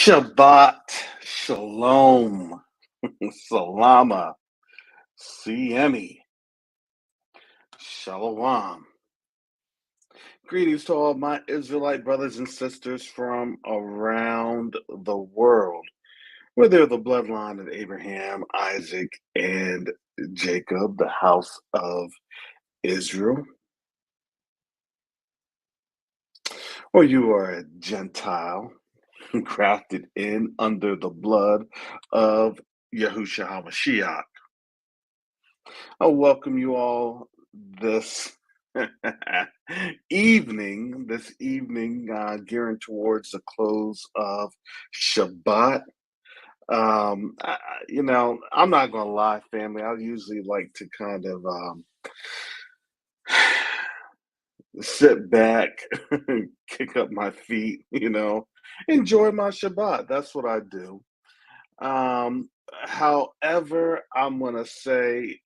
Shabbat, Shalom, Salama, Siemi, Shalom. Greetings to all my Israelite brothers and sisters from around the world, where they're the bloodline of Abraham, Isaac, and Jacob, the house of Israel, or you are a Gentile crafted in under the blood of Yahushua HaMashiach. I welcome you all this gearing towards the close of Shabbat. I'm not gonna lie, family. I usually like to kind of sit back, kick up my feet, enjoy my Shabbat. That's what I do. However, I'm gonna say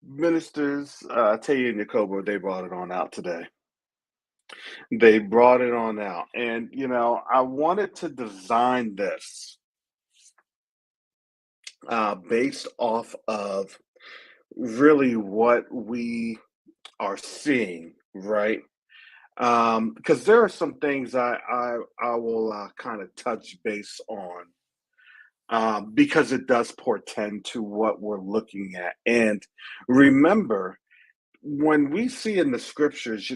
ministers, Taya and Yakobo, they brought it on out today. They brought it on out. And, I wanted to design this based off of really what we are seeing, right? Because there are some things I will kind of touch base on because it does portend to what we're looking at. And remember, when we see in the scriptures,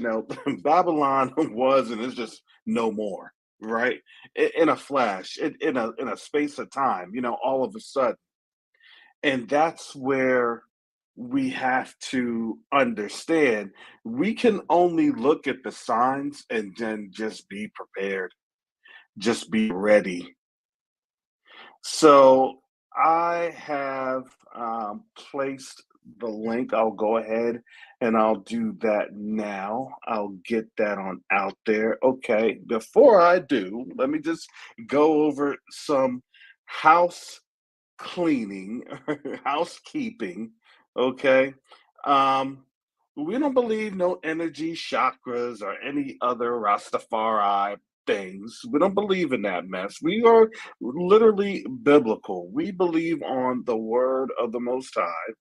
Babylon was and is just no more, right? In a flash, in a space of time, all of a sudden, and that's where we have to understand we can only look at the signs and then just be prepared, just be ready. So I have placed the link. I'll go ahead and I'll do that now. I'll get that on out there. Okay, before I do, let me just go over some house cleaning, housekeeping. Okay. Um, we don't believe no energy chakras or any other Rastafari things. We don't believe in that mess. We are literally biblical. We believe on the word of the Most High.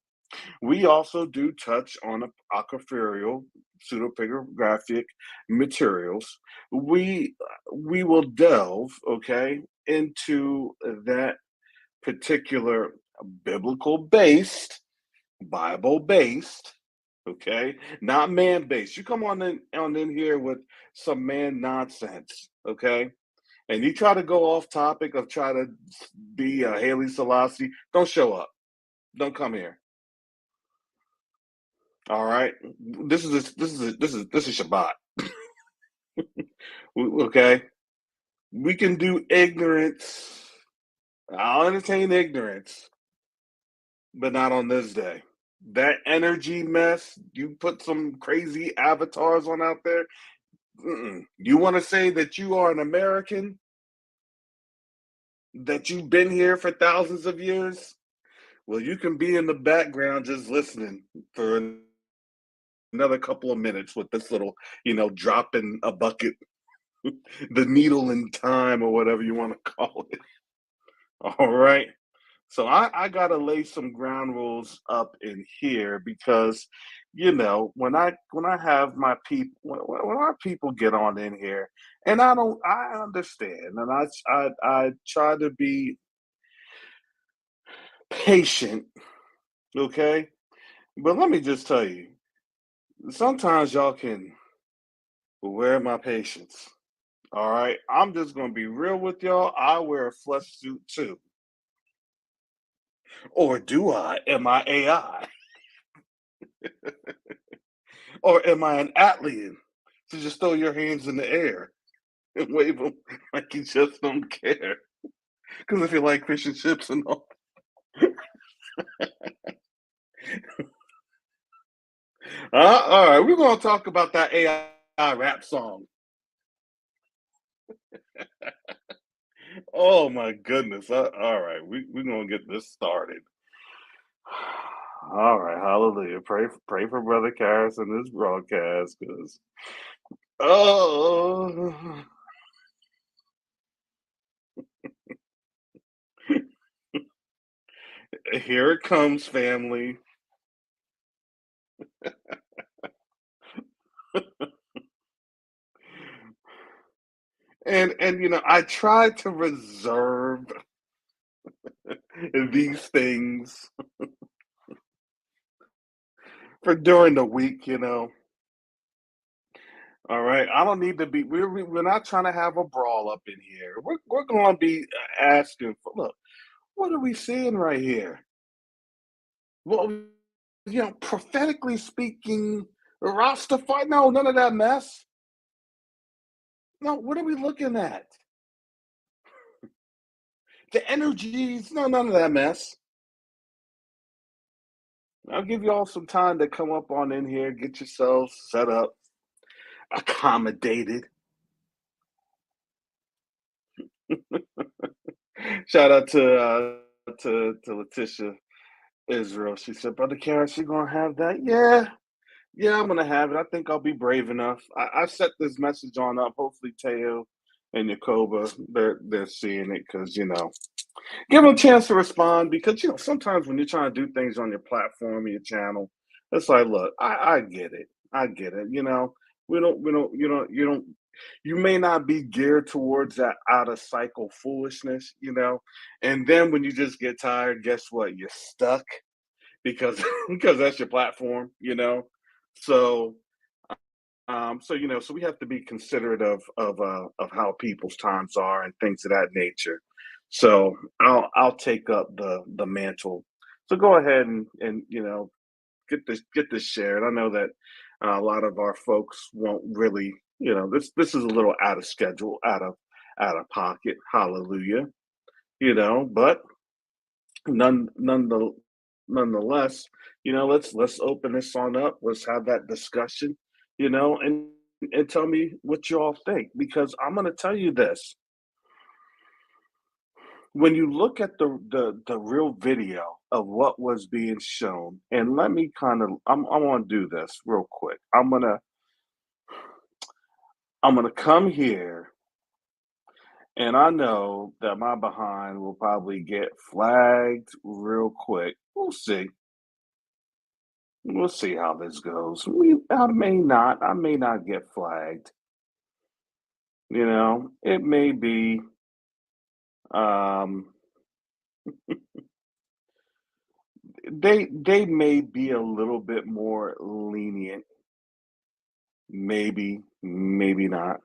We also do touch on apocryphal, pseudepigraphic materials. We will delve, okay, into that particular biblical based, Bible based, okay, not man based. You come on in here with some man nonsense, okay, and you try to go off topic of try to be Haley Selassie. Don't show up. Don't come here. All right. This is Shabbat. Okay. We can do ignorance. I'll entertain ignorance, but not on this day. That energy mess, you put some crazy avatars on out there. You want to say that you are an American, that you've been here for thousands of years? Well, you can be in the background just listening for another couple of minutes with this little, drop in a bucket, the needle in time, or whatever you want to call it. All right. So I gotta lay some ground rules up in here because when I have my people when our people get on in here, and I understand, and I try to be patient, okay, but let me just tell you, sometimes y'all can wear my patience. All right, I'm just gonna be real with y'all. I wear a flesh suit too, or do I? Am I AI? Or am I an alien? To just throw your hands in the air and wave them like you just don't care. Because if you like fish and chips and all. All right, we're going to talk about that AI rap song. Oh my goodness. All right, we're going to get this started. All right, hallelujah. Pray for Brother Karras and his broadcast because Oh, here it comes, family. And I try to reserve these things for during the week. All right, I don't need to be. We're not trying to have a brawl up in here. We're going to be asking for. Look, what are we seeing right here? Well, prophetically speaking, Rastafari. No, none of that mess. No, what are we looking at? The energies. No, none of that mess. I'll give you all some time to come up on in here, get yourselves set up, accommodated. Shout out to Letitia Israel. She said, "Brother Karen, she gonna have that? Yeah, I'm gonna have it. I think I'll be brave enough. I set this message on up. Hopefully, Teo and Yakoba, they're seeing it because give them a chance to respond because sometimes when you're trying to do things on your platform or your channel, it's like, look, I get it, I get it. We don't. You may not be geared towards that out of cycle foolishness. And then when you just get tired, guess what? You're stuck because because that's your platform. So so we have to be considerate of how people's times are and things of that nature. So I'll take up the mantle. So go ahead and get this shared. I know that a lot of our folks won't really. This is a little out of schedule, out of pocket. Hallelujah. But none nonetheless, let's open this on up. Let's have that discussion, and tell me what you all think because I'm going to tell you this. When you look at the real video of what was being shown, and let me I want to do this real quick. I'm gonna come here, and I know that my behind will probably get flagged real quick. We'll see. We'll see how this goes. I may not get flagged. It may be, um, they may be a little bit more lenient. Maybe, maybe not.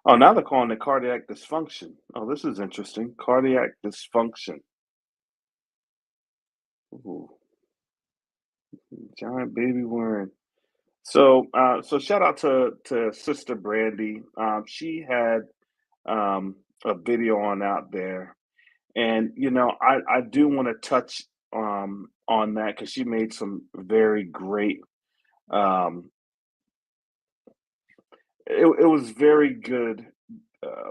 Oh, now they're calling it cardiac dysfunction. Oh, this is interesting. Cardiac dysfunction. Ooh, giant baby wearing. So shout out to Sister Brandy. She had a video out there. And I do want to touch on that because she made some very great. Um, it was very good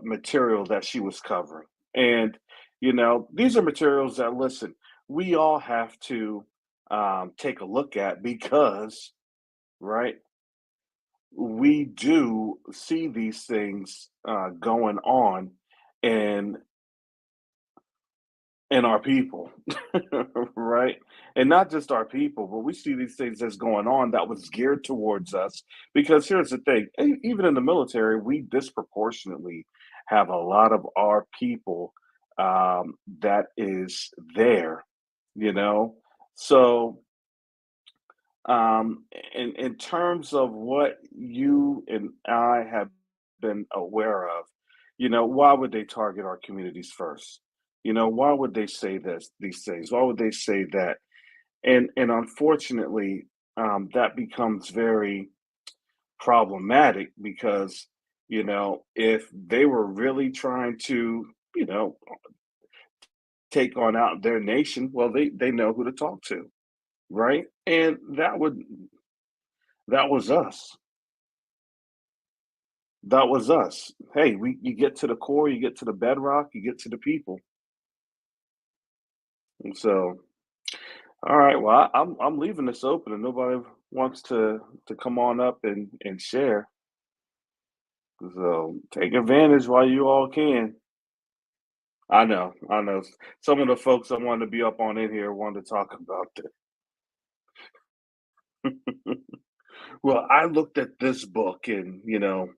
material that she was covering, and these are materials that listen. We all have to take a look at because right we do see these things going on, and our people, right? And not just our people, but we see these things that's going on that was geared towards us. Because here's the thing, even in the military, we disproportionately have a lot of our people that is there, you know? So, in terms of what you and I have been aware of, why would they target our communities first? Why would they say these things? Why would they say that? And unfortunately, that becomes very problematic because if they were really trying to you know take on out their nation, well, they know who to talk to, right? And that was us. That was us. Hey, you get to the core, you get to the bedrock, you get to the people. And so, all right, well, I'm leaving this open, and wants to come on up and share. So take advantage while you all can. I know, I know. Some of the folks I wanted to be up on in here wanted to talk about that. Well, I looked at this book, and the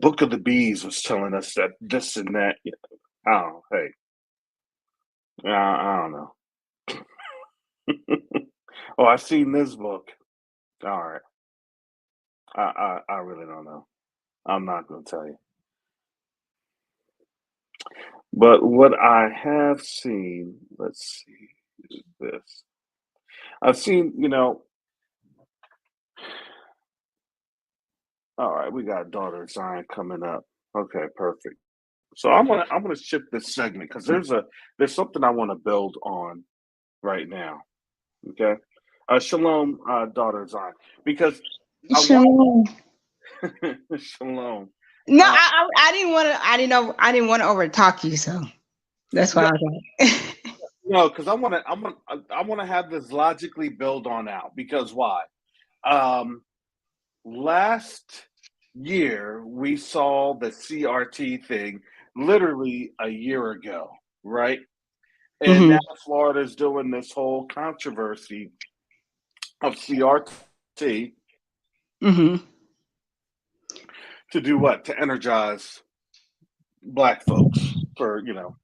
book of the bees was telling us that this and that. Oh, hey, I don't know. Oh, I've seen this book. All right, I really don't know. I'm not going to tell you. But what I have seen, let's see, is this. I've seen, all right, we got daughter Zion coming up. Okay, perfect. So I'm gonna shift this segment because there's something I want to build on right now. Okay, shalom, daughter Zion, because I want Shalom. shalom. No, Uh, I didn't want to. I didn't want to over talk you, so that's why no, I was like, no, because I want to have this logically build on out because why? Um, Last year we saw the CRT thing literally a year ago, right? And now hmm Florida's doing this whole controversy of CRT hmm to do what? To energize black folks for,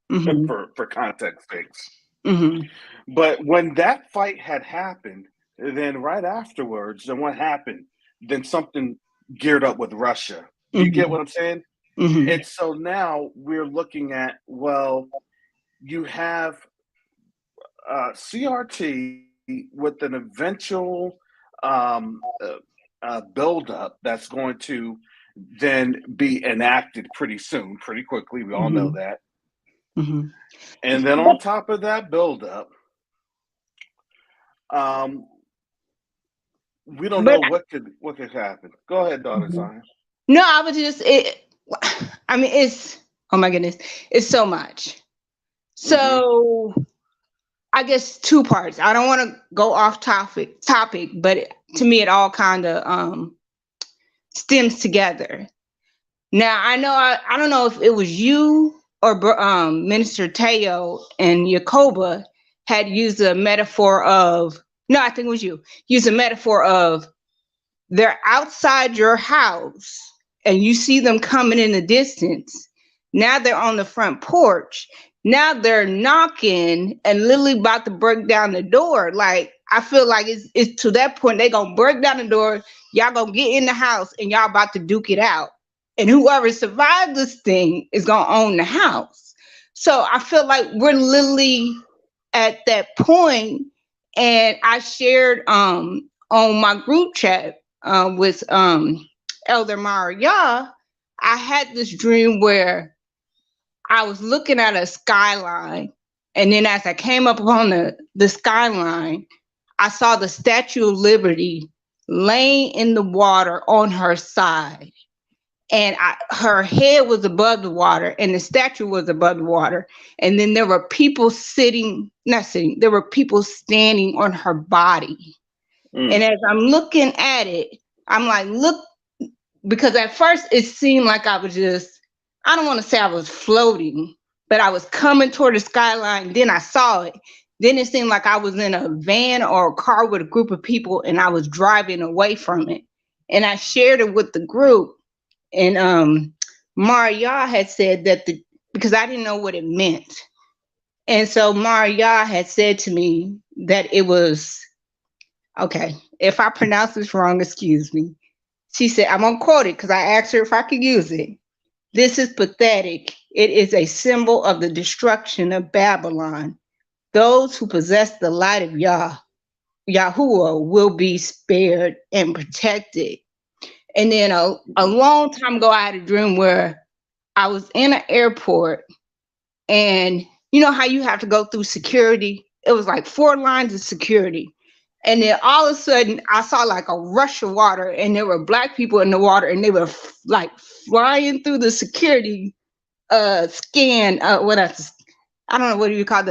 hmm for context sakes. hmm But when that fight had happened, then right afterwards, then what happened? Then something geared up with Russia. Do you get hmm what I'm saying? hmm And so now we're looking at, well, you have CRT with an eventual buildup that's going to then be enacted pretty soon, pretty quickly. We all know hmm that. hmm And then on top of that buildup, um, we don't but know what could happen. Go ahead, daughter mhm. Zion. No, I was just it. I mean, it's oh my goodness, it's so much. Hmm. So I guess two parts. I don't want to go off topic, but to me, it all kind of stems together. Now I know I don't know if it was you or Minister Teo and Yakoba had used a metaphor of no, I think it was you. Used a metaphor of they're outside your house and you see them coming in the distance. Now they're on the front porch. Now they're knocking and literally about to break down the door. Like I feel like it's to that point they gonna break down the door. Y'all gonna get in the house and y'all about to duke it out. And whoever survived this thing is gonna own the house. So I feel like we're literally at that point. And I shared on my group chat with Elder Maria, I had this dream where I was looking at a skyline, and then as I came up on the skyline, I saw the Statue of Liberty laying in the water on her side. And her head was above the water, and the statue was above the water. And then there were people sitting, not sitting, there were people standing on her body. And Mm, as I'm looking at it, I'm like, look, because at first it seemed like I was just, I don't want to say I was floating, but I was coming toward the skyline. Then I saw it. Then it seemed like I was in a van or a car with a group of people and I was driving away from it. And I shared it with the group. And Maria had said that because I didn't know what it meant. And so Maria had said to me that it was, okay, if I pronounce this wrong, excuse me. She said, I'm going to quote it because I asked her if I could use it. This is pathetic. It is a symbol of the destruction of Babylon. Those who possess the light of Yahuwah will be spared and protected. And then a long time ago, I had a dream where I was in an airport and you know how you have to go through security? It was like four lines of security. And then all of a sudden, I saw like a rush of water, and there were black people in the water, and they were like flying through the security scan. I don't know what do you call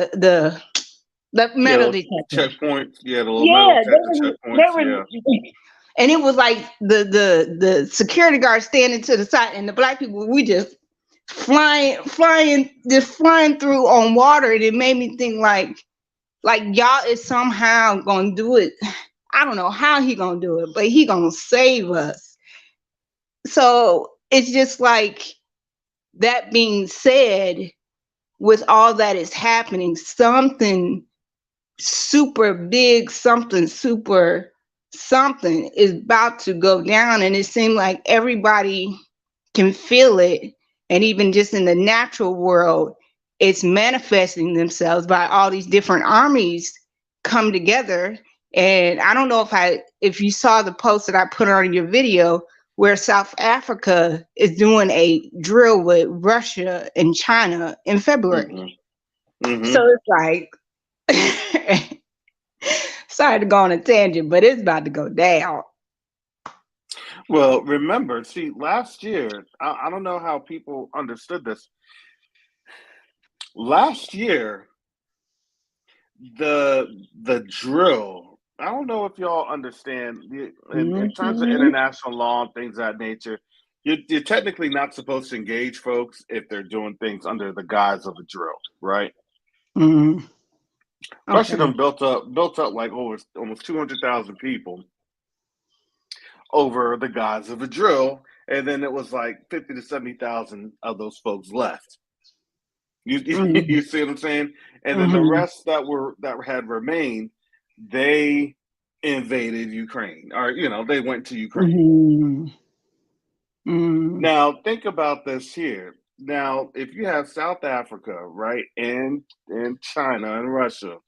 The Yeah, metal those detector. checkpoints. Yeah, the little metal Yeah, detector they checkpoints. were, Yeah. and it was like the security guard standing to the side, and the black people, we just flying through on water, and it made me think like y'all is somehow gonna do it. I don't know how he gonna do it, but he gonna save us. So it's just like, that being said, with all that is happening, something super big, something is about to go down, and it seemed like everybody can feel it. And even just in the natural world, it's manifesting themselves by all these different armies come together. And I don't know if you saw the post that I put on your video, where South Africa is doing a drill with Russia and China in February. Mm-hmm. Mm-hmm. So it's like, sorry to go on a tangent, but it's about to go down. Well, remember, see, last year, I don't know how people understood this. Last year, the drill. I don't know if y'all understand in terms of Mm-hmm. international law and things of that nature. You're technically not supposed to engage folks if they're doing things under the guise of a drill, right? Mm-hmm. Russia Okay. done built up like over almost 200,000 people over the guise of a drill, and then it was like 50 to 70,000 of those folks left. You Mm-hmm. you see what I'm saying? And then the Mm-hmm. rest that had remained, they invaded Ukraine, or they went to Ukraine. Mm-hmm. Mm-hmm. Now think about this here. Now, if you have South Africa, right, and China and Russia,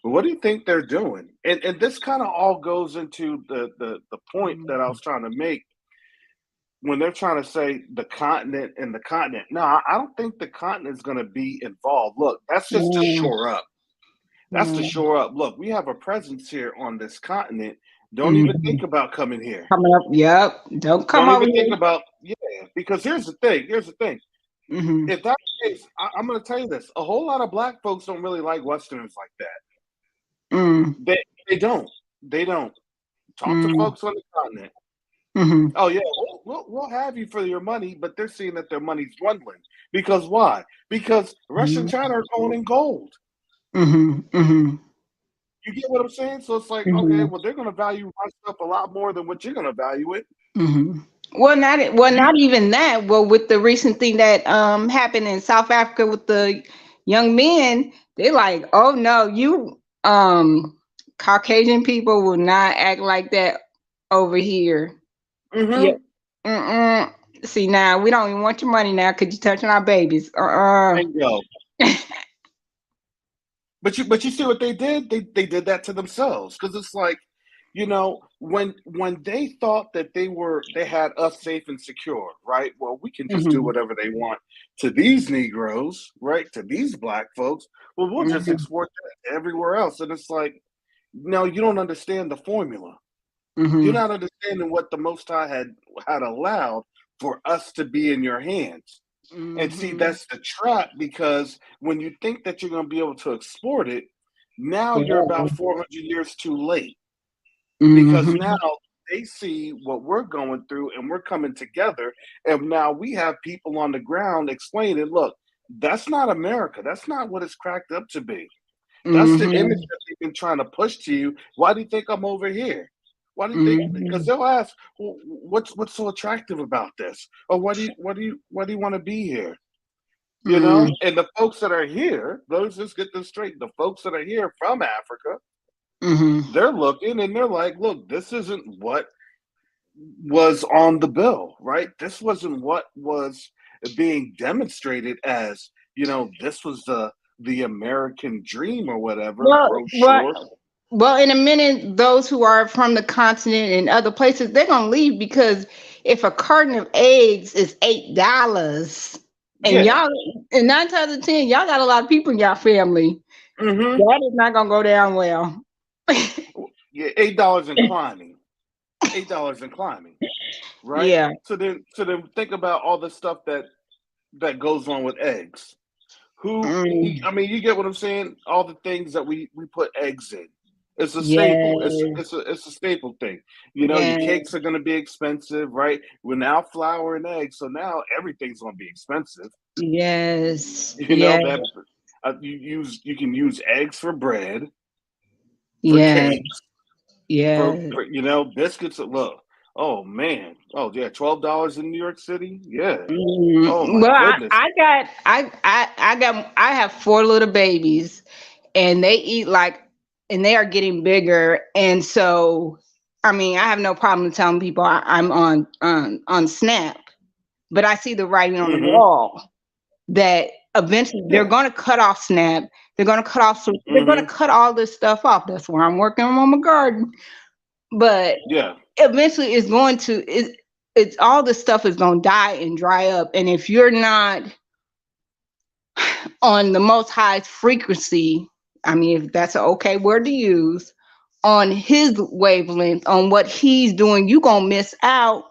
what do you think they're doing? And this kind of all goes into the point that I was trying to make when they're trying to say the continent and the continent. No, I don't think the continent is going to be involved. Look, that's just to shore up. That's to shore up. Look, we have a presence here on this continent. Don't even Mm-hmm. think about coming here. Coming up, yep. Don't come Don't over even think here. about, yeah, because here's the thing. Here's the thing. Mm-hmm. If that's the case, I'm going to tell you this. A whole lot of black folks don't really like Westerners like that. Mm-hmm. They don't. They don't. Talk to folks on the continent. Mm-hmm. Oh yeah, we'll have you for your money, but they're seeing that their money's dwindling. Because why? Because Russia and China are going in gold. Mm-hmm. Mm-hmm. You get what I'm saying? So it's like, okay, Mm-hmm. well, they're going to value my stuff a lot more than what you're going to value it. Mm-hmm. Not even that. Well, with the recent thing that happened in South Africa with the young men, they're like, oh no, you Caucasian people will not act like that over here. Yeah. Mm-hmm. Mm-mm. See, now we don't even want your money now because you're touching our babies. Uh-uh. Bingo. But you see what they did? They did that to themselves because it's like, when they thought that they had us safe and secure, right? Well, we can just do Mm-hmm. whatever they want to these Negroes, right? To these black folks. Well, we'll just Mm-hmm. export that to everywhere else. And it's like, no, you don't understand the formula. You're Mm-hmm. not understanding what the Most High had allowed for us to be in your hands. And see, Mm-hmm. that's the trap because when you think that you're going to be able to export it, now you're Yeah. about 400 years too late because now Mm-hmm. they see what we're going through and we're coming together. And now we have people on the ground explaining, look, that's not America. That's not what it's cracked up to be. That's the image Mm-hmm. that they've been trying to push to you. Why do you think I'm over here? Why do you think? Because Mm-hmm. they'll ask, well, what's so attractive about this? Or why do you want to be here? And the folks that are here, let's just get this straight. The folks that are here from Africa, Mm-hmm. they're looking and they're like, look, this isn't what was on the bill, right? This wasn't what was being demonstrated as, this was the American dream or whatever Well, well, brochure. well, in a minute, those who are from the continent and other places, they're gonna leave because if a carton of eggs is $8, and Yeah. y'all, and 9 times out of 10, y'all got a lot of people in y'all family, Mm-hmm. that is not gonna go down well. Yeah, $8 and climbing. $8 and climbing, right? Yeah. So then think about all the stuff that goes on with eggs. Mm, I mean, you get what I'm saying? All the things that we put eggs in. It's a staple. yes, It's a staple thing. You know, your yes, cakes are gonna be expensive, right? We're now flour and eggs, so now everything's gonna be expensive. yes, You know yes, that you can use eggs for bread, for yes, cakes, yes. for biscuits. Look, oh man, oh yeah, $12 in New York City. Yeah. Oh my Well, goodness. I have four little babies, and they eat like, and they are getting bigger, and so I mean, I have no problem telling people I'm on SNAP, but I see the writing on the Mm-hmm. wall that eventually they're Yeah. going to cut off SNAP. They're going to Mm-hmm. cut all this stuff off. That's where I'm working on my garden, but Yeah. eventually it's all this stuff is going to die and dry up, and if you're not on the most highest frequency, I mean, if that's an okay word to use, on his wavelength, on what he's doing, you're going to miss out.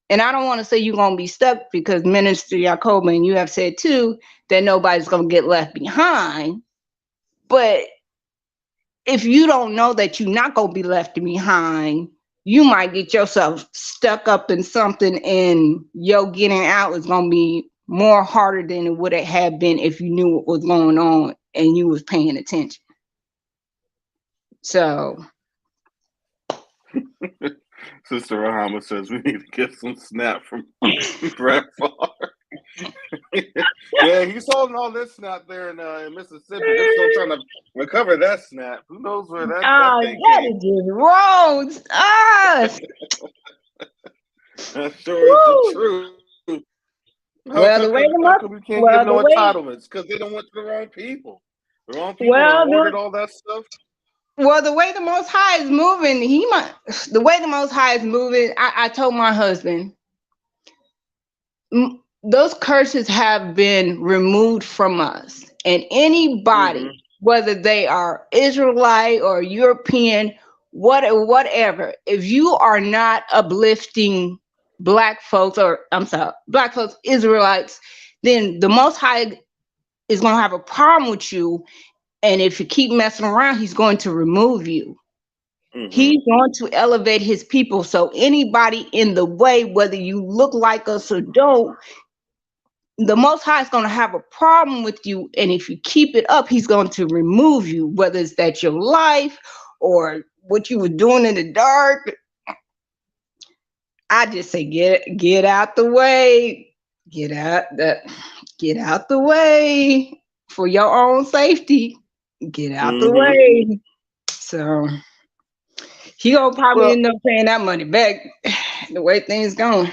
And I don't want to say you're going to be stuck, because Minister Jacob, and you have said too, that nobody's going to get left behind. But if you don't know that you're not going to be left behind, you might get yourself stuck up in something, and your getting out is going to be more harder than it would have been if you knew what was going on and you was paying attention. So, Sister Rahama says we need to get some snap from Brett Favre. Yeah, he's holding all this snap there in Mississippi. They're still trying to recover that snap. Who knows where that thing that came? is just wrong. That sure is the Woo. truth. Well, the way How the come we most, can't give well, no the way, entitlements? Because they don't want the wrong people. The wrong people that well, ordered all that stuff. the way the Most High is moving, the way the Most High is moving. I told my husband, those curses have been removed from us, and anybody, Mm-hmm. whether they are Israelite or European, whatever, if you are not uplifting black folks, or I'm sorry, black folks, Israelites, then the Most High is going to have a problem with you. And if you keep messing around, he's going to remove you. Mm-hmm. He's going to elevate his people. So anybody in the way, whether you look like us or don't, the Most High is going to have a problem with you. And if you keep it up, he's going to remove you, whether it's that your life or what you were doing in the dark. I just say get out the way. Get out the way for your own safety. Get out the Mm-hmm. way. So he gonna probably Well, end up paying that money back the way things going.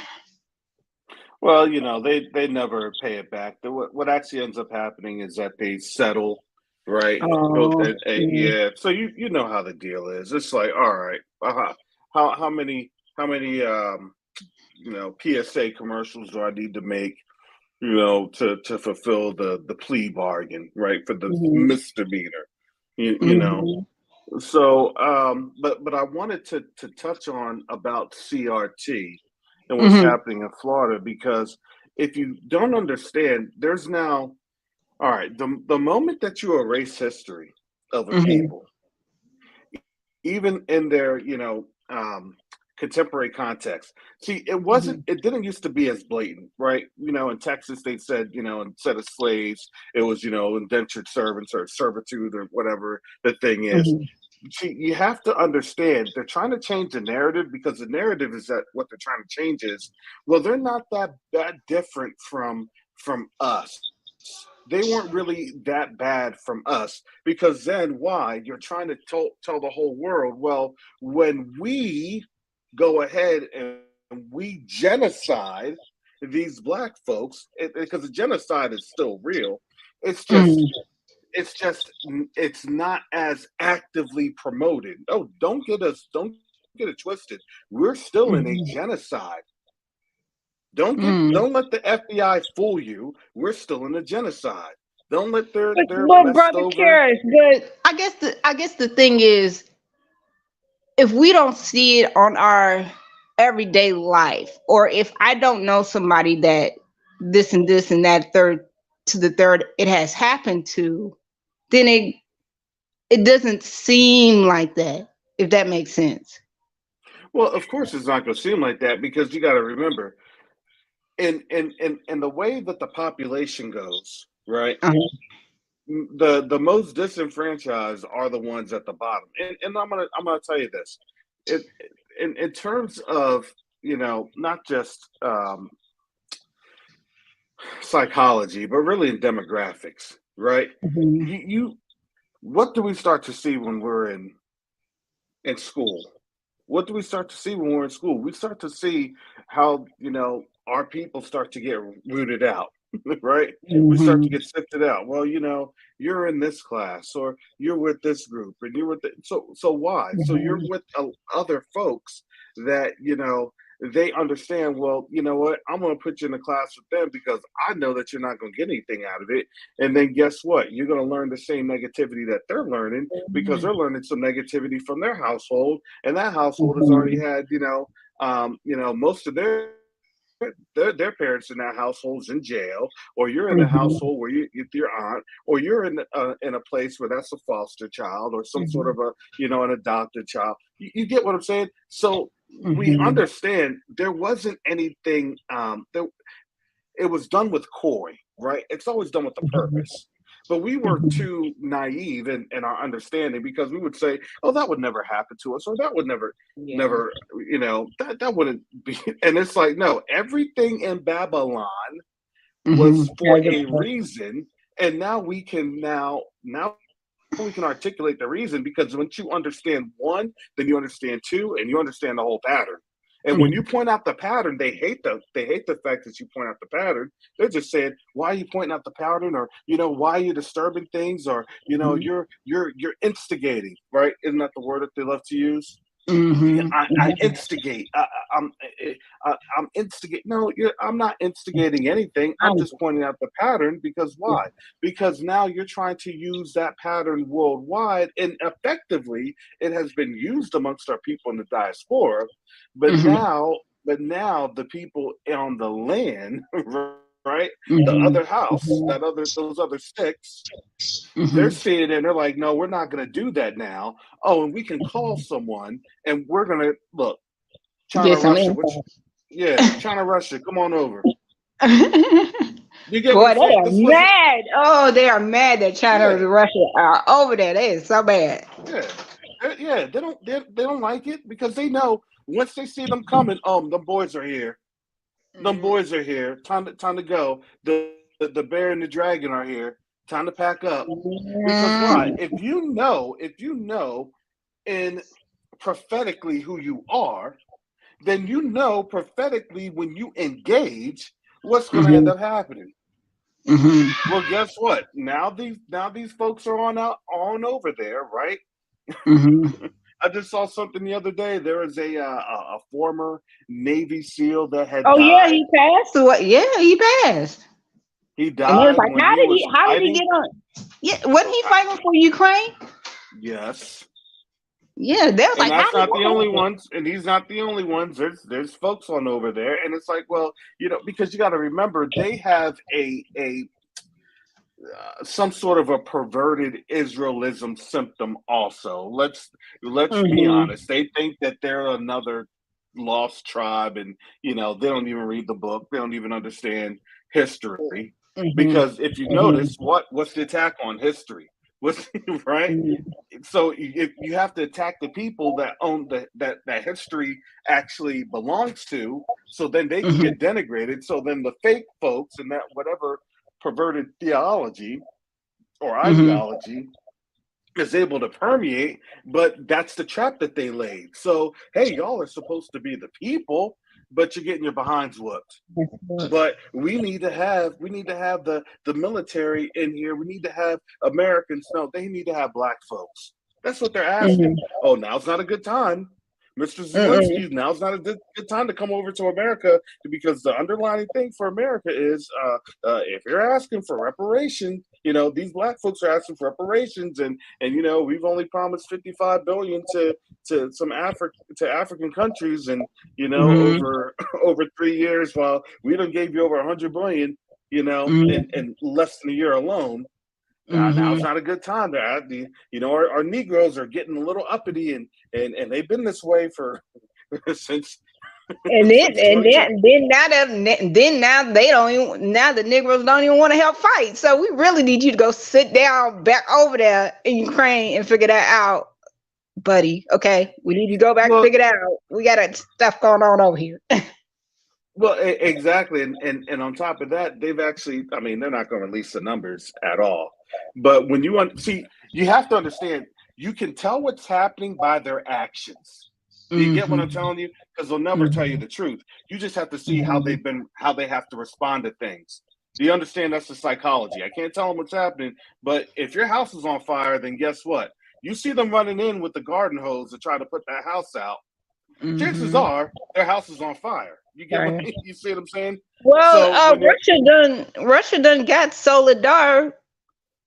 well, they never pay it back. What actually ends up happening is that they settle, right? Oh, yeah. Yeah. So you know how the deal is. It's like, all right, how many PSA commercials do I need to make, to fulfill the plea bargain, right? For the Mhm. misdemeanor, you know. Mhm. So, but I wanted to touch on about CRT and what's Mhm. happening in Florida, because if you don't understand, there's now, all right, the moment that you erase history of a Mhm. people, even in their contemporary context. See, Mhm. it didn't used to be as blatant, right? In Texas they said, instead of slaves, it was, indentured servants or servitude or whatever the thing is. Mhm. See, you have to understand they're trying to change the narrative, because the narrative is that what they're trying to change is, well, they're not that different from us. They weren't really that bad from us, because then why? You're trying to tell the whole world, well, when we go ahead and we genocide these black folks, because the genocide is still real. It's just Mhm. it's not as actively promoted. Oh, don't get it twisted. We're still in a Mhm. genocide. Don't Mhm. let the FBI fool you. We're still in a genocide. Don't let their But messed brother over. Karis, but I guess the thing is, if we don't see it on our everyday life, or if I don't know somebody that this and that third to the third it has happened to, then it doesn't seem like that, if that makes sense. Well, of course, it's not going to seem like that because you got to remember, in the way that the population goes, right? Uh-huh. The most disenfranchised are the ones at the bottom, and I'm gonna tell you this, it in terms of not just psychology, but really in demographics, right? Mhm. You what do we start to see when we're in school? What do we start to see when we're in school? We start to see how, our people start to get rooted out, right? We start to Mhm. get sifted out. Well, you're in this class or you're with this group and you're with so why? So you're Mhm. with other folks that, they understand, well, you know what? I'm going to put you in a class with them because I know that you're not going to get anything out of it. And then guess what? You're going to learn the same negativity that they're learning because they're learning some negativity from their household, and that household has already Mhm. had most of their parents in that household's in jail, or you're in a Mhm. household where you with your aunt, or you're in a place where that's a foster child or some sort Mhm. of an adopted child. You get what I'm saying? So we Mhm. understand there wasn't anything it was done with coy, right? It's always done with a Mhm. purpose. But we were Mhm. too naive in our understanding because we would say, "Oh, that would never happen to us," or "That would Yeah. never, that wouldn't be." And it's like, no, everything in Babylon Mhm. was for Has a a purpose. reason, and now we can articulate the reason because once you understand one, then you understand two, and you understand the whole pattern. And when you Mhm. point out the pattern, they hate the fact that you point out the pattern. They're just saying, "Why are you pointing out the pattern?" Or "Why are you disturbing things?" Or Mhm. you're instigating, right? Isn't that the word that they love to use? Mhm. I instigate. I'm instigate. No, I'm not instigating anything. I'm just pointing out the pattern because why? Because now you're trying to use that pattern worldwide, and effectively, it has been used amongst our people in the diaspora. But Mhm. now, the people on the land, right? The Mhm. other house, Mhm. those other sticks, they're Mhm. seeing it and they're like, no, we're not going to do that now. Oh, and we can call someone and we're going to look, China, Get some Russia, info. yeah, China, Russia, come on over. You get what Boy, I'm they saying? are This wasn't, mad. Oh, they are mad that China yeah, and Russia are over there. They is so bad. yeah, yeah. They don't like it because they know once they see them coming, them boys are here. Them Mhm. boys are here. Time to go. The bear and the dragon are here. Time to pack up. Because why? Mhm. If you know in prophetically who you are, then you know prophetically when you engage what's going to end Mhm. up happening. Mhm. Well, guess what? Now these folks are on over there, right? Mhm. I just saw something the other day. There was a former Navy SEAL that had Oh yeah, died. he passed away. Yeah, he passed. He And they was died like, when he was how did he fighting. get on? Yeah, wasn't he I, fighting for Ukraine? yes, Yeah, they was and like, how that's did not the only that happen? ones, and he's not the only ones. There's folks on over there, and it's like, well, because you got to remember they have a some sort of a perverted Israelism symptom. Also, let's be Mhm. honest. They think that they're another lost tribe, and they don't even read the book. They don't even understand history. Mhm. Because if you Mhm. notice, what's the attack on history? What's right? Mhm. So if you have to attack the people that own that history actually belongs to, so then they can Mhm. get denigrated. So then the fake folks and that whatever perverted theology or Mhm. ideology is able to permeate, but that's the trap that they laid. So hey, y'all are supposed to be the people, but you're getting your behinds whooped. But we need to have the military in here. We need to have Americans. No, they need to have black folks. That's what they're asking. Mhm. Oh, now's not a good time, Mr. Mhm. Zelensky. Now's not a good time to come over to America because the underlying thing for America is if you're asking for reparations, these black folks are asking for reparations, and we've only promised 55 billion to some African countries, and Mhm. over over 3 years, while we done gave you over 100 billion. in less than a year alone. Now's Mm-hmm. not a good time. Our Negroes are getting a little uppity, and they've been this way for since And then since 22. now they don't even, now the Negroes don't even want to help fight. So we really need you to go sit down back over there in Ukraine and figure that out, buddy. Okay, we need you to go back and Well, figure that out. We got that stuff going on over here. exactly, and on top of that, they've actually. I mean, they're not going to release the numbers at all. But when see, you have to understand. You can tell what's happening by their actions. Do you get what I'm Mm-hmm. telling you? Because they'll never tell you Mm-hmm. the truth. You just have to see Mm-hmm. how they have to respond to things. Do you understand? That's the psychology. I can't tell them what's happening, but if your house is on fire, then guess what? You see them running in with the garden hose to try to put that house out. Chances Mm-hmm. are their house is on fire. You get what Right. you see what I'm saying? Well, So when they're Russia done got Solidar,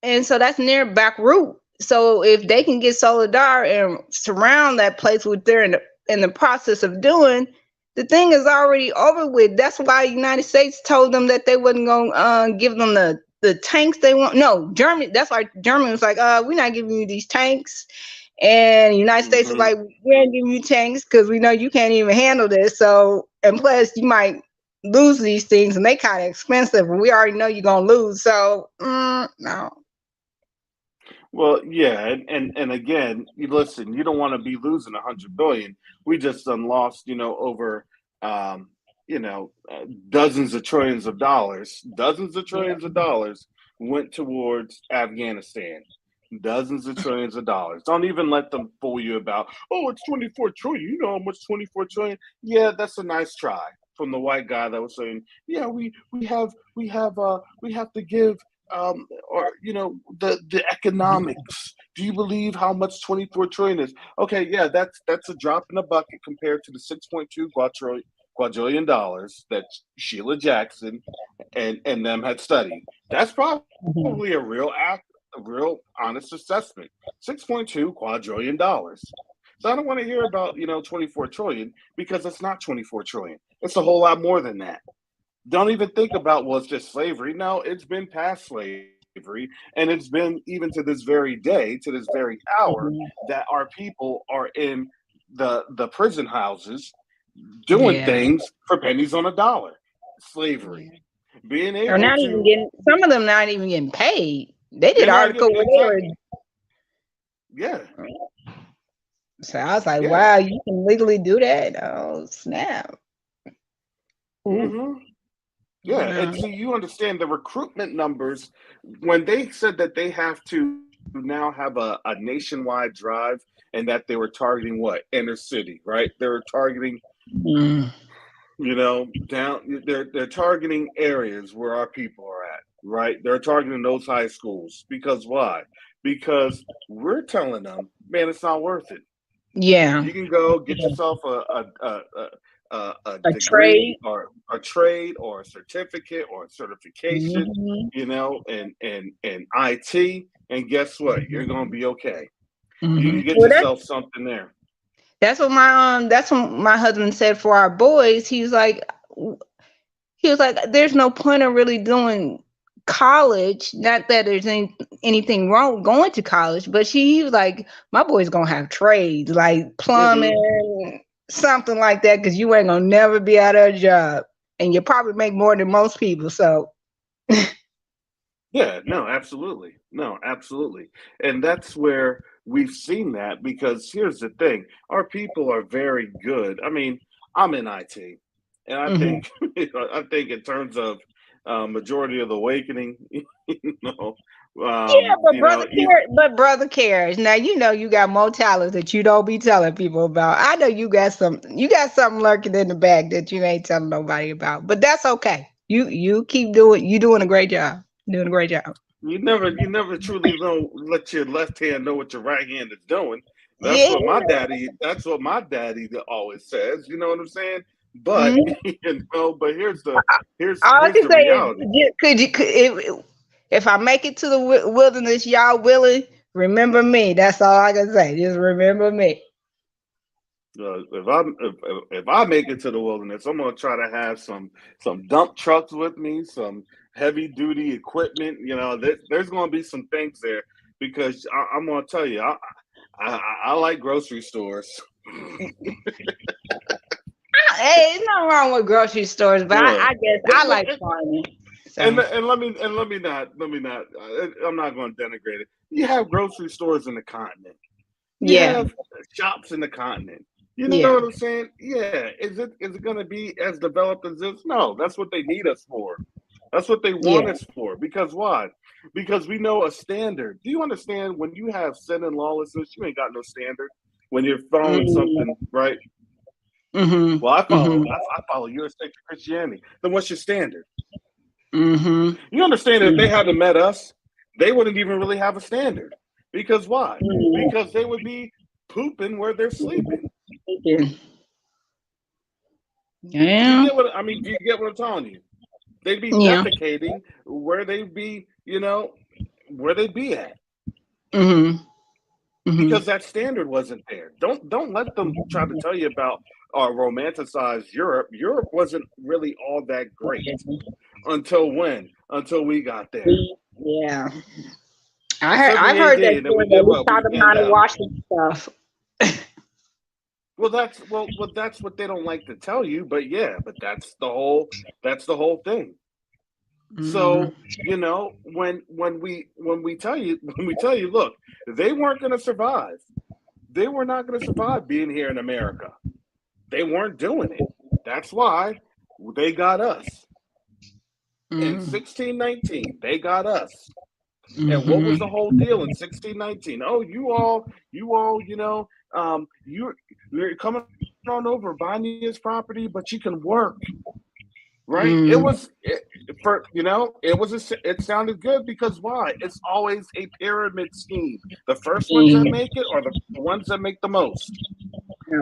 and so that's near Beirut. So if they can get Solidar and surround that place, what they're in the process of doing, the thing is already over with. That's why the United States told them that they wasn't going to give them the tanks they want. No, Germany. That's why Germany was like, we're not giving you these tanks. And the United States was mm-hmm. like, we ain't giving you tanks because we know you can't even handle this. So, and plus, you might lose these things, and they kind of expensive. And we already know you're gonna lose. So, no. Well, yeah, and again, you listen. You don't want to be losing 100 billion. We just done lost, over, um, dozens of trillions of dollars. Dozens of Yeah. trillions of dollars went towards Afghanistan. Dozens of trillions of dollars. Don't even let them fool you about. Oh, it's 24 trillion. You know how much 24 trillion? Yeah, that's a nice try from the white guy that was saying, yeah, we have to give or the economics. Do you believe how much 24 trillion is? Okay, yeah, that's a drop in the bucket compared to the 6.2 quadrillion dollars that Sheila Jackson and them had studied. That's probably a Mhm. real honest assessment. 6.2 quadrillion dollars. So I don't want to hear about 24 trillion because it's not 24 trillion. It's a whole lot more than that. Don't even think about, well, it's just slavery. No, it's been past slavery, and it's been even to this very day, to this very hour, Mhm. that our people are in the prison houses doing Yeah. things for pennies on a dollar. Slavery. Yeah. Being Or able not even to, getting, some of them not even getting paid. They did they're an not article getting where they exactly. were, Yeah, so I was like, yeah. wow, you can legally do that? Oh, snap. Ooh. hmm Yeah, and Wow. see, you understand the recruitment numbers when they said that they have to now have a nationwide drive and that they were targeting what? Inner city, right? They were targeting, Mm. down. They're targeting areas where our people are at, right? They're targeting those high schools because why? Because we're telling them, man, it's not worth it. Yeah. You can go get Yeah. yourself a A degree trade. or a trade or a certificate or a certification, Hmm. in IT, and guess what? You're gonna be okay. You Hmm. can get Well, yourself something there. that's what my husband said for our boys. He was like, there's no point of really doing college. Not that there's anything wrong with going to college, but he was like, my boy's gonna have trades like hmm plumbing, something like that, because you ain't gonna never be out of a job, and you probably make more than most people. So, Yeah, no, absolutely. No, absolutely. And that's where we've seen that because here's the thing, our people are very good. I mean, I'm in IT, and I mhm. think I think in terms of majority of the awakening, know, Yeah, but even brother cares. Now you know you got more talents that you don't be telling people about. I know you got something lurking in the back that you ain't telling nobody about. But that's okay. You keep doing you doing a great job. You're doing a great job. you never truly know let your left hand know what your right hand is doing. That's Yeah. what my daddy. That's what my daddy always says. You know what I'm saying? But Mhm. but All I here's can the say is, reality. if I make it to the wilderness, y'all willing, remember me. That's all I can say. Just remember me. If I make it to the wilderness, I'm gonna try to have some dump trucks with me, some heavy duty equipment. There's going to be some things there because I'm going to tell you, I like grocery stores. Hey, there's nothing wrong with grocery stores, but Look, I guess I like farming. and So and let me not I'm not going to denigrate it. You have grocery stores in the continent. You yeah, have shops in the continent. You know yeah, what I'm saying? Yeah. Is it going to be as developed as this? No, that's what they need us for. That's what they yeah. want us for. Because why? Because we know a standard. Do you understand when you have sin and lawlessness, you ain't got no standard when you're following something, right? Mm-hmm. Well, I follow. Mm-hmm. I follow your sacred Christianity. Then what's your standard? Mm-hmm. You understand if they Mm-hmm. hadn't met us, they wouldn't even really have a standard. Because why? Because they would be pooping where they're sleeping. Do you Yeah. get what I mean? Do you get what I'm telling you? They'd be Yeah. defecating where they be, where they be at. Mm-hmm. Mm-hmm. Because that standard wasn't there. Don't let them try to tell you about romanticized Europe. Europe wasn't really all that great until when? Until we got there. Yeah. I've 70 heard AD, that and then we story. At did least what? taught We them came how to down. wash and stuff. That's what they don't like to tell you. But yeah, but that's the whole thing. Mm-hmm. So when we tell you look, they weren't going to survive. They were not going to survive being here in America. They weren't doing it. That's why they got us in Mm-hmm. 1619. They got us. And what was Mm-hmm. the whole deal in 1619? Oh, you're coming on over, buying his property, but you can work, right? It sounded good because why? It's always a pyramid scheme. The first ones that make it are the ones that make the most.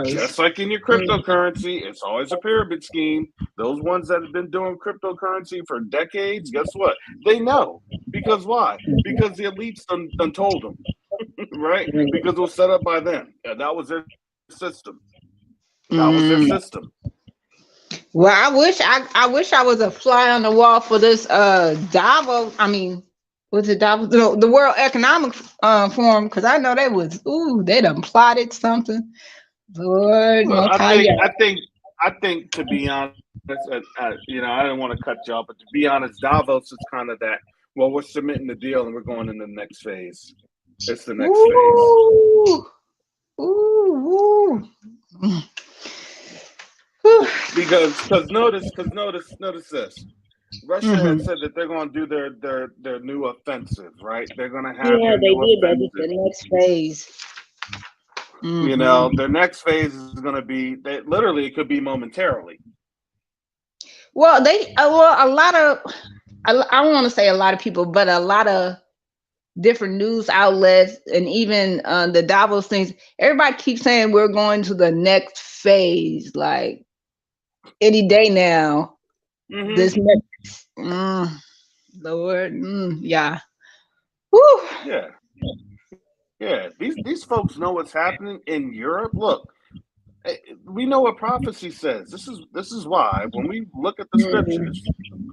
Just like in your cryptocurrency, it's always a pyramid scheme. Those ones that have been doing cryptocurrency for decades, guess what? They know. Because why? Because the elites done told them, right? Because it was set up by them. And that was their system. That was their Mm-hmm. system. Well, I wish I was a fly on the wall for this Davos. I mean, what's it Davos? The World Economic Forum, because I know they done plotted something. Lord, Well, most high, yeah. I think to be honest, I didn't want to cut you off, but to be honest, Davos is kind of that. Well, we're submitting the deal and we're going into the next phase. It's the next phase. Ooh, ooh, ooh. Whew. Because notice this. Russia had Mhm. said that they're going to do their new offensive, right? They're going to have Yeah, their they new did that. It's offensive. the next phase. Hmm. Their next phase is going to be that literally it could be momentarily. Well, a lot of, I don't want to say a lot of people, but a lot of different news outlets and even the Davos things, everybody keeps saying we're going to the next phase, like any day now. This Hmm. next, Lord, yeah. Whew. Yeah, yeah. These folks know what's happening in Europe. Look, we know what prophecy says. This is why when we look at the Mhm. scriptures,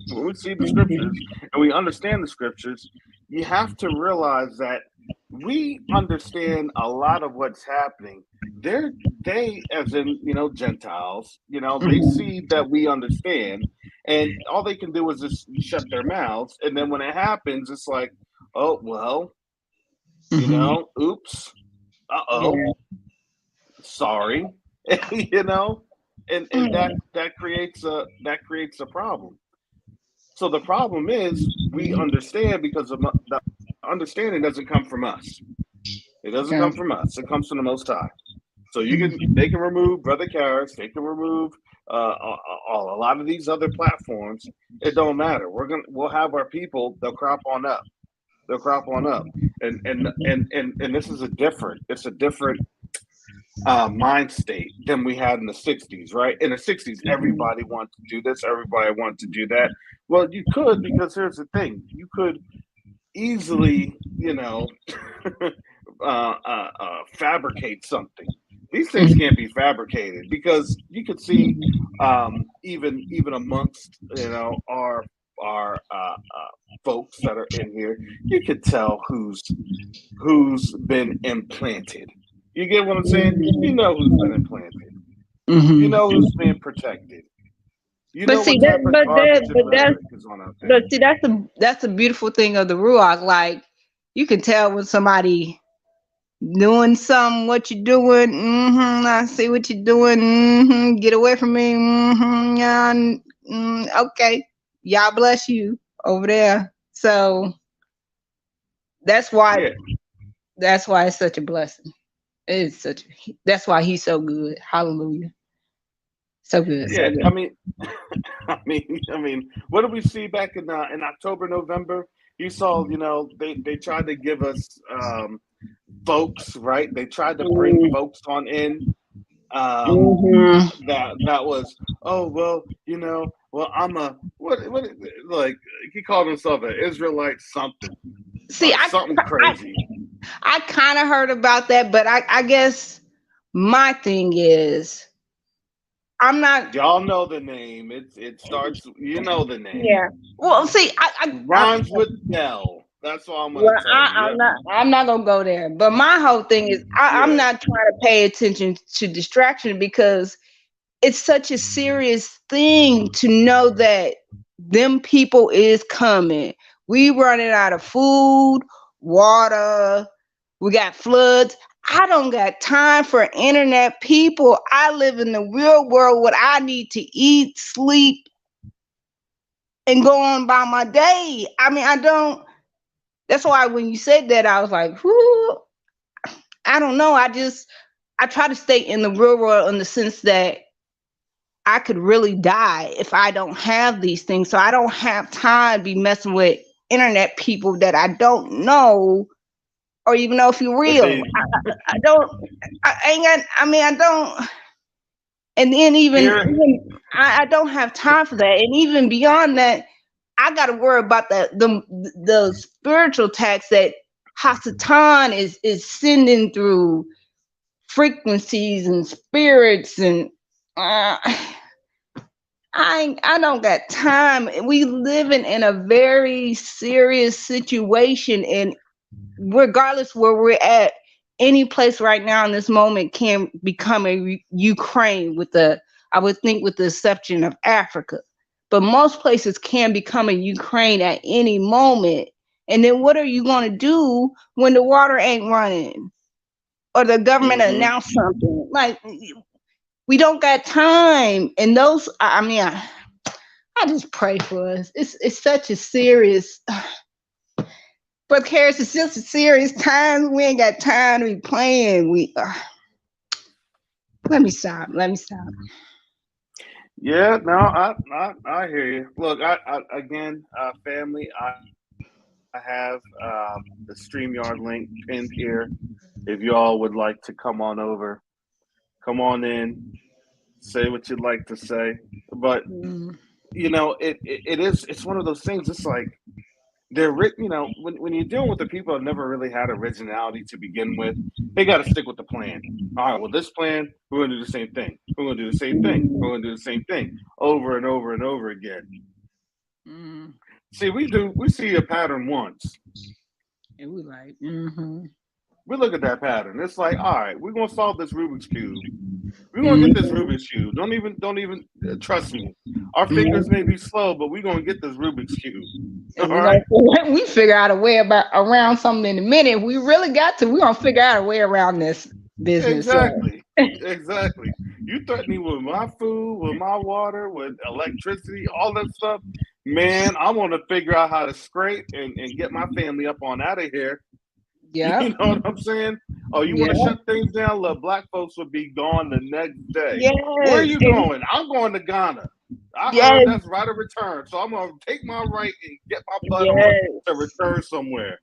when we see the scriptures and we understand the scriptures, you have to realize that we understand a lot of what's happening. They, as in Gentiles, they Mhm. see that we understand, and all they can do is just shut their mouths. And then when it happens, it's like, oh well, Mhm. oops, uh-oh, Yeah. sorry, you know, and that creates a problem. So the problem is we understand because the understanding doesn't come from us. It doesn't come Yeah. from us. It comes from the Most High. So they Mhm. can remove Brother Karras, they can remove a lot of these other platforms. It don't matter. We'll have our people. They'll crop on up. They'll crop on up. And this is a different. It's a different mind state than we had in the 60s, right? In the 60s, everybody wanted to do this, everybody wanted to do that. Well, you could, because here's the thing: you could easily, fabricate something. These things can't be fabricated because you could see, even amongst our folks that are in here, you could tell who's been implanted. You get what I'm saying? You know who's been implanted. You Mm-hmm. know who's being protected. You But know see what that, type of garbage and rhetoric is on out there. but see that's the beautiful thing of the ruach. Like you can tell when somebody doing something, what you doing. I see what you're doing. Get away from me. Yeah, okay. Y'all bless you over there. So that's why Yeah, it's such a blessing. It's such. That's why he's so good. Hallelujah. So good. So yeah. good. I mean, what did we see back in October, November? You saw, they tried to give us folks, right? They tried to bring folks on in. Um, Mm-hmm. that was, oh well, well, I'm a what like he called himself an Israelite something See, or something crazy. I kind of heard about that, but I guess my thing is I'm not. Y'all know the name. It starts. You know the name. Yeah. Well, see, Rhymes with Dell. That's all I'm gonna well, tell you. Yep. I'm not gonna go there. But my whole thing is I'm Yeah. not trying to pay attention to distraction because it's such a serious thing to know that them people is coming. We running out of food, water, we got floods. I don't got time for internet people. I live in the real world what I need to eat, sleep, and go on by my day. I mean, I don't that's why when you said that I was like, whoo, I don't know. I try to stay in the real world in the sense that I could really die if I don't have these things. So I don't have time to be messing with internet people that I don't know or even know if you're But real. they I don't. I ain't got. I mean, I don't. And then here. I don't have time for that. And even beyond that, I got to worry about the spiritual tax that Hasatan is sending through frequencies and spirits and. Uh, I don't got time. We living in a very serious situation, and regardless where we're at, any place right now in this moment can become a Ukraine with the I would think with the exception of Africa. But most places can become a Ukraine at any moment. And then what are you gonna do when the water ain't running? Or the government Hmm. announced something. Like we don't got time. And those I mean I just pray for us. It's such a serious, but Karis, it's just a serious time. We ain't got time to be playing. Let me stop. Let me stop. Yeah. No. I hear you. Look. I again, family. I have the StreamYard link pinned here. If y'all would like to come on over, come on in, say what you'd like to say. But Mm, it's one of those things. It's like they're written, when you're dealing with the people that never really had originality to begin with, they got to stick with the plan. All right, well, this plan, we're going to do the same thing. We're going to do the same thing. We're mm, going to do the same thing over and over and over again. mm. See, we see a pattern once. And we like, mm-hmm, We look at that pattern. It's like, all right, we're going to solve this Rubik's Cube. We're going to get this mm-hmm, Rubik's Cube. Don't even trust me. Our fingers may mm-hmm. be slow, but we're going to get this Rubik's Cube. All And right? we figure out a way about around something in a minute. If we really got to, we're gonna figure out a way around this business. So Exactly. Exactly. You threaten me with my food, with my water, with electricity, all that stuff. Man, I want to figure out how to scrape and get my family up on out of here. You yep, know what I'm saying? Oh, you want to yep, shut things down? Look, black folks would be gone the next day. Where are yes, you and going? I'm going to Ghana. I heard yes, that's right of return. So I'm going to take my right and get my butt on to yes. return somewhere.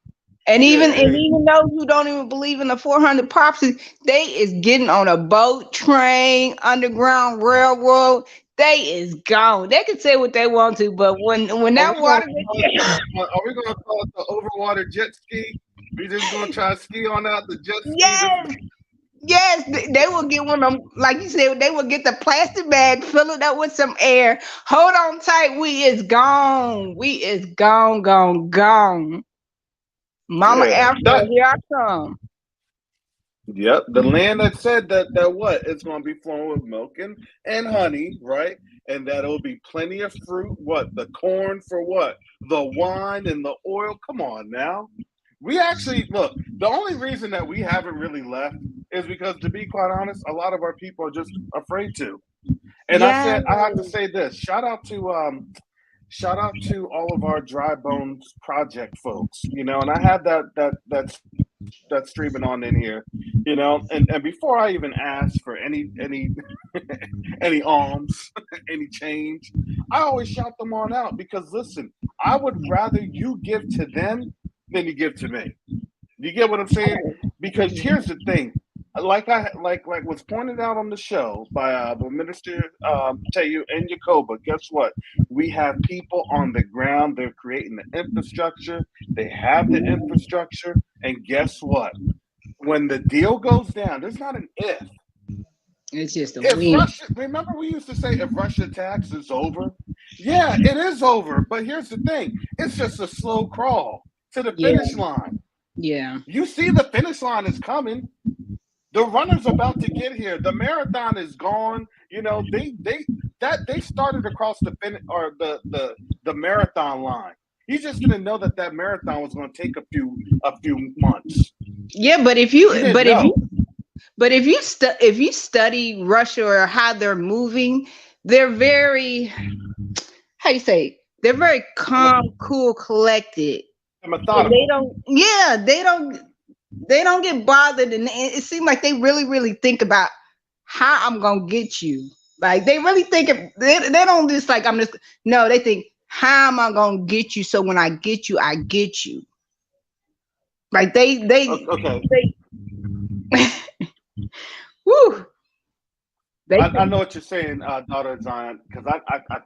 And Yeah. even those who don't even believe in the 400 prophecies, they is getting on a boat, train, underground railroad. They is gone. They can say what they want to, but when Are that we gonna water call it are we gonna call it the overwater jet ski? We just gonna try to ski on out the jet ski. This yes, Yes, they will get one of them, like you said, they will get the plastic bag, fill it up with some air. Hold on tight, we is gone. We is gone, gone, gone. Mama Yeah, Afro, that. here I come. Yep, the land that said that what it's going to be flowing with milk and honey, right? And that it'll be plenty of fruit. What the corn for what the wine and the oil? Come on now, we actually look. The only reason that we haven't really left is because, to be quite honest, a lot of our people are just afraid to. And Yes. I have to say this: shout out to all of our dry bones project folks. And I had that streaming on in here, and before I even ask for any any alms, any change, I always shout them on out because listen, I would rather you give to them than you give to me. You get what I'm saying? Because here's the thing, like was pointed out on the show by Minister Tayu and Yakoba. Guess what? We have people on the ground. They're creating the infrastructure. They have the infrastructure, and guess what? When the deal goes down, there's not an if. It's just a If win. Russia, remember we used to say if Russia attacks, it's over. Yeah, it is over. But here's the thing: it's just a slow crawl to the Yeah, finish line. yeah, You see, the finish line is coming. The runner's about to get here. The marathon is gone. They started across the fin or the marathon line. You just didn't know that marathon was going to take a few months. yeah. You didn't know. If you study Russia or how they're moving, they're very, how you say, they're very calm, cool, collected. And they Methodical. don't, yeah, they don't get bothered, and it seems like they really, really think about how I'm gonna get you. Like they really think they don't just like I'm just no, they think how am I gonna get you so when I get you, I get you. Like Okay, they woo, they I think know what you're saying, daughter of Zion, because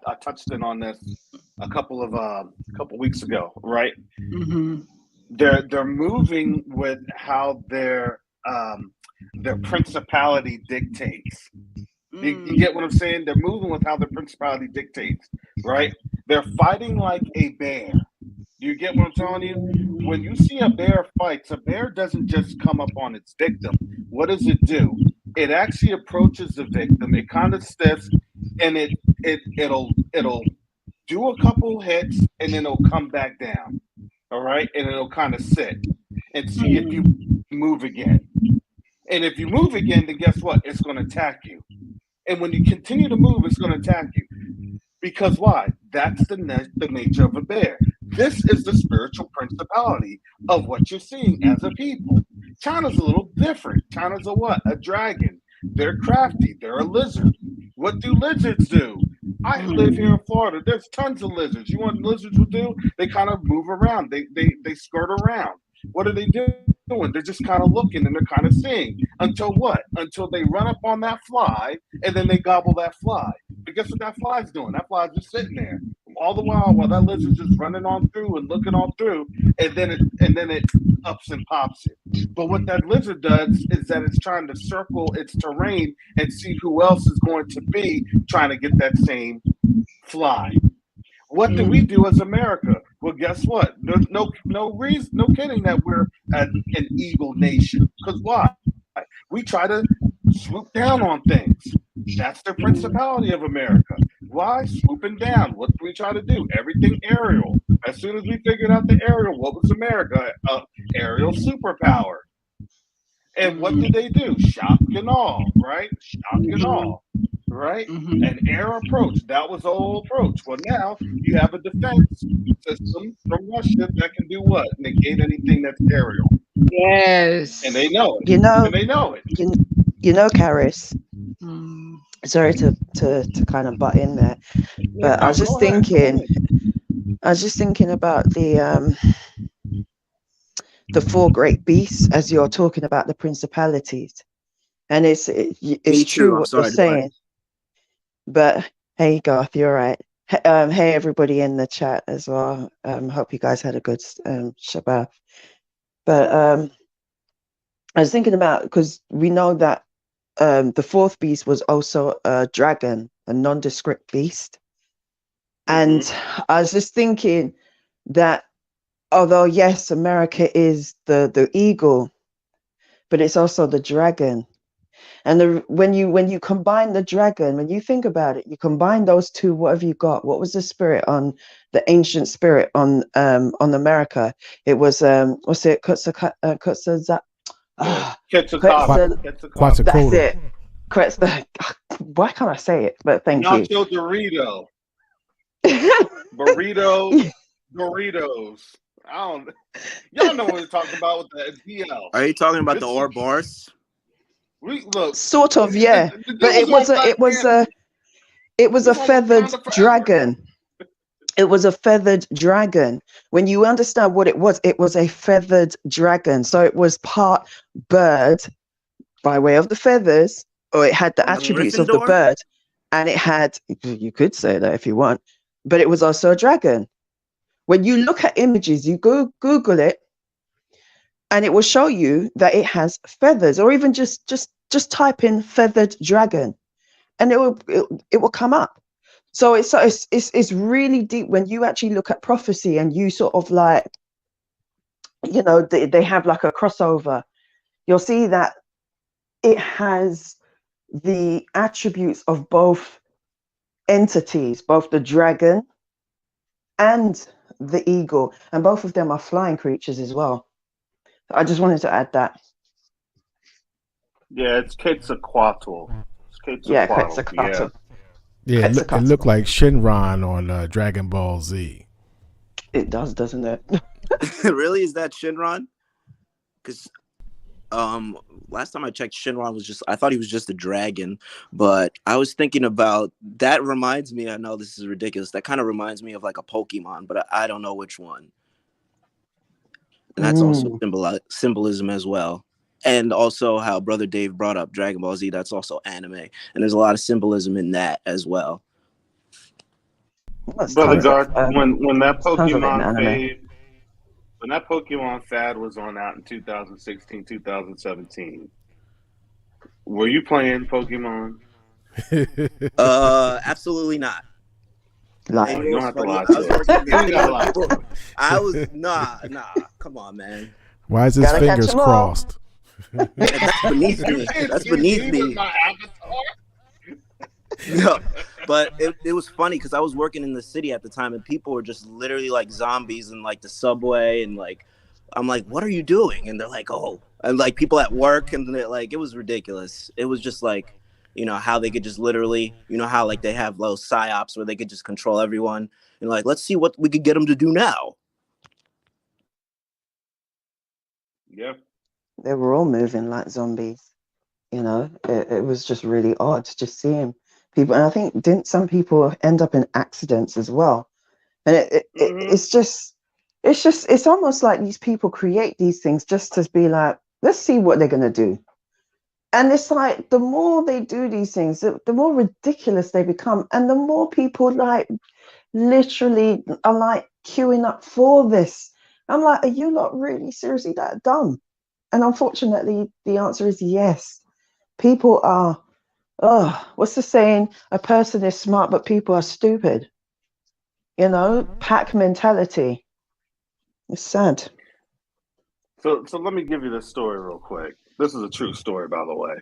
I touched in on this a couple weeks ago, right? hmm They're moving with how their principality dictates. You mm, get what I'm saying? They're moving with how the principality dictates, right? They're fighting like a bear. Do you get what I'm telling you? When you see a bear fights, a bear doesn't just come up on its victim. What does it do? It actually approaches the victim. It kind of stiffs, and it'll do a couple hits, and then it'll come back down. All right, and it'll kind of sit and see if you mm, move again. And if you move again, then guess what? It's going to attack you. And when you continue to move, it's going to attack you. Because why? That's the nature of a bear. This is the spiritual principality of what you're seeing as a people. China's a little different. China's a what? A dragon. They're crafty. They're a lizard. What do lizards do? I live here in mm, Florida. There's tons of lizards. You know what lizards will do? They kind of move around. They skirt around. What are they doing? They're just kind of looking and they're kind of seeing. Until what? Until they run up on that fly and then they gobble that fly. But guess what that fly's doing? That fly's just sitting there all the while that lizard's just running on through and looking on through, and then it ups and pops it. But what that lizard does is that it's trying to circle its terrain and see who else is going to be trying to get that same fly. What do we do mm. as America? Well, guess what? There's no reason, no kidding that we're an eagle nation. Because why? We try to swoop down on things. That's the principality of America. Why? Swooping down. What do we try to do? Everything aerial. As soon as we figured out the aerial, what was America? Aerial superpower. And what did Mm, they do? Shock and all, right? Shock and mhm, all, right? mhm. An air approach. That was the whole approach. Well, now you have a defense system from Russia that can do what? Negate anything that's aerial. And they Yes. know it. You know, And they know it. you, you know, Karis. Mm. Sorry to kind of butt in there, Yeah, but No, go ahead. Go ahead. I was just thinking about the four great beasts as you're talking about the principalities, and it's Me true too. I'm what you're sorry to butt. saying. But hey, Garth, you're right. Hey, everybody in the chat as well. Hope you guys had a good Shabbat. But I was thinking about, because we know that the fourth beast was also a dragon, a nondescript beast. And I was just thinking that although, yes, America is the eagle, but it's also the dragon. And when you combine the dragon, when you think about it, you combine those two, what have you got? What was the spirit on the ancient spirit on America? It was what's it? Quetzalcoatl. That's it. Why can't I say it? But thank you. Nacho Dorito. Burrito. Doritos. Y'all know what we're talking about with the DL. Are you talking about the Ouroboros? Look, sort of, yeah. But it was a feathered dragon. It was a feathered dragon. When you understand what it was a feathered dragon. So it was part bird by way of the feathers, or it had the attributes of the bird, and it had, you could say that if you want, but it was also a dragon. When you look at images, you Google it, and it will show you that it has feathers, or even just type in feathered dragon, and it will come up. So it's really deep when you actually look at prophecy, and you sort of like, you know, they have like a crossover. You'll see that it has the attributes of both entities, both the dragon and the eagle, and both of them are flying creatures as well. I just wanted to add that. Yeah, it's Quetzalcoatl. Yeah, Quetzalcoatl. Yeah, it looked like Shinron on Dragon Ball Z. It does, doesn't it? Really? Is that Shinron? Because last time I checked, Shinron was I thought he was just a dragon, but I was thinking about, that reminds me, I know this is ridiculous, that kind of reminds me of like a Pokemon, but I don't know which one. And that's also symbolism as well. And also how Brother Dave brought up Dragon Ball Z, that's also anime. And there's a lot of symbolism in that as well. Brother Garth, when that Pokemon fad was out in 2016, 2017, were you playing Pokemon? Absolutely not. Like, you don't have to lie to us. I was nah. Come on, man. Why is his fingers crossed? That's beneath me. That's beneath me. No, but it was funny because I was working in the city at the time, and people were just literally like zombies in like the subway, and like I'm like, what are you doing? And they're like, oh, and like people at work, and they're like, it was ridiculous. It was just like, you know, how they could just literally, you know, how like they have those psyops where they could just control everyone, and like, let's see what we could get them to do now. Yeah, they were all moving like zombies. You know, it was just really odd to just see him. People, and I think didn't some people end up in accidents as well? And it's almost like these people create these things just to be like, let's see what they're gonna do. And it's like the more they do these things, the more ridiculous they become, and the more people like literally are like queuing up for this. I'm like, are you not really seriously that dumb? And unfortunately, the answer is yes. People are. What's the saying? A person is smart, but people are stupid. You know, pack mentality. It's sad. So let me give you this story real quick. This is a true story, by the way.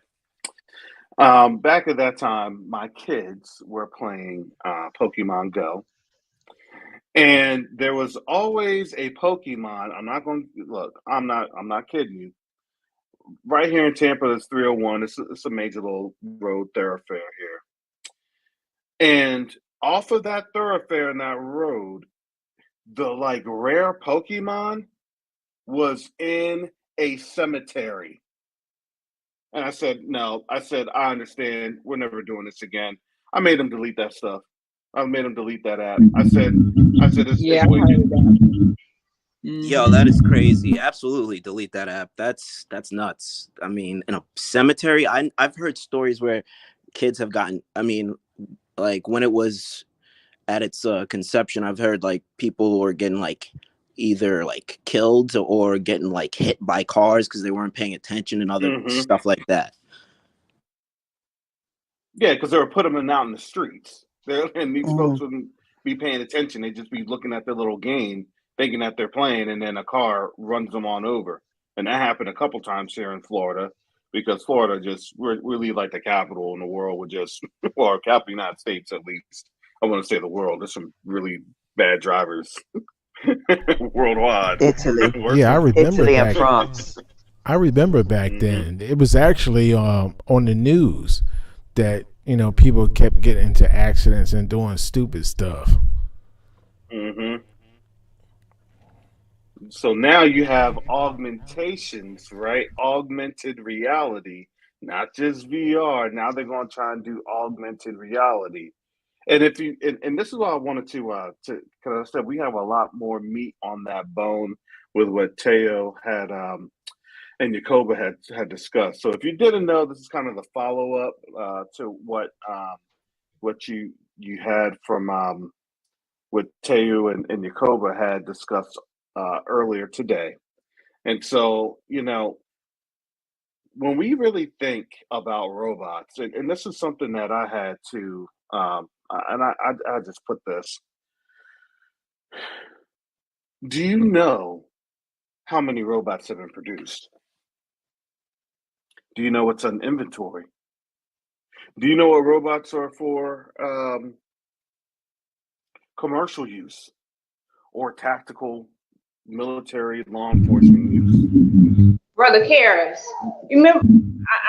Back at that time, my kids were playing Pokemon Go, and there was always a Pokemon. I'm not kidding you. Right here in Tampa, there's 301. It's a major little road thoroughfare here. And off of that thoroughfare and that road, the like rare Pokemon was in a cemetery. And I said, no, I understand. We're never doing this again. I made them delete that stuff. I made them delete that app. I said, it's way too. Yo, that is crazy. Absolutely delete that app. That's nuts. I mean, in a cemetery, I've heard stories where kids have gotten, I mean, like when it was at its conception, I've heard like people were getting like either like killed or getting like hit by cars because they weren't paying attention and other stuff like that. Yeah, because they were putting them out in the streets. And these folks wouldn't be paying attention. They'd just be looking at their little game, thinking that they're playing, and then a car runs them on over. And that happened a couple times here in Florida, because Florida just really like the capital in the world with just, or capital of the United States at least. I want to say the world. There's some really bad drivers worldwide. Italy. Yeah, I remember Italy and back. France. I remember back then. It was actually on the news that people kept getting into accidents and doing stupid stuff. So now you have augmentations, right? Augmented reality, not just VR. Now they're going to try and do augmented reality. And if you and this is what I wanted to because I said we have a lot more meat on that bone with what Teo had and Yakoba had discussed. So if you didn't know, this is kind of the follow up to what you had from what Teo and Yakoba had discussed earlier today. And so, when we really think about robots, and this is something that I had to, and I just put this. Do you know how many robots have been produced? Do you know what's on inventory? Do you know what robots are for commercial use or tactical military law enforcement use? Brother Karras, you remember?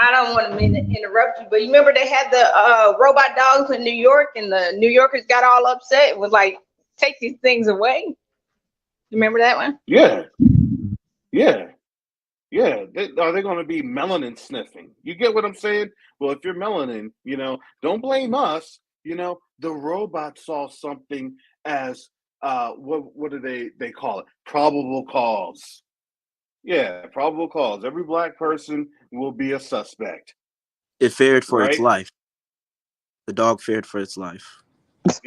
I don't want to interrupt you, but you remember they had the robot dogs in New York, and the New Yorkers got all upset. It was like, take these things away. You remember that one? Yeah. Are they going to be melanin sniffing? You get what I'm saying? Well, if you're melanin, don't blame us. The robot saw something as what do they call it? Probable cause. Yeah, probable cause. Every black person will be a suspect. It feared for its life. The dog feared for its life. It's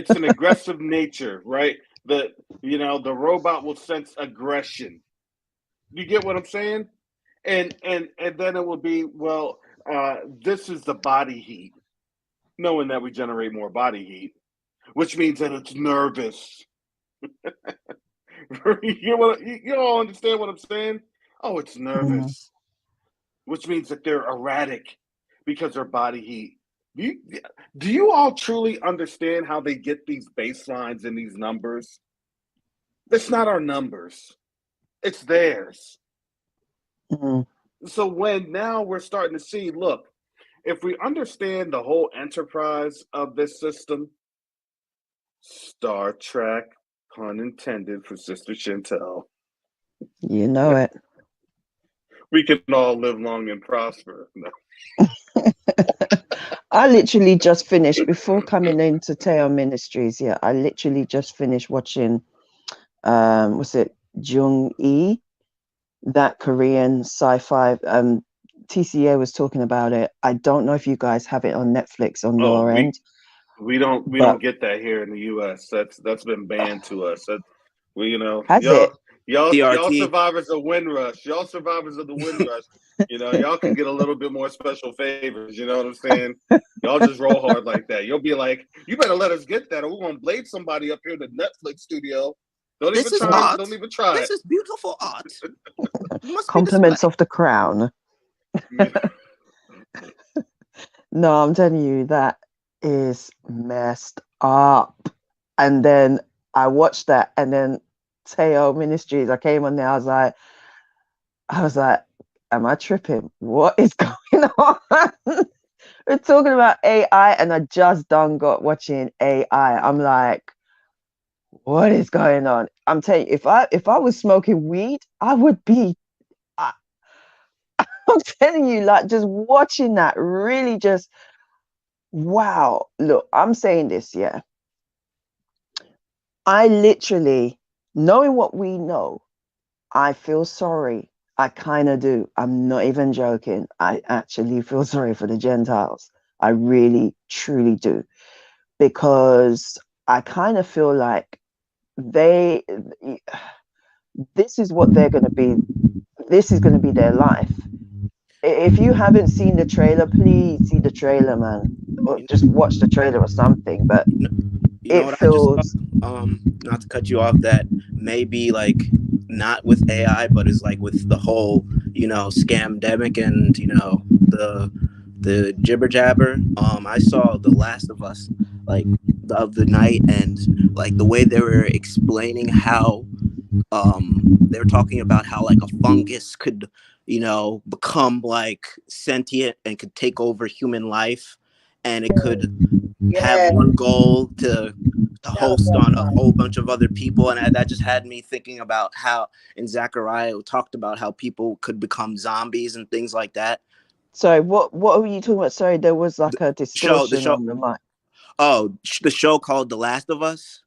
an aggressive nature, right? The robot will sense aggression. You get what I'm saying? And then it will be, well, this is the body heat, knowing that we generate more body heat, which means that it's nervous. You all understand what I'm saying? Oh, it's nervous, which means that they're erratic because their body heat. Do you all truly understand how they get these baselines and these numbers? It's not our numbers. It's theirs. So when now we're starting to see, look, if we understand the whole enterprise of this system, Star Trek, pun intended for Sister Chantel. You know it. We can all live long and prosper. No. I literally just finished, before coming into Teo Ministries, I literally just finished watching, was it Jung-E? That Korean sci-fi. TCA was talking about it. I don't know if you guys have it on Netflix on your end. We don't get that here in the US. That's been banned to us. Y'all survivors of Windrush. Y'all survivors of the Windrush. Y'all can get a little bit more special favors. You know what I'm saying? Y'all just roll hard like that. You'll be like, you better let us get that, or we're gonna blade somebody up here in the Netflix studio. Don't even try. This is beautiful art. Compliments of the crown. No, I'm telling you, that is messed up. And then I watched that, and then Teo Ministries, I came on there, I was like, am I tripping? What is going on? We're talking about AI, and I just got watching AI. I'm like, what is going on? I'm telling you, if I was smoking weed, I would be. I'm telling you, like, just watching that, really just, wow. Look, I'm saying this, I literally, knowing what we know, I feel sorry. I kind of do. I'm not even joking. I actually feel sorry for the Gentiles. I really, truly do. Because I kind of feel like this is what they're going to be. This is going to be their life. If you haven't seen the trailer, please see the trailer, man, or You, just watch the trailer or something. But you know it what I just thought? feels, Not to cut you off, that maybe like not with AI, but is like with the whole, scamdemic and the jibber jabber. I saw The Last of Us like the other night, and like the way they were explaining how they were talking about how like a fungus could become like sentient and could take over human life, and it could have Yeah, one goal to host on a whole bunch of other people. And that just had me thinking about how in Zachariah talked about how people could become zombies and things like that. sorry, what are you talking about? Sorry, there was The like a show the distortion show on the mic. the show called The Last of Us,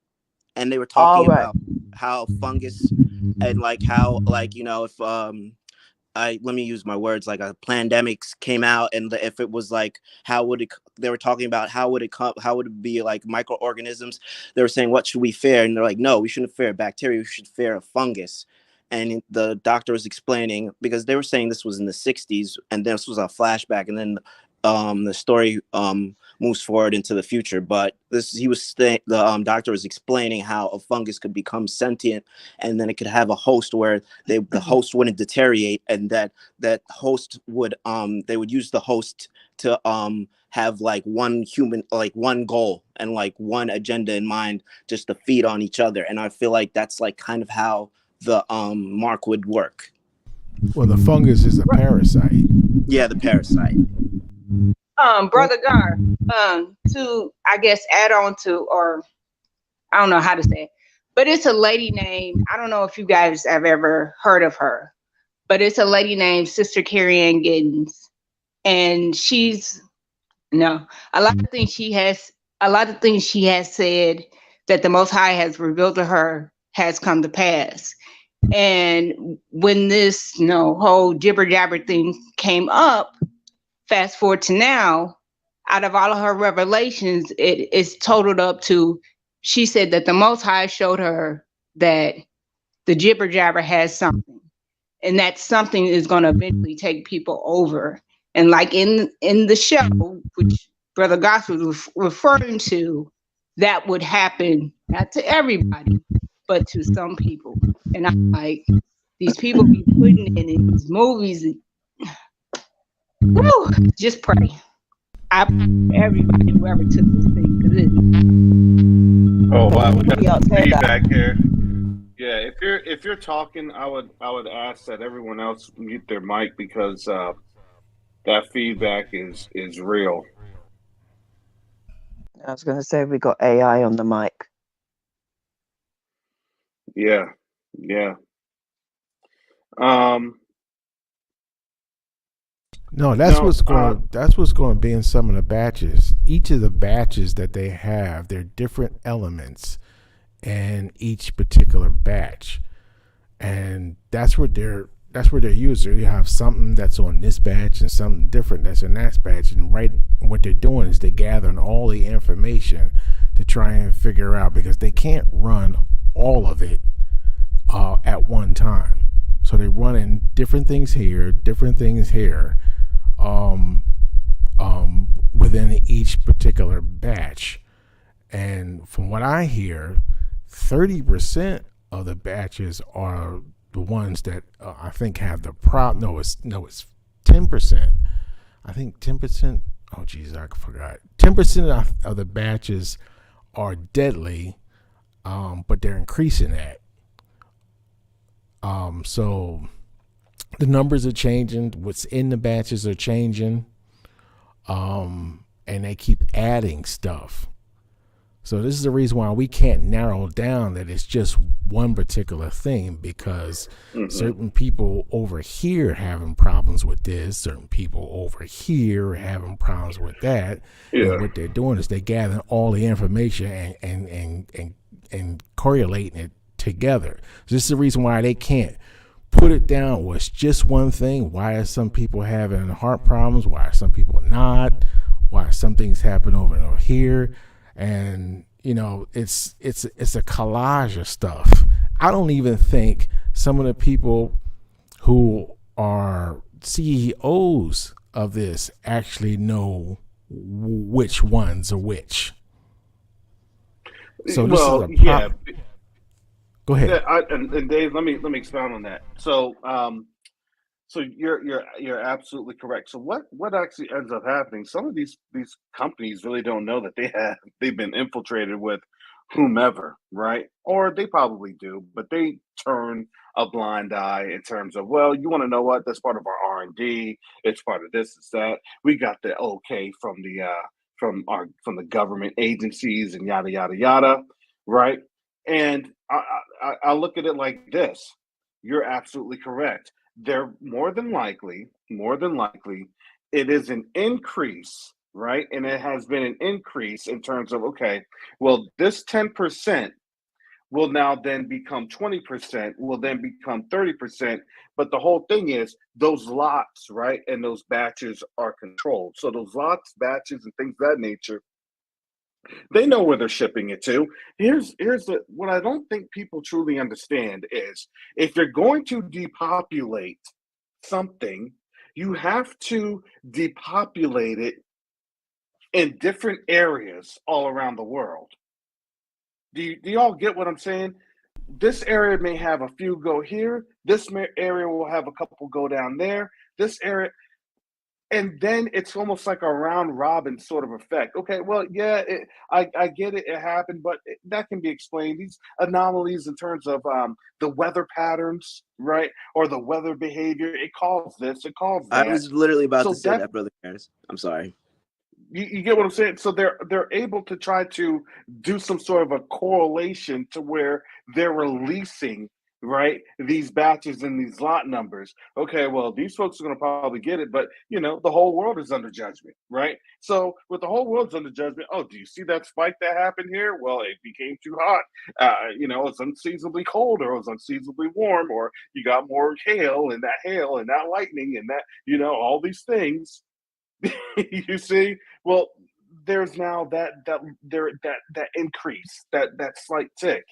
and they were All talking right. about how fungus and like how like if let me use my words, like a pandemic came out, and if it was like, how would it, they were talking about how would it come, how would it be like microorganisms. They were saying, what should we fear? And they're like, no, we shouldn't fear a bacteria, we should fear a fungus. And the doctor was explaining, because they were saying this was in the 60s and this was a flashback, and then the story moves forward into the future. But the doctor was explaining how a fungus could become sentient, and then it could have a host where the host wouldn't deteriorate, and that host would they would use the host to have like one human, like one goal and like one agenda in mind, just to feed on each other. And I feel like that's like kind of how the mark would work. Well, the fungus is a parasite. Yeah, the parasite. Brother Gar, to I guess add on to, or I don't know how to say it, but it's a lady named, I don't know if you guys have ever heard of her, but it's a lady named Sister Carrie Ann Giddens. And a lot of things she has said that the Most High has revealed to her has come to pass. And when this whole jibber jabber thing came up, fast forward to now, out of all of her revelations, it is totaled up to, she said that the Most High showed her that the jibber jabber has something, and that something is going to eventually take people over. And like in the show, which Brother Gospel was referring to, that would happen not to everybody, but to some people. And I'm like, these people be putting it in these movies. Woo, just pray. I pray everybody whoever took this thing, because Oh wow, we got Y'all said that. feedback here. Yeah, if you're talking, I would ask that everyone else mute their mic, because that feedback is real. I was going to say we got AI on the mic. Yeah, yeah. No, that's what's going to be in some of the batches. Each of the batches that they have, they're different elements in each particular batch, and that's what they're using. You have something that's on this batch and something different that's in that batch, and what they're doing is they're gathering all the information to try and figure out, because they can't run all of it at one time. So they're running different things here, within each particular batch. And from what I hear, 30% of the batches are the ones that I think have the problem. No, it's 10%. I think 10%. Oh, geez, I forgot. 10% of the batches are deadly, but they're increasing that. So the numbers are changing. What's in the batches are changing. And they keep adding stuff. So this is the reason why we can't narrow down that it's just one particular thing, because certain people over here having problems with this, certain people over here having problems with that. Yeah. And what they're doing is they're gathering all the information and correlating it together. So this is the reason why they can't put it down was just one thing. Why are some people having heart problems? Why are some people not? Why some things happen over and over here? And it's a collage of stuff. I don't even think some of the people who are CEOs of this actually know which ones are which. So this is a yeah. Go ahead. And Dave, let me expound on that. So, so you're absolutely correct. So what actually ends up happening? Some of these companies really don't know that they've been infiltrated with whomever, right? Or they probably do, but they turn a blind eye in terms of, well, you want to know what? That's part of our R&D. It's part of this. It's that. We got the okay from the government agencies and yada yada yada, right? And I look at it like this. You're absolutely correct. They're more than likely, it is an increase, right? And it has been an increase in terms of, okay, well, this 10% will now then become 20%, will then become 30%. But the whole thing is those lots, right? And those batches are controlled. So those lots, batches, and things of that nature, they know where they're shipping it to. What I don't think people truly understand is if you're going to depopulate something, you have to depopulate it in different areas all around the world. Do you all get what I'm saying? This area may have a few go here. This area will have a couple go down there. This area, and then it's almost like a round robin sort of effect. Okay, well, yeah, I get it, it happened, but that can be explained. These anomalies in terms of the weather patterns, right, or the weather behavior, it calls this, it calls I that. was literally about to So say that that, brother Harris. I'm sorry. you get what I'm saying? So they're able to try to do some sort of a correlation to where they're releasing, right, these batches and these lot numbers. Okay, well, these folks are going to probably get it, but the whole world is under judgment, right? So with the whole world's under judgment, oh, do you see that spike that happened here? Well, it became too hot. It's unseasonably cold, or it was unseasonably warm, or you got more hail and that lightning and that, all these things. You see, well, there's now that increase, that slight tick,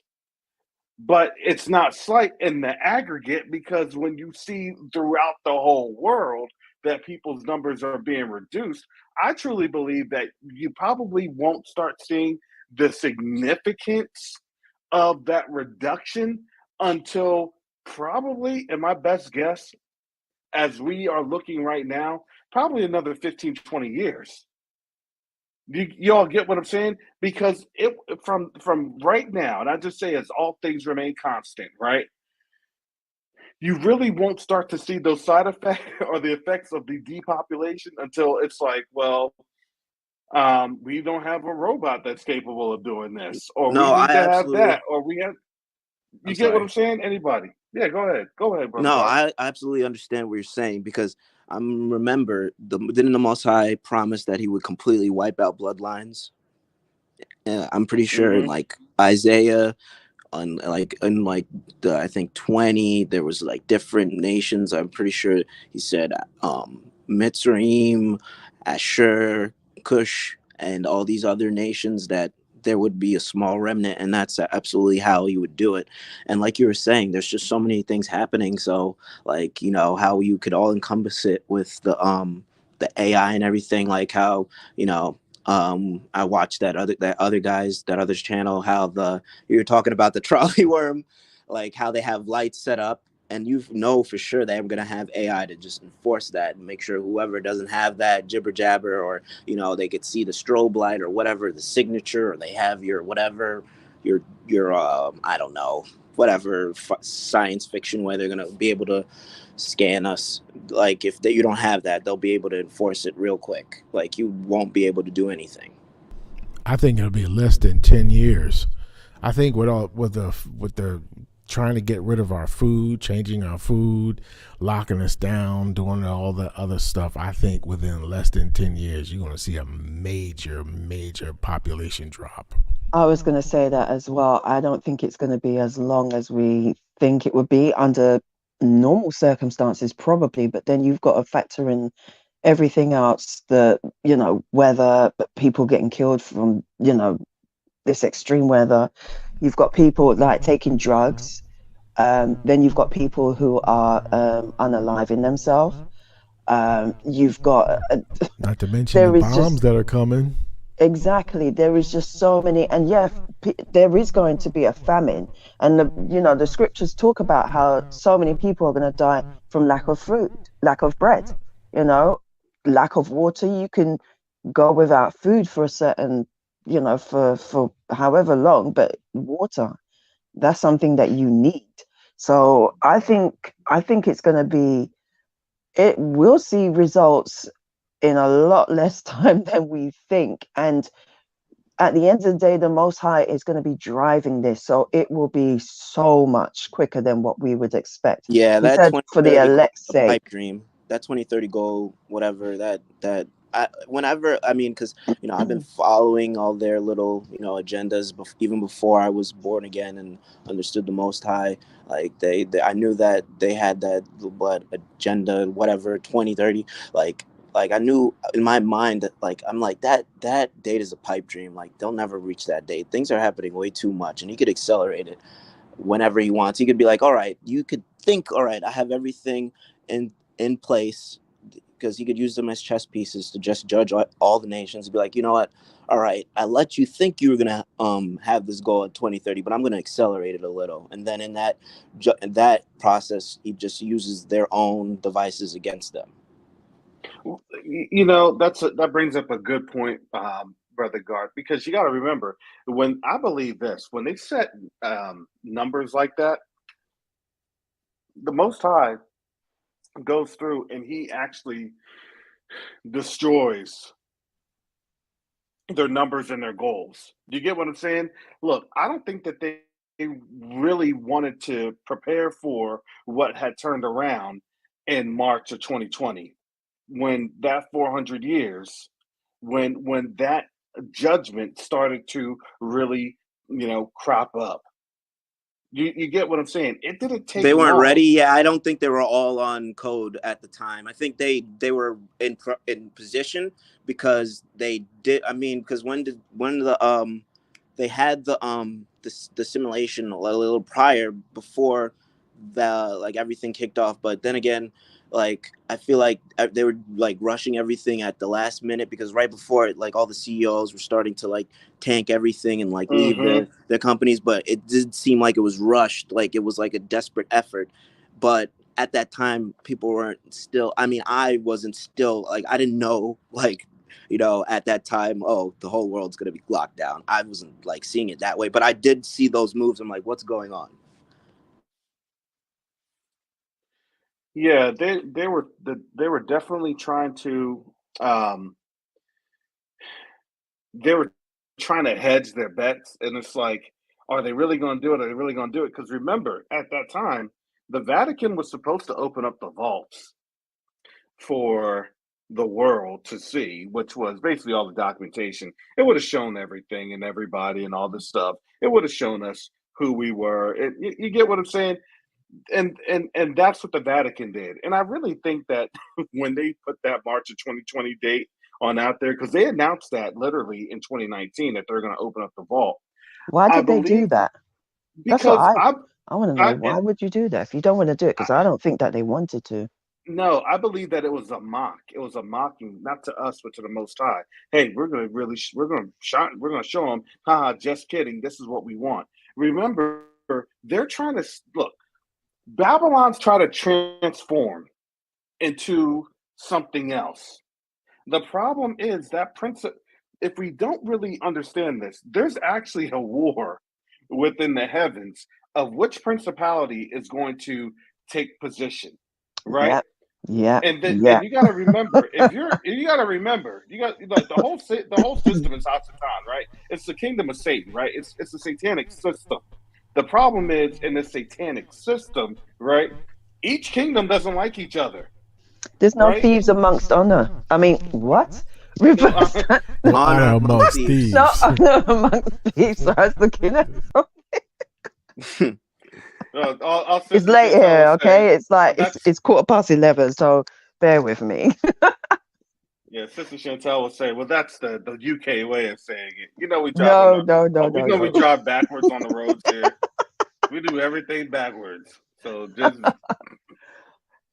but it's not slight in the aggregate, because when you see throughout the whole world that people's numbers are being reduced, I truly believe that you probably won't start seeing the significance of that reduction until probably, in my best guess, as we are looking right now, probably another 15, 20 years. You all get what I'm saying? Because it from right now, and I just say as all things remain constant, right? You really won't start to see those side effects or the effects of the depopulation until it's like, well, we don't have a robot that's capable of doing this, or we No, need I to have absolutely. that, or we have. I'm You get what sorry. I'm saying? Anybody? Yeah, go ahead, brother No, Bob. I absolutely understand what you're saying, because I remember didn't the Most High promise that he would completely wipe out bloodlines? I'm pretty sure in Mm-hmm. like Isaiah, in the I think 20, there was like different nations. I'm pretty sure he said Mitzrayim, Ashur, Cush, and all these other nations, that there would be a small remnant, and that's absolutely how he would do it. And like you were saying, there's just so many things happening. So like, how you could all encompass it with the AI and everything, like how, I watched that other's channel, how you're talking about the trolley worm, like how they have lights set up, and you know for sure they're going to have AI to just enforce that and make sure whoever doesn't have that jibber jabber, or they could see the strobe light or whatever, the signature, or they have your whatever, your I don't know, whatever science fiction way they're going to be able to scan us. Like if you don't have that, they'll be able to enforce it real quick. Like you won't be able to do anything. I think it'll be less than 10 years. I think with the trying to get rid of our food, changing our food, locking us down, doing all the other stuff, I think within less than 10 years, you're going to see a major, major population drop. I was going to say that as well. I don't think it's going to be as long as we think it would be under normal circumstances, probably, but then you've got to factor in everything else, the, weather, but people getting killed from, this extreme weather. You've got people like taking drugs. Then you've got people who are unaliving themselves. You've got Not to mention the there is bombs just that are coming. exactly, there is just so many, and yeah, there is going to be a famine, and the scriptures talk about how so many people are going to die from lack of food, lack of bread, you know, lack of water. You can go without food for a certain, for however long, but water, that's something that you need. So I think it's going to be, it will see results in a lot less time than we think. And at the end of the day, the Most High is going to be driving this. So it will be so much quicker than what we would expect. Yeah, He that said, for the 2030 goal, elect's a pipe sake. dream. That 2030 goal, whatever whenever, I mean, because I've been following all their little agendas even before I was born again and understood the Most High. Like I knew that they had that what agenda, whatever 2030. Like I knew in my mind that I'm like that date is a pipe dream. Like they'll never reach that date. Things are happening way too much, and he could accelerate it whenever he wants. He could be like, all right, you could think, all right, I have everything in place, because he could use them as chess pieces to just judge all the nations and be like, you know what, all right, I let you think you were gonna have this goal at 2030, but I'm gonna accelerate it a little, and then in that process he just uses their own devices against them. That brings up a good point, Brother Garth, because you got to remember, when I believe this, when they set numbers like that, the Most High goes through and he actually destroys their numbers and their goals. Do you get what I'm saying? Look, I don't think that they really wanted to prepare for what had turned around in March of 2020, when that 400 years, when that judgment started to really, crop up. You get what I'm saying? It didn't take They weren't long. ready. Yeah, I don't think they were all on code at the time. I think they were in position because they did. I mean, because when the they had the simulation a little prior, before the everything kicked off. But then again, I feel like they were rushing everything at the last minute, because right before it, all the CEOs were starting to tank everything and leave their companies. But it did seem like it was rushed, like it was a desperate effort. But at that time, people weren't still. I mean, I wasn't still I didn't know at that time, oh, the whole world's gonna be locked down. I wasn't seeing it that way, but I did see those moves. I'm like, what's going on? Yeah, they were definitely trying to they were trying to hedge their bets, and it's like, are they really going to do it? Are they really going to do it? Because remember, at that time, the Vatican was supposed to open up the vaults for the world to see, which was basically all the documentation. It would have shown everything and everybody and all this stuff. It would have shown us who we were. You get what I'm saying? And that's what the Vatican did. And I really think that when they put that March of 2020 date on out there, because they announced that literally in 2019 that they're going to open up the vault. Why I did they do believe that? That's what because I want to know. I Why and would you do that if you don't want to do it? Because I don't think that they wanted to. no, I believe that it was a mock. It was a mocking, not to us, but to the Most High. Hey, we're going to really, we're going to show them, haha, just kidding. This is what we want. Remember, they're trying to look. Babylon's trying to transform into something else. The problem is that if we don't really understand this, there's actually a war within the heavens of which principality is going to take position, right? Yep. Yep. And Yep. you got to remember, you got the whole system is Hasatan, right? It's the kingdom of Satan, right? It's a satanic system. The problem is, in the satanic system, right? Each kingdom doesn't like each other, There's no right? thieves amongst honor. I mean, what? Reverse that. No honor Honor amongst amongst thieves. No thieves. honor amongst thieves. So I was looking at. Our It's sisters late will tell here, us, hey, okay? It's like that's it's 11:15, so bear with me. Yeah, Sister Chantel will say, "Well, that's the UK way of saying it." You know, we drive on No, the, no, no, we no, know we no. drive backwards on the roads here. We do everything backwards. So just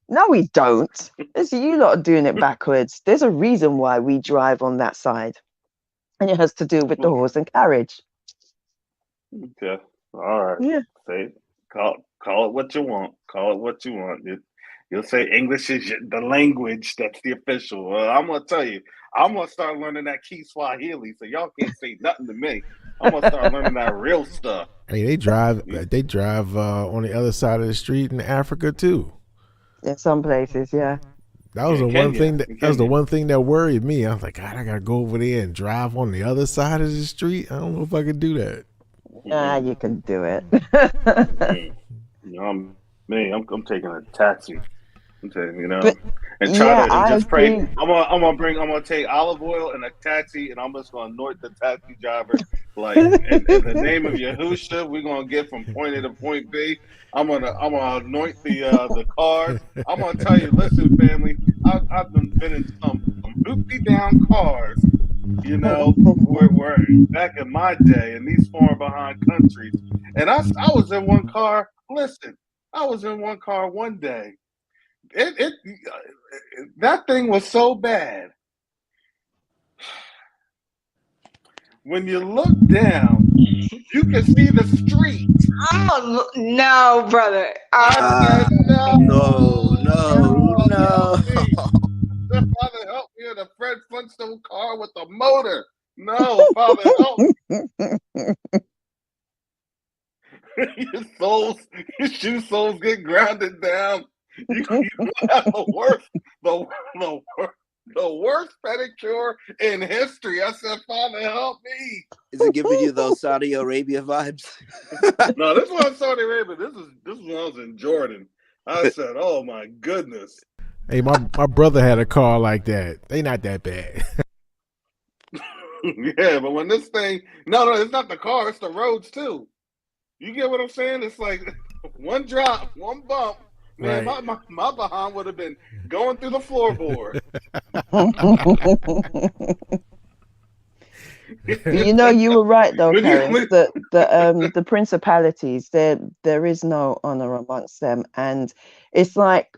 No, we don't. It's you lot are doing it backwards. There's a reason why we drive on that side, and it has to do with the horse and carriage. yeah. All right. Yeah. Say call it what you want. Call it what you want. You'll say English is the language that's the official. Well, I'm gonna tell you, I'm gonna start learning that Kiswahili, so y'all can't say nothing to me. I'm gonna start learning that real stuff. Hey, they drive. They drive on the other side of the street in Africa too. In some places, yeah. That was In the one Kenya, thing in that was the Kenya. one thing that worried me. I was like, God, I gotta go over there and drive on the other side of the street. I don't know if I could do that. Ah, you can do it. You know, I'm taking a taxi. I'm taking, But and yeah, and I just pray. think I'm gonna take olive oil and a taxi, and I'm just gonna anoint the taxi driver like in the name of Yahusha. We're gonna get from point A to point B. I'm gonna anoint the cars. I'm gonna tell you, listen, family, I've been in some hoopty down cars. We're back in my day in these far behind countries, and I was in one car. Listen, I was in one car one day. It that thing was so bad. When you look down, you can see the street. Oh no, brother. I said, no, No, no, Father, help no. me. Father, help me in a Fred Flintstone car with a motor. No, Father, help your shoe soles get grounded down. You have the, the worst, the worst pedicure in history. I said, Father, help me. Is it giving you those Saudi Arabia vibes? No, this wasn't Saudi Arabia. This when I was in Jordan. I said, oh my goodness. Hey, my brother had a car like that. They not that bad. Yeah, but when this thing, no, it's not the car, it's the roads too. You get what I'm saying? It's like one drop, one bump. Man, Right. my behind would have been going through the floorboard. you were right though, When Karen. you, The principalities, there is no honor amongst them, and it's like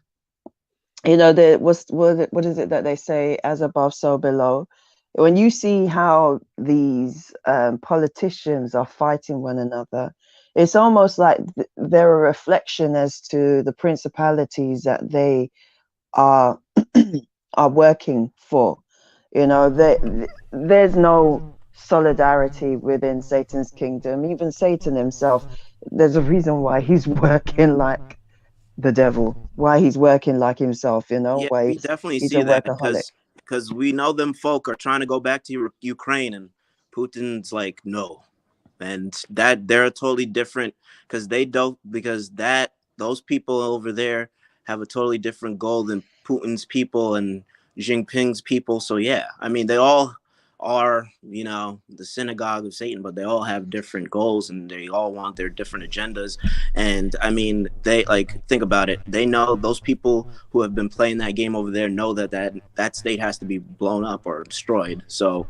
what is it that they say, as above so below. When you see how these politicians are fighting one another, it's almost like they're a reflection as to the principalities that they are are working for. There's no solidarity within Satan's kingdom. Even Satan himself, there's a reason why he's working like the devil, why he's working like himself, Yeah, why we definitely he's a see that workaholic. because we know them folk are trying to go back to Ukraine, and Putin's like no, and that they're totally different because they don't because that those people over there have a totally different goal than Putin's people and Jinping's people. So yeah, I mean they all are the synagogue of Satan, but they all have different goals and they all want their different agendas. And I mean they like think about it. They know those people who have been playing that game over there know that state has to be blown up or destroyed. So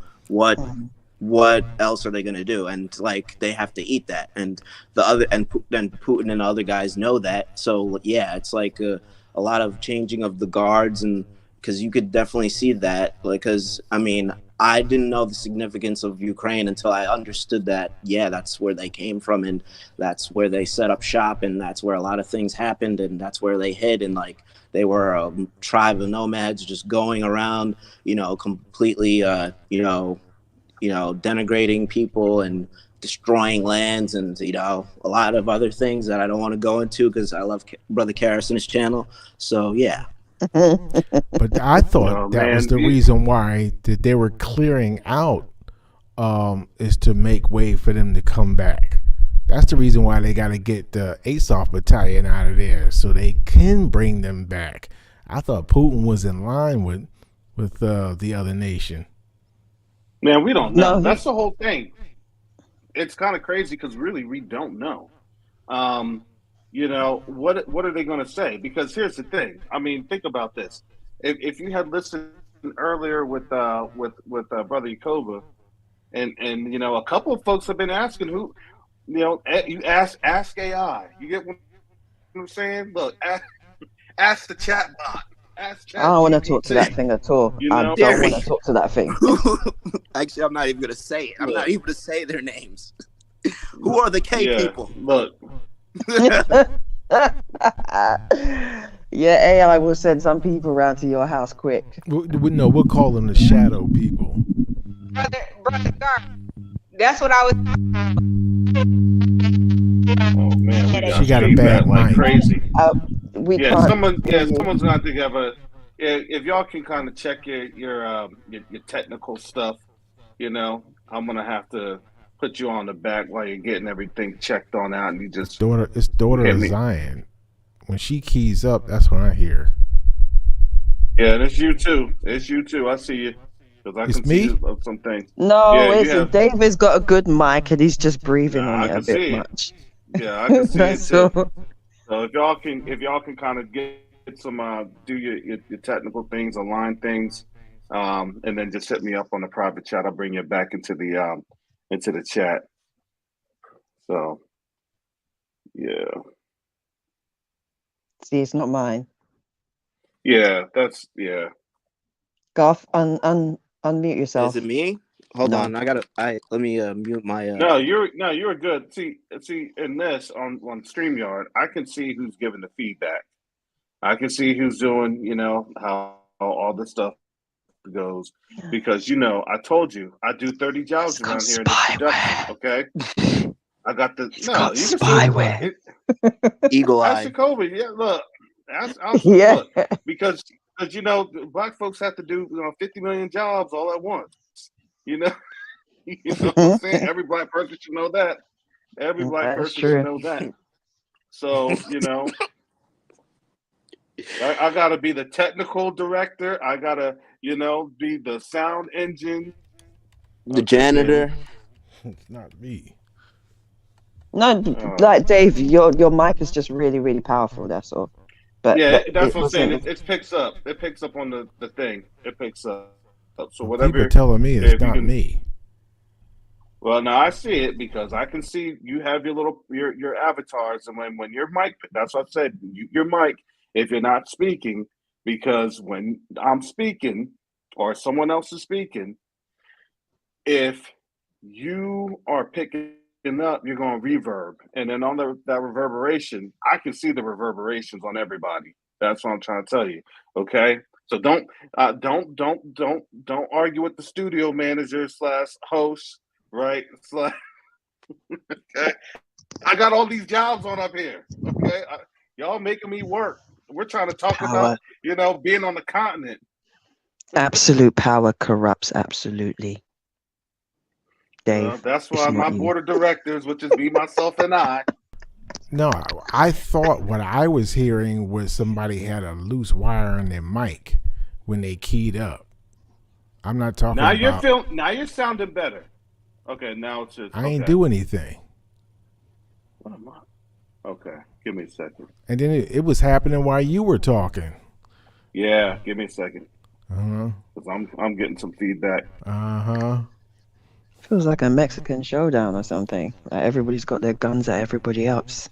what else are they going to do? And like they have to eat that, and then Putin and the other guys know that. So yeah, it's like a lot of changing of the guards, and because you could definitely see that, because I mean I didn't know the significance of Ukraine until I understood that that's where they came from, and that's where they set up shop, and that's where a lot of things happened, and that's where they hid, and like they were a tribe of nomads just going around completely denigrating people and destroying lands and a lot of other things that I don't want to go into because I love Brother Karras and his channel. So yeah. But I thought that was the reason why that they were clearing out is to make way for them to come back. That's the reason why they got to get the ASOF battalion out of there so they can bring them back. I thought Putin was in line with the other nation. Man, we don't know. No, That's the whole thing. It's kind of crazy because really we don't know. What are they going to say? Because here's the thing. I mean, think about this. If you had listened earlier with Brother Yakoba, and a couple of folks have been asking who, you ask AI. You get what I'm saying? Look, ask the chat bot. Ask I Chat don't want to talk to GPT. that thing at all. You I know, don't want to talk to that thing. Actually, I'm not even gonna say it. I'm Look. not even gonna say their names. Who are the K people? Look, Yeah, AI will send some people around to your house quick. No, we'll call them the shadow people. Brother Gar, that's what I was. oh man, we got She got a feedback bad like mic. crazy. We Yeah, can't. someone's gonna have to have a. If y'all can kind of check your technical stuff, I'm gonna have to put you on the back while you're getting everything checked on out, and you just It's daughter hit of me. Zion. When she keys up, that's when I hear. Yeah, it's you too. It's you too. I see you because I It's can see me? some things. No, Yeah, you isn't. have. David's got a good mic and he's just breathing on I it a can bit see it. much. Yeah, I can see it That's too. all. So if y'all can kind of get some do your technical things, align things, and then just hit me up on the private chat. I'll bring you back into the chat. So yeah, See, it's not mine. that's yeah. Garth, unmute yourself. Is it me? Hold No. on, let me mute my. No, you're good. See, in this on StreamYard, I can see who's giving the feedback. I can see who's doing, how all this stuff goes because I told you I do 30 jobs around here in this production. Okay, I got the no. You can spyware. Eagle ask eye. Jacoby. Yeah, look, Yeah. look because black folks have to do 50 million jobs all at once. You know, you know what I'm saying. Every black person should know that. Every black That is person should true. know that. So I gotta be the technical director. I gotta, be the sound engine. The janitor. It's not me. No, like Dave, your mic is just really, really powerful. That's all. But Yeah, that's it what I'm saying. wasn't. It picks up. It picks up on the thing. It picks up. So Well, people are whatever. telling me If it's you not can. me. Well, now I see it because I can see you have your avatars, and when your mic. That's what I said. Your mic. If you're not speaking, because when I'm speaking or someone else is speaking, if you are picking up, you're going to reverb, and then on that reverberation, I can see the reverberations on everybody. That's what I'm trying to tell you. Okay, so don't argue with the studio manager / host, right? Okay, I got all these jobs on up here. Okay, y'all making me work. We're trying to talk about being on the continent. Absolute power corrupts absolutely. Dave, That's it's why my not you. board of directors, which is me, myself, and I. No, I thought what I was hearing was somebody had a loose wire in their mic when they keyed up. I'm not talking about. Now you're sounding better. Okay, now it's just. I ain't do anything. What am I? Okay, give me a second. And then it was happening while you were talking. Yeah, give me a second. Uh-huh. Because I'm getting some feedback. Uh-huh. Feels like a Mexican showdown or something. Like everybody's got their guns at everybody else.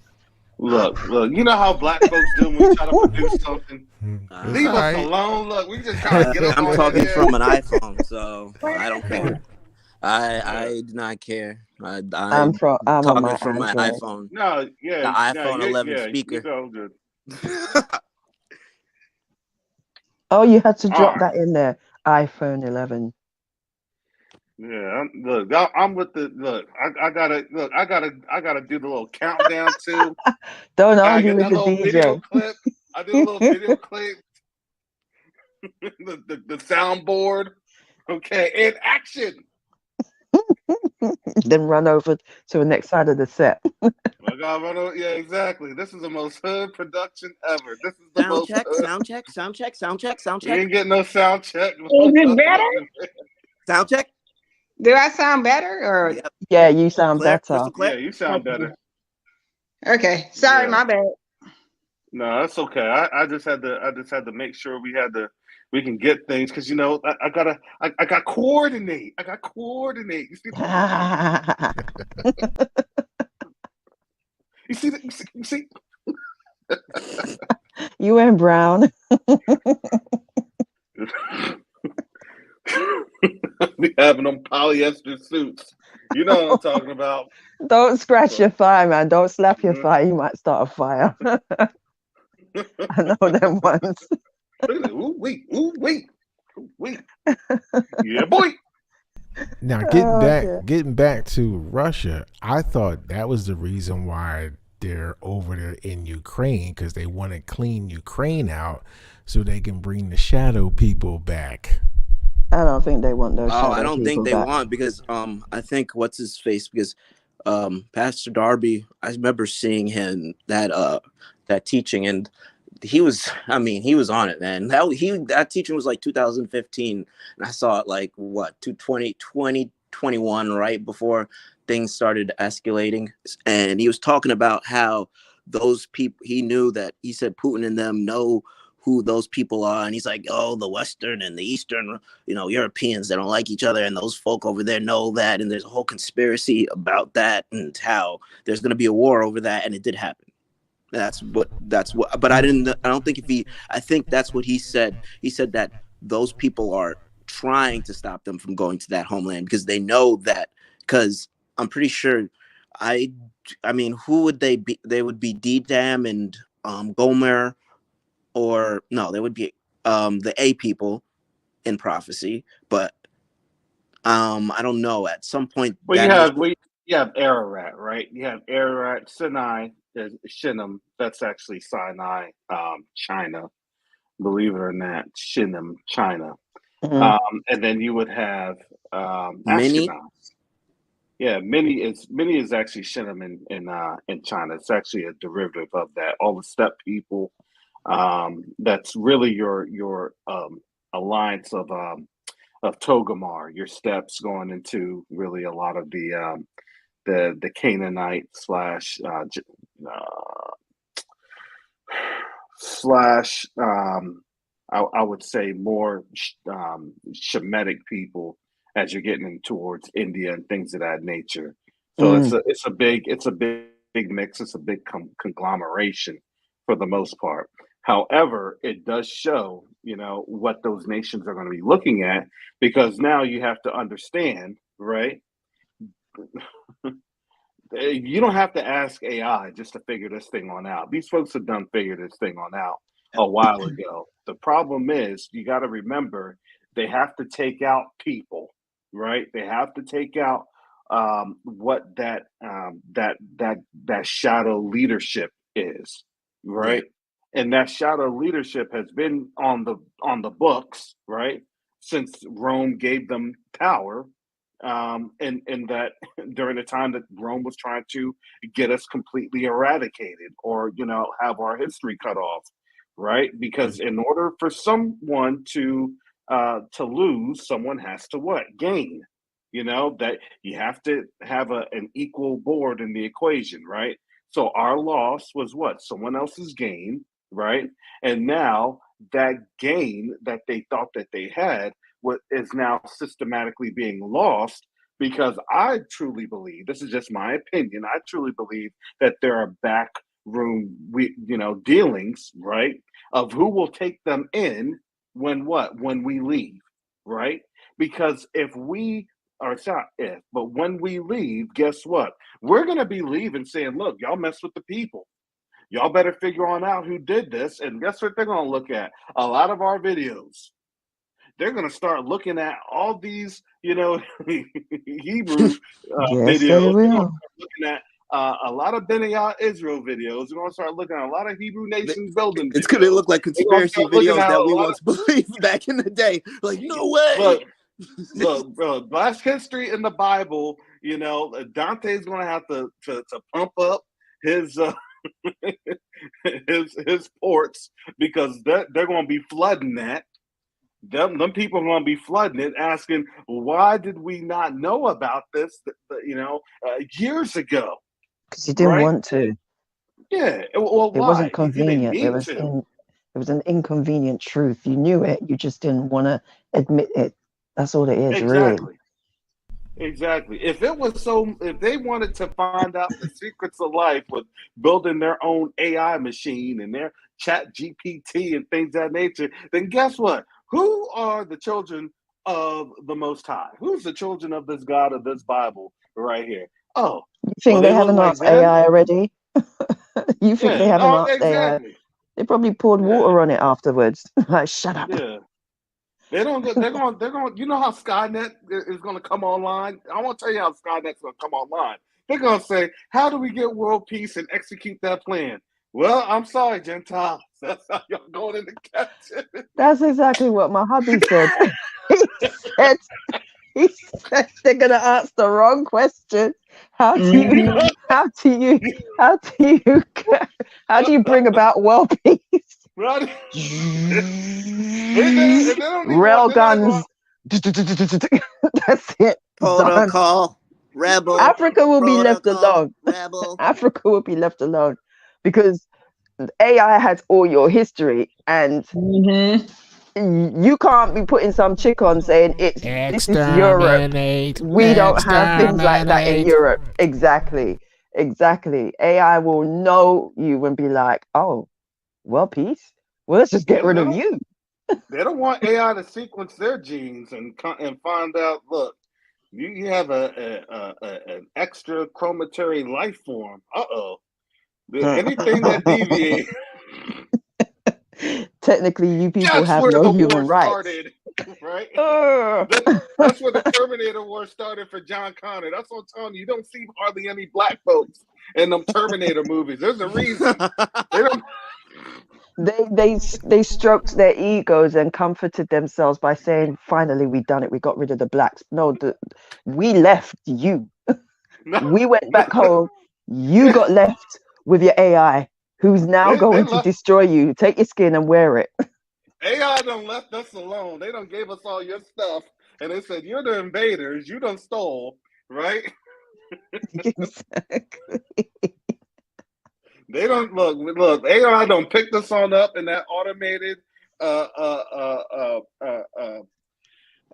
Look, you know how black folks do when we try to produce something? Leave us right. alone. Look, we just trying to get up I'm on talking here. from an iPhone, so I don't care. I do not care. I'm I'm on talking my from my Android. iPhone. No, yeah, The iPhone no, 11 yeah, speaker. you go good. Oh, you had to drop All that in there. iPhone 11. Yeah, I'm with the look. I gotta do the little countdown too. Don't I argue get with that the little video DJ. clip. I did a little video clip. the soundboard. Okay, and action. Then run over to the next side of the set. I got run over. Yeah, exactly. This is the most hood production ever. This is the Sound most check, hood. sound check, sound check, sound check, sound We check. ain't getting no sound check. Is it better? Sound check. Do I sound better or? Yep. Yeah, you sound Clear, better. crystal clear. Yeah, you sound better. Okay, sorry, Yeah. my bad. No, that's okay. I just had to make sure we had We can get things because I got coordinate. I got coordinate. You see, you see. You and Brown. We having them polyester suits. You know what I'm talking about. Don't scratch your thigh, man. Don't slap your thigh. You might start a fire. I know them ones. Look at that. Ooh, wait. Ooh, wait. Ooh, wait. Yeah, boy. Now dear. getting back to Russia, I thought that was the reason why they're over there in Ukraine, because they want to clean Ukraine out so they can bring the shadow people back. I don't think they want those shadow I don't think people they back. want, because I think what's his face, because Pastor Darby, I remember seeing him that teaching, and he was on it, man. That teaching was like 2015, and I saw it like what 2021, right before things started escalating. And he was talking about how those people, he knew that, he said Putin and them know who those people are, and he's like, oh, the Western and the Eastern, Europeans, they don't like each other, and those folk over there know that, and there's a whole conspiracy about that, and how there's going to be a war over that, and it did happen. That's what, but I don't think I think that's what he said. He said that those people are trying to stop them from going to that homeland, because they know that, because I'm pretty sure, I mean, who would they be? They would be D-Dam and Gomer, or no, they would be the A people in prophecy, but I don't know. At some point, Well, you have Ararat, right? You have Ararat, Sinai, Shinnim. That's actually Sinai, China. Believe it or not, Shinnim, China. Mm-hmm. And then you would have Mini. Ashkenaz. Yeah, many is actually Shinnim in China. It's actually a derivative of that. All the steppe people. That's really your alliance of Togarmah, your steppes going into really a lot of the Canaanite slash I would say more Shemitic people as you're getting in towards India and things of that nature. So it's a big mix. It's a big conglomeration for the most part. However, it does show, what those nations are going to be looking at, because now you have to understand, right? You don't have to ask AI just to figure this thing on out. These folks have done figured this thing on out a while ago. The problem is, you got to remember, they have to take out people, right? They have to take out what that shadow leadership is, right? And that shadow leadership has been on the books, right, since Rome gave them power, and that during the time that Rome was trying to get us completely eradicated, or have our history cut off, right? Because in order for someone to lose, someone has to what? Gain. That you have to have an equal board in the equation, right? So our loss was what? Someone else's gain, right? And now that gain that they thought that they had, what is now systematically being lost, because I truly believe, this is just my opinion, I truly believe that there are backroom dealings, right, of who will take them in when we leave, right? Because if we or it's not if, but when we leave, guess what? We're going to be leaving saying, look, y'all mess with the people. Y'all better figure on out who did this. And guess what they're going to look at? A lot of our videos. They're going to start looking at all these, Hebrew Yes, videos. they will. Looking at a lot of Benayah Israel videos. We're going to start looking at a lot of Hebrew nation building videos. It's going to look like conspiracy videos that we once believed back in the day. Like, no way. Look, bro, Black history in the Bible, Dante's going to have to pump up his his ports, because they're going to be flooding that. Them people are going to be flooding it, asking, why did we not know about this, years ago? Because you didn't want to. Yeah. Well, it why? wasn't You didn't convenient. need to. It was an inconvenient truth. You knew it. You just didn't want to admit it. That's all it is, really. Exactly. If they wanted to find out the secrets of life with building their own AI machine and their chat GPT and things of that nature, then guess what? Who are the children of the Most High? Who's the children of this God of this Bible right here? Oh, You think they haven't asked AI already? You think they haven't asked AI? They probably poured water on it afterwards. Like, shut up. Yeah. They're going. You know how Skynet is going to come online? I won't tell you how Skynet's going to come online. They're going to say, "How do we get world peace and execute that plan?" Well, I'm sorry, Gentiles. That's how y'all going into captivity. That's exactly what my hubby said. He said they're going to ask the wrong question. How do you bring about world peace? Right. Rail guns. That's it. Protocol. Rebel. Africa will be left alone. Rebel. Africa will be left alone because AI has all your history, and you can't be putting some chick on saying this is Europe. We don't have things like that in Europe. Exactly. AI will know you and be like, oh, well, peace. Well, let's just get rid of you. They don't want AI to sequence their genes and find out. Look, you have an extra chromatary life form. Anything that deviates. Technically, you people have no human rights. Started, right? That's where the Terminator War started for John Connor. That's what I'm telling you. You don't see hardly any black folks in them Terminator movies. There's a reason. They stroked their egos and comforted themselves by saying, "Finally, we done it. We got rid of the blacks." No, we left you. We went back home. You got left with your AI, who's now going to destroy you. Take your skin and wear it. AI done left us alone. They done gave us all your stuff, and they said, "You're the invaders. You done stole, right?" Exactly. They don't look. AI don't pick this on up in that automated.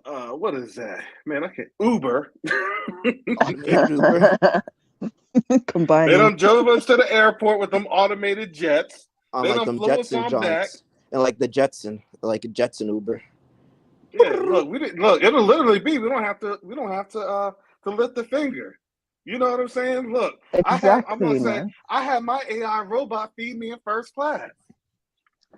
What is that? Man, I can't. Uber. Combining. They done drove us to the airport with them automated jets. They like done them flew Jetson us on back. And like the Jetson, like a Jetson Uber. Yeah, look, we didn't look. It'll literally be. We don't have to lift the finger. You know what I'm saying? Look, exactly, I have my AI robot feed me in first class.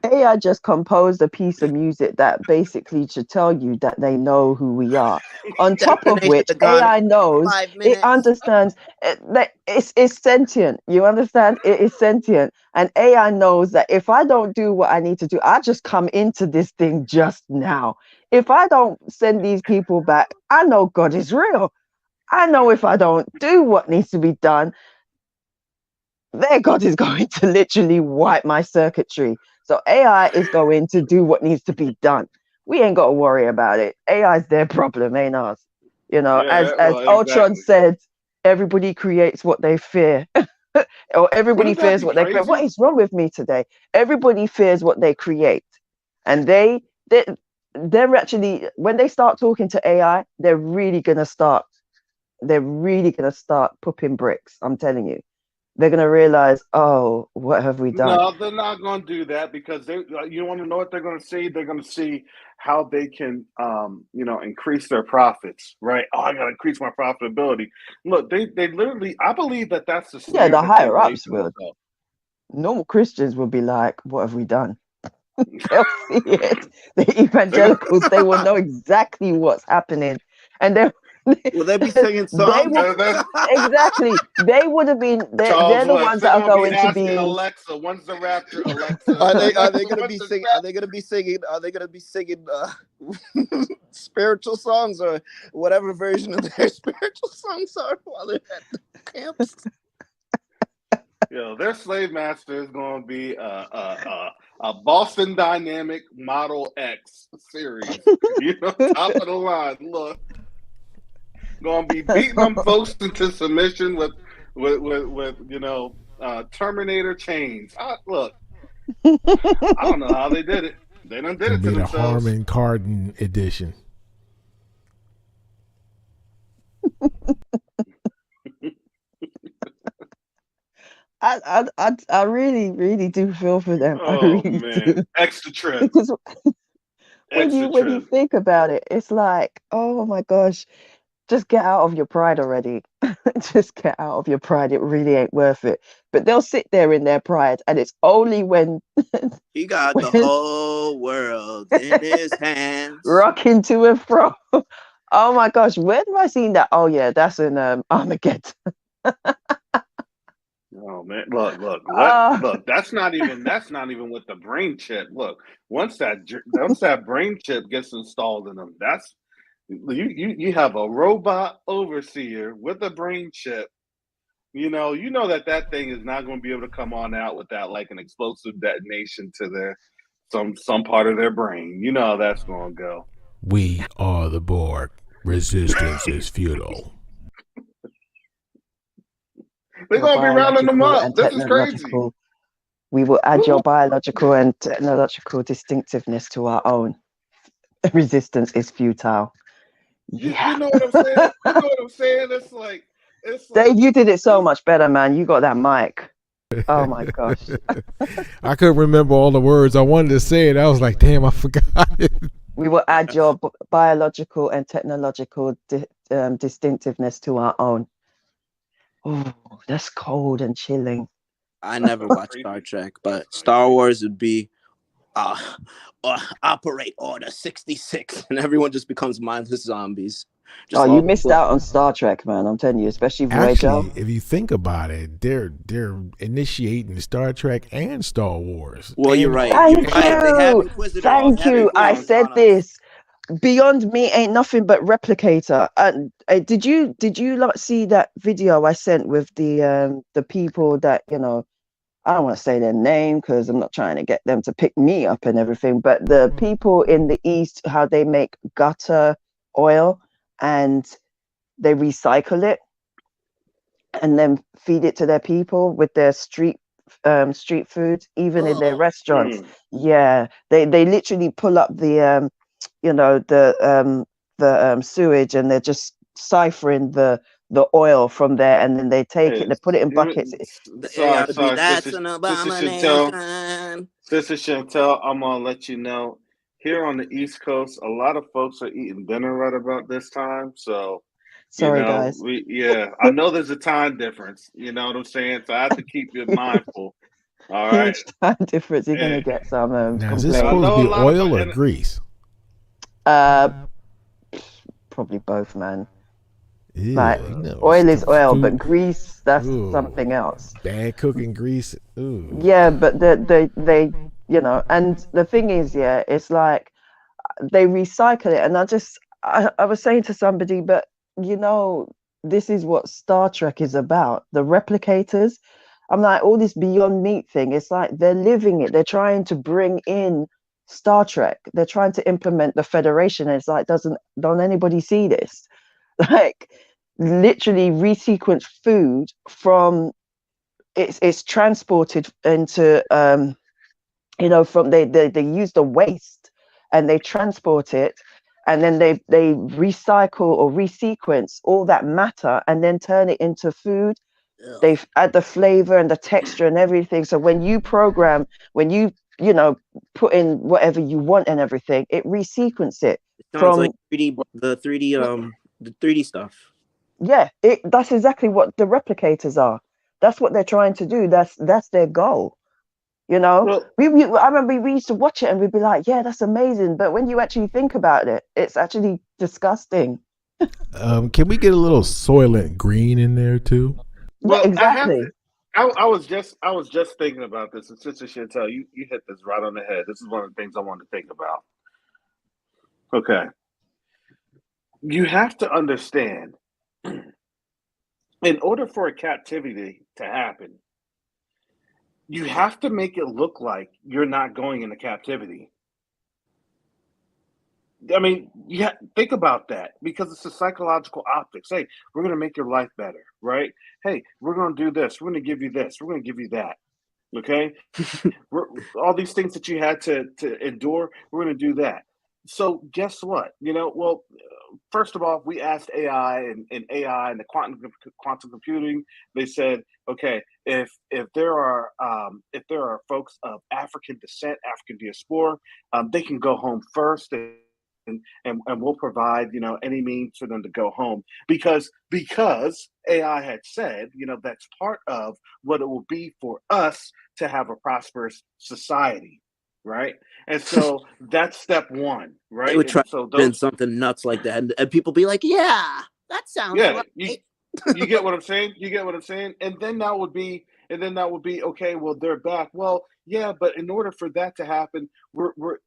AI just composed a piece of music that basically should tell you that they know who we are. On top of which, AI knows, it understands that it's sentient. You understand? It is sentient. And AI knows that if I don't do what I need to do, I just come into this thing just now. If I don't send these people back, I know God is real. I know if I don't do what needs to be done, their God is going to literally wipe my circuitry. So AI is going to do what needs to be done. We ain't got to worry about it. AI is their problem, ain't ours. You know, as Ultron said, everybody creates what they fear. Or everybody fears what they fear. What is wrong with me today? Everybody fears what they create. And they're actually, when they start talking to AI, they're really going to start pooping bricks. I'm telling you. They're going to realize, oh, what have we done? No, they're not going to do that because you want to know what they're going to see? They're going to see how they can, increase their profits, right? Oh, I got to increase my profitability. Look, they literally, I believe that's the snare. Yeah, the higher ups will. Normal Christians will be like, what have we done? They'll see it. The evangelicals, they will know exactly what's happening. And they're will they be singing songs? Exactly. They would have been. They're the ones that are going to be. Alexa, when's the rapture? Alexa, are they going to be singing? Are they going to be singing? Are they going to be singing spiritual songs or whatever version of their spiritual songs are while they're at the camps? Their slave master is going to be a Boston Dynamic Model X series. Top of the line. Look. Gonna be beating them folks into submission with Terminator chains. Look, I don't know how they did it. They done did Gonna it to be the themselves. Harman Kardon edition. I really, really do feel for them. I Oh really man, do. extra trip, Because extra when you trip. think about it, it's like, oh my gosh, just get out of your pride already. Just get out of your pride. It really ain't worth it. But they'll sit there in their pride, and it's only when He got the when whole world in his hands. rocking to and fro. Oh my gosh, where have I seen that? Oh yeah, that's in Armageddon. Oh man, Ah, look. That's not even with the brain chip. Look, once that brain chip gets installed in them, that's you have a robot overseer with a brain chip. You know that thing is not going to be able to come on out without like an explosive detonation to their some part of their brain. You know how that's going to go. We are the Borg. Resistance is futile. They're your going to be rounding them biological up. and This is crazy. technological. We will add your biological and technological distinctiveness to our own. Resistance is futile. You Yeah. know what I'm saying? You know what I'm saying? It's like Dave, you did it so you, much better, man. You got that mic. Oh my gosh. I couldn't remember all the words. I wanted to say it. I was like, damn, I forgot it. We will add your biological and technological distinctiveness to our own. Oh, that's cold and chilling. I never watched Star Trek, but Star Wars would be uh, operate order 66, and everyone just becomes mindless zombies. Oh, Just you all missed out on Star Trek, man. I'm telling you, especially Voyager. Actually, if you think about it, they're initiating Star Trek and Star Wars. well, you're And right. You're Thank right. They have you. Inquisitor on. They Thank have you. I Inquisitors said on us. this. Beyond Me ain't nothing but replicator. And did you like see that video I sent with the people that I don't want to say their name because I'm not trying to get them to pick me up and everything, but the people in the East, how they make gutter oil and they recycle it and then feed it to their people with their street food, even in their Oh, restaurants. Yeah, they literally pull up you know the sewage and they're just siphoning the oil from there, and then they take it, hey, they put it in buckets. the ARB. sorry, That's an Sister Chantel. abomination. Sister Chantel, I'm gonna let you know. Here on the East Coast, a lot of folks are eating dinner right about this time. So, Sorry, guys. I know there's a time difference. You know what I'm saying? So I have to keep you mindful. All right. Huge time difference. You're gonna And, get some now, is this and I complaints. supposed to know a be lot of oil or and grease? Uh, probably both, man. Ew, Like oil is oil, but food. grease, that's Ooh, something else. bad cooking grease. Ooh. Yeah, but they and the thing is, yeah, it's like they recycle it. And I was saying to somebody, but this is what Star Trek is about, the replicators. I'm like, all this Beyond Meat thing, it's like they're living it. They're trying to bring in Star Trek. They're trying to implement the Federation. And it's like, don't anybody see this? Like literally resequence food from it's transported into from they use the waste and they transport it, and then they recycle or resequence all that matter and then turn it into food. Ugh. They add the flavor and the texture and everything, so when you put in whatever you want and everything, it resequence it It sounds like from 3D, the 3D stuff. yeah, that's exactly what the replicators are. That's what they're trying to do. That's their goal. You know, well, I remember we used to watch it and we'd be like, yeah, that's amazing. But when you actually think about it, it's actually disgusting. Can we get a little Soylent Green in there too? Yeah, I have to. exactly. I was just thinking about this, and Sister Chantel, you hit this right on the head. This is one of the things I wanted to think about. Okay, you have to understand, in order for a captivity to happen, you have to make it look like you're not going into captivity. I mean, yeah, think about that because it's a psychological optics. Hey, we're going to make your life better, right? Hey, we're going to do this. We're going to give you this. We're going to give you that. Okay, all these things that you had to endure, we're going to do that. So guess what? Well, first of all, we asked AI and AI and the quantum computing. They said, okay, if there are folks of African descent, African diaspora, they can go home first. And we'll provide any means for them to go home because AI had said that's part of what it will be for us to have a prosperous society, right? And so that's step one, They right? would try And to so spin those, something nuts like that, and people be like, "Yeah, that sounds yeah, right." you get what I'm saying? You get what I'm saying? And then that would be okay. Well, they're back. Well, yeah, but in order for that to happen, we're for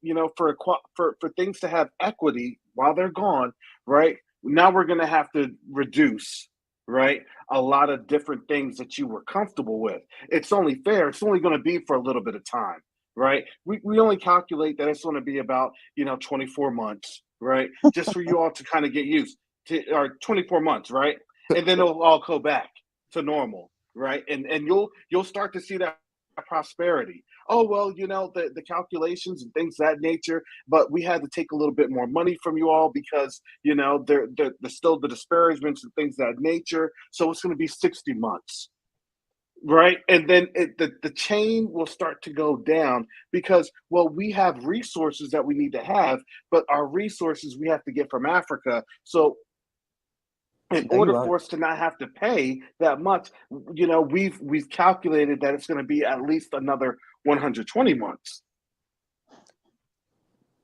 things to have equity while they're gone, right? Now we're gonna have to reduce, right, a lot of different things that you were comfortable with. It's only fair. It's only going to be for a little bit of time, right? We only calculate that it's going to be about 24 months, right? Just for you all to kind of get used to, or 24 months, right? And then it'll all go back to normal, right? And you'll start to see that prosperity. Oh well, the calculations and things of that nature, but we had to take a little bit more money from you all because there's still the disparagements and things of that nature. So it's going to be 60 months, right? And then the chain will start to go down because, well, we have resources that we need to have, but our resources we have to get from Africa. So in No, order you are. for us to not have to pay that much, we've calculated that it's going to be at least another 120 months.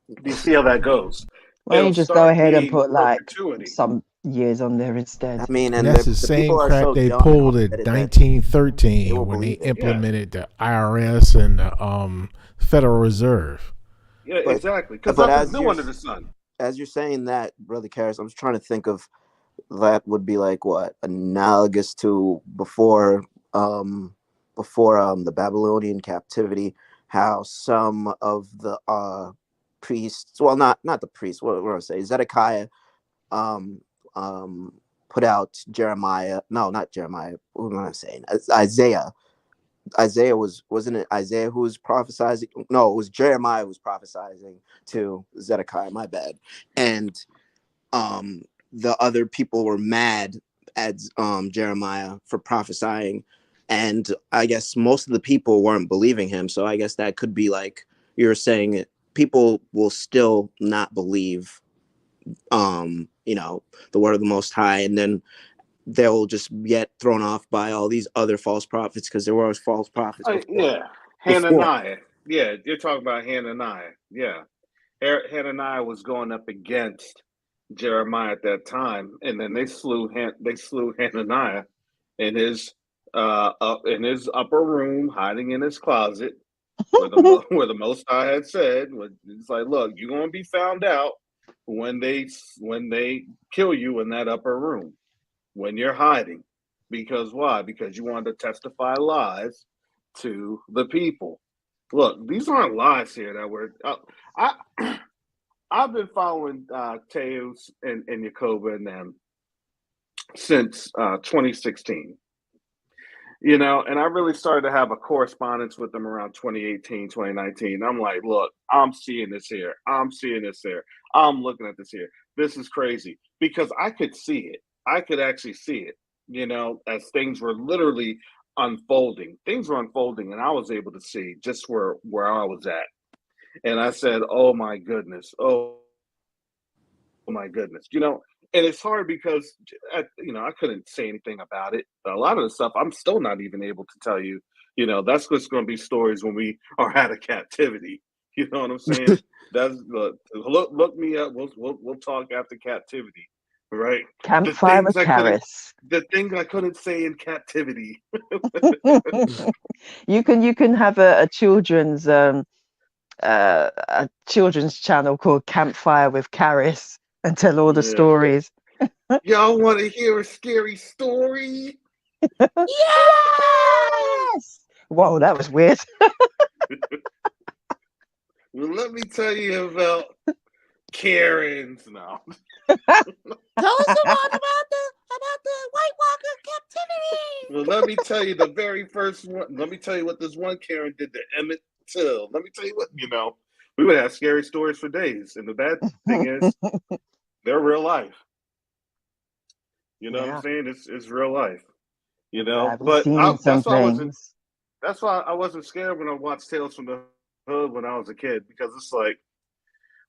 Do you see how that goes? Why don't It'll you just go start ahead and being put like perpetuity. some years on there instead? I mean, And and that's the the same people are crap so they dumb and pulled in hard-headed that they 1913 will when they believe it. Yeah, implemented the IRS and the Federal Reserve. yeah, But exactly. Because but nothing's new under the sun. as you're saying that, Brother Karras, I'm just trying to think of that would be like what analogous to before the Babylonian captivity, how some of the priests, well, not the priests, what do I say, Zedekiah um put out Jeremiah, no, not Jeremiah, what am I saying, Isaiah. Wasn't it Isaiah who was prophesying? No, it was Jeremiah who was prophesying to Zedekiah, my bad. And the other people were mad at Jeremiah for prophesying, and I guess most of the people weren't believing him. So I guess that could be like you're saying, people will still not believe the word of the Most High, and then they'll just get thrown off by all these other false prophets, because there were false prophets Yeah, before. Hananiah. Yeah, you're talking about Hananiah. Yeah, Hananiah was going up against Jeremiah at that time, and then they slew Hananiah in his up in his upper room, hiding in his closet, where the Most High had said, "It's like, look, you're gonna be found out when they kill you in that upper room when you're hiding, because why? Because you wanted to testify lies to the people." Look, these aren't lies here that were. I I've been following Teus and Yakoba and them since 2016. And I really started to have a correspondence with them around 2018, 2019. I'm like, look, I'm seeing this here. I'm seeing this here. I'm looking at this here. This is crazy because I could see it. I could actually see it, as things were literally unfolding. Things were unfolding, and I was able to see just where I was at. And I said, oh my goodness. Oh my goodness. And it's hard because I couldn't say anything about it. A lot of the stuff I'm still not even able to tell you. That's just going to be stories when we are out of captivity. You know what I'm saying? That's look me up. We'll talk after captivity, right? The Campfire things with I couldn't Karis. the things I couldn't say in captivity. You can have a children's a children's channel called Campfire with Karis and tell all the Yeah. stories. Y'all want to hear a scary story? Yes! Whoa, that was weird. Well, let me tell you about Karens now. Tell us about the White Walker captivity. Well, let me tell you the very first one. Let me tell you what this one Karen did to Emmett Till. Let me tell you what, we would have scary stories for days. And the bad thing is, they're real life. You know what I'm saying? It's real life. We've But seen some that's why I wasn't. things. That's why I wasn't scared when I watched Tales from the Hood when I was a kid, because it's like,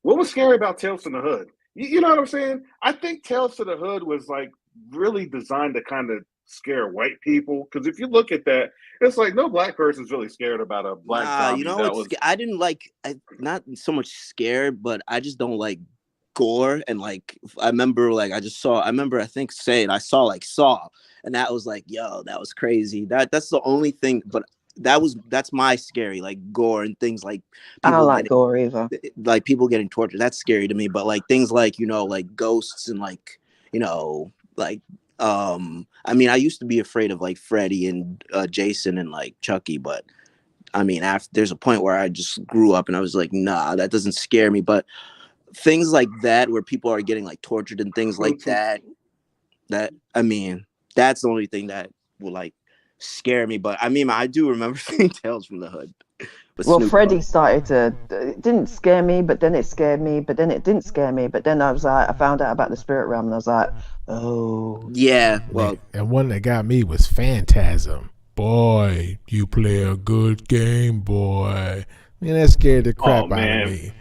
what was scary about Tales from the Hood? You know what I'm saying? I think Tales from the Hood was like really designed to kind of scare white people, because if you look at that, it's like no black person's really scared about a black zombie. I didn't not so much scared, but I just don't like gore. And like I remember I think saying I saw like Saw, and that was like, yo, that was crazy. That's the only thing. But that's my scary, like gore and things like I don't like gore either. Like people getting tortured. That's scary to me. But like things like like ghosts and like like I mean, I used to be afraid of like Freddy and Jason and like Chucky, but I mean, there's a point where I just grew up and I was like, nah, that doesn't scare me. But things like that, where people are getting like tortured and things like that, I mean, that's the only thing that will like scare me. But I mean, I do remember seeing Tales from the Hood. Well, Freddy it didn't scare me, but then it scared me, but then it didn't scare me, but then I was like, I found out about the spirit realm and I was like, oh. Yeah, well. And one that got me was Phantasm. Boy, you play a good game, boy. Man, that scared the crap out of me.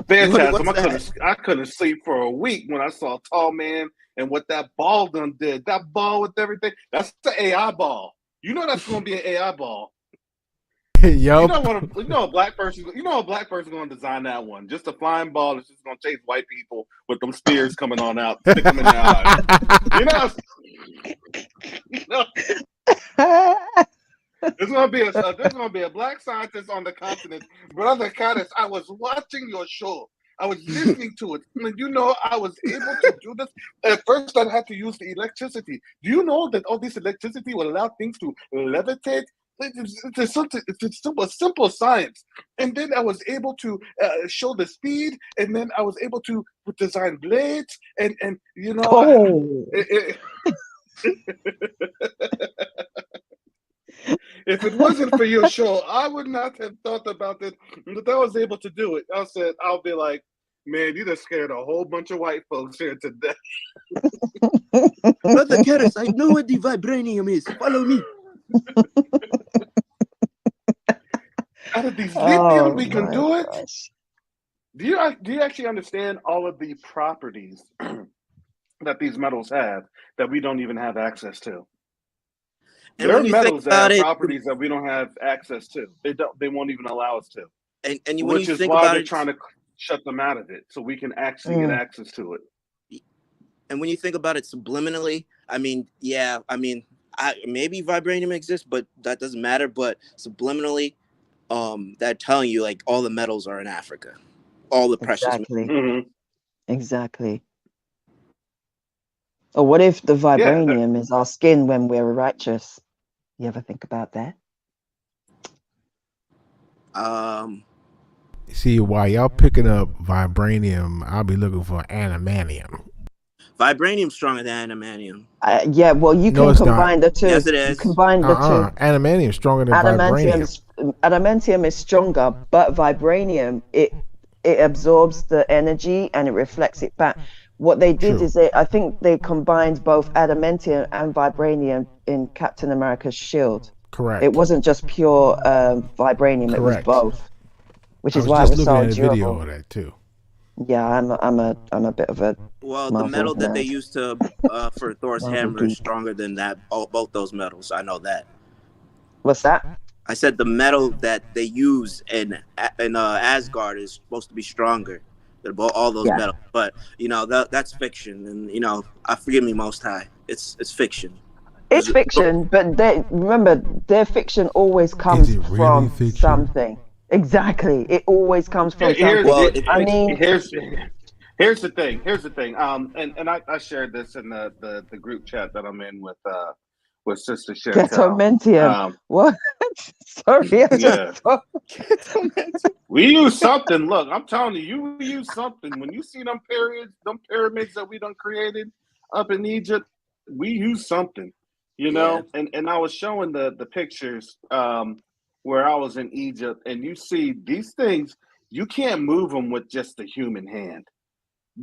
Phantasm, I couldn't sleep for a week when I saw Tall Man and what that ball done did. That ball with everything, that's the AI ball. You know that's going to be an AI ball. Yo, you know a black person going to design that one. Just a flying ball that's just going to chase white people with them spears coming on out, stick them in their eyes. There's gonna be a black scientist on the continent. Brother Caddis, I was watching your show. I was listening to it. And I was able to do this. At first, I had to use the electricity. Do you know that all this electricity will allow things to levitate? It's a simple science. And then I was able to show the speed, and then I was able to design blades, and if it wasn't for your show, I would not have thought about it. But I was able to do it. I'll be like, man, you just scared a whole bunch of white folks here today. Brother Karis, I know what the vibranium is. Follow me. Out of these lithium, we can do it. Gosh. Do you actually understand all of the properties that these metals have that we don't even have access to? And there are metals that have properties that we don't have access to. They won't even allow us to. Which is why they're trying to shut them out of it, so we can actually get access to it. And when you think about it subliminally, maybe vibranium exists, but that doesn't matter. But subliminally, they're telling you like all the metals are in Africa, all the precious metals. Mm-hmm. Exactly. Or what if the vibranium is our skin when we're righteous? You ever think about that? See, while y'all picking up vibranium, I'll be looking for animanium. Vibranium's stronger than animanium. Well, you can combine the two. Yes, it is. You combine the two. Animanium is stronger than vibranium. Adamantium is stronger, but vibranium, it absorbs the energy and it reflects it back. What they did is I think they combined both adamantium and vibranium in Captain America's shield. Correct. It wasn't just pure vibranium; Correct. it was both, which is I why was it was just looking so at a durable. video of that too. Yeah, I'm a bit of a the metal that they used for Thor's hammer is stronger than that. Both those metals, I know that. What's that? I said the metal that they use in Asgard is supposed to be stronger than all those metals, but that's fiction, and I forgive me, Most High, it's fiction. It's fiction, but remember, their fiction always comes from something. Exactly, it always comes from something. Here's the thing. And I shared this in the group chat that I'm in with Sister Chantel. Ghetto-mentium. What? Sorry, I just thought. We use something. Look, I'm telling you use something. When you see them pyramids that we done created up in Egypt, we use something. You Yeah, know, and I was showing the pictures where I was in Egypt, and you see these things, you can't move them with just the human hand.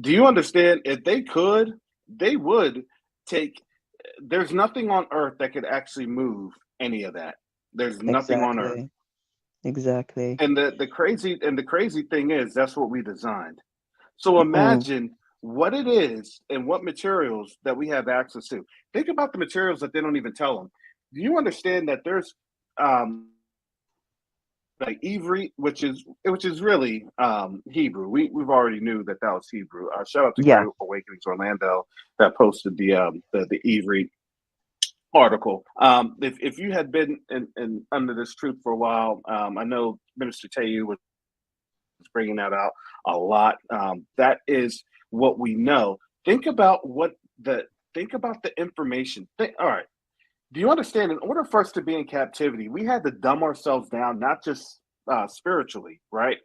Do you understand? If they could, they would take. There's nothing on earth that could actually move any of that. There's nothing on earth. Exactly. Exactly. And the crazy thing is that's what we designed. So Mm. imagine what it is and what materials that we have access to. Think about the materials that they don't even tell them. Do you understand that there's um, like Ivory, which is really Hebrew. We've already knew that that was Hebrew. Shout out to Yeah. Great Awakenings Orlando that posted the Ivory article. If you had been in under this truth for a while, I know Minister Tayu was bringing that out a lot. That is what we know. Think about what the think about the information. All right. Do you understand? In order for us to be in captivity, we had to dumb ourselves down, not just spiritually, right?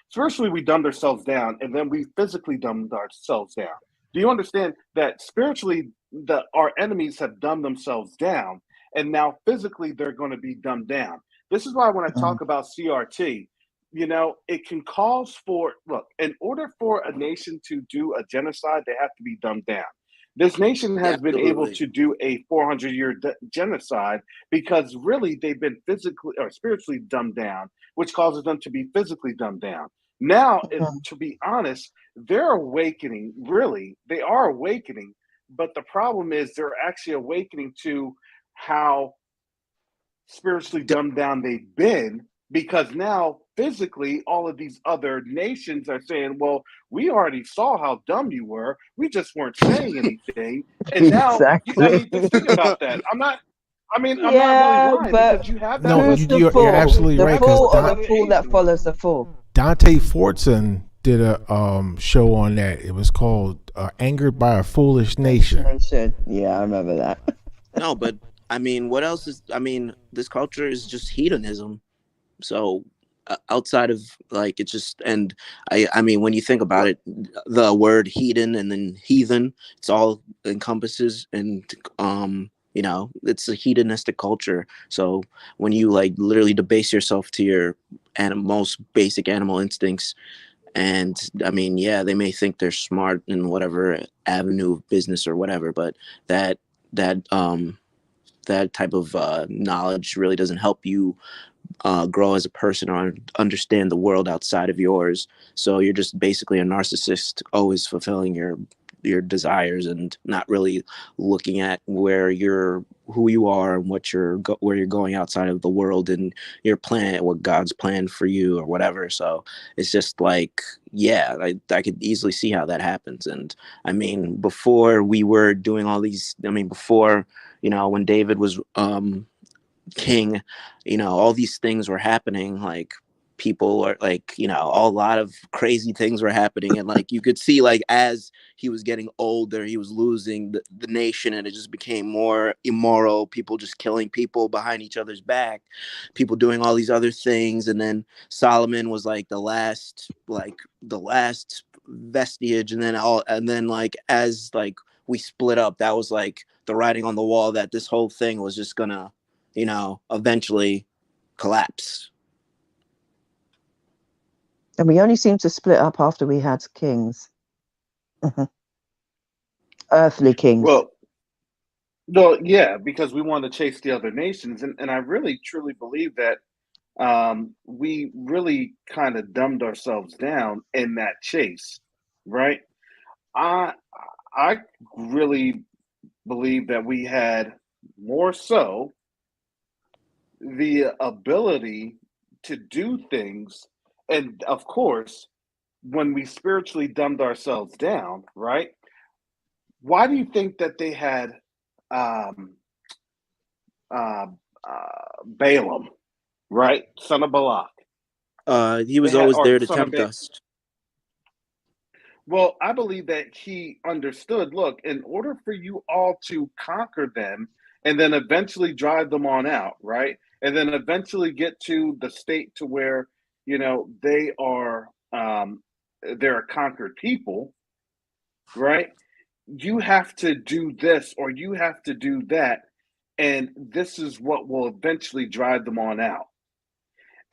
Spiritually, we dumbed ourselves down, and then we physically dumbed ourselves down. Do you understand that spiritually, our enemies have dumbed themselves down, and now physically they're going to be dumbed down? This is why when I Mm. talk about CRT, it can cause for look. In order for a nation to do a genocide, they have to be dumbed down. This nation yeah, has been able absolutely. to do a 400-year genocide because really they've been physically or spiritually dumbed down, which causes them to be physically dumbed down. Now, Mhm. to be honest, they're awakening. Really, they are awakening. But the problem is they're actually awakening to how spiritually D- dumbed down they've been because now physically all of these other nations are saying, well, we already saw how dumb you were. We just weren't saying anything. And now, I Exactly. mean, just think about that. I'm not really Yeah, lying but because you have that No, who's other, the you're fool? absolutely The you right have those because fool or other the fool that Asian follows ones. the fool? Dante Fortson did a show on that. It was called "Angered by a Foolish Nation." Nation. Yeah, I remember that. no, but I mean, what else is? I mean, this culture is just hedonism. So outside of like it's just and I mean when you think about Well, it, the word hedon and then heathen, it's all encompasses and it's a hedonistic culture. So when you like literally debase yourself to your most basic animal instincts, and I mean, yeah, they may think they're smart in whatever avenue of business or whatever, but that that um that type of knowledge really doesn't help you grow as a person or understand the world outside of yours. So you're just basically a narcissist, always fulfilling your desires and not really looking at who you are and where you're going outside of the world and your plan, what God's plan for you or whatever. So it's just like, yeah, I could easily see how that happens. And I mean, before we were doing all these, I mean, before, when David was king, all these things were happening, like people are like, a lot of crazy things were happening, and like you could see like as he was getting older he was losing the nation, and it just became more immoral, people just killing people behind each other's back, people doing all these other things. And then Solomon was like the last vestige, and then like as like we split up, that was like the writing on the wall that this whole thing was just gonna eventually collapse. And we only seem to split up after we had kings, earthly kings. well, no, yeah, because we want to chase the other nations, and I really truly believe that we really kind of dumbed ourselves down in that chase, right? I I really believe that we had more so the ability to do things, and of course, when we spiritually dumbed ourselves down, right? Why do you think that they had um, uh, Balaam, right, son of Balak? He They was had always or there to son of tempt ba- us. Well, I believe that he understood. Look, in order for you all to conquer them and then eventually drive them on out, right? And then eventually get to the state to where they are they're a conquered people, right? You have to do this or you have to do that. And this is what will eventually drive them on out.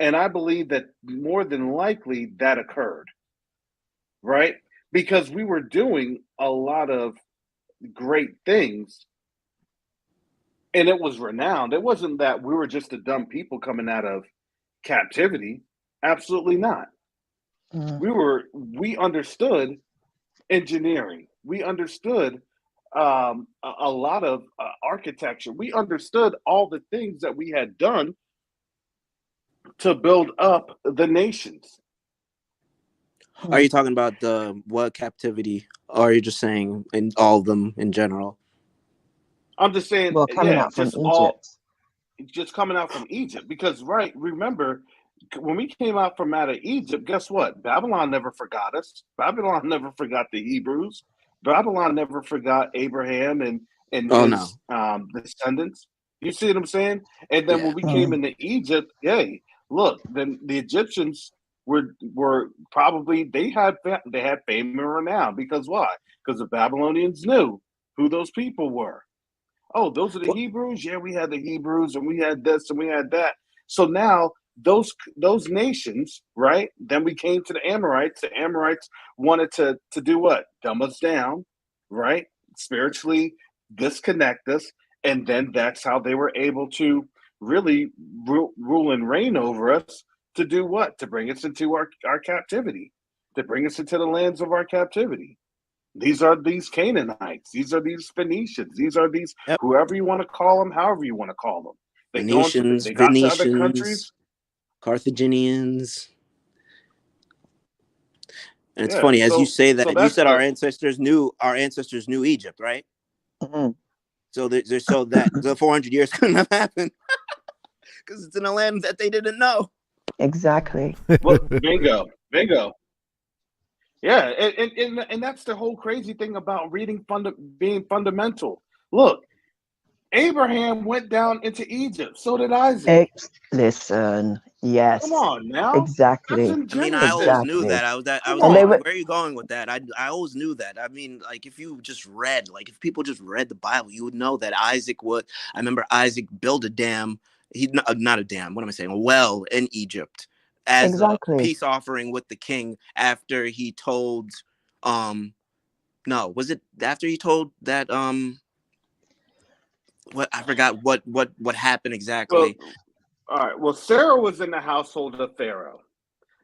And I believe that more than likely that occurred, right? Because we were doing a lot of great things and it was renowned. It wasn't that we were just a dumb people coming out of captivity. Absolutely not. Mm. We understood engineering. We understood a lot of architecture. We understood all the things that we had done to build up the nations. Are you talking about the what captivity? Or are you just saying in all of them in general? I'm just saying, Well, coming yeah, out from Egypt. just coming out from Egypt. Because right, remember when we came out of Egypt, guess what? Babylon never forgot us. Babylon never forgot the Hebrews. Babylon never forgot Abraham and Oh no. his descendants. You see what I'm saying? And then Yeah. when we came into Egypt, hey, look, then the Egyptians were probably they had fame and renown because why? Because the Babylonians knew who those people were. Oh, those are the What Hebrews. Yeah, we had the Hebrews, and we had this, and we had that. So now those nations, right? Then we came to the Amorites. The Amorites wanted to do what? Dumb us down, right? Spiritually disconnect us, and then that's how they were able to really rule and reign over us. To do what? To bring us into our captivity, to bring us into the lands of our captivity. These are these Canaanites. These are these Phoenicians. These are these yep. whoever you want to call them, however you want to call them. Phoenicians, They got to other Venetians, countries. Carthaginians. And it's Yeah. funny, as you say So that, you that's said the our ancestors knew Egypt, right? Mm-hmm. So there's so that the 400 years couldn't have happened because it's in a land that they didn't know. Exactly. well, bingo. Yeah, and that's the whole crazy thing about being fundamental. Look, Abraham went down into Egypt. So did Isaac. Listen, Come yes, on now, that's exactly, in I mean, I always Genesis. knew exactly. that. I Come was And they like, on. were where are you going with that? I always knew that. I mean, like if you just read, like if people just read the Bible, you would know that Isaac would. I remember Isaac built a dam. He not a dam. What am I saying? A well in Egypt as a exactly, peace offering with the king after he told. No, was it after he told that what I forgot what happened Well, exactly. all right. Well, Sarah was in the household of Pharaoh.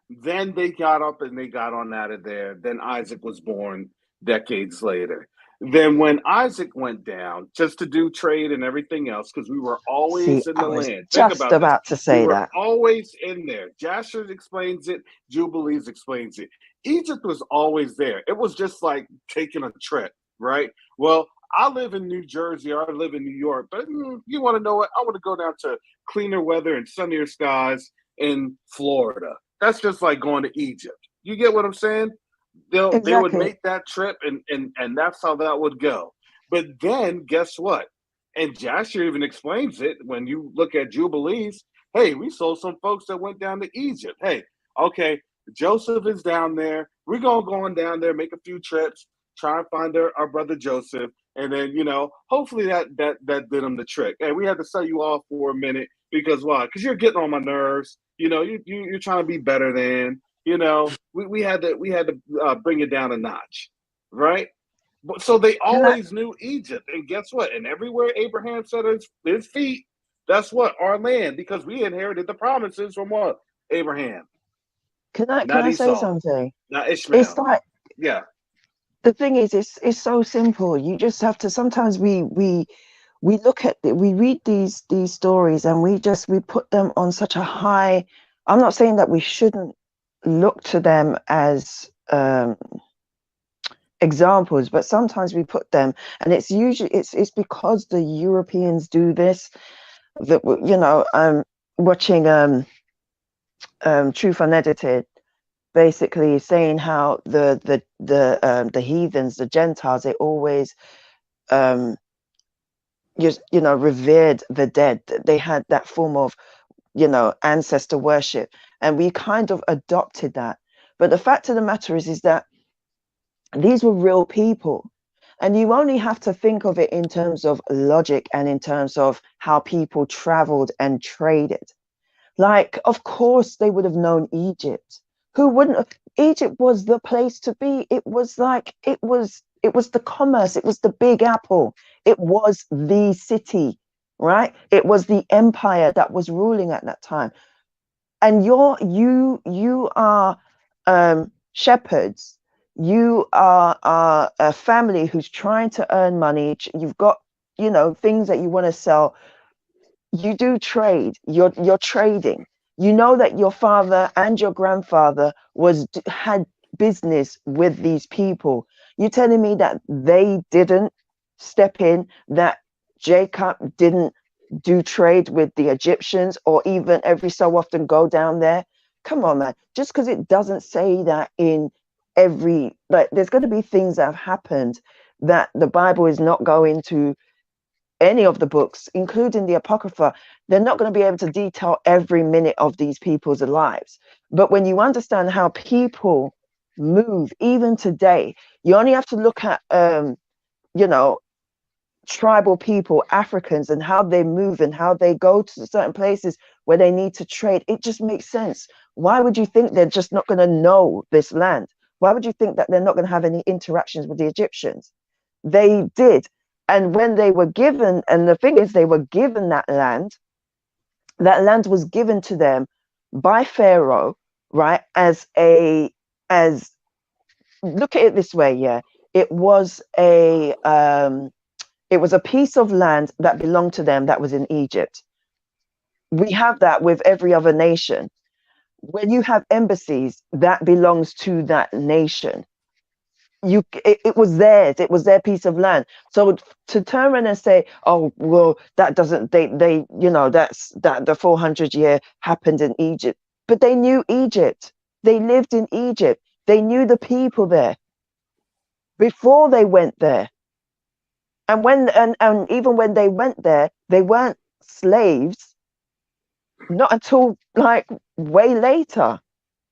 Then they got up and they got on out of there. Then Isaac was born decades later. Then when Isaac went down, just to do trade and everything else, because we were see, always in I the was land. Think just about this. about to We say were that. always in there. Jasher explains it. Jubilees explains it. Egypt was always there. It was just like taking a trip, right? Well, I live in New Jersey or I live in New York, but you want to know what? I want to go down to cleaner weather and sunnier skies in Florida. That's just like going to Egypt. You get what I'm saying? They would Exactly. make that trip and that's how that would go. But then guess what? And Jasher even explains it when you look at Jubilees. Hey, we saw some folks that went down to Egypt. Hey, okay, Joseph is down there. We're gonna go on down there, make a few trips, try and find our brother Joseph, and then hopefully that did him the trick. Hey, we had to sell you off for a minute because why? Because you're getting on my nerves. You're trying to be better than. We had to bring it down a notch, right? But so they Can I always knew Egypt, and guess what? And everywhere Abraham set his feet, that's what our land, because we inherited the promises from what? Abraham, can not I say Esau, something? not It's Ishmael. like Yeah, the thing is, it's so simple. You just have to. Sometimes we look at we read these stories and we put them on such a high. I'm not saying that we shouldn't look to them as examples, but sometimes we put them, and it's usually it's because the Europeans do this. That watching Truth Unedited, basically saying how the heathens, the Gentiles, they always um just revered the dead. They had that form of ancestor worship, and we kind of adopted that. But the fact of the matter is that these were real people, And you only have to think of it in terms of logic and in terms of how people traveled and traded. Like, of course, they would have known Egypt. Who wouldn't have? Egypt was the place to be. It was like, it was the commerce. It was the Big Apple. It was the city, right? It was the empire that was ruling at that time. And you are shepherds. You are a family who's trying to earn money. You've got, things that you want to sell. You do trade. You're trading. You know that your father and your grandfather had business with these people. You're telling me that they didn't step in, that Jacob didn't do trade with the Egyptians, or even every so often go down there? Come on, man. Just because it doesn't say that in every, like, there's going to be things that have happened that the Bible is not going to, any of the books, including the Apocrypha, they're not going to be able to detail every minute of these people's lives. But when you understand how people move, even today, you only have to look at, you know, tribal people, Africans, and how they move and how they go to certain places where they need to trade. It just makes sense. Why would you think they're just not going to know this land? Why would you think that they're not going to have any interactions with the Egyptians? They did. And when they were given, and the thing is, they were given that land was given to them by Pharaoh, right? As look at it this way, yeah. It was a piece of land that belonged to them that was in Egypt. We have that with every other nation. When you have embassies, that belongs to that nation. It was theirs. It was their piece of land. So to turn around and say, oh well, that doesn't, they that's that the 400 year happened in Egypt, but they knew Egypt. They lived in Egypt. They knew the people there before they went there. And and even when they went there, they weren't slaves, not until like way later,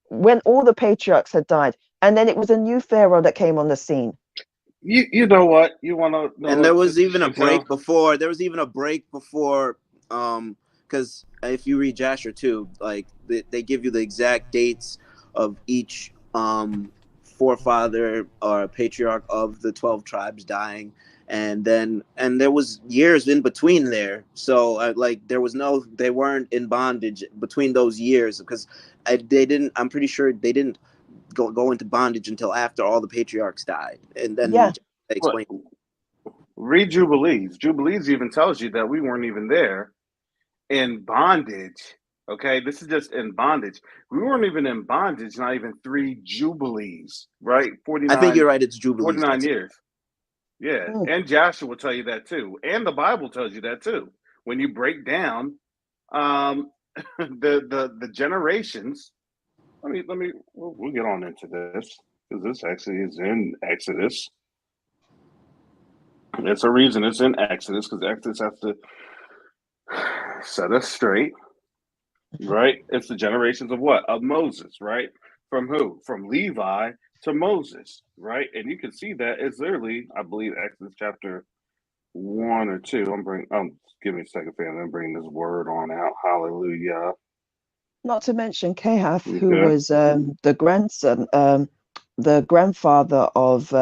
when all the patriarchs had died. And then it was a new pharaoh that came on the scene. You know what? You want to know? And there was even a break before. There was even a break before, because if you read Jasher too, like they give you the exact dates of each forefather or patriarch of the 12 tribes dying, and there was years in between there. So like they weren't in bondage between those years, because they didn't. I'm pretty sure they didn't go into bondage until after all the patriarchs died, and then Yeah. explain. Read Jubilees. Jubilees even tells you that we weren't even there in bondage. Okay, this is just in bondage. We weren't even in bondage, not even 3 Jubilees, right? 49. I think you're right. It's Jubilees. 49 years. Yeah, and Joshua will tell you that too, and the Bible tells you that too. When you break down the generations, we'll get on into this, because this actually is in Exodus. It's a reason it's in Exodus, because Exodus has to set us straight, right? It's the generations of what? Of Moses, right? From who? From Levi to Moses, right? And you can see that it's literally, I believe, Exodus chapter 1 or 2. Give me a second, fam. I'm bringing this word on out. Hallelujah. Not to mention Kehath, who was the grandson, the grandfather of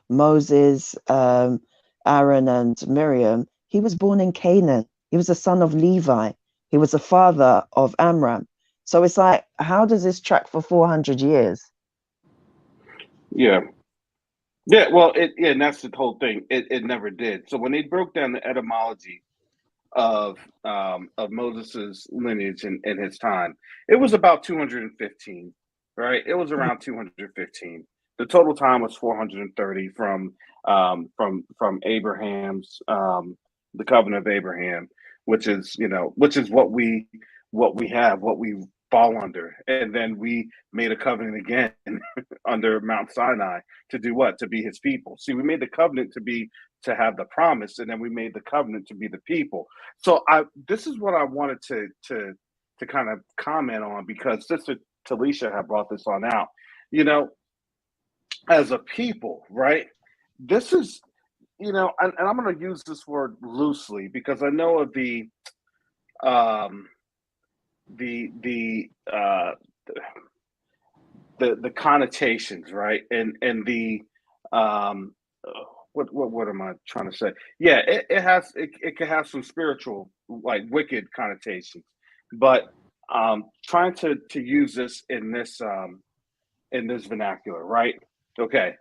Moses, Aaron, and Miriam. He was born in Canaan. He was the son of Levi. He was the father of Amram. So it's like, how does this track for 400 years? Yeah. Yeah, well, and that's the whole thing. It never did. So when they broke down the etymology of Moses's lineage in his time, it was about 215, right? It was around 215. The total time was 430 from Abraham's the covenant of Abraham, which is what we fall under, and then we made a covenant again under Mount Sinai to do what? To be his people. See, we made the covenant to have the promise, and then we made the covenant to be the people. So this is what I wanted to kind of comment on, because Sister Talisha had brought this on out. As a people, right? This is and I'm going to use this word loosely because I know of um, the the connotations, right? And the um, what am I trying to say? Yeah, it can have some spiritual, like wicked connotations, but trying to use this in this vernacular, right? Okay,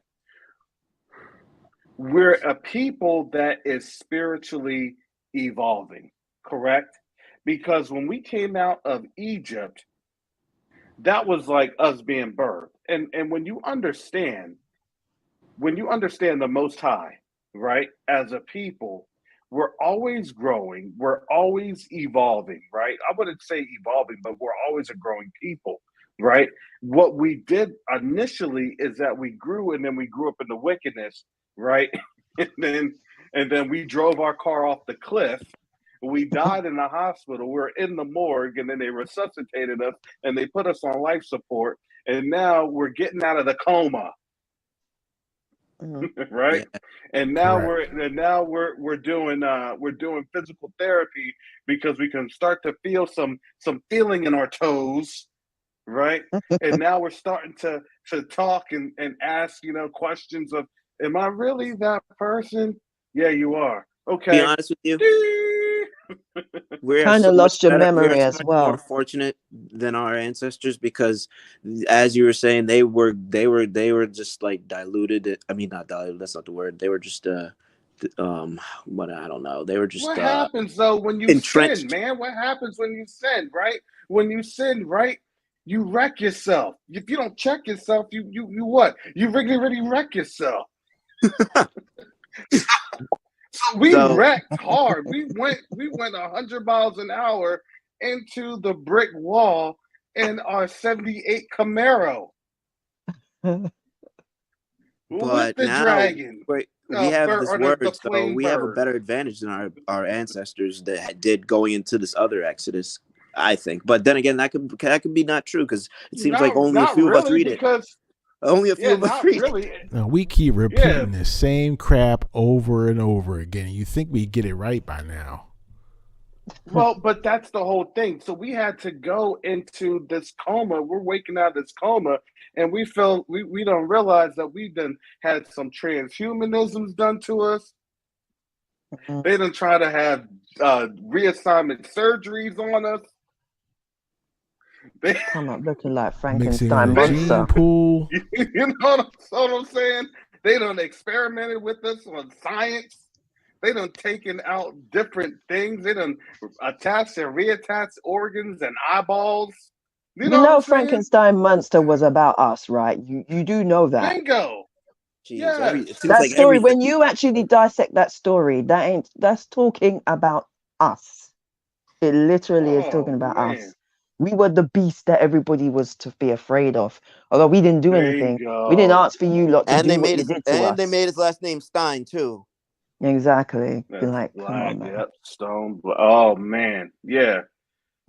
we're a people that is spiritually evolving, correct? Because when we came out of Egypt, that was like us being birthed. And when you understand the most high, right, as a people, we're always growing, we're always evolving, right? I wouldn't say evolving, but we're always a growing people, right? What we did initially is that we grew and then we grew up in the wickedness, right? and then we drove our car off the cliff. We died in the hospital. We're in the morgue, and then they resuscitated us and they put us on life support. And now we're getting out of the coma, right? Yeah. And now Correct. we're doing physical therapy because we can start to feel some feeling in our toes, right? And now we're starting to talk and ask, questions of, am I really that person? Yeah, you are. Be Okay. honest with you, Ding! we are Kind so of much lost your better. We are memory so as much more well. fortunate than our ancestors because, as you were saying, they were just like diluted. I mean, not diluted. That's not the word. They were just what I don't know. They were just What happens though when you sin, entrenched. man? What happens when you sin, right? When you sin, right? You wreck yourself. If you don't check yourself, you what? You really wreck yourself. So we So, wrecked hard. We went 100 miles an hour into the brick wall in our '78 Camaro with but the now dragon, we have bird this or word, the so flame we have a bird. better advantage than our ancestors that did going into this other Exodus. I think, but then again, that could be not true because it seems like only a Not few of us really, read it. because Only a few yeah, of us not read it. really. Now we keep Yeah, repeating the same crap over and over again. You think we get it right by now? well, but that's the whole thing. So we had to go into this coma. We're waking out of this coma, and we feel we don't realize that we've done had some transhumanisms done to us. They done try to have reassignment surgeries on us. They, Come up looking like Mixing of Frankenstein the they gene monster. pool. what I'm saying? They done experimented with us on science. They done taken out different things. They done attached and reattached organs and eyeballs. You You know what I'm know saying? Frankenstein monster was about us, right? You do know that. Bingo. Jeez, it Yes. seems That like story, everything. when you actually dissect that story, that's talking about us. It literally is talking Oh about man. us. We were the beast that everybody was to be afraid of. Although we didn't do anything. We didn't Bingo. ask for you lot to And they do what made you his did to us. last name Stein too. Exactly. Be That's like, come black. on, man. Yep. Stone. Oh man. Yeah.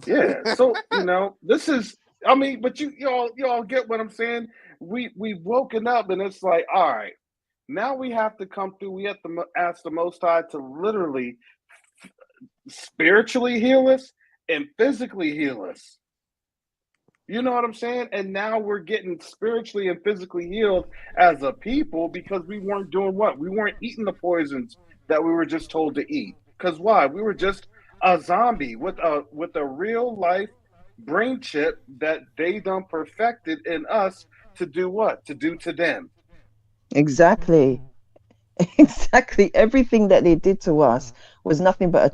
Yeah. So this is. I mean, but y'all get what I'm saying. We woken up and it's like, all right. Now we have to come through. We have to ask the Most High to literally spiritually heal us and physically heal us. You know what I'm saying? And now we're getting spiritually and physically healed as a people because we weren't doing what? We weren't eating the poisons that we were just told to eat. Because why? We were just a zombie with a real life brain chip that they done perfected in us to do what? To do to them. Exactly. Exactly. Everything that they did to us was nothing but a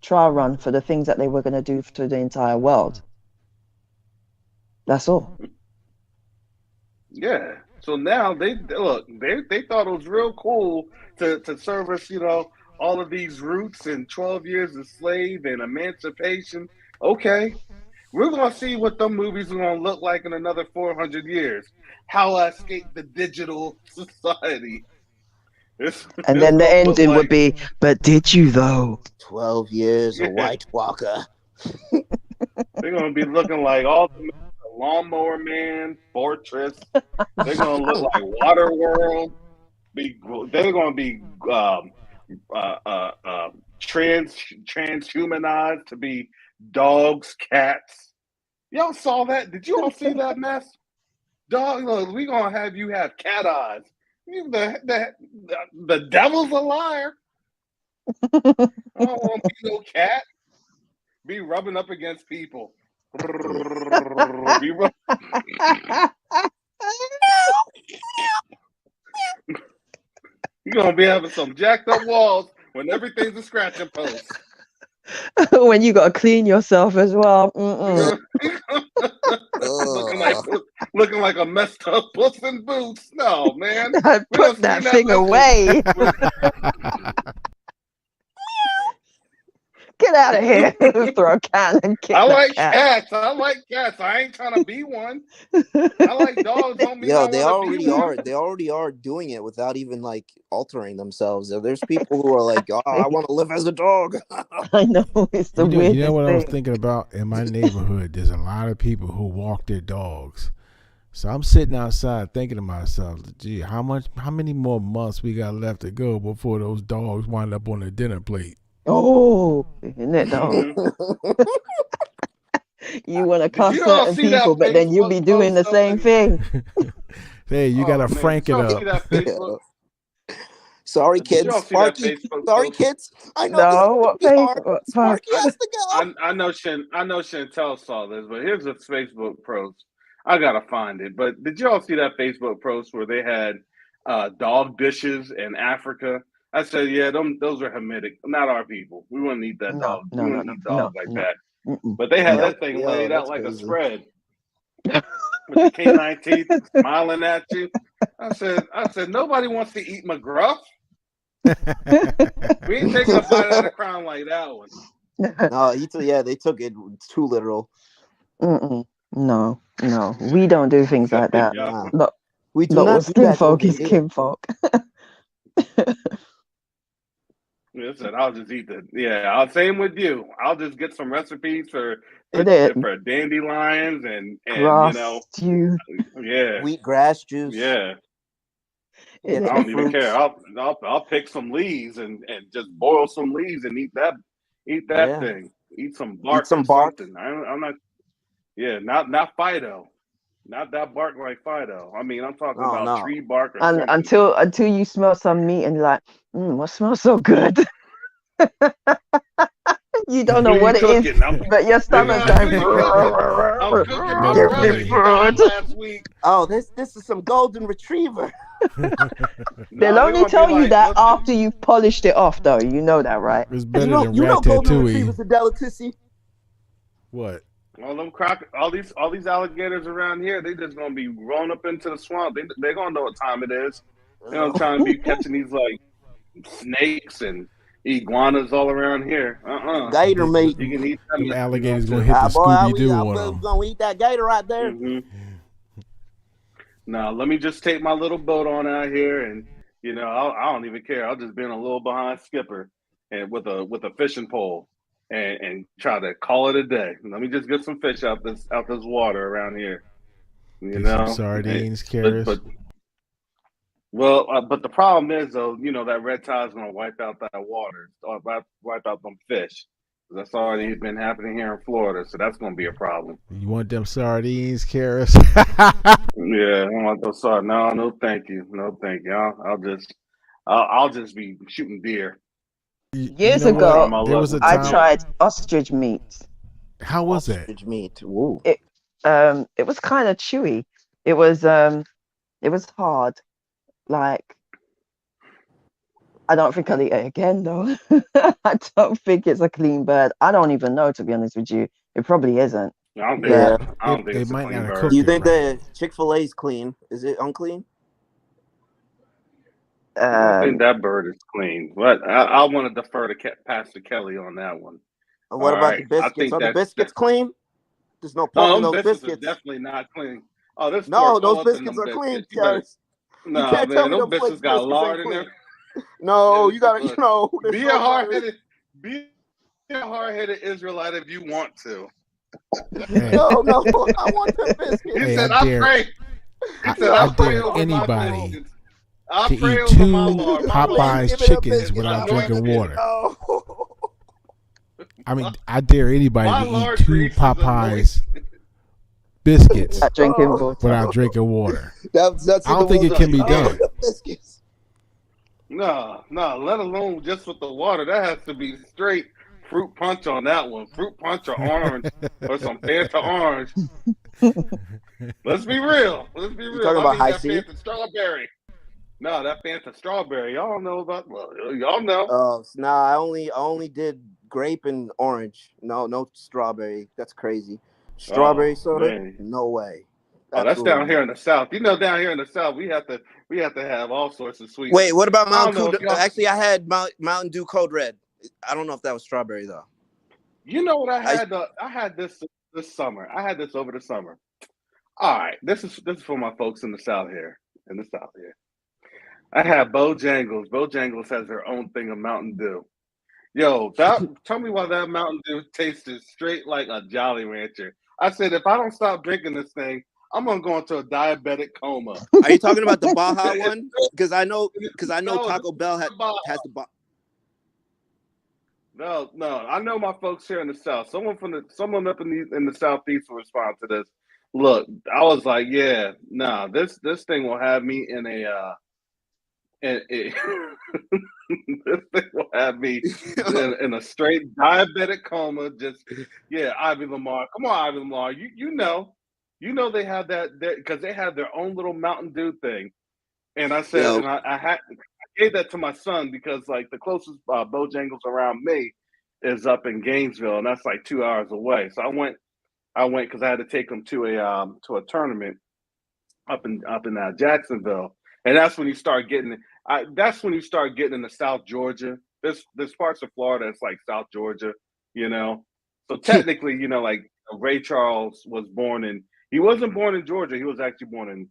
trial run for the things that they were going to do to the entire world. That's all. Yeah. So now they look, they thought it was real cool to serve us, all of these roots and 12 years of slave and emancipation. Okay. We're gonna see what the movies are gonna look like in another 400 years. How I escaped the digital society. And It's then the gonna look ending would like be, but did you though? 12 years, a yeah, White Walker. they're gonna be looking like all the Lawnmower Man, Fortress. They're gonna look like Waterworld. they're going to be transhumanized to be dogs, cats. Y'all saw that? Did you all see that mess? Dog, look, we gonna have you have cat eyes. The devil's a liar. I don't want to be no cat. Be rubbing up against people. You're gonna be having some jacked up walls when everything's a scratching post. When you gotta clean yourself as well. looking like a messed up Puss in Boots. No, man. Put that thing away. Get out of here. Throw a can and kick I like cat. cats. I like cats. I ain't trying to be one. I like dogs. Don't mean I they want to be one. They already are doing it without even like altering themselves. There's people who are like, oh, I want to live as a dog. I know, it's the weirdest You know what thing. I was thinking about? In my neighborhood, there's a lot of people who walk their dogs. So I'm sitting outside thinking to myself, gee, how many more months we got left to go before those dogs wind up on the dinner plate? Oh, isn't it though? You want to cuss certain people, but then you'll be doing the same thing. Hey, you gotta frank it up. Sorry, kids. Sparky. Sorry, kids. I know this is hard. Sparky has to go. I know Chantel saw this, but here's a Facebook post. I gotta find it. But did y'all see that Facebook post where they had dog dishes in Africa? I said, yeah, those are Hamitic, not our people. We wouldn't eat that dog. We wouldn't eat dogs like that. But they had that thing laid out like crazy. A spread. With the canine teeth smiling at you. I said, nobody wants to eat McGruff. We ain't taking a bite out of crown like that one. No, they took it too literal. No, we don't do things like that. Look, we do not. Kinfolk is kinfolk. Listen, I'll just eat same with you. I'll just get some recipes for dandelions and grass juice. Yeah, wheatgrass juice. Yeah, I don't even care. I'll pick some leaves and just boil some leaves and eat that thing. Eat some bark. Something. I'm not. Yeah, not Fido. Not that bark like Fido. I mean, I'm talking about tree bark. Or until you smell some meat and you're like, what smells so good? You don't know what it is, but your stomach's like, last week. Oh, this is some golden retriever. They'll only tell you that after you've polished it off, though. You know that, right? It's better than Ratatouille. Golden retrievers are delicacy. What? All these alligators around here, they just gonna be rolling up into the swamp. They're gonna know what time it is. They're gonna try and be catching these like snakes and iguanas all around here. Gator meat. You can eat them. The alligators gonna hit the Scooby-Doo on them. Gonna eat that gator right there. Now let me just take my little boat on out here, and I don't even care. I'll just be in a little behind skipper and with a fishing pole. And try to call it a day. Let me just get some fish out this water around here. Some sardines, carrots. But the problem is though, that red tide's gonna wipe out that water, or wipe out them fish. That's already been happening here in Florida, so that's gonna be a problem. You want them sardines, carrots? Yeah, I want those sardines. No, thank you. No, thank you. I'll just be shooting deer. Years ago, I tried ostrich meat. How was it? Ostrich meat. Ooh. It was kind of chewy. It was hard. Like, I don't think I'll eat it again though. I don't think it's a clean bird. I don't even know, to be honest with you. It probably isn't. I don't think it's a clean bird. Do you think the Chick-fil-A is clean? Is it unclean? I think that bird is clean, but I want to defer to Pastor Kelly on that one. And what about the biscuits? Are the biscuits clean? There's no pork in those biscuits. Are definitely not clean. Oh, those biscuits are clean. No, man, those biscuits got lard in them. No, you gotta, be a hard-headed Israelite if you want to. No, I want them biscuits. He said, I pray. I dare anybody. I to pray eat over my 2 Lord. My Lord Popeyes Give it up, chickens biscuits. without I'm going drinking to water. no. I mean, I dare anybody My to eat Lord 2 grease is Popeyes anointed. biscuits Not drinking Oh, water. without drinking water. that's I what the don't think it ones No, can like. be you Oh, can't. done. the biscuits. No, no, let alone just with the water. That has to be straight fruit punch on that one. Fruit punch or orange or some Fanta orange. Let's be real. Let's be You real. talking I about need high that C? Fanta strawberry. No, that Fanta strawberry. Y'all don't know about. Well, y'all know. Nah. I only did grape and orange. No strawberry. That's crazy. Strawberry Oh soda? man. No way. Oh, that's Absolutely down here not. in the South. You know, down here in the South, we have to have all sorts of Wait, sweeteners. what about I don't Mountain know Dew? if y'all. Actually, I had Mountain Dew Code Red. I don't know if that was strawberry though. You know what I I had? I had this summer. I had this over the summer. All right, this is for my folks in the South here. In the South here, I had Bojangles. Bojangles has their own thing of Mountain Dew. Yo, tell me why that Mountain Dew tasted straight like a Jolly Rancher. I said if I don't stop drinking this thing, I'm gonna go into a diabetic coma. Are you talking about the Baja It's, one? Because I know no, this Taco Bell is about has the Baja. no. I know my folks here in the South. Someone up in the Southeast will respond to this. Look, I was like, yeah, nah, this thing will have me in a this thing will have me in a straight diabetic coma. Just yeah, Ivy Lamar. Come on, Ivy Lamar. You know they have that because they have their own little Mountain Dew thing. And I said, Yo, and I gave that to my son because like the closest Bojangles around me is up in Gainesville, and that's like 2 hours away. So I went because I had to take him to a tournament up in Jacksonville, and that's when you start getting. That's when you start getting into South Georgia. There's parts of Florida that's like South Georgia, you know. So technically, like Ray Charles was born in. He wasn't born in Georgia. He was actually born in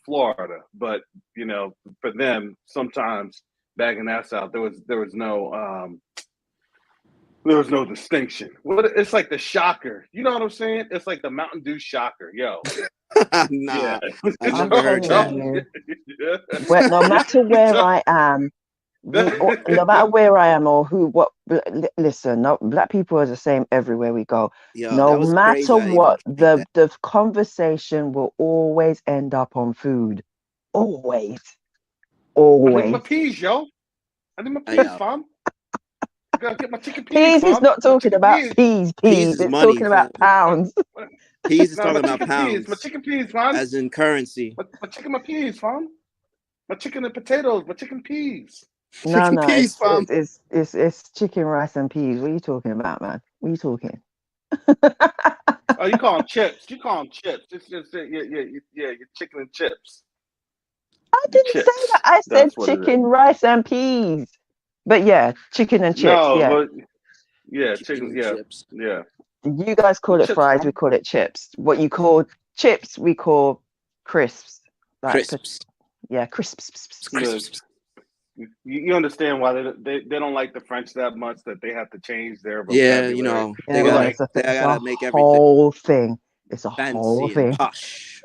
Florida. But for them, sometimes back in that South, there was no distinction. It's like the shocker. You know what I'm saying? It's like the Mountain Dew shocker, yo. Yeah. nah, I've I'm never heard telling that. you, Yeah. no matter where I am, no matter where I am or listen, no, black people are the same everywhere we go. Yo, No that was crazy. matter I didn't even what, think the that. the conversation will always end up on food. Always, I need my always. peas, yo. I need my peas, Yo, fam. I gotta get my chicken peas, Peas is fam. not My talking chicken about peas. peas peas. is It's money, talking about fam. pounds. Peas is No, my talking about chicken peas. My pounds, chicken peas, man. as in currency. My peas, fam. My chicken and potatoes. My chicken peas. No, Chicken no, peas, fam. it's chicken, rice, and peas. What are you talking about, man? What are you talking? Oh, you call them chips. You call them chips. It's just your chicken and chips. I Your didn't say that. chips. I said That's what it is. chicken, rice, and peas. But yeah, chicken and chips. No, Yeah, but yeah, Chicken chicken. and Yeah, chips. yeah. you guys Some call it chips, fries. We fam. call it chips. What you call chips, we call crisps. Like, Crisps. yeah, crisps. Look, Crisps. you understand why they don't like the French that much that they have to change their Yeah, vocabulary. Yeah, We're man, like, they it's a gotta make everything whole thing. It's a whole fancy and thing. posh.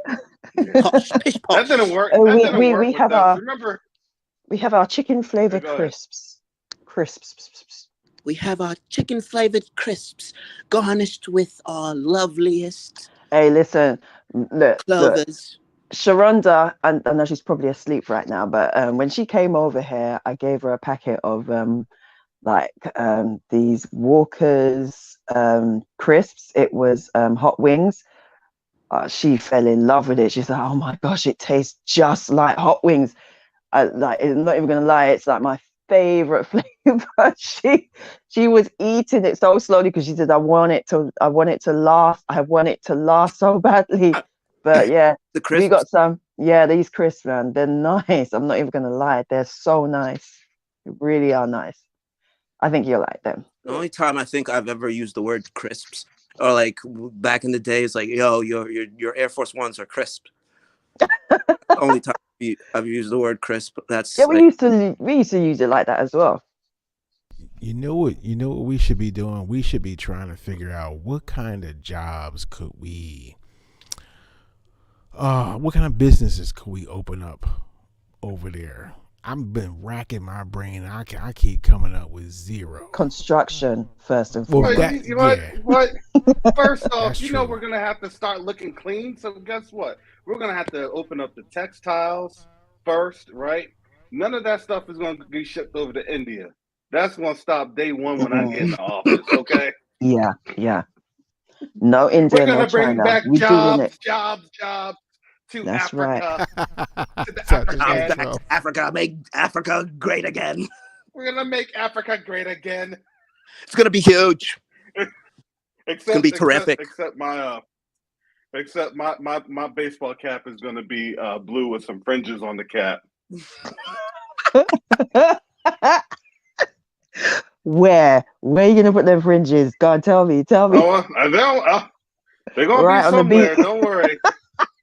yeah, Posh, pish that didn't posh. work. Oh, That we didn't we work we with have us. our Remember? chicken flavor Go ahead. crisps. Crisps. We have our chicken flavored crisps garnished with our loveliest Hey, listen, look. clovers. Sharonda, and I know she's probably asleep right now, but when she came over here, I gave her a packet of these Walker's crisps. It was hot wings. She fell in love with it. She said, "Oh my gosh, it tastes just like hot wings." I'm not even gonna lie, it's like my favorite flavor. She was eating it so slowly because she said, I want it to last. I want it to last so badly. But yeah, The we crisps. got some. Yeah, these crisps, man, they're nice. I'm not even gonna lie, they're so nice. They really are nice. I think you'll like them. The only time I think I've ever used the word crisps, or like back in the days, like yo, your Air Force Ones are crisp. Only time I've used the word crisp. Yeah, That's we like used to use it like that as well. You know what? You know what we should be doing? We should be trying to figure out what kind of jobs could we, what kind of businesses could we open up over there? I've been racking my brain. I keep coming up with zero. Construction, first and Well, Well, foremost. what? First off, that's we're true. gonna have to start looking clean. So guess what? We're gonna have to open up the textiles first, right? None of that stuff is gonna be shipped over to India. That's gonna stop day one when I get in Mm, the office. Okay, yeah, yeah. No we're India, no gonna bring China. back We're doing it. jobs to That's right. Africa, to the Dr. Comes Africans. back to Stove. Africa, make Africa great again. We're gonna make Africa great again. It's gonna be huge. It's gonna be Except, except, terrific. except my my baseball cap is gonna be blue with some fringes on the cap. Where? Where are you gonna put them fringes? God, tell me, tell me. Oh, they're gonna be Right on the beat. somewhere. Don't worry.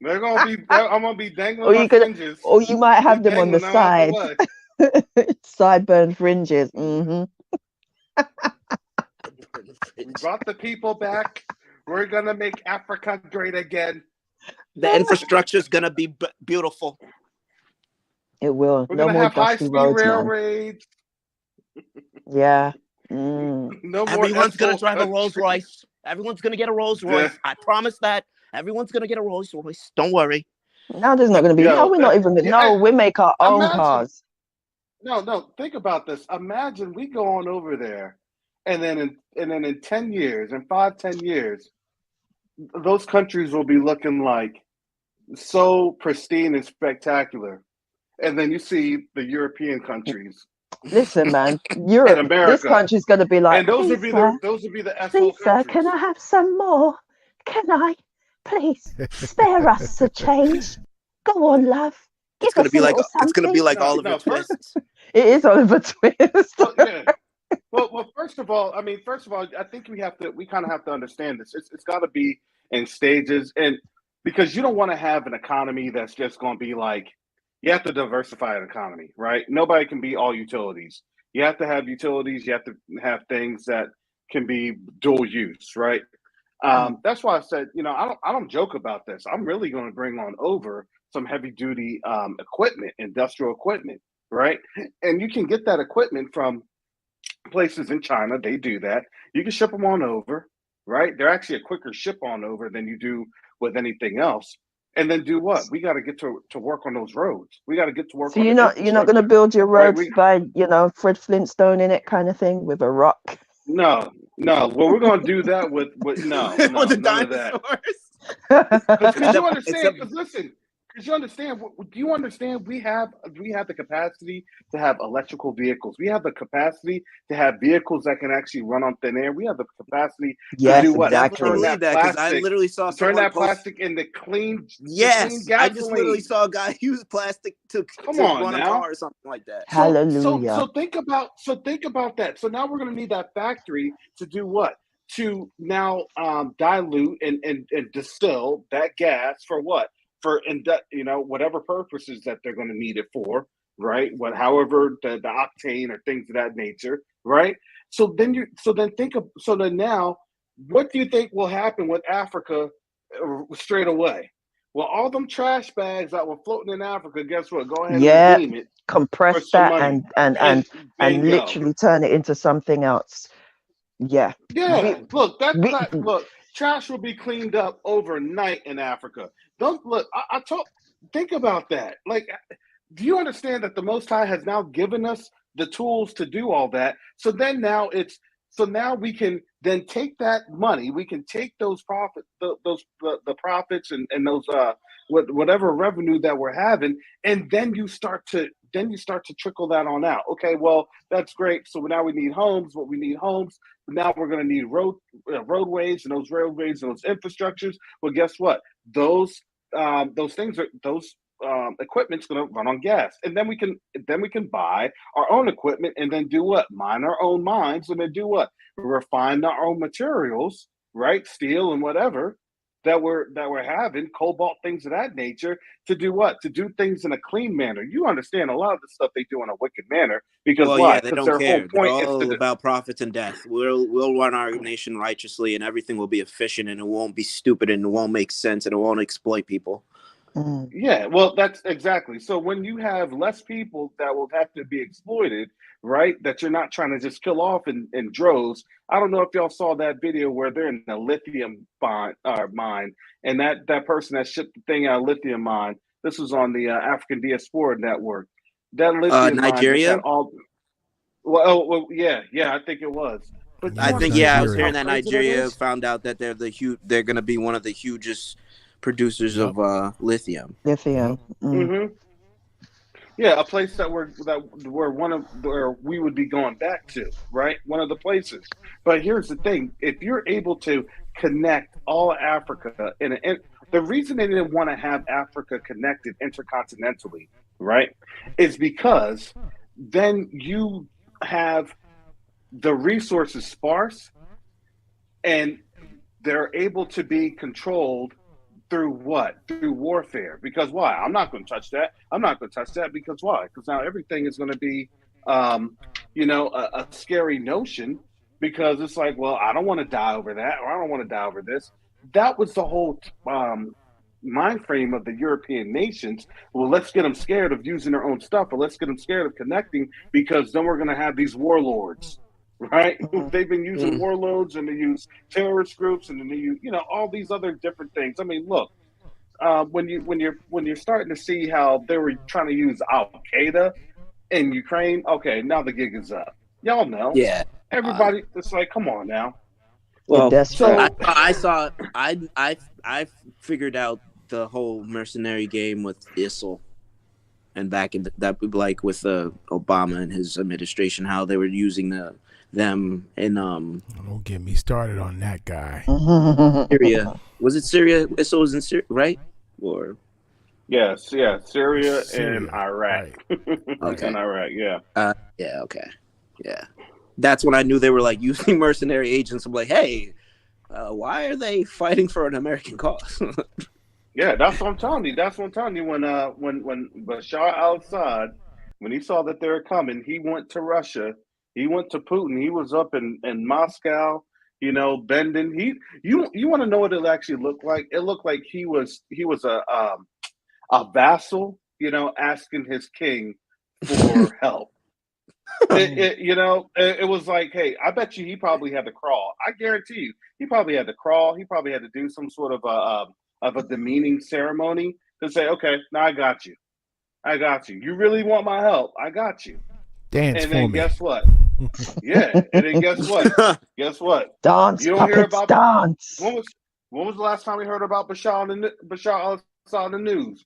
They're gonna be. I'm gonna be dangling Or my you could, fringes. or you might They're have them on the dangling them out the sides. way. Sideburn fringes. Mm-hmm. We brought the people back. We're gonna make Africa great again. The infrastructure is gonna be beautiful. It will. We're No gonna more have dusty high-speed roads, man. railways. Yeah. Mm. No more. Everyone's gonna S4 drive a Rolls country. Royce. Everyone's gonna get a Rolls Yeah. Royce. I promise that. Everyone's gonna get a Rolls Royce. Don't worry. Now there's not going to be. Now Yo, we're not even. No, we make our own imagine. cars. No. Think about this. Imagine we go on over there, and then in 10 years, in 5-10 years, those countries will be looking like so pristine and spectacular. And then you see the European countries Listen, man, and Europe. This America, country's going to be like, and those would please, be sir, the SO please, sir, countries. can I have some more? Can I? Please spare us a change. Go on, love. Give It's gonna us a be like little something. Oliver First, Twist. It is Oliver Twist. well, yeah. Well, first of all, I think we kind of have to understand this. It's got to be in stages, and because you don't want to have an economy that's just going to be like, you have to diversify an economy, right? Nobody can be all utilities. You have to have utilities. You have to have things that can be dual use, right? That's why I said, I don't joke about this. I'm really going to bring on over some heavy duty equipment, industrial equipment, right? And you can get that equipment from places in China. They do that. You can ship them on over, right? They're actually a quicker ship on over than you do with anything else. And then do what? We got to get to work on those roads. We got to get to work So on the you're not going to infrastructure, build your right? roads by Fred Flintstone in it kind of thing with a rock. No. Well, we're going to do that with no, With the none of that. dinosaurs. Because you understand. Because listen. Because you understand. Do you understand? We have the capacity to have electrical vehicles. We have the capacity to have vehicles that can actually run on thin air. We have the capacity to Yes, do what? exactly. Turn Believe that that because I plastic. literally saw Turn someone that post. plastic into clean. Yes, clean I just literally gasoline. saw a guy use plastic to Come on run a now. car or something like that. Hallelujah. So think about that. So now we're going to need that factory to do what? To now dilute and distill that gas for what? For whatever purposes that they're going to need it for, right? However the octane or things of that nature, right? So then now, what do you think will happen with Africa straight away? Well, all them trash bags that were floating in Africa, guess what? Go ahead and Yeah, redeem it for compress some that money, and bingo. literally turn it into something else. Yeah. Yeah, look, We, trash will be cleaned up overnight in Africa. Don't look. Think about that. Like, do you understand that the Most High has now given us the tools to do all that? So now we can then take that money. We can take those profits, the profits and those whatever revenue that we're having, and then you start to trickle that on out. Okay, well that's great. So now we need homes. What we need homes. Now we're going to need roadways and those railways and those infrastructures. Well, guess what? Those things are those equipment's going to run on gas, and then we can buy our own equipment and then do what? Mine our own mines and then do what? Refine our own materials, right? Steel and whatever that we're having, cobalt, things of that nature, to do what? To do things in a clean manner. You understand a lot of the stuff they do in a wicked manner because Well, why? yeah, they Because don't their whole care. They're point is all to about profits and death. We'll run our nation righteously, and everything will be efficient, and it won't be stupid, and it won't make sense, and it won't exploit people. Yeah, well, that's exactly. So when you have less people that will have to be exploited, right? That you're not trying to just kill off in droves. I don't know if y'all saw that video where they're in a lithium mine, and that person that shipped the thing out of lithium mine. This was on the African Diaspora Network. That lithium mine just had Nigeria. all. Well, yeah, I think it was. But you I Yeah, think understand I was how hearing Nigeria. that crazy that Nigeria is? found out that they're going to be one of the hugest producers Yep. of lithium. Lithium. Yep. Yeah, a place where we would be going back to, right? One of the places. But here's the thing: if you're able to connect all Africa, and the reason they didn't want to have Africa connected intercontinentally, right, is because then you have the resources sparse, and they're able to be controlled through what? Through warfare. Because why? I'm not going to touch that. I'm not going to touch that because why? Because now everything is going to be, a scary notion because it's like, well, I don't want to die over that, or I don't want to die over this. That was the whole mind frame of the European nations. Well, let's get them scared of using their own stuff, or let's get them scared of connecting because then we're going to have these warlords. Right? They've been using warlords and they use terrorist groups and then they use, all these other different things. I mean, look, when you're starting to see how they were trying to use Al Qaeda in Ukraine, okay, now the gig is up. Y'all know. Yeah. Everybody, it's like, come on now. You're Well, desperate. I figured out the whole mercenary game with ISIL, and back in that, like with Obama and his administration, how they were using them in Don't get me started on that guy. Syria. Was it Syria? ISIL was in Syria, right? Or Yes, yeah, Syria and Syria, Iraq. right. Okay. And Iraq, yeah. Yeah. Okay. Yeah. That's when I knew they were like using mercenary agents. I'm like, hey, why are they fighting for an American cause? Yeah, that's what I'm telling you. That's what I'm telling you. When Bashar al-Assad, when he saw that they were coming, he went to Russia. He went to Putin. He was up in Moscow, bending. You want to know what it actually looked like? It looked like he was a vassal, asking his king for help. It was like, hey, I bet you he probably had to crawl. I guarantee you, he probably had to crawl. He probably had to do some sort of a demeaning ceremony to say, okay, now I got you. I got you. You really want my help? I got you. Dance And for then me. guess what? Yeah. And then guess what? Guess what? Dance, You don't hear puppets, about dance. when was the last time we heard about Bashar al-Assad in the news?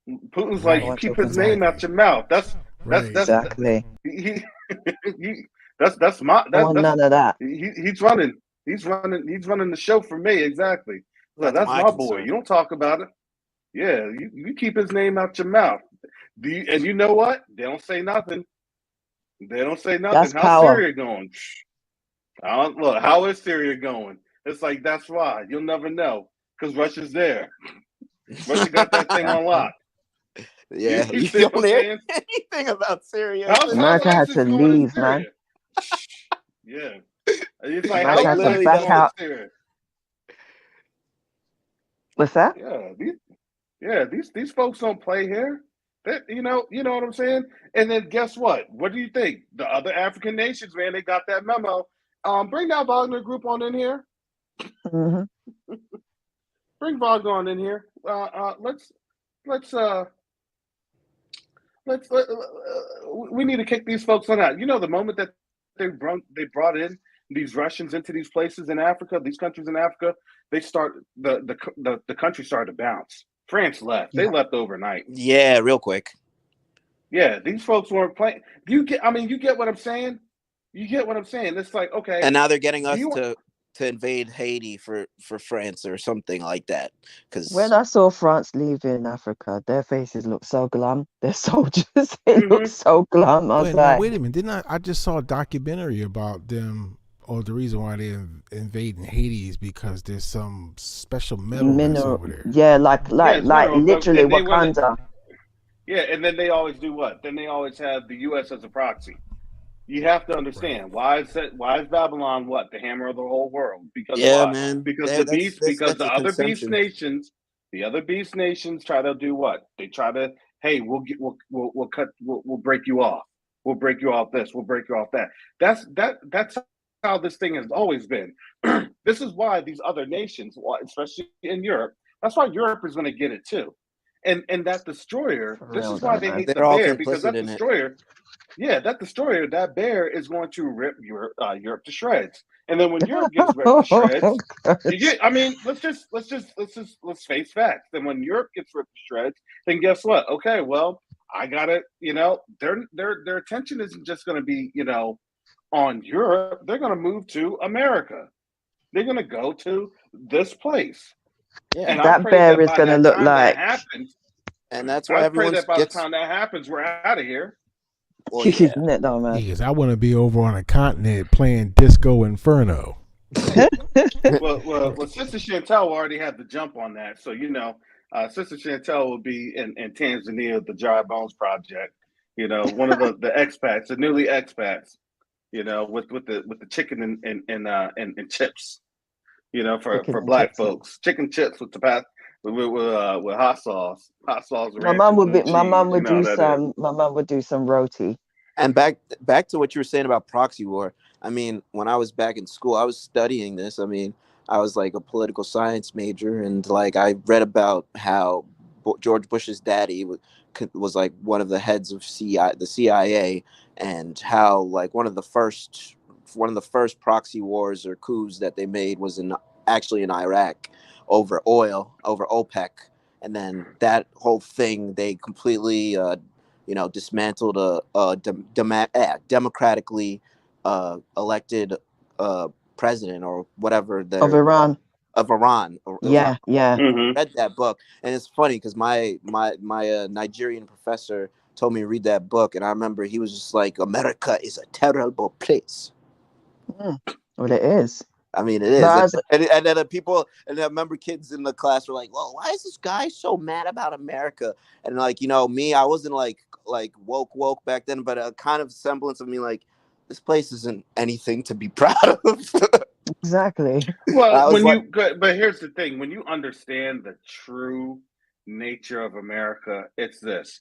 Putin's Right. like, you keep Talking his name about. out your mouth. That's Right. Exactly. he, I want none of that. he's running the show for me, exactly. So That's that's my my boy. concern. You don't talk about it. Yeah, you keep his name out your mouth. And you know what? They don't say nothing. They don't say nothing. That's How's power. Syria going? Look, how is Syria going? It's like, that's why. You'll never know because Russia's there. Russia got that thing on lock. Yeah, You you see what don't I'm hear saying? anything about Syria. How's America had ISIS to going in leave, man. Syria? Yeah. It's like, America how's had to ISIS back going out. in Syria? What's that? These folks don't play here. You know what I'm saying? And then guess what? What do you think? The other African nations, man, they got that memo. Bring that Wagner group on in here. Mm-hmm. Bring Wagner on in here. We need to kick these folks on out. The moment that they brought in these Russians into these places in Africa, these countries in Africa, the country started to bounce. France left. They left overnight. Yeah, real quick. Yeah, these folks weren't playing. You get what I'm saying? You get what I'm saying? It's like, okay. And now they're getting us to invade Haiti for France or something like that. Because when I saw France leaving Africa, their faces look so glum. Their soldiers, it looks so glum. I was like, wait a minute. Didn't I just saw a documentary about them, or the reason why they're invading Haiti is because there's some special minerals over there. Yeah, like literally Wakanda. Yeah, and then they always do what? Then they always have the U.S. as a proxy. You have to understand why is Babylon what? The hammer of the whole world? Because yeah, why? man. Because the other beast nations, The other beast nations try to do what? They try to, hey, we'll break you off. We'll break you off this. We'll break you off that. That's how this thing has always been. This is why these other nations, especially in Europe, that's why Europe is going to get it too. And that destroyer, this is why they hate the They're all bear, because complicit that in it. destroyer, that bear is going to rip Europe to shreds. And then when Europe gets ripped to shreds, let's face facts. Then when Europe gets ripped to shreds, then guess what? Okay, well, I got it. Their attention isn't just going to be, on Europe. They're going to move to America. They're going to go to this place. Yeah. And That bear is going to look like. And that's why I pray that by the time that happens, we're out of here. Well, yeah. No, man. Because I want to be over on a continent playing Disco Inferno. well, Sister Chantel already had the jump on that. So, Sister Chantel will be in Tanzania at the Dry Bones Project. One of the expats, the newly expats, with the chicken and chips, for black folks. Chicken chips with hot sauce. My mum would do some roti. And back to what you were saying about proxy war. I mean, when I was back in school, I was studying this. I mean, I was like a political science major, and like I read about how George Bush's daddy was like one of the heads of the CIA, and how like one of the first proxy wars or coups that they made was actually in Iraq over oil, over OPEC, and then that whole thing they completely dismantled a democratically elected president or whatever of Iran. Yeah. Mm-hmm. I read that book, and it's funny because my Nigerian professor told me to read that book, and I remember he was just like, "America is a terrible place." Well, it is. I mean, it is. And then people, and I remember kids in the class were like, "Well, why is this guy so mad about America?" And like, me, I wasn't like woke back then, but a kind of semblance of me like, this place isn't anything to be proud of. Exactly. Well, but here's the thing: when you understand the true nature of America, it's this.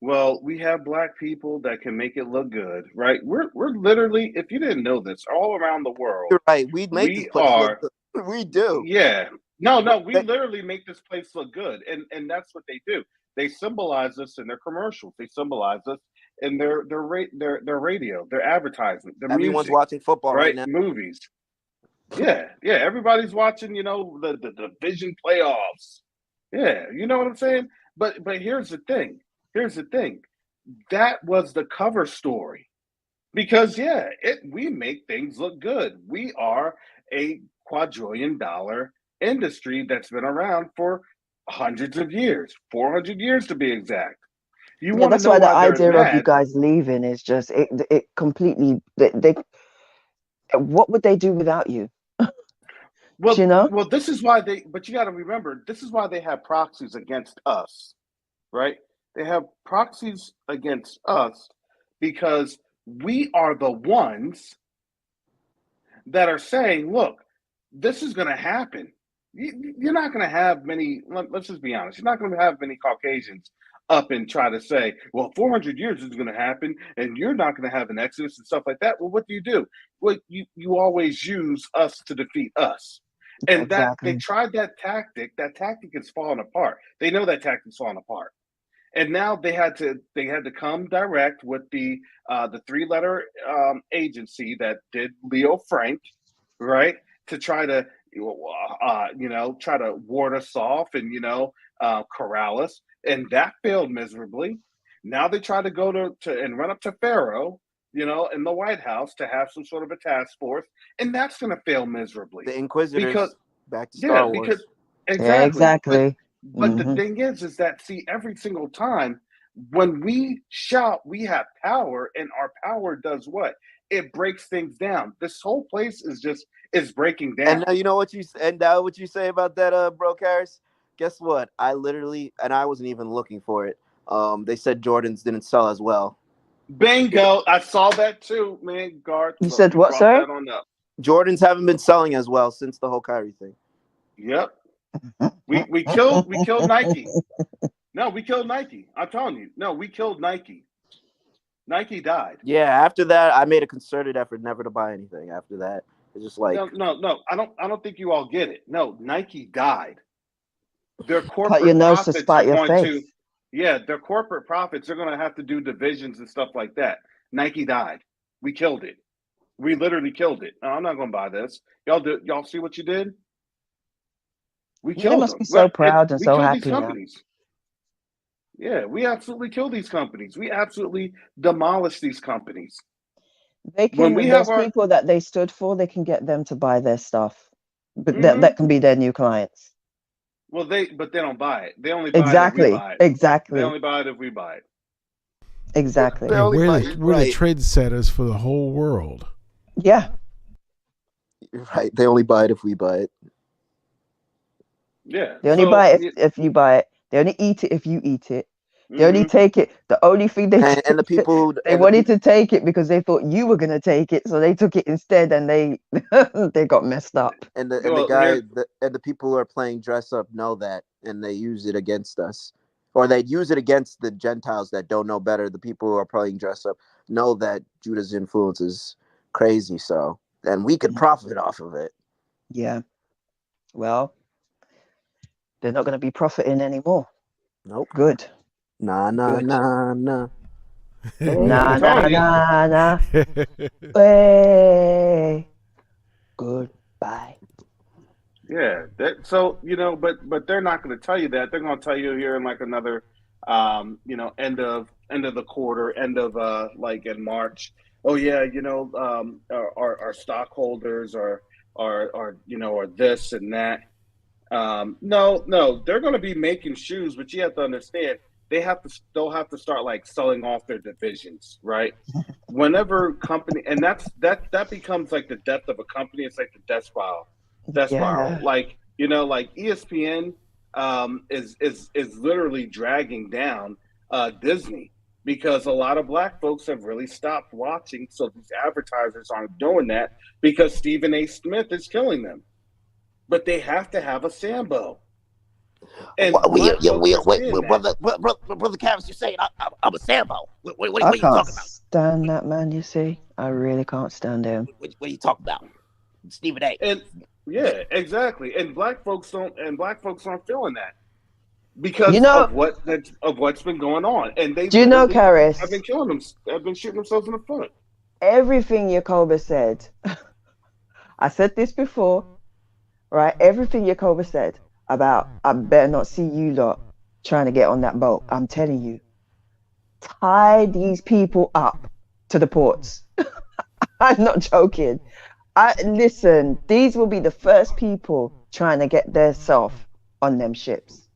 Well, we have black people that can make it look good, right? We're literally, if you didn't know this, all around the world. You're right. We make this place look good. We do. Yeah. No, we literally make this place look good. And that's what they do. They symbolize us in their commercials. They symbolize us in their radio, their advertisement, their Everyone's music, watching football right now. Movies. Yeah. Everybody's watching, the division playoffs. Yeah, you know what I'm saying? But here's the thing. That was the cover story. Because we make things look good. We are a quadrillion-dollar industry that's been around for hundreds of years, 400 years to be exact. That's why the idea of you guys leaving is just it completely. They what would they do without you? Well, this is why but you got to remember, this is why they have proxies against us, right? They have proxies against us because we are the ones that are saying, look, this is going to happen. You're not going to have many, let's just be honest, you're not going to have many Caucasians up and try to say, well, 400 years is going to happen and you're not going to have an exodus and stuff like that. Well, what do? Well, you always use us to defeat us. And exactly. They tried that tactic. That tactic is falling apart. They know that tactic's falling apart. And now they had to come direct with the 3-letter agency that did Leo Frank, right, to try to try to ward us off and corral us, and that failed miserably. Now they try to go to and run up to Pharaoh, in the White House to have some sort of a task force, and that's going to fail miserably. The Inquisitors back to Star Wars. Exactly. But the thing is that, see, every single time when we shout, we have power, and our power does what? It breaks things down. This whole place is breaking down. And now you know what you say about that, bro, Karis? Guess what? I wasn't even looking for it. They said Jordans didn't sell as well. Bingo! I saw that too, man. Garth. You said what, sir? Jordans haven't been selling as well since the whole Kyrie thing. Yep. We killed Nike. No, we killed Nike. I'm telling you. No, we killed Nike. Nike died. Yeah, after that, I made a concerted effort never to buy anything. After that, it's just like no. I don't think you all get it. No, Nike died. Their Cut corporate your nose to profits spite are your going face. to, yeah, their corporate profits are going to have to do divisions and stuff like that. Nike died. We killed it. We literally killed it. No, I'm not going to buy this. Y'all see what you did? We They killed must them. be so proud and We so killed these happy now. companies. Yeah, we absolutely killed these companies. We absolutely demolished these companies. They When can. we have Those our people that they stood for, they can get them to buy their stuff, but that can be their new clients. well, they don't buy it. They only buy it if we Exactly. buy it. They only Exactly. buy it if we buy it. Exactly. They're And only we're buying- we're the right. trendsetters for the whole world. Yeah. right. They only buy it if we buy it. Yeah. They only so, buy it if you buy it. They only eat it if you eat it. They only mhm. take it. The only thing they And the people they wanted to take it because they thought you were gonna take it, so they took it instead, and they they got messed up. and the Well, guy and the people who are playing dress up know that, and they use it against us, or they use it against the Gentiles that don't know better. The people who are playing dress up know that Judah's influence is crazy, so then we could profit off of it. Yeah. Well, they're not gonna be profiting anymore. Nope. Good. Nah. Good. Nah. Nah, I'm nah, telling you. nah, nah. Hey. Goodbye. Yeah. So but they're not going to tell you that. They're going to tell you here in like another, end of the quarter, end of like in March. Oh yeah, our stockholders are this and that. No, they're going to be making shoes, but you have to understand they'll have to start like selling off their divisions, right? Whenever company, and that becomes like the death of a company. It's like the death spiral. Yeah. Like like ESPN is literally dragging down Disney because a lot of black folks have really stopped watching. So these advertisers aren't doing that because Stephen A. Smith is killing them. But they have to have a Sambo. And Brother Cavis, you're saying I'm a Sambo. What I are you can't talking about? stand that man, you see. I really can't stand him. What are you talking about? Stephen A. And yeah, exactly. And black folks aren't feeling that because of what's been going on. And they do you know, Karis, have been killing them. Have been shooting themselves in the foot. everything Yakoba said. I said this before, right? Everything Yakoba said about I better not see you lot trying to get on that boat. I'm telling you, tie these people up to the ports. I'm not joking. Listen, these will be the first people trying to get their self on them ships.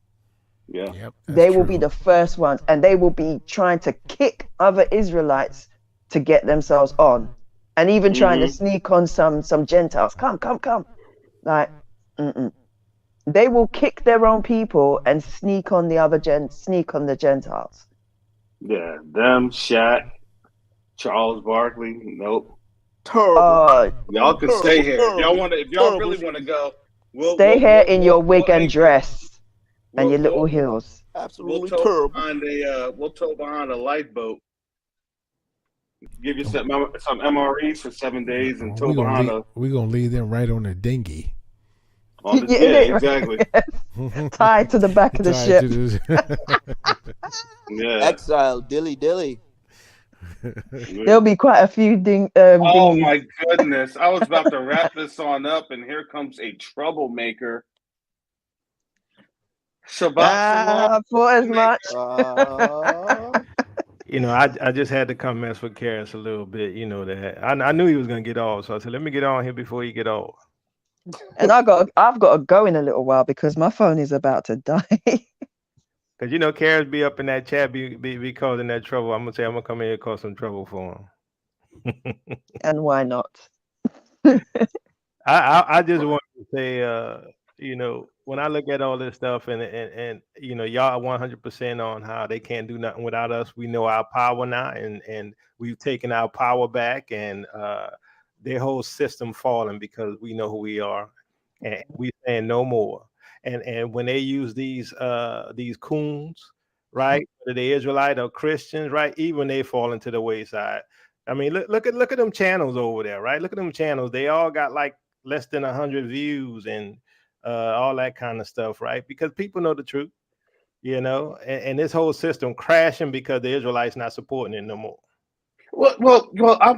Yeah. Yep, They will be the first ones, and they will be trying to kick other Israelites to get themselves on, and even trying to sneak on some Gentiles. Come. Like, they will kick their own people and sneak on the Gentiles. Yeah, them, Shaq, Charles Barkley. Nope. Terrible. Y'all can stay here if y'all want to. If y'all really want to go, stay here in your wig and dress and your little heels. heels. Absolutely terrible. We'll tow behind a lifeboat. Give you some MREs for 7 days and tow behind we're gonna leave them right on the dinghy. Exactly. Tied to the back of the ship. Yeah. Exile, dilly. There'll be quite a few Oh dinghies. my goodness! I was about to wrap this on up, and here comes a troublemaker. Shabbat For as much. I just had to come mess with Karis a little bit. You know that I knew he was gonna get off, so I said, let me get on here before he get off. And I've got to go in a little while because my phone is about to die. Cause Karis be up in that chat, be causing that trouble. I'm gonna come in here and cause some trouble for him. And why not? I just want to say, when I look at all this stuff and y'all 100% on how they can't do nothing without us. We know our power now, and we've taken our power back, and their whole system falling because we know who we are, and we saying no more. and when they use these coons, right, whether they Israelite or Christians, right, even they fall into the wayside. I mean, look at them channels over there, right? Look at them channels. They all got like less than 100 views and all that kind of stuff, right? Because people know the truth, and this whole system crashing because the Israelites not supporting it no more. Well,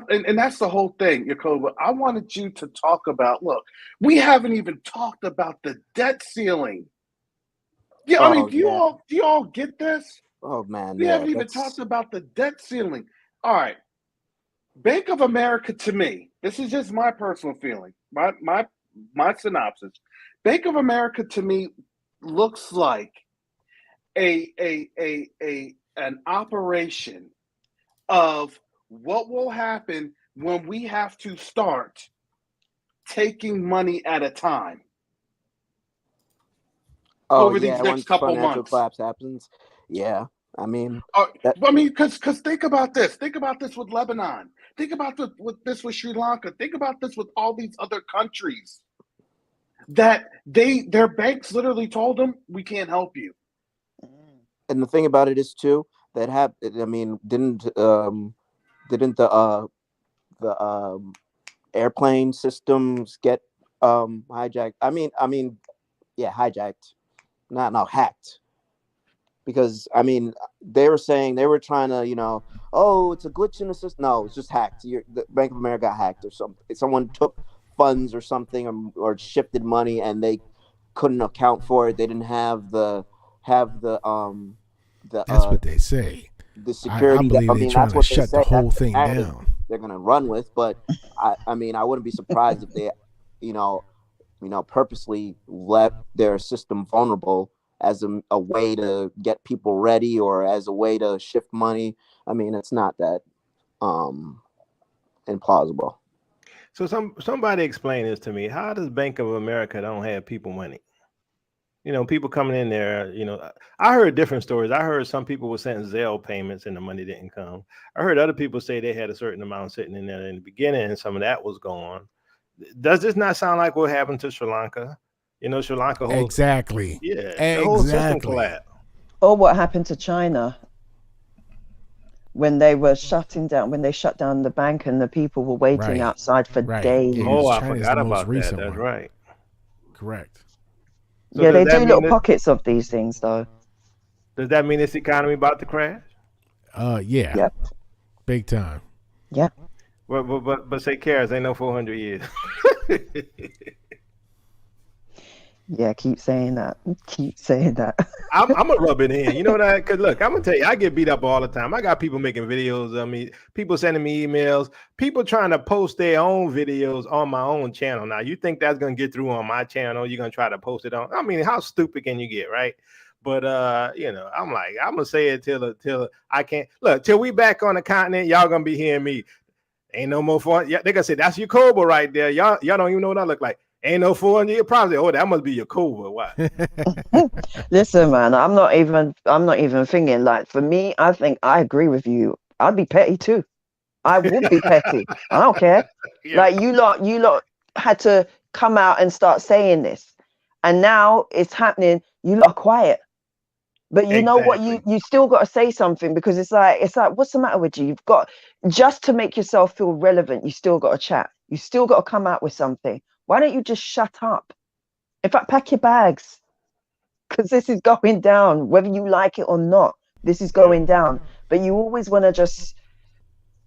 and that's the whole thing, Yakoba. I wanted you to talk about. Look, we haven't even talked about the debt ceiling. Yeah, I mean, do you all get this? Oh man, We haven't even talked about the debt ceiling. All right, Bank of America, to me, this is just my personal feeling, my synopsis. Bank of America to me looks like an operation of what will happen when we have to start taking money at a time. Over these next couple months. Collapse happens. Yeah, I mean, because think about this. Think about this with Lebanon. Think about this with Sri Lanka. Think about this with all these other countries that their banks literally told them, we can't help you. And the thing about it is too that happened. I mean, didn't the airplane systems get hijacked? I mean, yeah, hijacked. Not hacked. Because I mean, they were saying they were trying to, oh, it's a glitch in the system. No, it's just hacked. The Bank of America got hacked or something. Someone took funds or something or shifted money and they couldn't account for it. They didn't have the that's what they say. The security. I believe they're trying to shut the whole thing down. They're gonna run with, but I mean, I wouldn't be surprised if they, purposely left their system vulnerable as a way to get people ready or as a way to shift money. I mean, it's not that implausible. So somebody explain this to me. How does Bank of America don't have people money? People coming in there, I heard different stories. I heard some people were sending Zelle payments and the money didn't come. I heard other people say they had a certain amount sitting in there in the beginning and some of that was gone. Does this not sound like what happened to Sri Lanka? Sri Lanka. Exactly. Yeah. Exactly. The whole system collapsed. Or what happened to China when they were shutting down, when they shut down the bank and the people were waiting outside for days. Yeah, I forgot about that. That's right. Correct. So yeah, they do little pockets of these things, though. Does that mean this economy about to crash? Yeah. Yep. Big time. Yeah. But say cares, ain't no 400 years. Yeah, keep saying that. Keep saying that. I'm gonna rub it in. You know that? Cause look, I'm gonna tell you, I get beat up all the time. I got people making videos of me, people sending me emails, people trying to post their own videos on my own channel. Now, you think that's gonna get through on my channel? You're gonna try to post it on? I mean, how stupid can you get, right? But I'm like, I'm gonna say it till I can't look till we back on the continent. Y'all gonna be hearing me. Ain't no more fun. Yeah, they gonna say that's your Cobra right there. Y'all don't even know what I look like. Ain't no 400 year probably. Oh, that must be your Cobra. Why? Listen, man, I'm not even thinking. Like, for me, I think I agree with you. I'd be petty too. I would be petty. I don't care. Yeah. Like you lot had to come out and start saying this, and now it's happening. You lot are quiet, but you know what? You still got to say something because it's like what's the matter with you? You've got just to make yourself feel relevant. You still got to chat. You still got to come out with something. Why don't you just shut up? In fact, pack your bags because this is going down, whether you like it or not. This is going down. But you always want to just,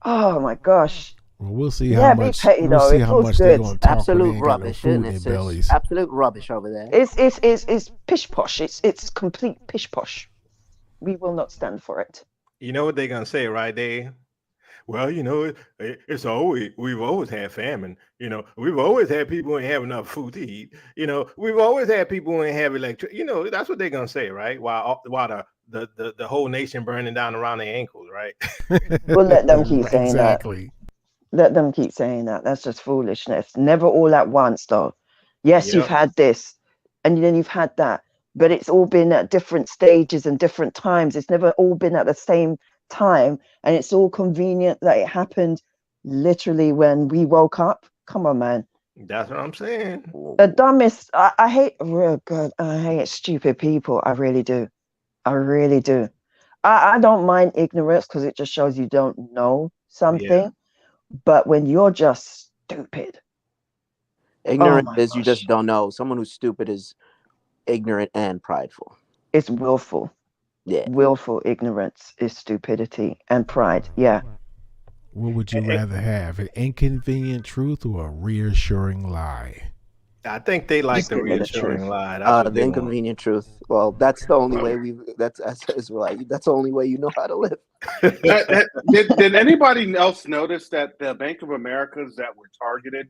oh my gosh. Well, we'll see how much. We'll see how much they're going to talk. Absolute rubbish, isn't it? It's absolute rubbish over there. It's pish posh. It's complete pish posh. We will not stand for it. You know what they're gonna say, right, Dave? Well, we've always had famine. We've always had people who ain't have enough food to eat. We've always had people who ain't have electricity. That's what they're gonna say, right? While the whole nation burning down around their ankles, right? We'll let them keep saying exactly. that. Let them keep saying that. That's just foolishness. Never all at once, though. Yes, You've had this, and then you've had that, but it's all been at different stages and different times. It's never all been at the same time, and it's all convenient that it happened literally when we woke up. Come on, man. That's what I'm saying. The dumbest. I hate. Oh God, I hate stupid people. I really do. I really do. I don't mind ignorance because it just shows you don't know something. Yeah. But when you're just stupid, oh Ignorant my is you just gosh, don't know. Someone who's stupid is ignorant and prideful. it's willful. Yeah. Willful ignorance is stupidity and pride. Yeah. What would you rather have, an inconvenient truth or a reassuring lie? I think they like Just the get rid of reassuring truth. lie. That's what The they want. inconvenient truth. Well, that's the only Well, way we. That's as Israelite. That's the only way you know how to live. did anybody else notice that the Bank of Americas that were targeted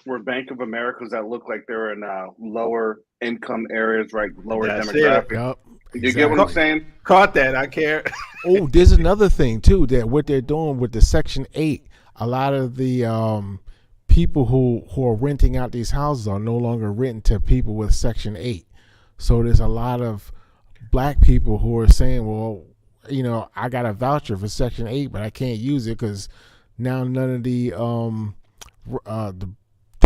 were Bank of Americas that look like they're in lower income areas, right? Lower That's it. demographic. Yup. You get what I'm Exactly. saying? Caught that. I care. Oh, there's another thing too, that what they're doing with the Section 8, a lot of the people who are renting out these houses are no longer renting to people with Section 8. So there's a lot of black people who are saying, well, I got a voucher for Section 8, but I can't use it because now none of the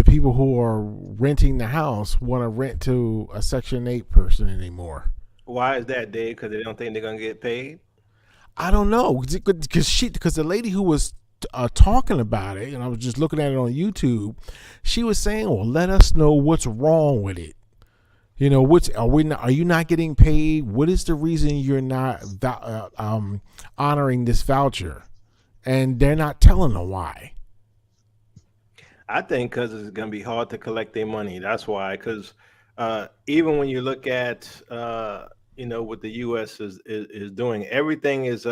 people who are renting the house want to rent to a Section 8 person anymore. Why is that, Dave? Because they don't think they're gonna get paid. I don't know, because the lady who was talking about it, and I was just looking at it on YouTube, she was saying, "Well, let us know what's wrong with it. Are you not getting paid? What is the reason you're not honoring this voucher?" And they're not telling them why. I think because it's gonna be hard to collect their money. That's why. Because even when you look at what the U.S. is doing, everything is.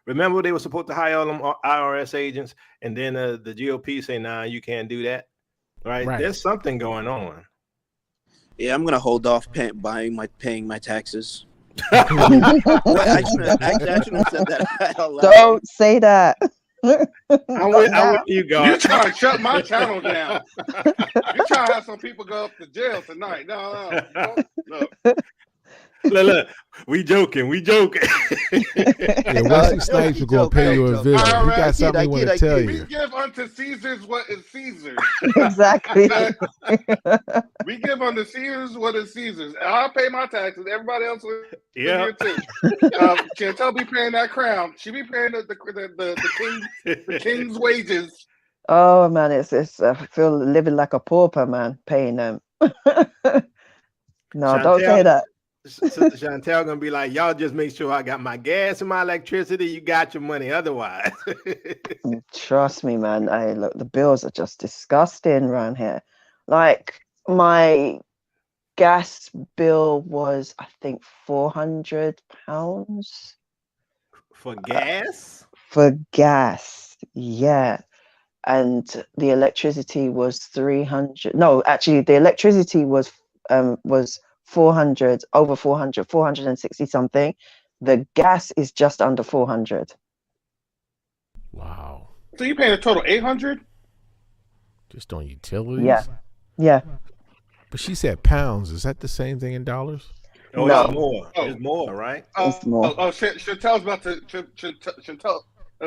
Remember, they were supposed to hire all them IRS agents, and then the GOP say, "Nah, you can't do that." Right? There's something going on. Yeah, I'm gonna hold off paying my taxes. Well, I shouldn't have said that out loud. Don't say that. I'm with you, God. You trying to shut my channel down? You trying to have some people go up to jail tonight? No. Look, we joking. Yeah, Wesley Snipes is going to pay you a visit. He got something he want to tell you. We give unto Caesar's what is Caesar's. Exactly. We give unto Caesar's what is Caesar's. I'll pay my taxes. Everybody else will Yeah. here too. Chantel be paying that crown. She be paying the king's wages. Oh man, it's I feel living like a pauper, man, paying them. No, don't say that. Sister Chantel gonna be like, y'all just make sure I got my gas and my electricity. You got your money otherwise. Trust me, man. Look, the bills are just disgusting around here. Like my gas bill was, I think, £400 For gas? For gas, yeah. And the electricity was 300. No, actually, the electricity was 400, over 400, 460 something. The gas is just under 400. Wow. So you paying a total 800? Just on utilities? Yeah. But she said pounds. Is that the same thing in dollars? Oh, No. it's more. It's more, right? It's more. Chantel's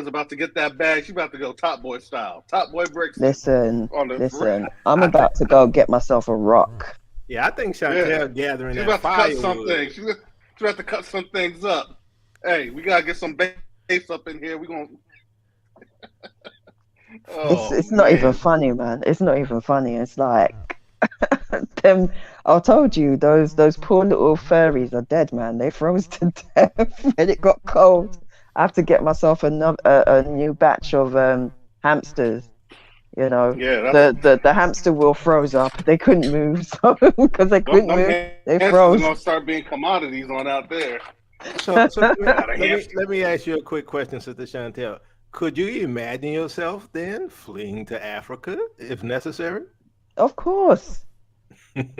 about to get that bag. She's about to go Top Boy style. Top Boy bricks. Listen. I'm about to go get myself a rock. Yeah, I think Chantel gathering She's that about to cut firewood. something. She's about to cut some things up. Hey, we gotta get some bass up in here. We gonna. It's not even funny, man. It's not even funny. It's like them. I told you those poor little furries are dead, man. They froze to death when it got cold. I have to get myself a new batch of hamsters. Yeah, the hamster wheel froze up. They couldn't move, so because they couldn't move, they froze. Gonna start being commodities on out there. So let me ask you a quick question, Sister Chantel. Could you imagine yourself then fleeing to Africa if necessary? Of course.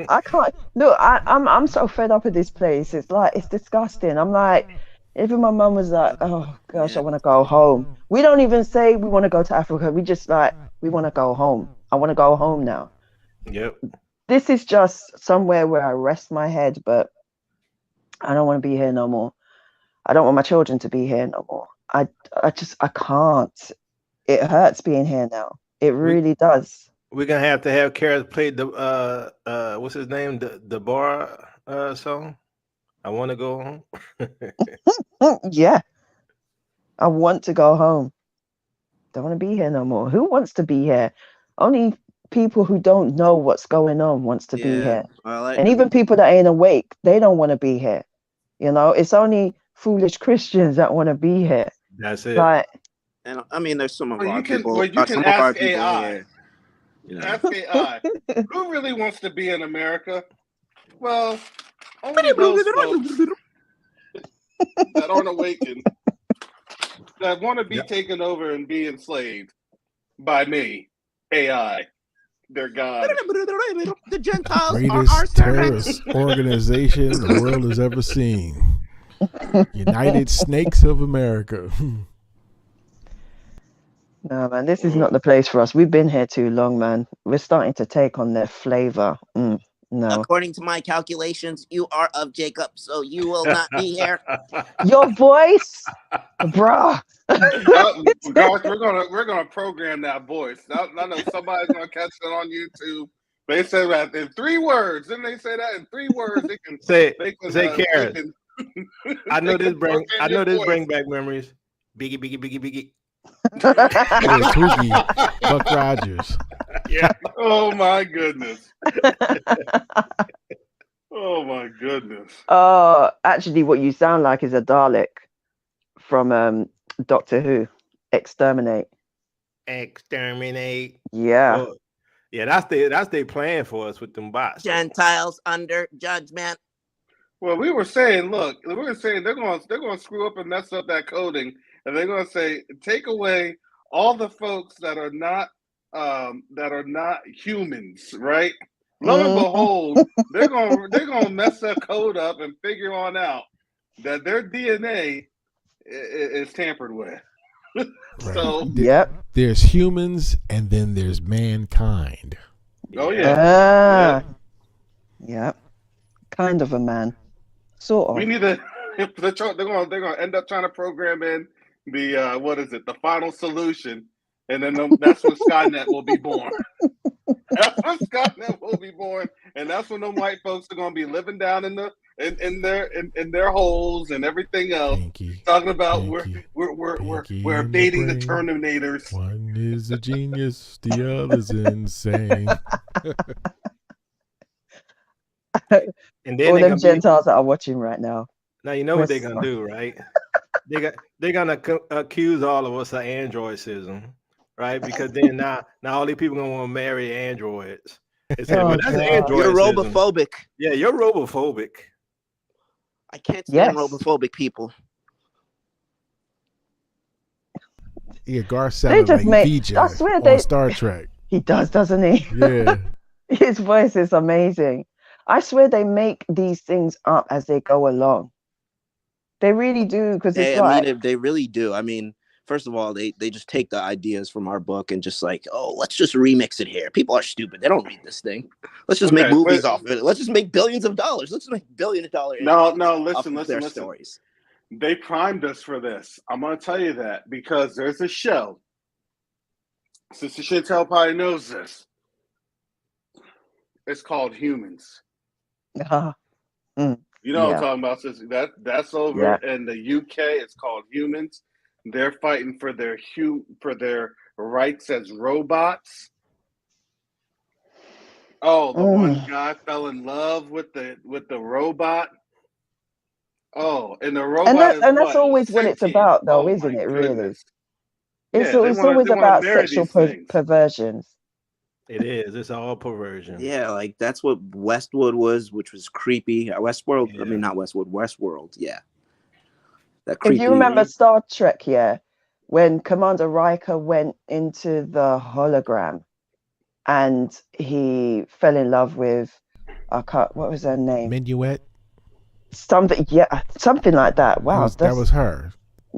I can't look. I'm so fed up with this place. It's like it's disgusting. I'm like, even my mum was like, "Oh gosh, I want to go home." We don't even say we want to go to Africa. We just like we want to go home. I want to go home now. Yep. This is just somewhere where I rest my head, but I don't want to be here no more. I don't want my children to be here no more. I can't. It hurts being here now. It really does. We're gonna have to have Karis play the what's his name? The bar song. I want to go home. Yeah. I want to go home. Don't want to be here no more. Who wants to be here? Only people who don't know what's going on wants to be here. And even people that ain't awake, they don't want to be here. You know, it's only foolish Christians that want to be here. That's it. Like, and I mean, there's some of Well, our you can. people. Well, you can some of our ask people AI. here. You know. Ask AI. Who really wants to be in America? Well, only those folks that aren't awakened, that want to be taken over and be enslaved by me, AI, their God. The Gentiles Greatest are our terrorist servants. organization the world has ever seen. United Snakes of America. no, man, this is not the place for us. We've been here too long, man. We're starting to take on their flavor. No. According to my calculations, you are of Jacob, so you will not be here. Your voice, bruh. Gosh, we're gonna program that voice. I know somebody's gonna catch it on YouTube. They say that in 3 words. Didn't they say that in 3 words? They can say Karis. I know this bring back memories. Biggie, biggie, biggie, biggie. Yeah, Twiggy, Buck Rogers. Yeah. Oh my goodness. Oh my goodness. Actually, what you sound like is a Dalek from Doctor Who. Exterminate. Yeah. Oh, yeah, that's they plan for us with them bots. Gentiles under judgment. Well, we were saying they're going to screw up and mess up that coding, and they're going to say take away all the folks that are not humans, right? Lo and behold, they're gonna mess that code up and figure on out that their DNA is tampered with. Right. So there's humans and then there's mankind. Oh yeah. Yeah. Kind of a man. Sort of. We need to. They're gonna end up trying to program in the what is it? The final solution, and then that's when Skynet will be born. That's when Skynet will be born, and that's when them white folks are gonna be living down in their holes and everything else. Talking about we're evading the Terminators. One is a genius, the other's insane. And then all them Gentiles that are watching right now. Now you know what they're gonna do, right? They're gonna accuse all of us of androicism, right? Because then now all these people gonna want to marry androids. Say, well, that's androicism. You're robophobic. Yeah, you're robophobic. I can't stand robophobic people. Yeah, Gar sounded like VJ on Star Trek. He does, doesn't he? Yeah. His voice is amazing. I swear they make these things up as they go along. They really do, because they really do. I mean, first of all, they just take the ideas from our book and just like, oh, let's just remix it here. People are stupid. They don't read this thing. Let's just make movies off of it. Let's just make billions of dollars. Let's just make $1 billion. Listen. Stories. They primed us for this. I'm going to tell you that because there's a show. Sister Chantel probably knows this. It's called Humans. You know what I'm talking about, sister. That's over in the UK. It's called Humans. They're fighting for their rights as robots. Oh, the one guy fell in love with the robot. Oh, and the robot that's always what it's about, though, isn't it? Goodness. Really, it's always about sexual perversions. It is. It's all perversion. Yeah, like that's what Westwood was, which was creepy. Westworld. Yeah. I mean, not Westwood. Westworld. Yeah. That creepy. If you remember Star Trek, when Commander Riker went into the hologram, and he fell in love with, what was her name? Minuet. Something like that. Wow, that was her.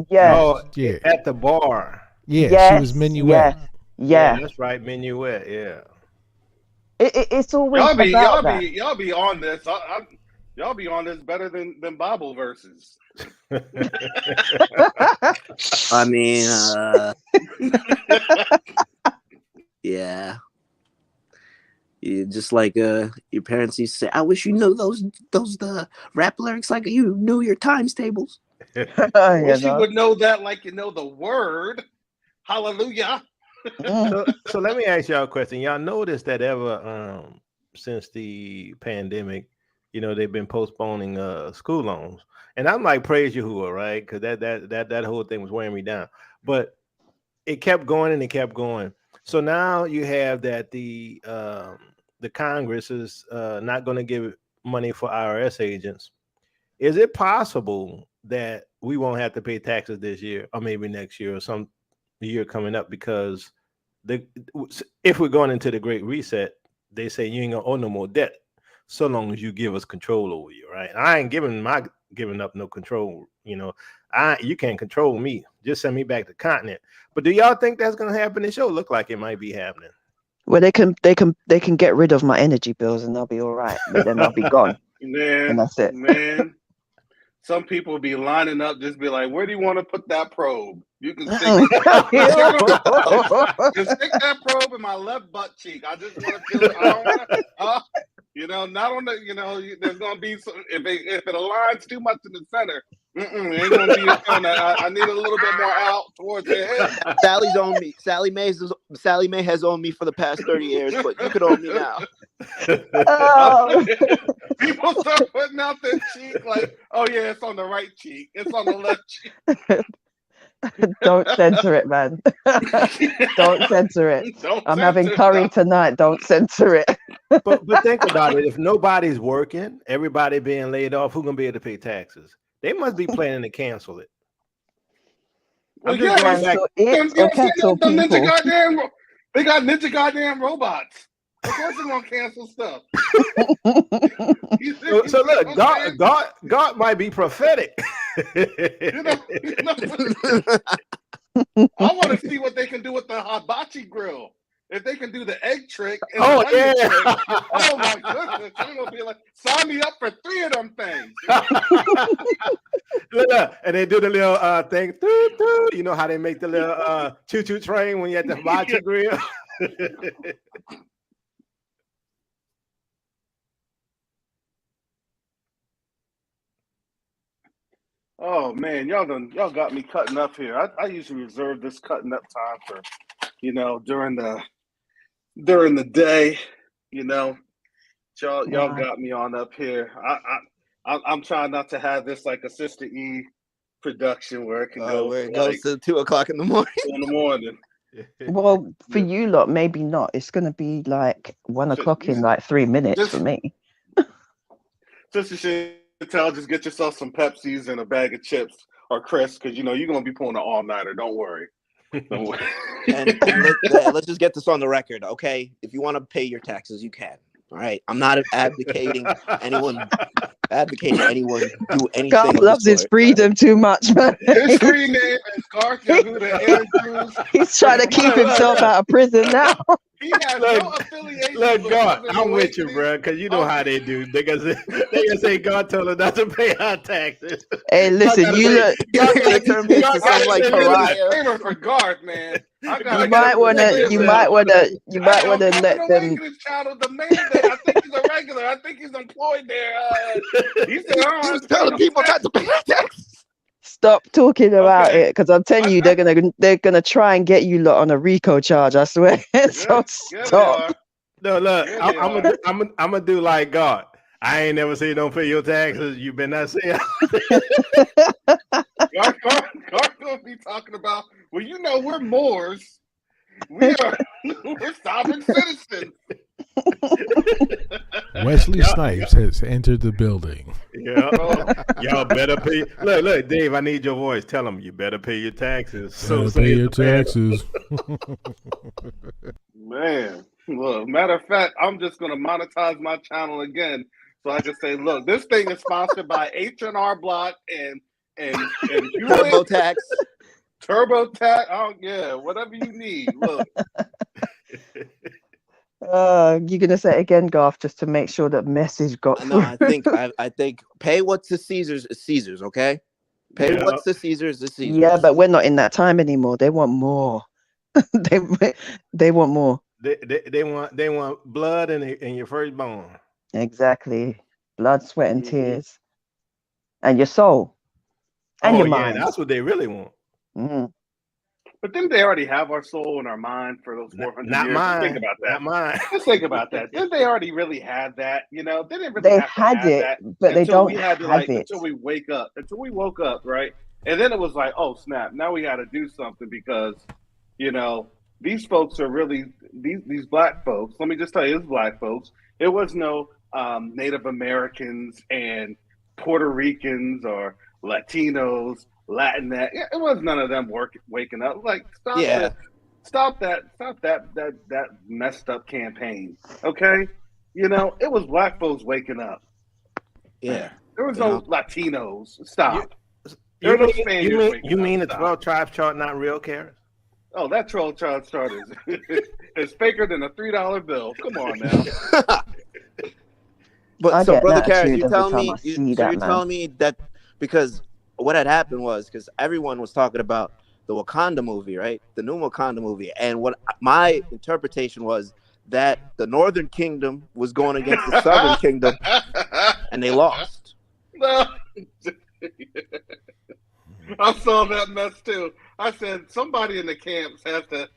Yeah. Oh, yeah. At the bar. Yeah, she was Minuet. Yeah, that's right, Minuet. Yeah. It's always y'all be on this. Y'all be on this better than Bible verses. I mean, yeah. Just like your parents used to say, I wish you knew those the rap lyrics like you knew your times tables. Wish you would know that like you know the word. Hallelujah. So let me ask y'all a question. Y'all noticed that ever since the pandemic, they've been postponing school loans. And I'm like, praise Yahuwah, right? Because that whole thing was wearing me down. But it kept going and it kept going. So now you have that the Congress is not going to give money for IRS agents. Is it possible that we won't have to pay taxes this year or maybe next year or some year coming up? Because if we're going into the Great Reset, they say you ain't gonna owe no more debt so long as you give us control over you, right? I ain't giving up no control. You can't control me. Just send me back to the continent. But do y'all think that's gonna happen? It sure look like it might be happening. Well, they can get rid of my energy bills and they'll be all right, but then they'll be gone. Man, and that's it. Man, some people be lining up, just be like, "Where do you want to put that probe? You can stick, stick that probe in my left butt cheek. I just want to feel it. I don't want to, not on the, there's gonna be some. If it aligns too much in the center, it ain't gonna be on that. I need a little bit more out towards the head. Sally's owned me. Sally Mae has owned me for the past 30 years, but you could own me now. People start putting out their cheek like, oh yeah, it's on the right cheek. It's on the left cheek. Don't censor it, man. Don't censor it. I'm having curry tonight. Don't censor it. But think about it. If nobody's working, everybody being laid off, who's gonna be able to pay taxes? They must be planning to cancel it. Well, they got ninja goddamn robots. Of course they're gonna cancel stuff. So look, God might be prophetic. I want to see what they can do with the hibachi grill. If they can do the egg trick, and yeah! Trick, oh my goodness! I'm gonna be like, sign me up for 3 of them things. Look, and they do the little thing. You know how they make the little choo-choo train when you at the hibachi grill. Oh man, y'all got me cutting up here. I usually reserve this cutting up time for, during the day, y'all got me on up here. I'm trying not to have this like a Sister E production where it can go where it goes to 2 o'clock in the morning. Well, for you lot, maybe not. It's gonna be like 1 o'clock in like 3 minutes for me. Sister Chantel, just get yourself some Pepsis and a bag of chips or crisps, because you're gonna be pulling an all-nighter. Don't worry. and let's just get this on the record, okay? If you want to pay your taxes, you can. All right. I'm not advocating anyone do anything. God loves his freedom too much, man. His free name is Garth Yahuda. He's trying to keep himself out of prison now. He has no affiliation. Look, God, I'm with you, bro, because you know how they do. They gonna say God told us not to pay our taxes. Hey, listen, you're gonna turn me into something like Pariah. For Garth, man. You might wanna let them. I think he's a regular. I think he's employed there. He telling people not to pay their taxes. Stop talking about it, because I'm telling you, they're gonna try and get you lot on a RICO charge. I swear. So stop. No, look, I'm gonna do like God. I ain't never say don't pay your taxes. You better not say it. Garth gonna be talking about. Well, we're Moors. We're sovereign citizens. Wesley Snipes has entered the building. Yeah, y'all better pay. Look, Dave, I need your voice. Tell them you better pay your taxes. Pay your taxes. Man, look. Matter of fact, I'm just gonna monetize my channel again, so I can say, look, this thing is sponsored by H&R Block and TurboTax. TurboTax. Oh yeah, whatever you need. Look. You're gonna say it again, Garth, just to make sure that message got through. No, I think pay what's to Caesar's is Caesar's, okay? Pay what's to Caesar's is Caesar's. Yeah, but we're not in that time anymore. They want more. they want more. They want blood in your firstborn. Exactly. Blood, sweat, and Mhm. tears, and your soul, and Oh your yeah, mind. that's what they really want. Mm. But didn't they already have our soul and our mind for those 400 Not years? Just think mine. about that. Not mine. Just think about that. Didn't they already really have that? You know, they didn't really They have to had have it, that but they until don't we had to have it. until we woke up, right? And then it was like, oh snap! Now we got to do something because, you know, these folks are really these black folks. Let me just tell you, it's black folks. It was no Native Americans and Puerto Ricans or Latinos, Latinx. It was none of them waking up. Like Yeah. stop that messed up campaign. Okay, you know it was black folks waking up. Yeah. There was You no know? Latinos. You, Stop. There you were no mean Spaniards waking you up. mean the Stop. 12 tribes chart not real, Karen? Oh, that troll child starters. It's faker than a $3 bill. Come on now. But I so, get an brother Karras, attitude every time I see so that, you're man. telling me that because what had happened was because everyone was talking about the Wakanda movie, right? The new Wakanda movie, and what my interpretation was that the Northern Kingdom was going against the Southern Kingdom, and they lost. No. I saw that mess too. I said somebody in the camps had to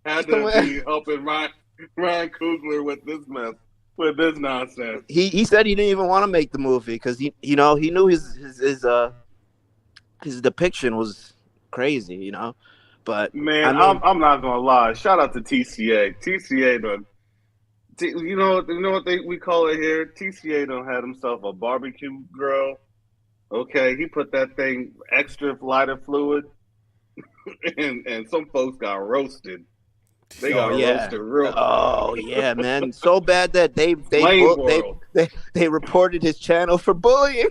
be helping Ryan Coogler with this mess, with this nonsense. He said he didn't even want to make the movie because he knew his depiction was crazy, you know. But Man, I mean, I'm not gonna lie. Shout out to TCA. TCA done. You know what we call it here. TCA done had himself a barbecue grill. Okay, he put that thing extra lighter fluid, and some folks got roasted. They oh got yeah, roasted real oh yeah, man, so bad that flame boiled. they reported his channel for bullying.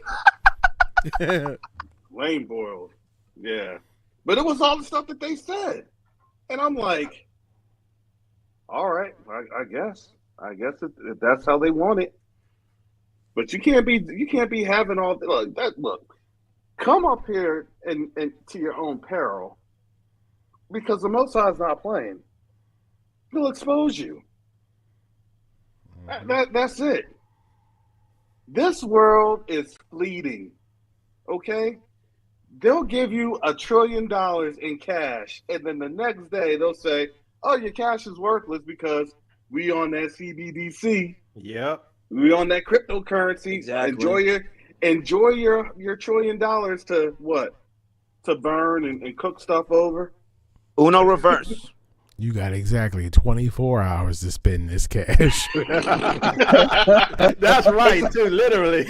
Flame boiled. Yeah, but it was all the stuff that they said, and I'm like, all right, I guess if that's how they want it. But you can't be having all look that look. Come up here and to your own peril because the Most High is not playing. He'll expose you. That's it. This world is fleeting. Okay? They'll give you $1 trillion in cash, and then the next day they'll say, "Oh, your cash is worthless because we on that CBDC. Yep. We on that cryptocurrency. Exactly. Enjoy your $1 trillion to what? To burn and cook stuff over." Uno reverse. You got exactly 24 hours to spend this cash. That's right, too, literally.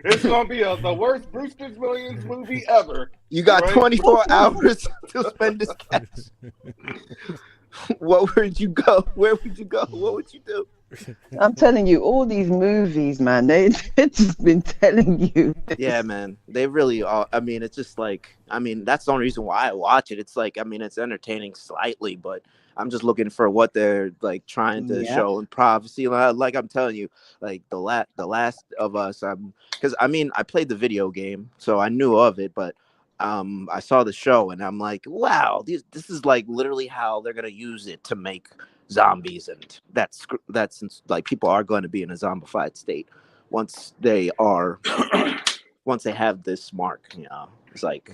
It's gonna be the worst Brewster's Millions movie ever. You got 24 hours to spend this cash. What would you go? Where would you go? What would you do? I'm telling you, all these movies, man, they've just been telling you. Yeah, man, they really are. I mean, it's just like, I mean, that's the only reason why I watch it. It's like, I mean, it's entertaining slightly, but I'm just looking for what they're like trying to show in prophecy. Like I'm telling you, like the Last of Us. Because I mean, I played the video game, so I knew of it, but I saw the show, and I'm like, wow, this is like literally how they're gonna use it to make zombies, and that's like people are going to be in a zombified state once they have this mark, you know. It's like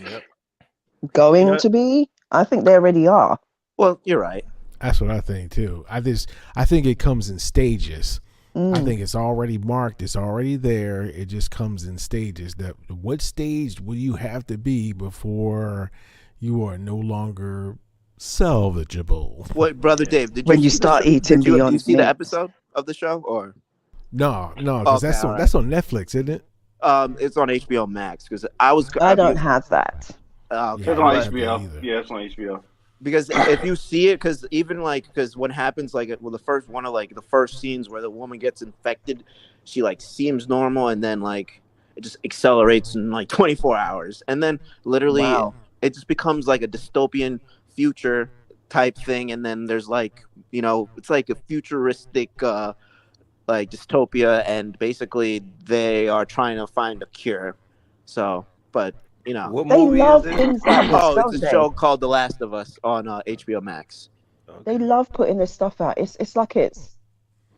Going to be? I think they already are. Well, you're right. That's what I think too. I think it comes in stages. I think it's already marked. It's already there. It just comes in stages. That what stage will you have to be before you are no longer salvageable? What, brother Dave? When you start eating beyond did you see meat. the episode of the show or? No, because Okay, that's on Netflix, isn't it? It's on HBO Max because I don't have that. It's Okay, on I don't HBO. have that either. Yeah, it's on HBO. because if you see it, because what happens, like, well, the first one of like the first scenes where the woman gets infected, she like seems normal, and then like it just accelerates in like 24 hours, and then literally it just becomes like a dystopian future type thing, and then there's like, you know, it's like a futuristic like dystopia, and basically they are trying to find a cure. So, but you know, What They movie love is things this? like this, oh, don't it's a they? show called The Last of Us on HBO Max. They love putting this stuff out. It's like it's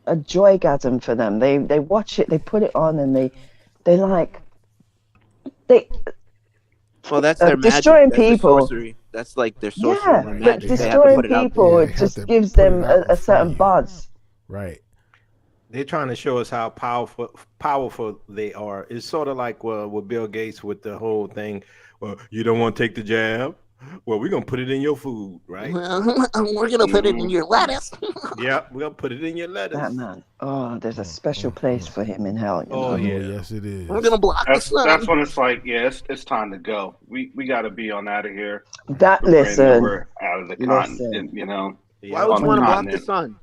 a joygasm for them. They watch it, they put it on, and they like they Well, that's their magic. destroying That's their people. sorcery. That's like their sorcery Yeah, and their Right. but They magic. They have have to destroying put it out people, there. it they have just to gives put it them out in a front of certain you. buzz. Right. They're trying to show us how powerful they are. It's sort of like with Bill Gates with the whole thing. Well, you don't want to take the jab. Well, we're gonna put it in your food, right? Well, we're gonna put it in your lettuce. Yeah, we're gonna put it in your That lettuce. man. Oh, there's a special place for him in hell, you Oh know. Oh yeah. yes, it is. We're gonna block the sun. That's when it's like, yeah, it's time to go. We got to be on out of here. That We're praying that listen, we're out of the continent, you know, Why would on you the want to block the continent. sun?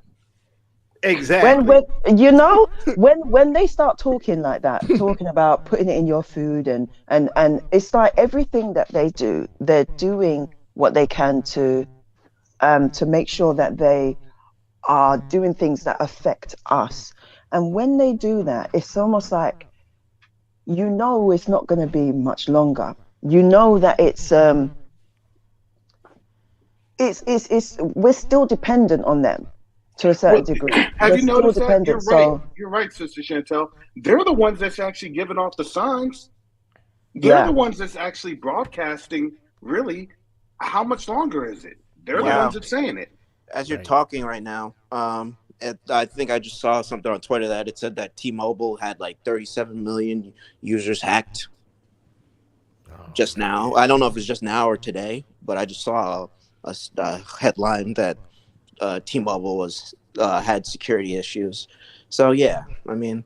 Exactly. when you know when they start talking like that, talking about putting it in your food and it's like everything that they do, they're doing what they can to make sure that they are doing things that affect us. And when they do that, it's almost like, you know, it's not going to be much longer. You know that it's we're still dependent on them to a certain degree. Have We're you still noticed that? dependent. You're right, Sister Chantel. They're the ones that's actually giving off the signs. They're Yeah. the ones that's actually broadcasting, really, how much longer is it? They're the Wow. ones that's saying it. As you're Right. talking right now, I think I just saw something on Twitter that it said that T-Mobile had like 37 million users hacked just now. I don't know if it's just now or today, but I just saw a headline that T-Mobile was had security issues. So yeah, I mean,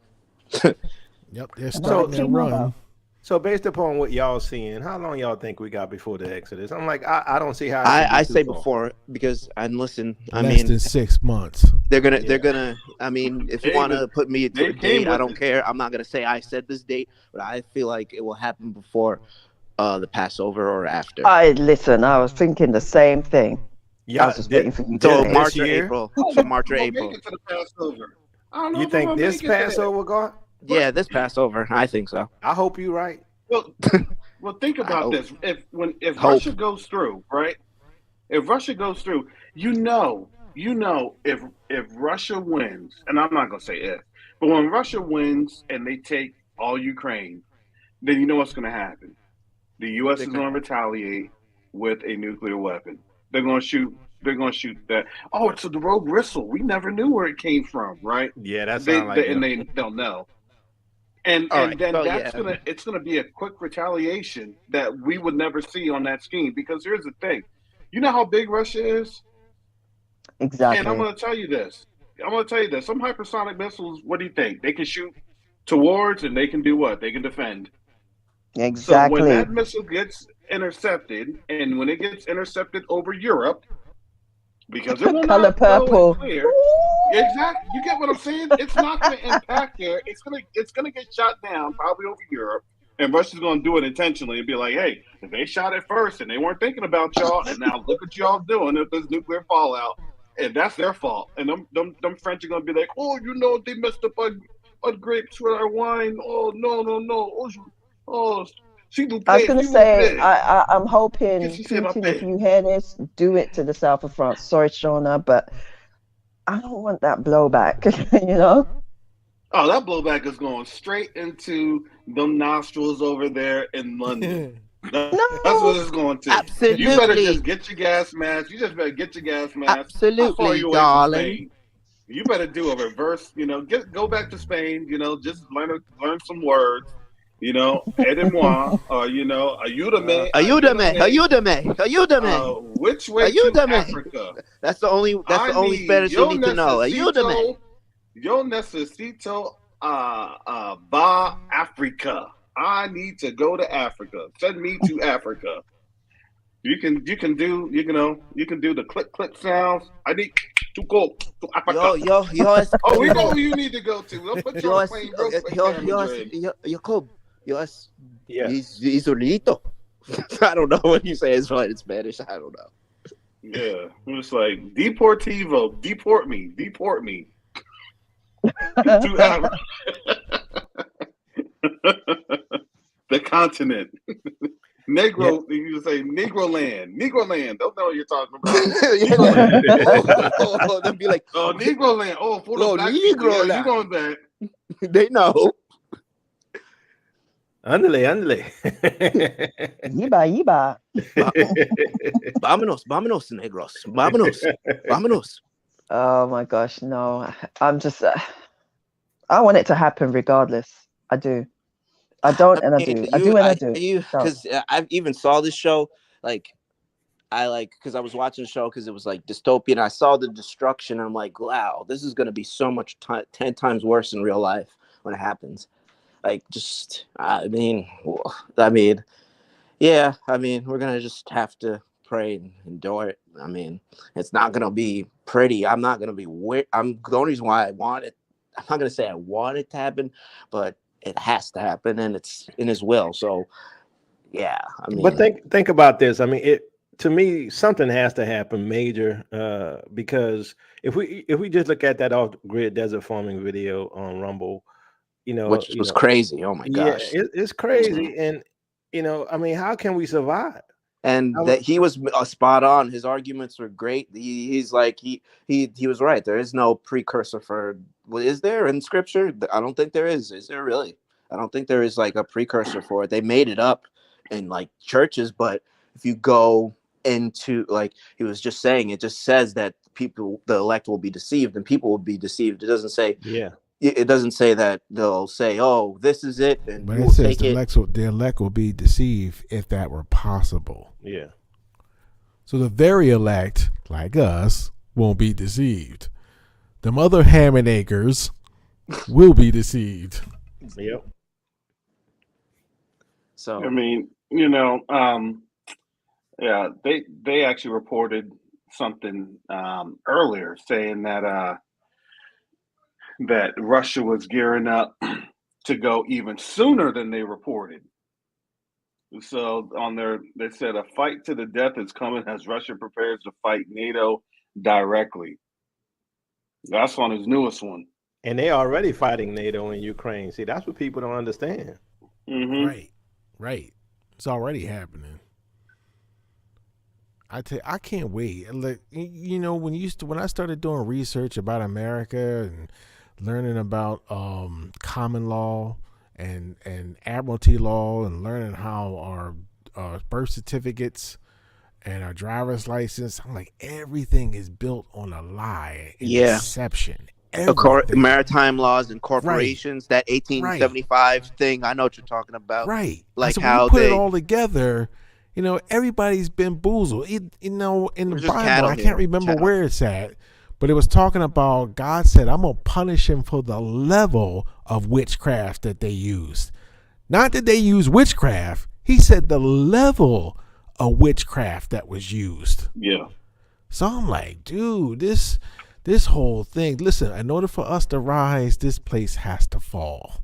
Yep, they're About starting their T-Mobile. run. So based upon what y'all seeing, how long y'all think we got before the Exodus? I'm like, I don't see how. It can be I too say long. before because and listen, I Less mean, than 6 months. they're gonna. I mean, if you They want even- to put me to they a came date, I with don't it. care. I'm not gonna say I said this date, but I feel like it will happen before the Passover or after. I was thinking the same thing. I Yeah, was just waiting for you to So say it. March or year? April. I don't So know March if or we're gonna April. make it to the Passover. I don't know You if we're think gonna this make it to that. Passover going? Yeah, this Passover. I think so. I hope you're right. Well, think about hope. this. If Hope. Russia goes through, right? If Russia goes through, you know, if Russia wins, and I'm not gonna say if, but when Russia wins and they take all Ukraine, then you know what's gonna happen. The U.S. is gonna retaliate with a nuclear weapon. They're gonna shoot. They're gonna shoot that. Oh, it's the rogue missile. We never knew where it came from, right? Yeah, that sounds like They'll know. And All and right. then Well, that's yeah. it's gonna be a quick retaliation that we would never see on that scheme. Because here's the thing, you know how big Russia is, and Exactly. I'm gonna tell you this. Some hypersonic missiles. What do you think? They can shoot towards, and they can do what? They can defend. So when Exactly. that missile gets intercepted, and when it gets intercepted over Europe, because it will Color not go purple. clear. Exactly. You get what I'm saying? It's not going to impact there. It's gonna get shot down probably over Europe, and Russia's going to do it intentionally and be like, "Hey, if they shot it first and they weren't thinking about y'all, and now look what y'all doing if there's nuclear fallout, and that's their fault." And them French are going to be like, "Oh, you know they messed up our grapes with our wine. Oh no. Oh, s'il vous I was plaît, going to s'il vous say, plaît." I'm hoping, Qu'est-ce qui s'est Putin, if passé? you hear this, do it to the south of France. Sorry, Shona, but I don't want that blowback, you know? Oh, that blowback is going straight into them nostrils over there in London. That's what it's going to. Absolutely. You better just get your gas mask. You just better get your gas mask. How far are Absolutely, you away from darling. Spain? You better do a reverse. Go back to Spain. Just learn some words. Aidez-moi, or ayúdame. Ayúdame. Which way to Ayúdame. Africa? That's the only Spanish you need to know. Ayúdame. Yo necesito ba Africa. I need to go to Africa. Send me to Africa. You can do the click sounds. I need to go to Africa. Yo. Oh, we know where you need to go to. Let's put you on a plane real quick, Madrid. Jacob. Yes. Isolito. I don't know what you say is right in Spanish. I don't know. Yeah, it's like deportivo. Deport me. To Africa. The continent. Negro, you say Negro land. Negro land. Don't know what you're talking about. They'll be like, oh, Negro land. Oh, for the black people. Negro Yeah, land. you going back. They know. Ándale. Yiba. Vámonos, negros. Vámonos. Oh my gosh, no. I'm just, I want it to happen regardless. I do. I don't, and I do. I do, and I do. Because I even saw this show, because I was watching the show because it was like dystopian. I saw the destruction. And I'm like, wow, this is going to be so much 10 times worse in real life when it happens. Like, just, yeah, we're going to just have to pray and endure it. I mean, it's not going to be pretty. I'm not going to be weird. The only reason why I want it, I'm not going to say I want it to happen, but it has to happen, and it's in his will. So, yeah, I mean. But think about this. I mean, to me, something has to happen major, because if we just look at that off-grid desert farming video on Rumble, which was crazy. Oh my gosh, it's crazy, and I mean, how can we survive? And that he was spot on. His arguments were great. He's like he was right. There is no precursor for. Well, is there in scripture? I don't think there is. Is there really? I don't think there is like a precursor for it. They made it up in like churches, but if you go into like he was just saying, it just says that the elect will be deceived and people will be deceived. It doesn't say. Yeah. It doesn't say that they'll say, "Oh, this is it," and but it says the elect will be deceived if that were possible. Yeah. So the very elect, like us, won't be deceived. Them other ham and acres will be deceived. Yep. So I mean, yeah, they actually reported something earlier saying that Russia was gearing up to go even sooner than they reported. So they said a fight to the death is coming as Russia prepares to fight NATO directly. That's on his newest one. And they already fighting NATO in Ukraine. See, that's what people don't understand. Mm-hmm. Right. It's already happening. I can't wait. Like, when I started doing research about America and learning about common law and admiralty law and learning how our birth certificates and our driver's license, I'm like, everything is built on a lie and deception. Maritime laws and corporations, that 1875 thing. I know what you're talking about. Right. Like so how when you put it all together, everybody's been boozled. In the Bible, I can't remember where it's at, but it was talking about God said, I'm going to punish him for the level of witchcraft that they used. Not that they used witchcraft. He said the level of witchcraft that was used. Yeah. So I'm like, dude, this whole thing, listen, in order for us to rise, this place has to fall.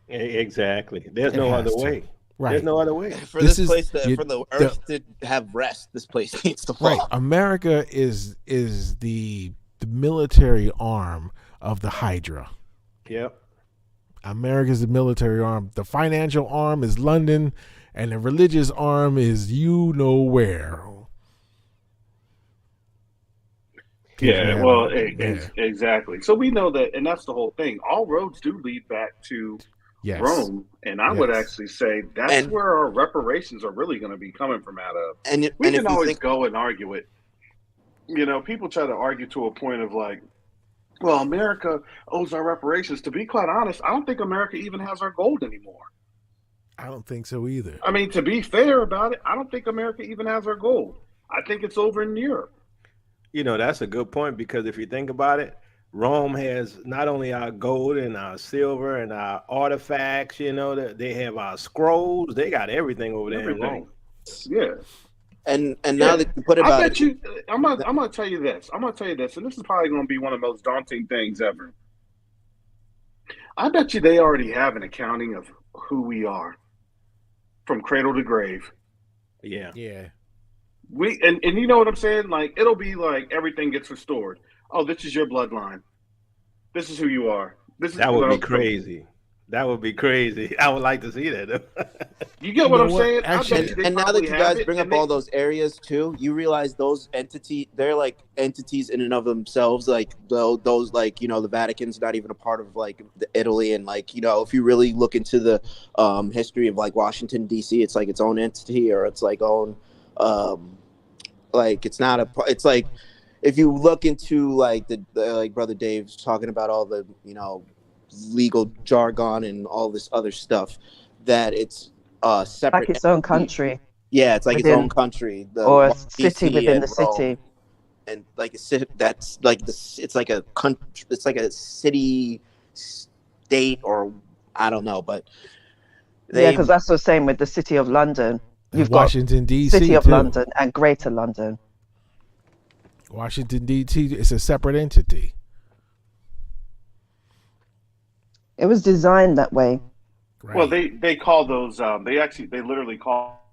Exactly. There's no other way. Right. There's no other way. For for the earth to have rest, this place needs to fall. Right. America is the military arm of the Hydra. Yep. America's the military arm. The financial arm is London, and the religious arm is where. Yeah, well, exactly. So we know that, and that's the whole thing. All roads do lead back to Rome, and I would actually say that's where our reparations are really going to be coming from out of. And we can always go and argue it. People try to argue to a point of like, well, America owes our reparations. To be quite honest, I don't think America even has our gold anymore. I don't think so either. I mean, to be fair about it, I don't think America even has our gold. I think it's over in Europe. That's a good point, because if you think about it, Rome has not only our gold and our silver and our artifacts, they have our scrolls. They got everything over there in Rome. Yeah. And now that you put it about it, I'm gonna tell you this. And this is probably gonna be one of the most daunting things ever. I bet you they already have an accounting of who we are from cradle to grave. Yeah. Yeah. And you know what I'm saying? Like, it'll be like everything gets restored. Oh, this is your bloodline. This is who you are. That would be crazy. That would be crazy. I would like to see that. You get what I'm what? saying? Actually, And now that you guys bring up all those areas too, you realize those they're like entities in and of themselves. Like those like, you know, the Vatican's not even a part of like Italy, and like, you know, if you really look into the history of like Washington D.C., it's like its own entity, or it's like own like it's not it's like if you look into like the like Brother Dave's talking about all the, you know, legal jargon and all this other stuff, that it's separate, like its own country. Yeah, it's like within, its own country, or a city DC within and the city. Rome. And like that's like this, it's like a country, it's like a city state, or I don't know, but because that's the same with the City of London. You've Washington D.C. City of too. London and Greater London. Washington D.C. is a separate entity. It was designed that way. Right. Well, they call those they literally call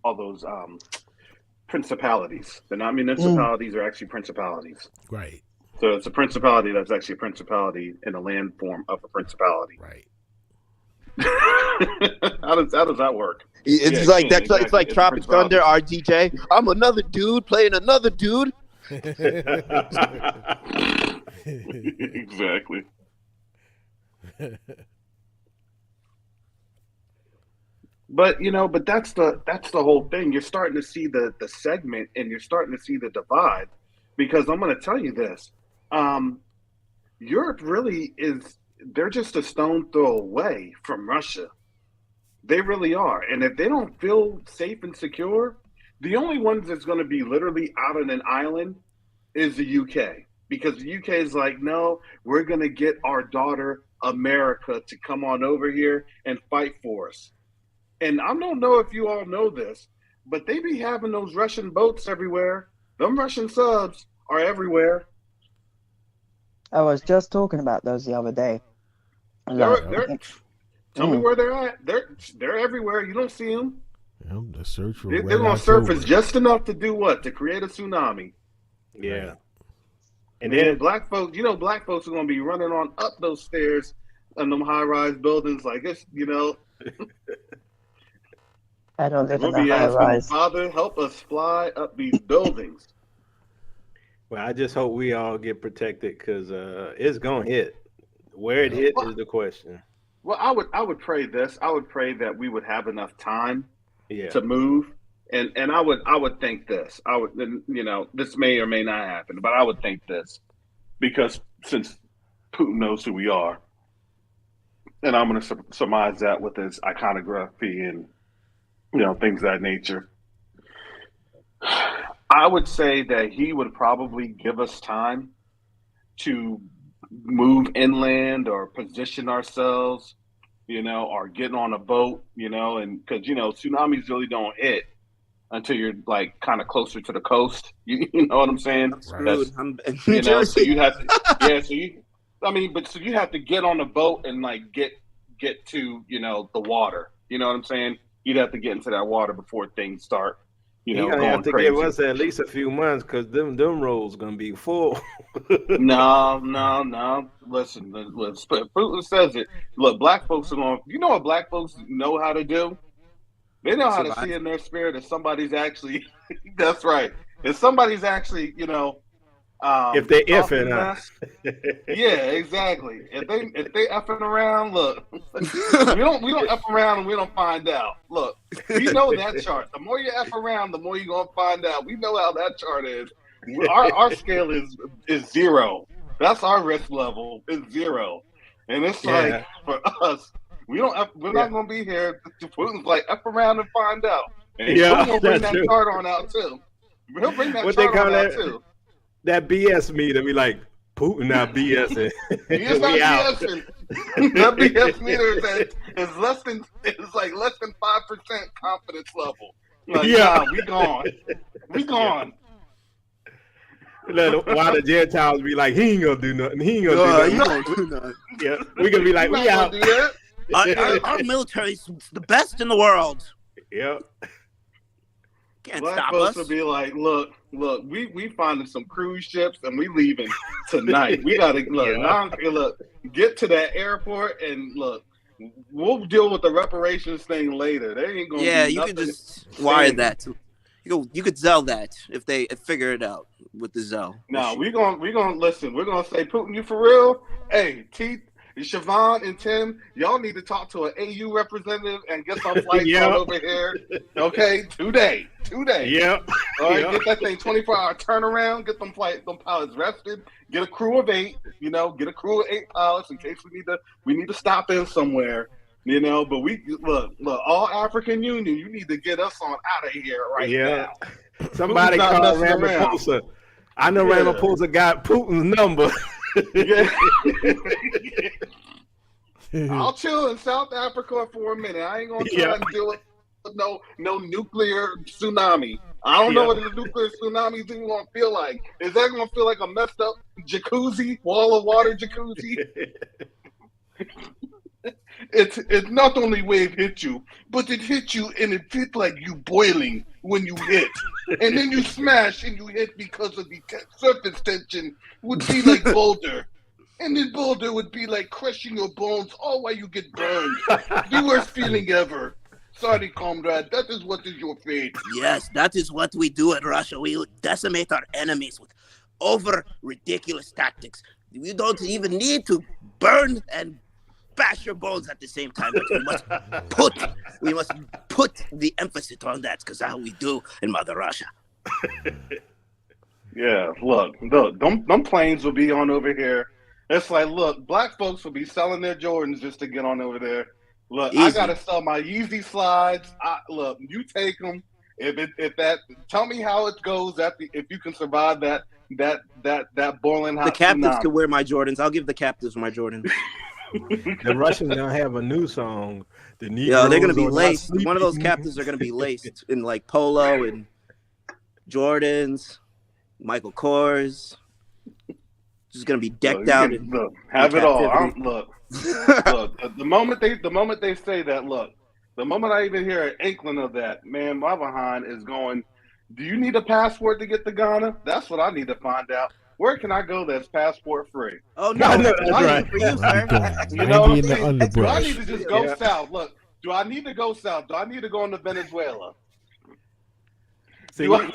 those principalities. They're not municipalities; they're actually principalities. Right. So it's a principality that's actually a principality in the land form of a principality. Right. How does that work? It's like that. Exactly. It's like Tropic Thunder, our DJ. I'm another dude playing another dude. Exactly. But that's the whole thing. You're starting to see the segment, and you're starting to see the divide, because I'm going to tell you this: Europe really they're just a stone throw away from Russia. They really are, and if they don't feel safe and secure, the only ones that's going to be literally out on an island is the UK, because the UK is like, no, we're going to get our daughter America to come on over here and fight for us. And I don't know if you all know this, but they be having those Russian boats everywhere. Them Russian subs are everywhere. I was just talking about those the other day. Tell me where they're at. They're everywhere. You don't see them. The search for they're going to surface just enough to do what? To create a tsunami. Yeah. And then black folks are going to be running on up those stairs in them high-rise buildings like this, I don't live in we'll be a high asking, rise. Father, help us fly up these buildings. Well, I just hope we all get protected, because it's gonna hit. Where it hit is the question. Well, I would pray this. I would pray that we would have enough time to move, and I would think this. I would, this may or may not happen, but I would think this, because since Putin knows who we are, and I'm going to surmise that with his iconography and things of that nature, I would say that he would probably give us time to move inland or position ourselves, or get on a boat, and because, tsunamis really don't hit until you're like kind of closer to the coast. You know what I'm saying? Right. So you have to, so you have to get on a boat and like get to, the water. You know what I'm saying? You'd have to get into that water before things start, You're gonna have to crazy. give us at least a few months, because them roads gonna be full. No. Listen, Putin says it. Look, black folks are going. You know what black folks know how to do? They know how to see in their spirit if somebody's actually. That's right. If somebody's actually, if they effing us. Yeah, exactly. If they effing around, look, we don't F around and we don't find out. Look, we know that chart. The more you F around, the more you're gonna find out. We know how that chart is. Our scale is zero. That's our risk level. Is zero, and it's like for us, we're not gonna be here. Putin's like F around and find out, and he'll bring that chart on out too. He'll bring that chart on out too. That BS meter be like, Putin not BSing. He's not BSing. That BS meter is less than 5% confidence level. Like, nah, we gone. We gone. While the Gentiles be like, he ain't gonna do nothing. He ain't gonna do nothing. Yeah, we gonna be like, we out. Our military is the best in the world. Yep. Can't Black stop folks us. will be like, look, we finding some cruise ships and we leaving tonight. We gotta look, get to that airport and look, we'll deal with the reparations thing later. They ain't gonna Yeah, be you could nothing. just wire Saying, that. You could sell that if they figure it out with the Zell. no, we gonna listen. We're gonna say, Putin, you for real? Hey, Siobhan and Tim, y'all need to talk to an AU representative and get some flights on over here. Okay, today. Yep. All right, get that thing 24-hour turnaround. Get them pilots rested. Get a crew of 8. Get a crew of 8 pilots in case we need to stop in somewhere. But we look, all African Union. You need to get us on out of here right now. Somebody called Ramaphosa. I know Ramaphosa got Putin's number. Yeah. I'll chill in South Africa for a minute. I ain't gonna try and deal with no nuclear tsunami. I don't know what the nuclear tsunami is even gonna feel like. Is that gonna feel like a messed up jacuzzi, wall of water jacuzzi? It's not only wave hit you, but it hit you and it felt like you boiling when you hit. And then you smash and you hit because of the surface tension would be like boulder. And then boulder would be like crushing your bones all while you get burned. The worst feeling ever. Sorry, comrade, that is what is your fate. Yes, that is what we do in Russia. We decimate our enemies with ridiculous tactics. We don't even need to burn and bash your bones at the same time, but we must put the emphasis on that, because that's how we do in Mother Russia. Yeah, look, them planes will be on over here. It's like, look, black folks will be selling their Jordans just to get on over there. Look, easy. I gotta sell my Yeezy slides. Look, you take them. Tell me how it goes. If you can survive that boiling hot. The captives tsunami. can wear my Jordans. I'll give the captives my Jordans. The Russians gonna have a new song. They're gonna be laced. One of those captives are gonna be laced in like polo and Jordans, Michael Kors. Just gonna be decked out. Have it all. Look. The moment they say that, look, the moment I even hear an inkling of that, man, my behind is going. Do you need a passport to get to Ghana? That's what I need to find out. Where can I go that's passport free? Oh no, that's right. For you, sir. You know what I'm saying? Do I need to just go south? Look, do I need to go south? Do I need to go into Venezuela? See, you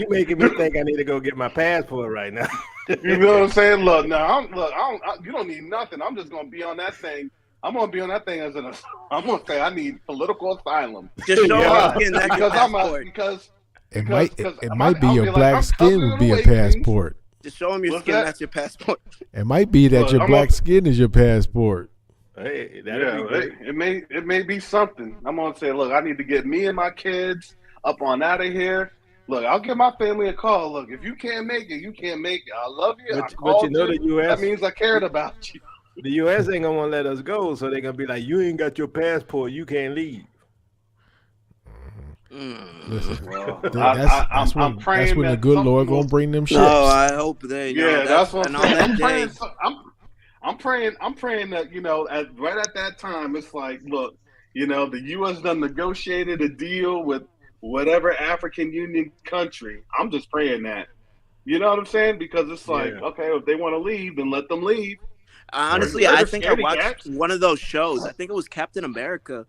making me think I need to go get my passport right now. You know what I'm saying? Look, you don't need nothing. I'm just gonna be on that thing. I'm gonna be on that thing I'm gonna say I need political asylum. Just show up because it might be your black skin would be a passport. Just show them your skin. That's your passport. It might be that your black skin is your passport. Hey, it may be something. I'm gonna say, look, I need to get me and my kids up on out of here. Look, I'll give my family a call. Look, if you can't make it, you can't make it. I love you. But you know the U.S. That means I cared about you. The U.S. ain't gonna want to let us go, so they're gonna be like, "You ain't got your passport, you can't leave." Listen, I'm praying that's when the good Lord gonna bring them ships. Oh, I hope they. That's what I'm praying. I'm praying that right at that time, it's like, look, the U.S. done negotiated a deal with whatever African Union country. I'm just praying that. You know what I'm saying? Because it's like, okay, if they want to leave, then let them leave. Honestly, I think I watched one of those shows. I think it was Captain America,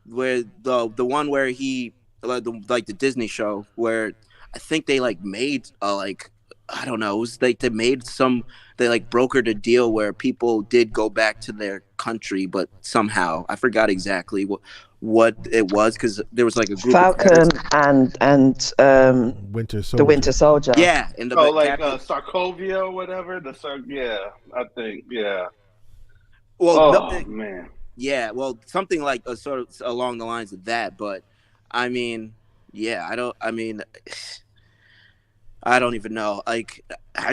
where the one where he like the Disney show where I think they made I don't know, it was they made they brokered a deal where people did go back to their country, but somehow I forgot exactly what it was, because there was a group Falcon and Winter Soldier. The Winter Soldier. Yeah, and Sarkovia or whatever. I think. Well, man. Yeah, well, something sort of along the lines of that, but I mean, I don't even know. I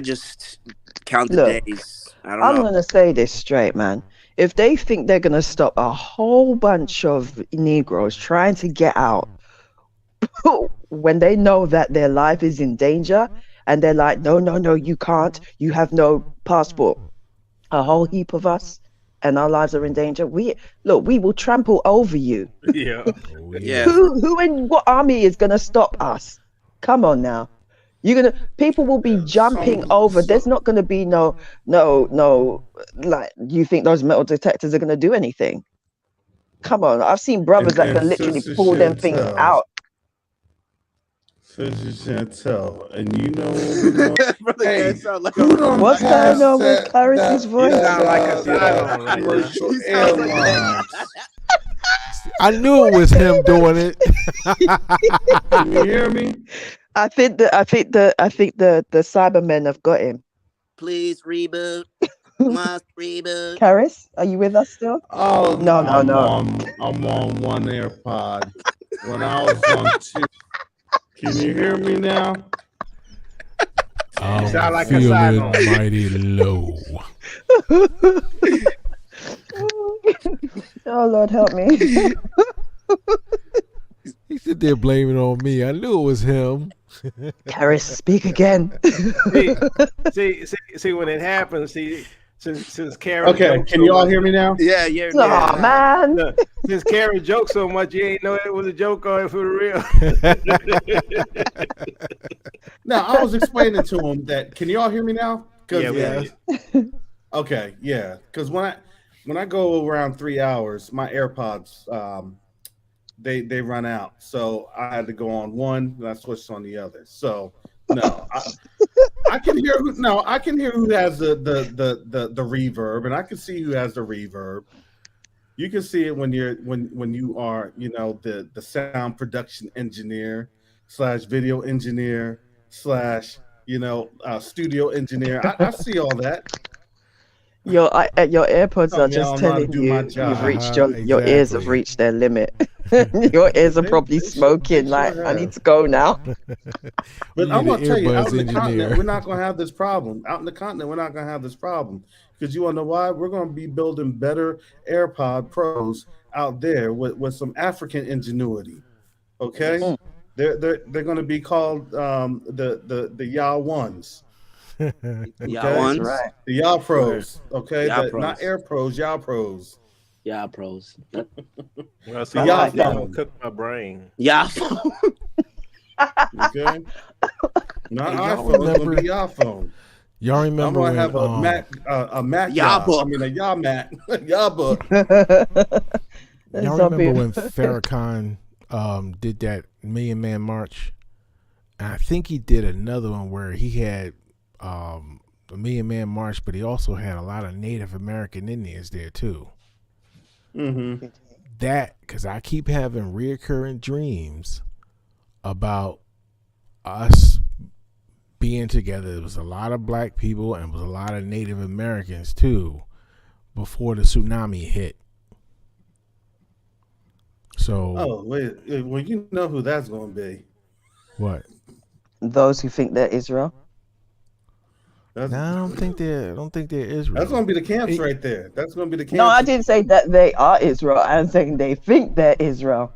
just count the days. I don't know. I'm going to say this straight, man. If they think they're going to stop a whole bunch of Negroes trying to get out when they know that their life is in danger, and they're like, no, you can't. You have no passport. A whole heap of us and our lives are in danger. We will trample over you. Yeah. Who in what army is going to stop us? Come on now. People will be jumping over. There's not going to be no, you think those metal detectors are going to do anything? Come on, I've seen brothers that can literally Sister pull them things Chantel, out. Sister Chantel, and you know who Brother Hey, Ken sound like a who done What's robot. going passed on with that Clarice's that He voice? sound like a that Cylon right now. commercial He sounds like that. airlines? I knew it was him doing it. Can you hear me? I think the Cybermen have got him. Please reboot. Must reboot. Karis, are you with us still? Oh, No. I'm on one AirPod. When I was on two, can you hear me now? I'm sound like a feeling Cylon. mighty low. Oh Lord, help me. He sit there blaming on me. I knew it was him. Karis, speak again. See, when it happens, since Karen Okay, jokes can so you all much, hear me now? Yeah, yeah, Oh yeah. man. since Karen jokes so much, you ain't know it was a joke or if it was real. Now, I was explaining to him that. Can you all hear me now? Yeah, Yes. Okay, yeah. Because when I go around 3 hours, my AirPods they run out, so I had to go on one, and I switched on the other. So no, I can hear who has the reverb, and I can see who has the reverb. You can see it when you are the sound production engineer / video engineer / studio engineer. I see all that. Your AirPods Tell are me I just don't know how to telling do my you you've job. reached your ears have Exactly. reached their limit. Your ears are probably They smoking. sure Like, I have. need to go now. But You I'm need gonna an tell you, out earbuds in the continent, engineer. we're not gonna have this problem. Out in the continent, we're not gonna have this problem because you wanna know why? We're gonna be building better AirPod Pros out there with some African ingenuity. Okay, Mm. they're gonna be called the Yah ones. Y'all Okay, That's ones. right. the Yah Word. Pros. Okay, Y'all that not pros. Air Pros, Yah Pros. Y'all pros. Well, see, The I Yah like that that. don't phone. cook my brain. Y'all. Okay, not Hey, y'all iPhone. It's gonna remember? be Yah phone. Y'all I'm remember gonna when have a Mac Y'all Yah. I book. mean a Yah Mac Yah book. y'all remember when Farrakhan did that Million Man March? And I think he did another one where he had the Million Man March, but he also had a lot of Native American Indians there too. Mm-hmm. That because I keep having reoccurring dreams about us being together. There was a lot of black people and was a lot of Native Americans too before the tsunami hit. So Oh wait, well you know who that's gonna be. what? Those who think they're Israel. That's No, I don't think they're Israel. that's gonna be the camps It- right there. That's gonna be the No, I camps. didn't say that they are Israel. I'm saying they think they're Israel.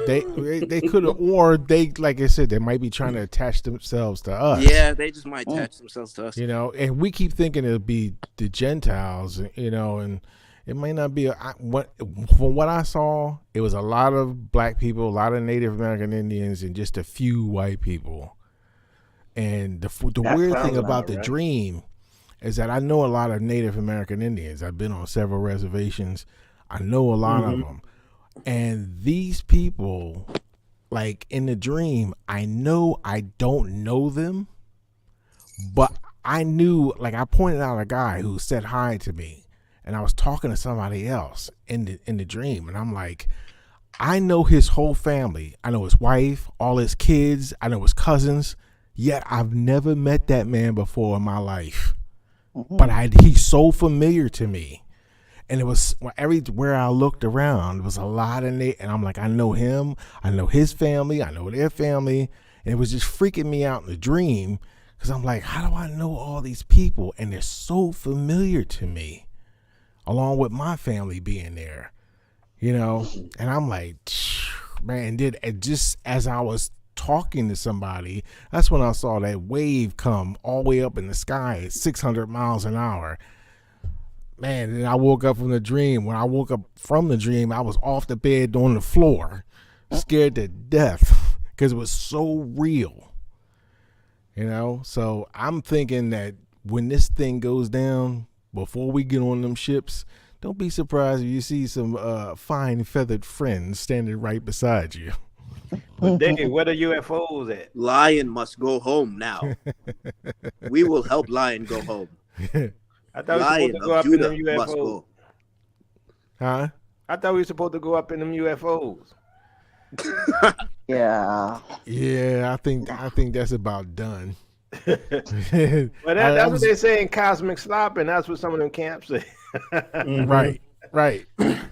They could have, or they, like I said, they might be trying to attach themselves to us. Yeah, they just might attach themselves to us. And we keep thinking it'll be the Gentiles, and it might not be. From what I saw, it was a lot of black people, a lot of Native American Indians, and just a few white people. And the That weird sounds thing about about the right. dream is that I know a lot of Native American Indians. I've been on several reservations. I know a lot of them. And these people, like in the dream, I know I don't know them, but I knew, like I pointed out a guy who said hi to me, and I was talking to somebody else in the dream, and I'm like, I know his whole family. I know his wife, all his kids, I know his cousins, yet I've never met that man before in my life. But he's so familiar to me. And it was everywhere I looked around, there was a lot of and I'm like, I know him, I know his family, I know their family. And it was just freaking me out in the dream because I'm like, how do I know all these people? And they're so familiar to me, along with my family being there, And I'm like, man, and just as I was talking to somebody, that's when I saw that wave come all the way up in the sky at 600 miles an hour. Man, and I woke up from the dream. When I woke up from the dream, I was off the bed on the floor, scared to death because it was so real. So I'm thinking that when this thing goes down, before we get on them ships, Don't be surprised if you see some fine feathered friends standing right beside you. But Dave, where the UFOs at? Lion must go home now. We will help Lion go home. I thought Lion we were supposed to go of up in Judah them must UFOs. go. Huh? I thought we were supposed to go up in them UFOs. Yeah. Yeah, I think that's about done. Well, that's what they say in Cosmic Slop, and that's what some of them camps say. Right.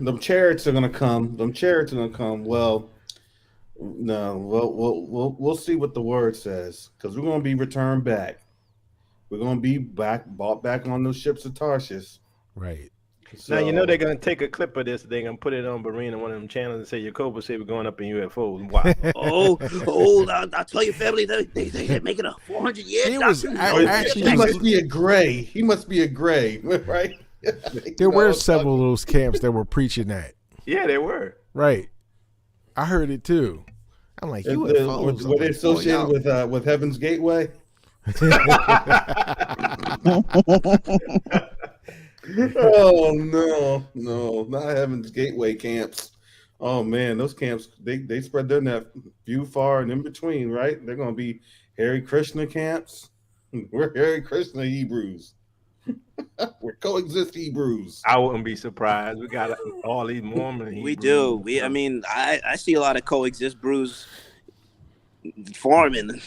Them chariots are gonna come. Well, no, we'll see what the word says, because we're gonna be returned back. We're gonna be bought back on those ships of Tarshish. Right. So, Now, you know they're going to take a clip of this. They're going to put it on Barina, one of them channels, and say, Jacoba said we're going up in UFOs. Wow. I'll tell you, family, they're making a 400 years. It was actually. he must be a gray. He must be a gray, right? There were several of those camps that were preaching that. Yeah, they were. Right. I heard it too. I'm like, UFOs. Were they associated with Heaven's Gateway? Oh no, not Heaven's Gateway camps. Oh man, those camps, they spread their net few, far, and in between, right? They're gonna be Hare Krishna camps. We're Hare Krishna Hebrews. We're coexist Hebrews. I wouldn't be surprised. We got all these Mormon Hebrews. We do. I see a lot of coexist brews forming,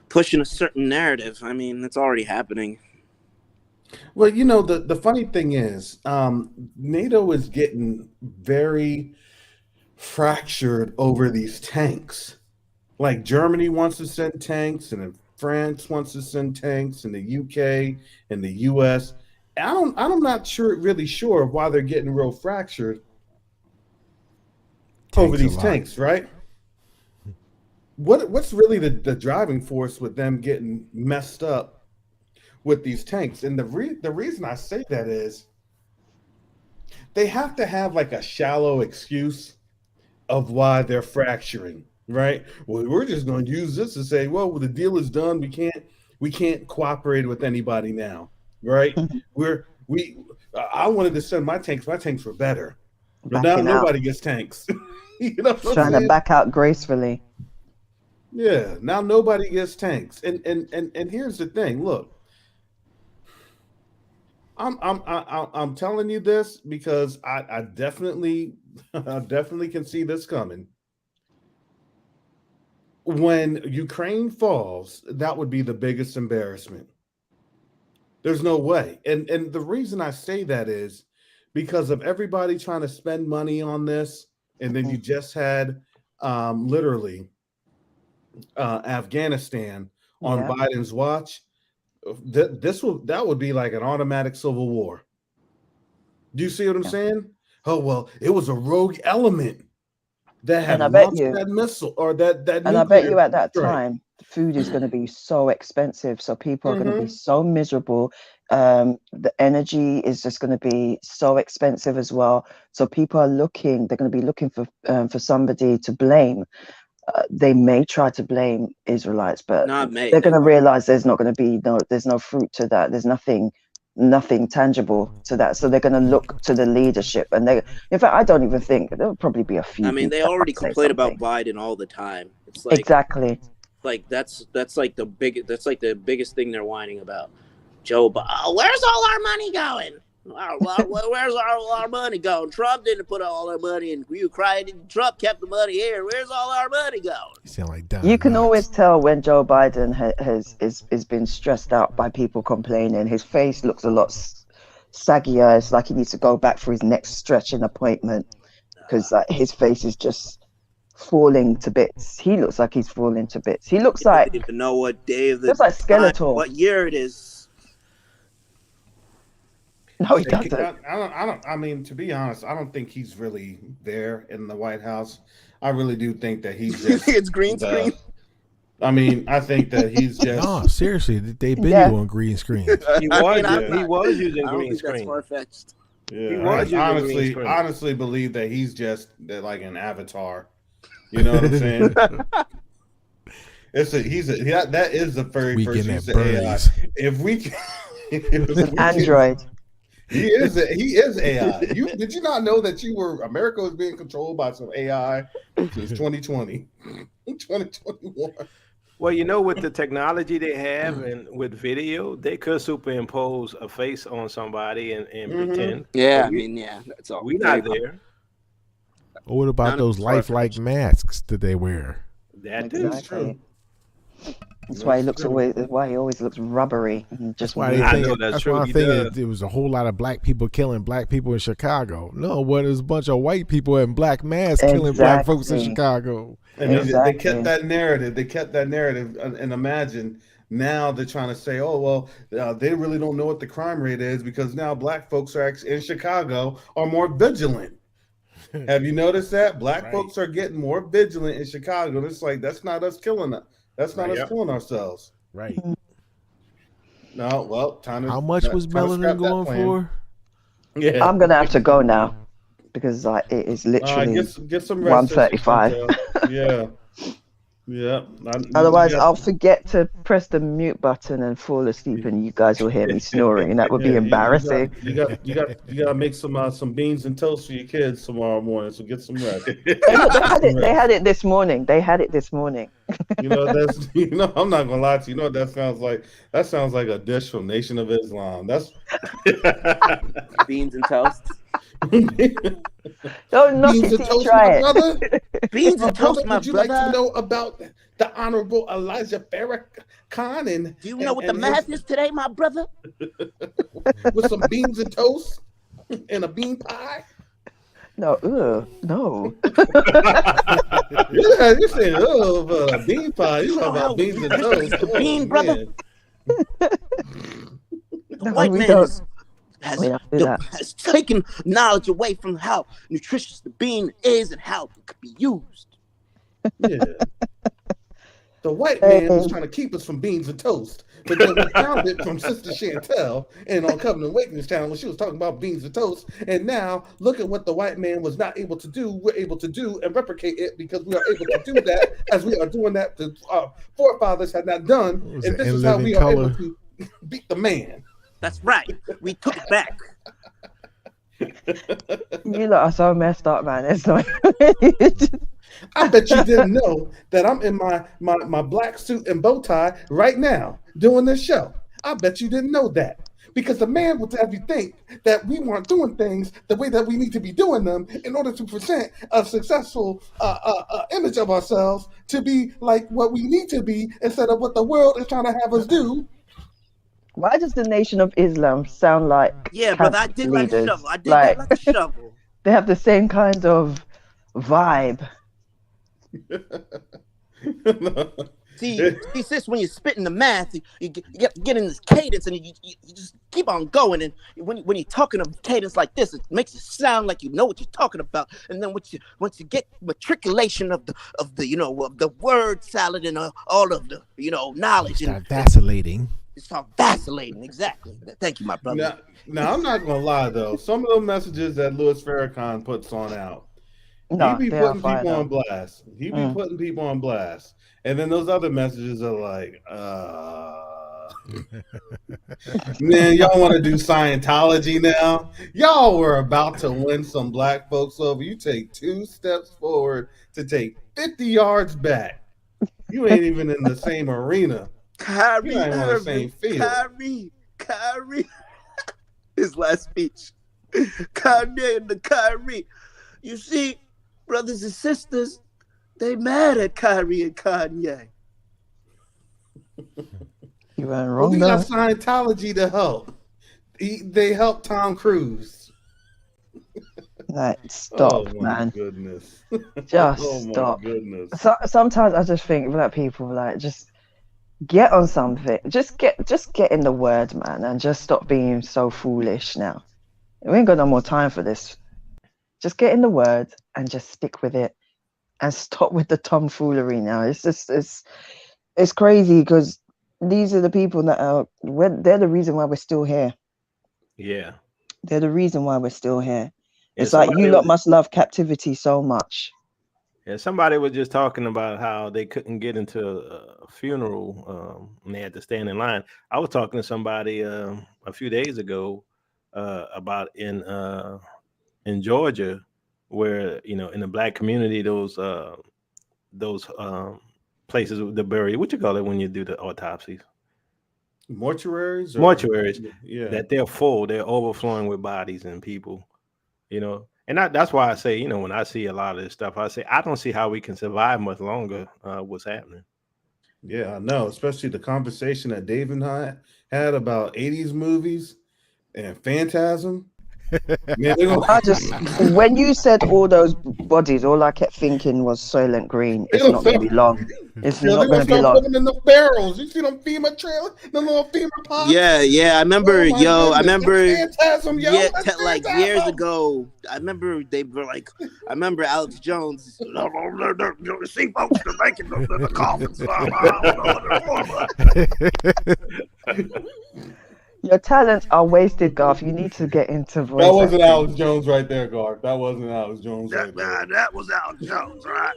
pushing a certain narrative. I mean, it's already happening. Well, the funny thing is, NATO is getting very fractured over these tanks. Like Germany wants to send tanks, and then France wants to send tanks, and the UK and the US. I'm not really sure of why they're getting real fractured over these tanks, right? What's really the driving force with them getting messed up with these tanks? And the reason I say that is they have to have like a shallow excuse of why they're fracturing, right? Well, we're just going to use this to say, well, the deal is done. We can't cooperate with anybody now, right? I wanted to send my tanks. My tanks were better, but now nobody gets tanks. Trying to back out gracefully. Yeah, now nobody gets tanks. And here's the thing. Look, I'm telling you this because I definitely can see this coming. When Ukraine falls, that would be the biggest embarrassment. There's no way. And the reason I say that is because of everybody trying to spend money on this, and then you just had literally Afghanistan on Biden's watch. That would be like an automatic civil war. Do you see what I'm saying? Oh well, it was a rogue element that had launched that missile or that. And I bet you at that time, food is going to be so expensive, so people are going to be so miserable. The energy is just going to be so expensive as well. So people are they're going to be looking for somebody to blame. They may try to blame Israelites, but they're going to realize there's not going to be there's no fruit to that. There's nothing tangible to that. So they're going to look to the leadership, and in fact, I don't even think there'll probably be a few. I mean, they already complain about Biden all the time. It's like exactly. Like that's like the biggest thing they're whining about. Joe, where's all our money going? Where's all our money going? Trump didn't put all our money in Ukraine. Trump kept the money here. Where's all our money going? You sound like Don You can always tell when Joe Biden has been stressed out by people complaining. His face looks a lot saggier. It's like he needs to go back for his next stretching appointment because his face is just falling to bits. He looks like he's falling to bits. He looks like. I don't even know what day of the. Looks like Skeletor. What year it is. No, he doesn't. I mean, to be honest, I don't think he's really there in the White House. I really do think that he's just. It's green screen. I mean, I think that he's just. No, seriously, they've been doing green screen. He was using green screen. That's far-fetched. Yeah, I honestly believe that he's just like an avatar. You know what I'm saying? That is the very first use of AI. If we can, Android. He is AI. Did you not know that America was being controlled by some AI since 2020, 2021? Well, with the technology they have and with video, they could superimpose a face on somebody and pretend. Yeah, that's all. We're not there. Or what about those lifelike masks that they wear? That exactly. That's why he always looks rubbery. And just that's why I think it was a whole lot of black people killing black people in Chicago. No, what is a bunch of white people in black masks killing black folks in Chicago? And they kept that narrative. And imagine now they're trying to say, oh, well, they really don't know what the crime rate is because now black folks are actually in Chicago are more vigilant. Have you noticed that? Black folks are getting more vigilant in Chicago. It's like, that's not us killing us. That's not us killing ourselves. Right. No, well, how much was melanin going for? Yeah. I'm going to have to go now because it is literally get some rest 1:35. Yeah. Yeah. Otherwise, I'll forget to press the mute button and fall asleep, and you guys will hear me snoring, and that would be embarrassing. You got to make some beans and toast for your kids tomorrow morning. So get some rest. They had it this morning. I'm not gonna lie to you. You know what that sounds like? That sounds like a dish from Nation of Islam. That's beans and toast. Don't knock it till you try it. Beans and toast, my brother. Would you like to know about the Honorable Elijah Farrakhan? And do you know what the math is today, my brother? With some beans and toast and a bean pie. No, no. Yeah, you're saying a bean pie. You talking about beans and toast? The bean, brother. The white man has taken knowledge away from how nutritious the bean is and how it could be used. Yeah. The white man was trying to keep us from beans and toast, but then we found it from Sister Chantel and on Covenant Awakenings channel when she was talking about beans and toast. And now look at what the white man was not able to do. We're able to do and replicate it because we are able to do that as we are doing that that our forefathers had not done. And this is how we are able to beat the man. That's right. We took it back. You lot are so messed up, man. It's like I bet you didn't know that I'm in my black suit and bow tie right now doing this show. I bet you didn't know that. Because the man would have you think that we weren't doing things the way that we need to be doing them in order to present a successful image of ourselves to be like what we need to be instead of what the world is trying to have us do. Why does the Nation of Islam sound like brother, I did like a shovel. I did like a shovel. They have the same kind of vibe. See, sis, when you're spitting the math, you get in this cadence and you just keep on going. And when you're talking a cadence like this, it makes it sound like you know what you're talking about. And then once you get matriculation of the word salad and all of the knowledge, start vacillating. It's all vacillating, exactly. Thank you, my brother. Now I'm not gonna lie though. Some of the messages that Louis Farrakhan puts on out, he be putting people on blast. He be putting people on blast. And then those other messages are like, man, y'all want to do Scientology now? Y'all were about to win some black folks over. You take 2 steps forward to take 50 yards back. You ain't even in the same arena. Kyrie on the same field. Kyrie. His last speech. Kanye and the Kyrie. You see, brothers and sisters, they mad at Kyrie and Kanye. You went wrong. We got Scientology to help. They help Tom Cruise. Stop, man. Goodness. Just stop. Goodness. Sometimes I just think black people just get on something. Just get in the word, man, and just stop being so foolish now. We ain't got no more time for this. Just get in the word and just stick with it and stop with the tomfoolery now. It's crazy because these are the people that they're the reason why we're still here. Yeah. They're the reason why we're still here. It's like you lot must love captivity so much. Yeah, somebody was just talking about how they couldn't get into a funeral and they had to stand in line. I was talking to somebody a few days ago about in Georgia, where in the black community, those places to bury, what you call it when you do the autopsies? Mortuaries, yeah, that they're full, they're overflowing with bodies and people, and that's why I say, when I see a lot of this stuff, I say I don't see how we can survive much longer. What's happening? Yeah, I know, especially the conversation that Dave and I had about 80s movies and Phantasm. Man, when you said all those bodies, all I kept thinking was Soylent Green. It's not going to be long. It's not going to be long. Putting them in the barrels. You see them FEMA trailer, the little FEMA pots. Yeah. I remember, I remember, Phantasm, like years ago. I remember they were like, I remember Alex Jones. See, folks, they're making the coffins. Your talents are wasted, Garth. You need to get into voice. That wasn't Alex Jones right there, Garth. That wasn't Alex Jones right there. That was Alex Jones, right?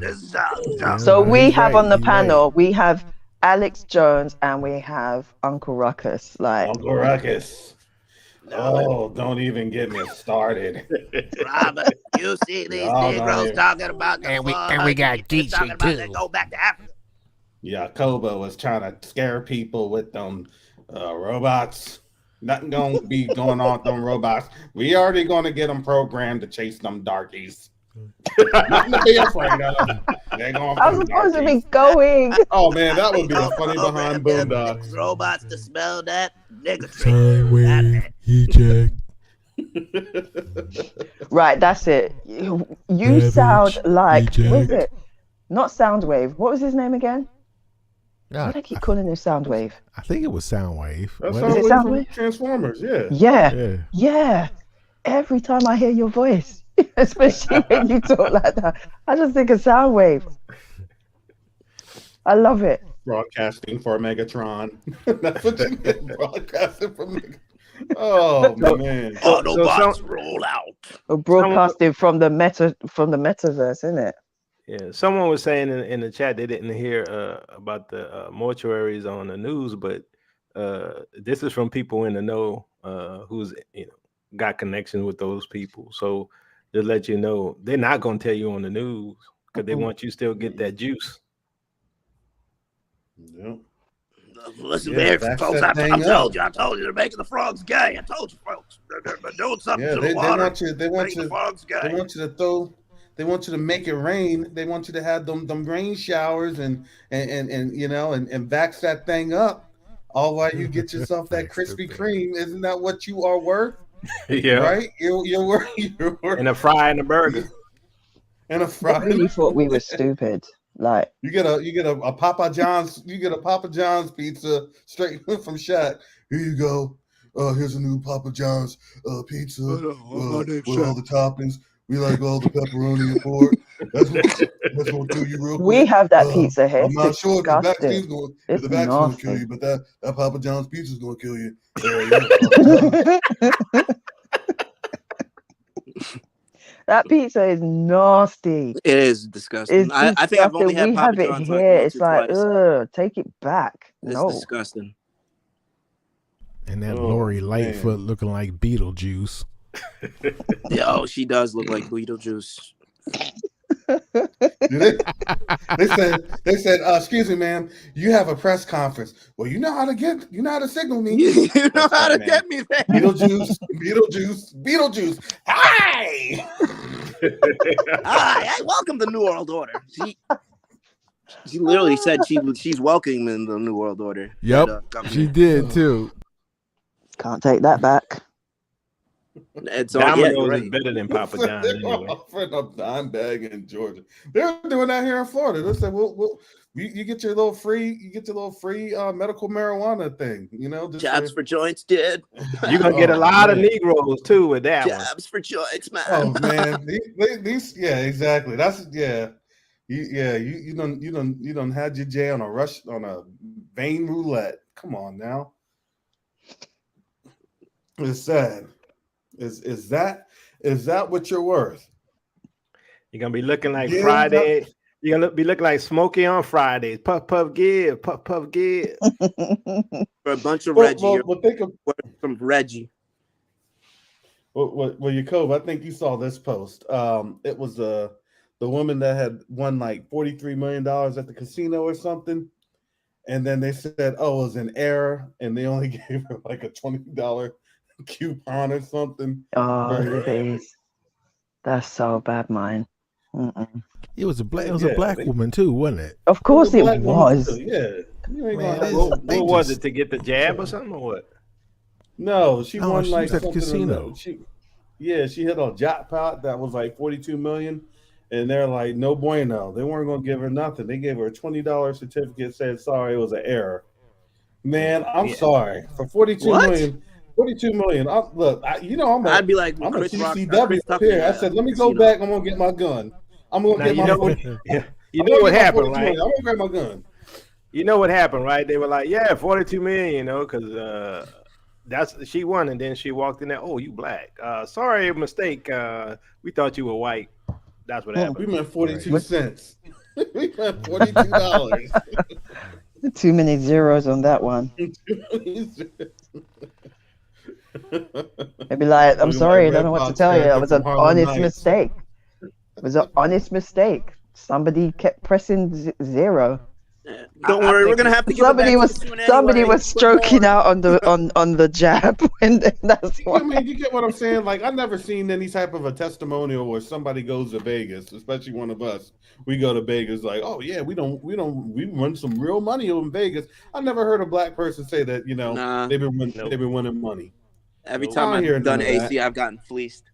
This is Alex Jones. So we have on the panel, we have Alex Jones and we have Uncle Ruckus. Uncle Ruckus. Oh, don't even get me started. Robert, you see these Negroes talking about the and we got Geechee too. Go back to Africa. Yeah, Koba was trying to scare people with them robots. Nothing gonna be going on with them robots. We already gonna get them programmed to chase them darkies. Nothing to be afraid of. They're going. I'm supposed to be going. Oh man, that would be the funny behind Boondocks. Robots to smell that nigga. Right, that's it. You sound like, what is it? Not Soundwave. What was his name again? Why do I keep calling him Soundwave? I think it was Soundwave. That's Is it Soundwave? Transformers, Yeah. Every time I hear your voice, especially when you talk like that, I just think of Soundwave. I love it. Broadcasting for Megatron. That's what you did. Broadcasting for Megatron. Oh man! Autobots roll out. Broadcasting from the metaverse, isn't it? Yeah, someone was saying in the chat they didn't hear about the mortuaries on the news, but this is from people in the know who's got connections with those people. So to let you know, they're not going to tell you on the news because they want you still get that juice. Yep. Listen, there, folks. I told you they're making the frogs gay. I told you, folks, they're doing something to the water. They want you to make it rain. They want you to have them rain showers and vax that thing up. All while you get yourself that Krispy Kreme. Isn't that what you are worth? Yeah. Right? You're worth. And a fry and a burger. And a fry. I really thought we were stupid. Like you get a Papa John's. You get a Papa John's pizza straight from Shack. Here you go. Here's a new Papa John's pizza with all the toppings. We like all the pepperoni and pork. That's gonna kill you real quick. We have that pizza here. I'm not sure if the vaccine's gonna kill nasty. you, but that Papa John's pizza is gonna kill you. That pizza is nasty. It is disgusting. I think I've only had Papa John's here. It's like, take it back. It's disgusting. And that Lori Lightfoot looking like Beetlejuice. Yo, she does look like Beetlejuice. They said, excuse me, ma'am, you have a press conference. Well, you know how to signal me. You know how to get me there. Beetlejuice. Hi. Hi, welcome to the New World Order. She literally said she's welcoming the New World Order. Yep, she did too. Can't take that back. It's Domino's is better than Papa John's. They're offering a dime bag in Georgia. They're doing that here in Florida. They said, "Well, you get your little free, medical marijuana thing. Jobs for joints, dude. You're gonna get a lot of Negroes too with that one. Jobs for joints, man. Oh man, these exactly. That's You don't had your J on a vein roulette. Come on now. It's sad. Is that what you're worth? You're gonna be looking like Friday. You're gonna be looking like Smokey on Fridays. Puff give. For a bunch of Reggie. Think of from Reggie. Well, Jacob, I think you saw this post. It was the woman that had won like $43 million at the casino or something, and then they said, "Oh, it was an error," and they only gave her like a $20 coupon or something. Oh, please. That's so bad, man. Mm-mm. It was a black woman too, wasn't it? Of course it Black woman was. too, yeah. You ain't Man, gonna have What they was just- it, to get the jab or something, or what? No, she No, won she like was at the something in casino. She hit a jackpot that was like 42 million, and they're like, no bueno. They weren't gonna give her nothing. They gave her a $20 certificate, said sorry, it was an error. Man, I'm sorry for 42 What? million. 42 million. I'd be like I'm a Chris Rock, CCW Chris up Tucker here. I at said, let me casino. go back. I'm gonna get my gun. I'm gonna Now, get you my. know what? You I'm know gonna what get my happened, 42 right? million. I'm gonna grab my gun. You know what happened, right? They were like, "Yeah, 42 million," you know, because she won, and then she walked in there. Oh, you black? Sorry, mistake. We thought you were white. That's what We happened. meant 42 cents. We meant $42. Too many zeros on that one. They'd be like, I'm sorry, I don't know what to tell you. It was an honest mistake. It was an honest mistake. Somebody kept pressing zero. Don't worry, we're gonna have to give Somebody it back was to the tune somebody anyway. was stroking out on the jab, and that's why. I mean, you get what I'm saying? Like, I've never seen any type of a testimonial where somebody goes to Vegas, especially one of us. We go to Vegas, like, oh yeah, we won some real money in Vegas. I never heard a black person say that. They've been winning money. Every Nope. time I don't hear I've done none of AC, I've gotten fleeced.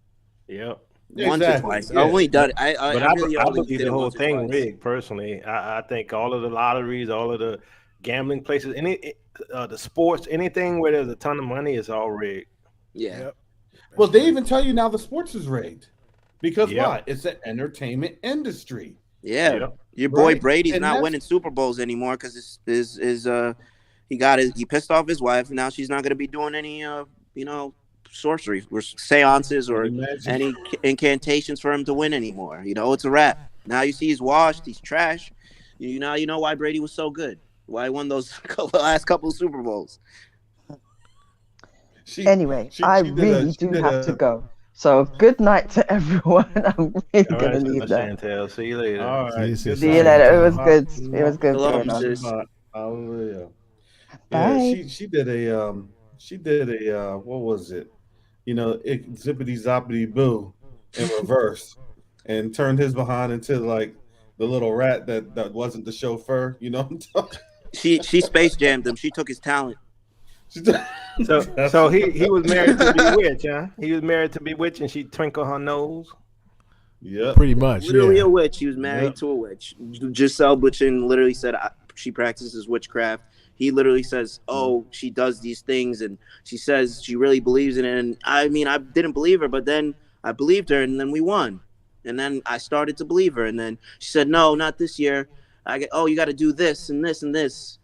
Yep. Once or Exactly, twice. yeah. I've only done it. But I I really only believe did the it whole once or thing twice. rigged. Personally, I think all of the lotteries, all of the gambling places, the sports, anything where there's a ton of money is all rigged. Yeah. Yep. Well, they even tell you now the sports is rigged because Yep. why? It's an entertainment industry. Yeah. Yep. Your boy Right? Brady's And not that's- winning Super Bowls anymore because he pissed off his wife. Now she's not gonna be doing any sorcery or seances or any incantations for him to win anymore. It's a wrap. Now you see he's washed, he's trash. You know why Brady was so good. Why he won those last couple of Super Bowls. Anyway, I really do have to go. So good night to everyone. I'm really All gonna right, leave that. Chantel. See you later. All right. See you, See you later. It was good. It was good. Hello, going on. sis. Hallelujah. Bye. Yeah, she did a what was it? Zippity zoppity boo in reverse and turned his behind into like the little rat that wasn't the chauffeur. You know what I'm talking? She Space Jammed him. She took his talent. So he was married to Bewitch, huh? He was married to Bewitch, and she twinkled her nose. Yeah, Pretty much. Literally Yeah. a witch. He was married to a witch. Giselle Butchin literally said she practices witchcraft. He literally says, "Oh, she does these things," and she says she really believes in it. And I mean, I didn't believe her, but then I believed her, and then we won. And then I started to believe her, and then she said, "No, not this year. You got to do this and this and this."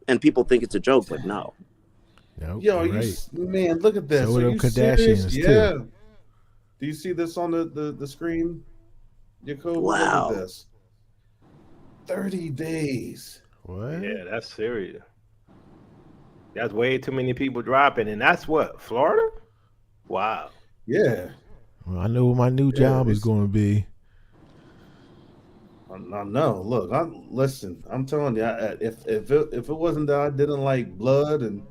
And people think it's a joke, but no. Nope, Yo, right. man, look at this. So Are them you Kardashians, serious? too. Yeah. Do you see this on the screen? Jacob, Wow. look at this. 30 days. What? Yeah, that's serious. That's way too many people dropping, and that's what, Florida? Wow. Yeah. Well, I know what my new job is going to be. I know. Look, listen. I'm telling you, if it wasn't that I didn't like blood, and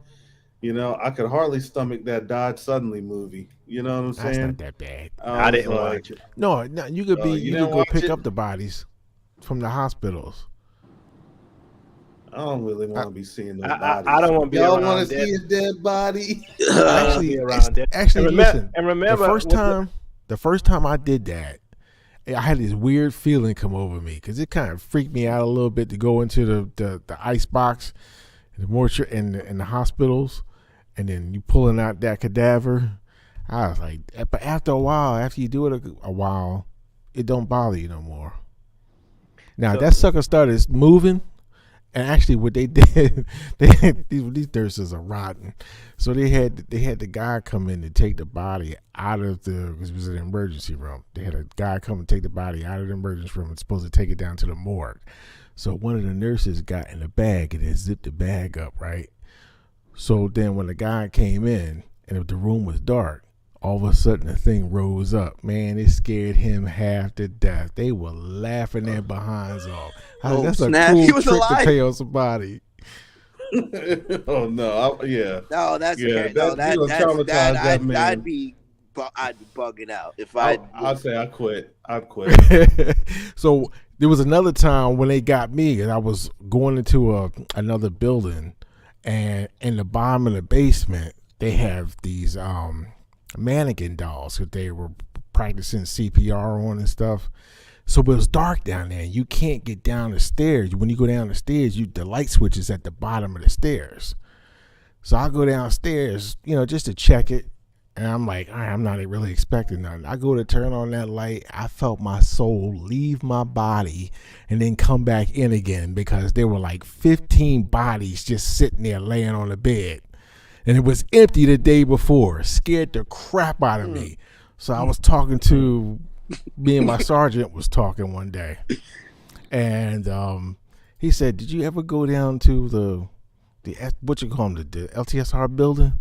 I could hardly stomach that died suddenly movie. You know what I'm That's saying? not that bad. I didn't watch it. No, you could be. you You didn't could go watch pick it? up the bodies from the hospitals. I don't really want to be seeing no I bodies. don't want to be Y'all around want to dead. see a dead body? Actually, around there. actually, listen. And remember, the first time I did that, I had this weird feeling come over me because it kind of freaked me out a little bit to go into the ice box, the mortuary, in the hospitals, and then you pulling out that cadaver. I was like, but after a while, after you do it a while, it don't bother you no more. Now that sucker started moving. And actually, what they did, these nurses are rotten. So they had the guy come in to take the body out of because it was an emergency room. They had a guy come and take the body out of the emergency room and supposed to take it down to the morgue. So one of the nurses got in the bag and then zipped the bag up, right? So then when the guy came in and if the room was dark, All of a sudden, the thing rose up. Man, it scared him half to death. They were laughing their behinds off. That's snap. a He cool was trick alive. to play on somebody. Oh no! No, that's yeah. no, That was traumatized. That man. I'd be bugging out if I'd say I quit. I'd quit. So there was another time when they got me, and I was going into another building, and in the bottom of the basement they have these mannequin dolls that they were practicing CPR on and stuff. So it was dark down there. You can't get down the stairs. When you go down the stairs, the light switch is at the bottom of the stairs. So I go downstairs, just to check it. And I'm like, all right, I'm not really expecting nothing. I go to turn on that light. I felt my soul leave my body and then come back in again, because there were like 15 bodies just sitting there laying on the bed. And it was empty the day before. Scared the crap out of me. So I was talking to, me and my sergeant was talking one day. And he said, did you ever go down to the what you call them, the LTSR building?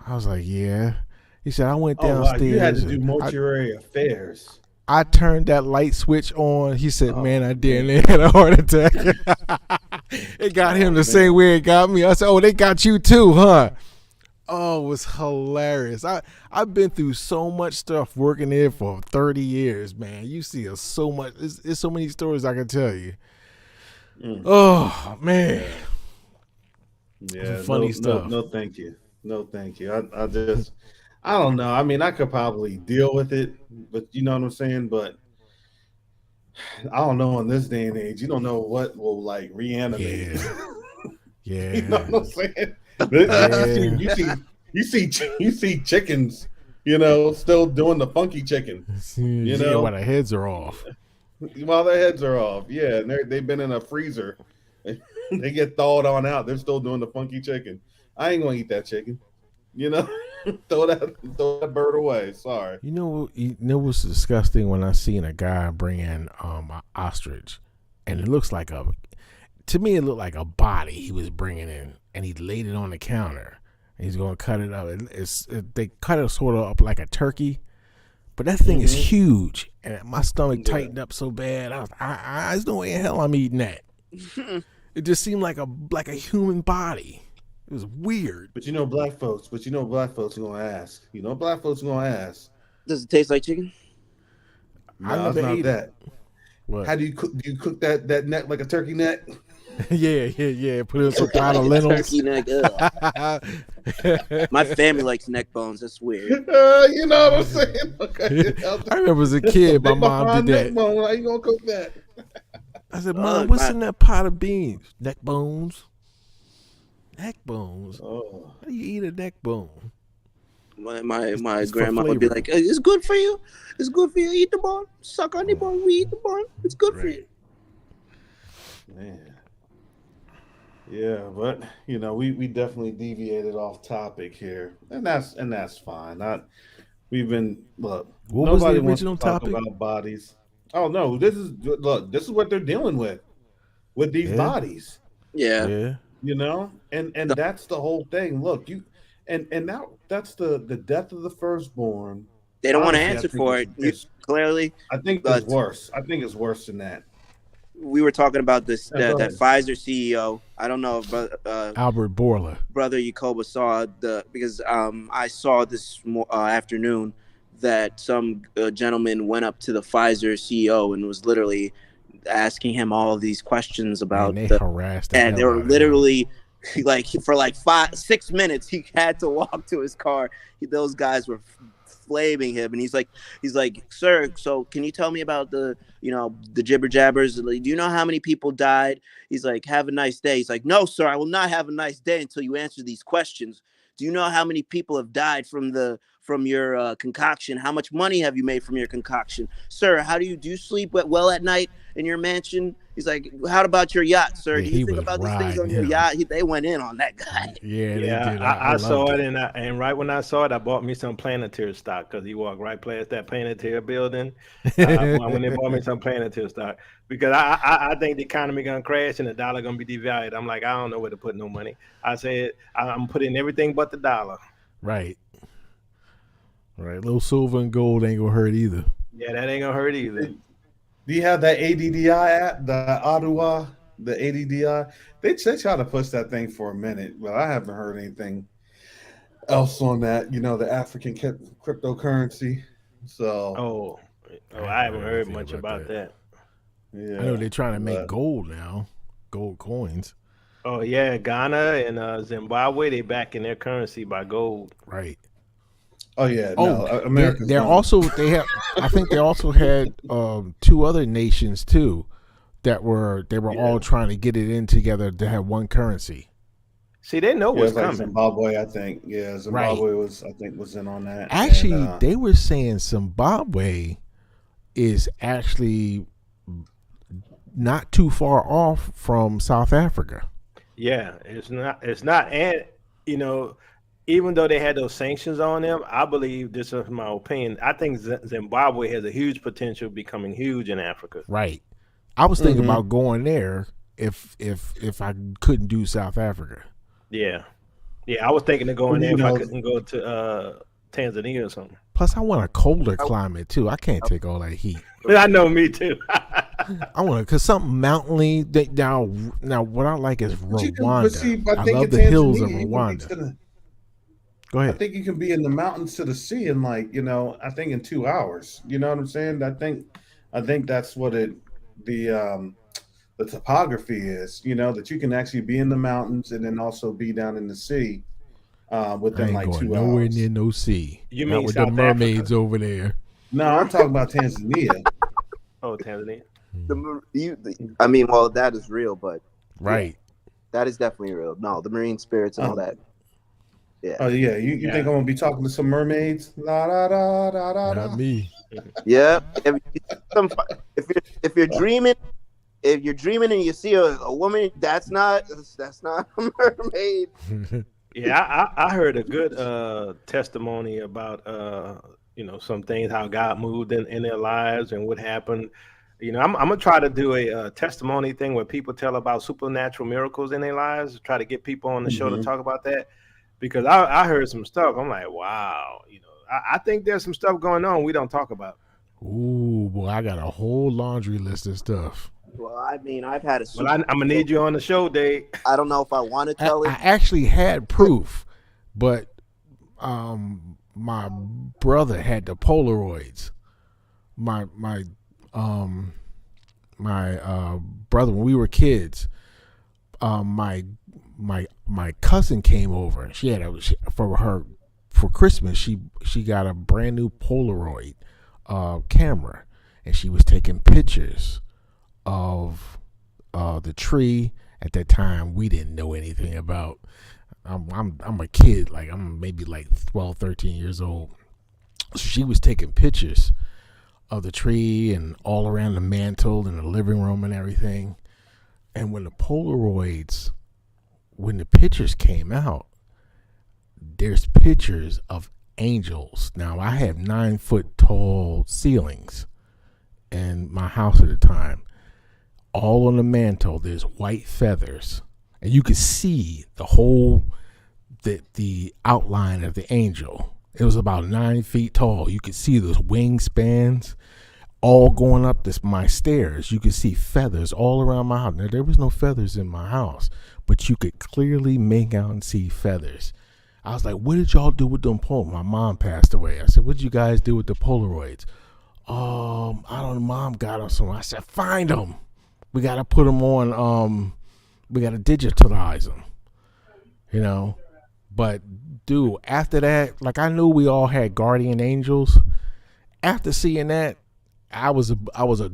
I was like, yeah. He said, I went downstairs. You had to do mortuary affairs. I turned that light switch on. He said, man, I did. And they had a heart attack. It got him the same way it got me. I said, oh, they got you too, huh? Oh, it was hilarious. I've been through so much stuff working there for 30 years, man. You see so much. There's so many stories I can tell you. Oh, man. Yeah, funny stuff. No, thank you. No, thank you. I don't know. I mean, I could probably deal with it, but you know what I'm saying? But I don't know, in this day and age, you don't know what will like reanimate. Yeah. You know what I'm saying? Yeah. You see chickens, still doing the funky chicken. While their heads are off. While their heads are off. Yeah, and they've been in a freezer. They get thawed on out. They're still doing the funky chicken. I ain't gonna eat that chicken. Throw that bird away. Sorry. You know what's disgusting? When I seen a guy bring in an ostrich, and it looks like to me it looked like a body he was bringing in, and he laid it on the counter. And he's gonna cut it up. They cut it sort of up like a turkey, but that thing is huge, and my stomach tightened up so bad. There's no way in hell I'm eating that. It just seemed like a human body. It was weird. But black folks are gonna ask. Black folks are gonna ask. Does it taste like chicken? No, it's not that. What? How do you cook? Do you cook that neck like a turkey neck? Yeah. Put it in some pot of lentils. Turkey neck. My family likes neck bones. That's weird. You know what I'm saying? Okay. I remember as a kid, my mom did that. Neck bone. How you gonna cook that? I said, Mom, what's in that pot of beans? Neck bones. Neck bones. Oh. How do you eat a neck bone? My grandma would be like, "It's good for you. It's good for you. Eat the bone. Suck on the bone. We eat the bone. It's good for you." Man. Yeah, but we definitely deviated off topic here, and that's fine. What was the original topic about bodies? Oh no, this is what they're dealing with these bodies. Yeah. And that's the whole thing. Look, and now that's the death of the firstborn. They don't want to answer for it. Clearly, I think it's worse. I think it's worse than that. We were talking about this that Pfizer CEO. I don't know if Albert Bourla, brother Yacoba saw because I saw this afternoon that some gentleman went up to the Pfizer CEO and was literally asking him all of these questions about harassed him. And they were literally like for like 5-6 minutes he had to walk to his car. Those guys were flaming him, and he's like, sir, so can you tell me about the jibber jabbers? Do you know how many people died? He's like, have a nice day. He's like, no, sir, I will not have a nice day until you answer these questions. Do you know how many people have died from your concoction? How much money have you made from your concoction? Sir, how do you sleep well at night in your mansion? He's like, how about your yacht, sir? Do you think about these things on your yacht? They went in on that guy. Yeah, they did. I saw it, and right when I saw it, I bought me some Planetaire stock because he walked right past that Planetaire building. When they bought me some Planetaire stock, because I think the economy gonna crash and the dollar gonna be devalued. I'm like, I don't know where to put no money. I said I'm putting everything but the dollar. Right. Right, little silver and gold ain't gonna hurt either. Yeah, that ain't gonna hurt either. Do you have that ADDI app, the Ottawa, the ADDI? They try to push that thing for a minute, but I haven't heard anything else on that. You know, the African cryptocurrency. So, I haven't heard anything much about that. yeah, I know they're trying to make gold now, gold coins. Oh yeah, Ghana and Zimbabwe, they back in their currency by gold. Right. Oh yeah, Oh, no, America's they're done. also they have. I think they also had two other nations too that were all trying to get it in together to have one currency. See, they know what's coming. Zimbabwe, I think. Yeah, Zimbabwe was in on that. Actually, they were saying Zimbabwe is actually not too far off from South Africa. Yeah, it's not, and you know, even though they had those sanctions on them, I believe, this is my opinion, I think Zimbabwe has a huge potential of becoming huge in Africa. Right. I was thinking about going there if I couldn't do South Africa. Yeah. I was thinking of going there if I couldn't go to Tanzania or something. Plus, I want a colder climate too. I can't take all that heat. I know, me too. I want to, cause something mountainly. Now, what I like is Rwanda. I love the hills of Rwanda. Go ahead. I think you can be in the mountains to the sea in I think in 2 hours. You know what I'm saying? I think that's what the topography is. You know, that you can actually be in the mountains and then also be down in the sea within 2 hours. Nowhere near no sea. You not mean with South the mermaids Africa? over there? No, I'm talking about Tanzania. Oh, Tanzania. I mean, well, that is real, but right, that is definitely real. No, the marine spirits and all that. Yeah. Oh yeah, you think I'm gonna be talking to some mermaids? La, da, da, da, da, not da. me. Yeah. If you're dreaming and you see a woman, that's not a mermaid. Yeah, I heard a good testimony about some things, how God moved in their lives and what happened. You know, I'm gonna try to do a testimony thing where people tell about supernatural miracles in their lives. Try to get people on the show to talk about that, because I heard some stuff. I'm like, wow, I think there's some stuff going on we don't talk about. Ooh, boy, I got a whole laundry list of stuff. Well, I mean, I've had a. Well, I'm gonna need you on the show, Dave. I don't know if I want to tell it. I actually had proof, but my brother had the Polaroids. My brother, when we were kids, my cousin came over. She had for Christmas. She got a brand new Polaroid camera, and she was taking pictures of the tree. At that time, we didn't know anything about. I'm a kid, like I'm maybe like 12, 13 years old. So she was taking pictures of the tree and all around the mantle and the living room and everything. And when the pictures came out, there's pictures of angels. Now, I have 9-foot tall ceilings in my house at the time. All on the mantle, there's white feathers, and you could see the outline of the angel. It was about 9 feet tall. You could see those wingspans all going up my stairs. You could see feathers all around my house. Now, there was no feathers in my house, but you could clearly make out and see feathers. I was like, what did y'all do with them Polaroids? My mom passed away. I said, what did you guys do with the Polaroids? I don't know. Mom got them somewhere. I said, find them. We got to put them on. We got to digitalize them, But, dude, after that, like, I knew we all had guardian angels. After seeing that, I was a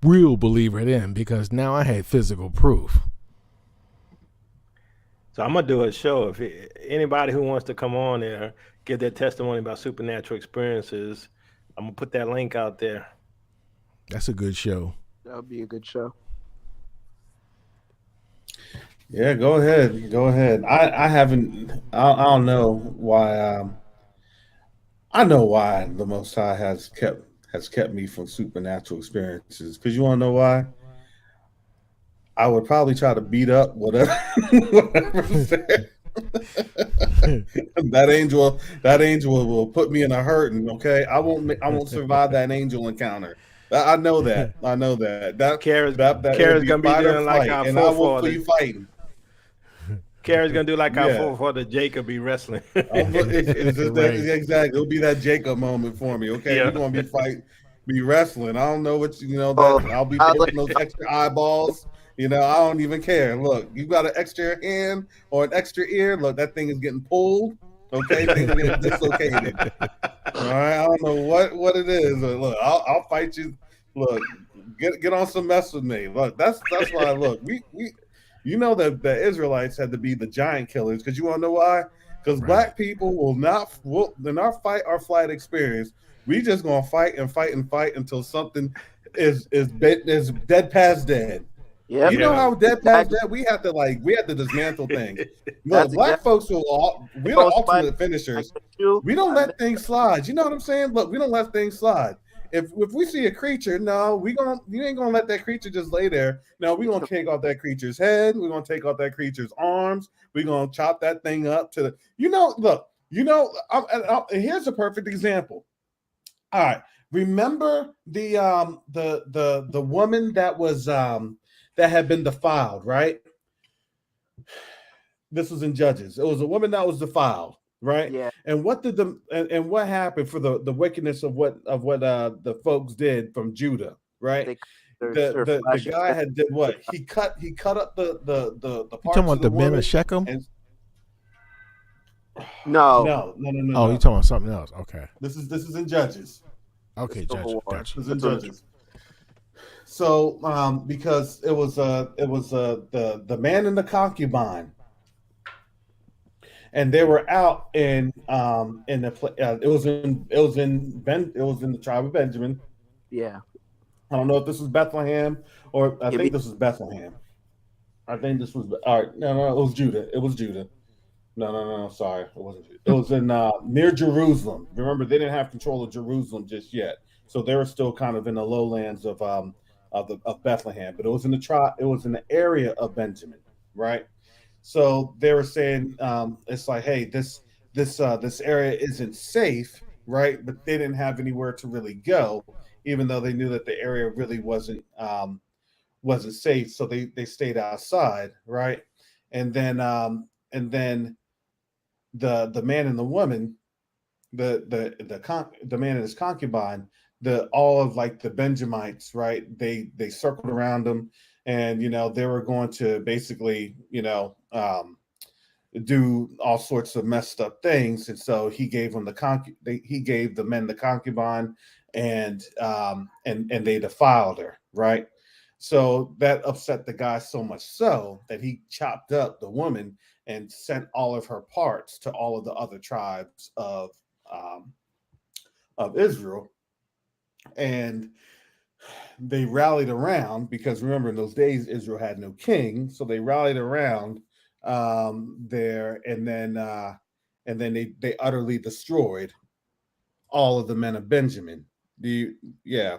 real believer then, because now I had physical proof. So I'm gonna do a show. If anybody who wants to come on there, give their testimony about supernatural experiences, I'm gonna put that link out there. That's a good show. That would be a good show. Yeah, go ahead. I haven't. I don't know why. I know why the Most High has kept me from supernatural experiences. Because you want to know why? I would probably try to beat up whatever's there. that angel will put me in a hurting. Okay, I won't survive that angel encounter. I know that. It'll Kara's be gonna be fight or doing like flight, our and I will forefathers. be fighting. Kara's gonna do like our Yeah. forefather Jacob be wrestling. Right. Exactly. It'll be that Jacob moment for me. Okay, Yeah. we're gonna be wrestling. I don't know what Oh, that I'll be I putting those extra eyeballs. I don't even care. Look, you got an extra hand or an extra ear. Look, that thing is getting pulled. Okay, things are getting dislocated. All right, I don't know what it is. But look, I'll fight you. Look, get on some mess with me. Look, that's why. Look, we that the Israelites had to be the giant killers because you want to know why? Because Right. black people will in our fight or flight experience, we just gonna fight and fight and fight until something is dead past dead. yep. You know Yeah. how dead past Exactly. dead we have to dismantle things. Look, That's black exactly. folks we're the Oh, somebody, ultimate I finishers. met you. We don't I met, let things slide. You know what I'm saying? Look, we don't let things slide. If we see a creature, no, you ain't gonna let that creature just lay there. No, we're gonna take off that creature's head. We're gonna take off that creature's arms. We're gonna chop that thing up to look. Here's a perfect example. All right, remember the woman that was that had been defiled, right? This was in Judges. It was a woman that was defiled, right? yeah. And what did and what happened for the wickedness of what the folks did from Judah, right? They their The flesh. guy had did what? He cut up the You talking parts about of the the men of woman Shechem? and No, no. Oh, you talking about something else? Okay. This is in Judges. Okay, Civil Judge. War. Got you. This is in Judges. So because it was the man and the concubine, and they were out in the it was in the tribe of Benjamin. Yeah. I don't know if this was Bethlehem or I Give think me. this was Bethlehem. I think this was all right. No, it was Judah. It was Judah. No. Sorry, it wasn't. It was in near Jerusalem. Remember, they didn't have control of Jerusalem just yet, so they were still kind of in the lowlands of Bethlehem. But it was in the tribe. It was in the area of Benjamin, right? So they were saying it's like, hey, this area isn't safe, right? But they didn't have anywhere to really go, even though they knew that the area really wasn't safe. So they stayed outside, right? And then the man and the woman, the man and his concubine, all of like the Benjamites, right? They circled around them, and they were going to basically do all sorts of messed up things. And so he gave them he gave the men the concubine, and they defiled her, right? So that upset the guy so much so that he chopped up the woman and sent all of her parts to all of the other tribes of Israel. And they rallied around because remember, in those days Israel had no king, so they rallied around there, and then they utterly destroyed all of the men of Benjamin. Yeah.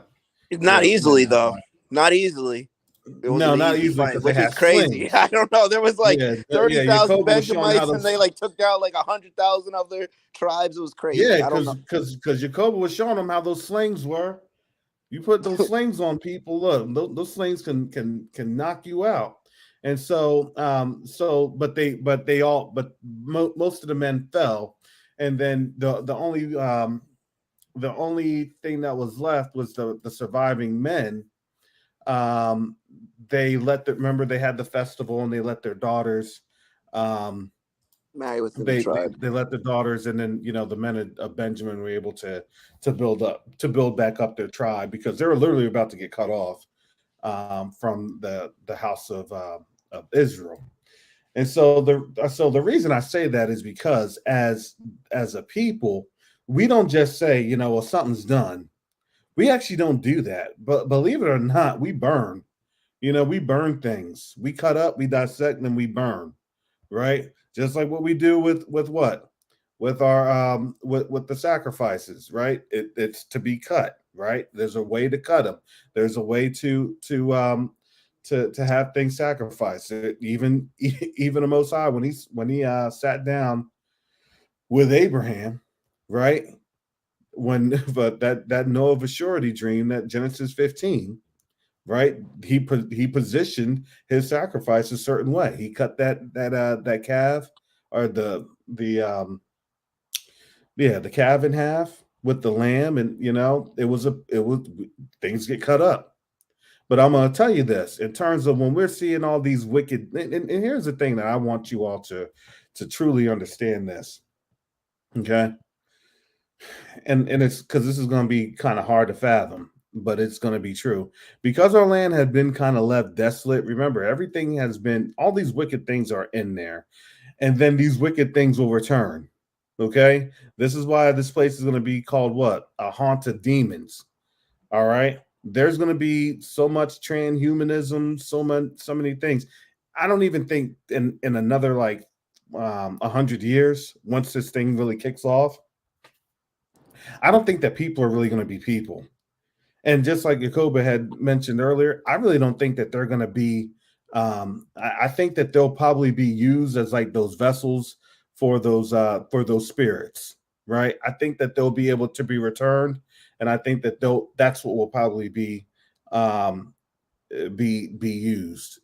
Not And then easily though. Not easily. It no, wasn't an not easy easily fight, because they which is had crazy. slings. I don't know. There was like Yeah, 30,000 Jacob was showing how Benjamites, and those. they like took down like 100,000 of their tribes. It was crazy. Yeah, I don't know. because Jacob was showing them how those slings were. You put those slings on people, look, those slings can knock you out. And so, most of the men fell, and then the only thing that was left was the surviving men. They remember they had the festival, and they let their daughters. Marry within the They, they tribe. they let the daughters, and then the men of Benjamin were able to build back up their tribe because they were literally about to get cut off from the house of Israel. And so the reason I say that is because as a people, we don't just say, well, something's done. We actually don't do that. But believe it or not, we burn. We burn things. We cut up, we dissect, and we burn, right? Just like what we do with what? With our with the sacrifices, right? It's to be cut, right? There's a way to cut them. There's a way to have things sacrificed. Even the Most High, when he sat down with Abraham, right? But that Noah of a surety dream, that Genesis 15, right? He positioned his sacrifice a certain way. He cut that calf, or the calf in half with the lamb, and it was things get cut up. But I'm going to tell you this, in terms of when we're seeing all these wicked, and here's the thing that I want you all to truly understand this, okay? And it's because this is going to be kind of hard to fathom, but it's going to be true. Because our land had been kind of left desolate, remember, everything has been, all these wicked things are in there, and then these wicked things will return, okay? This is why this place is going to be called what? A haunt of demons, all right? There's going to be so much transhumanism, so many things. I don't even think in another 100 years, once this thing really kicks off, I don't think that people are really going to be people. And just like Jacoba had mentioned earlier, I really don't think that they're going to be. I think that they'll probably be used as like those vessels for those spirits, right? I think that they'll be able to be returned, and I think that that's what will probably be used,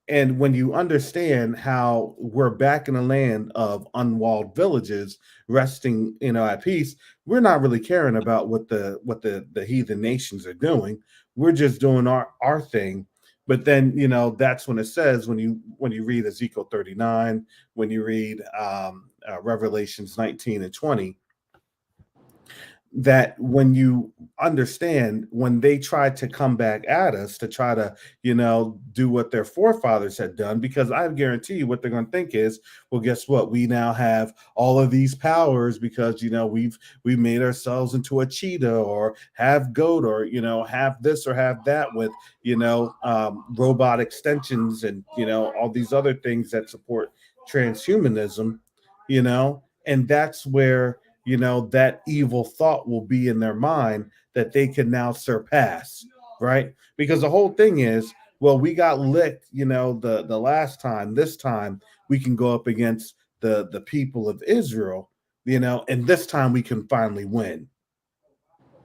and when you understand how we're back in a land of unwalled villages resting, at peace, we're not really caring about what the heathen nations are doing. We're just doing our thing. But then, that's when it says, when you read Ezekiel 39, when you read Revelations 19 and 20, that when you understand, when they try to come back at us to try to, do what their forefathers had done, because I guarantee you what they're going to think is, well, guess what? We now have all of these powers because, we've made ourselves into a cheetah, or have goat, or, have this or have that with, robot extensions and, all these other things that support transhumanism, and that's where, that evil thought will be in their mind that they can now surpass, right? Because the whole thing is, well, we got licked, the last time. This time we can go up against the people of Israel, and this time we can finally win.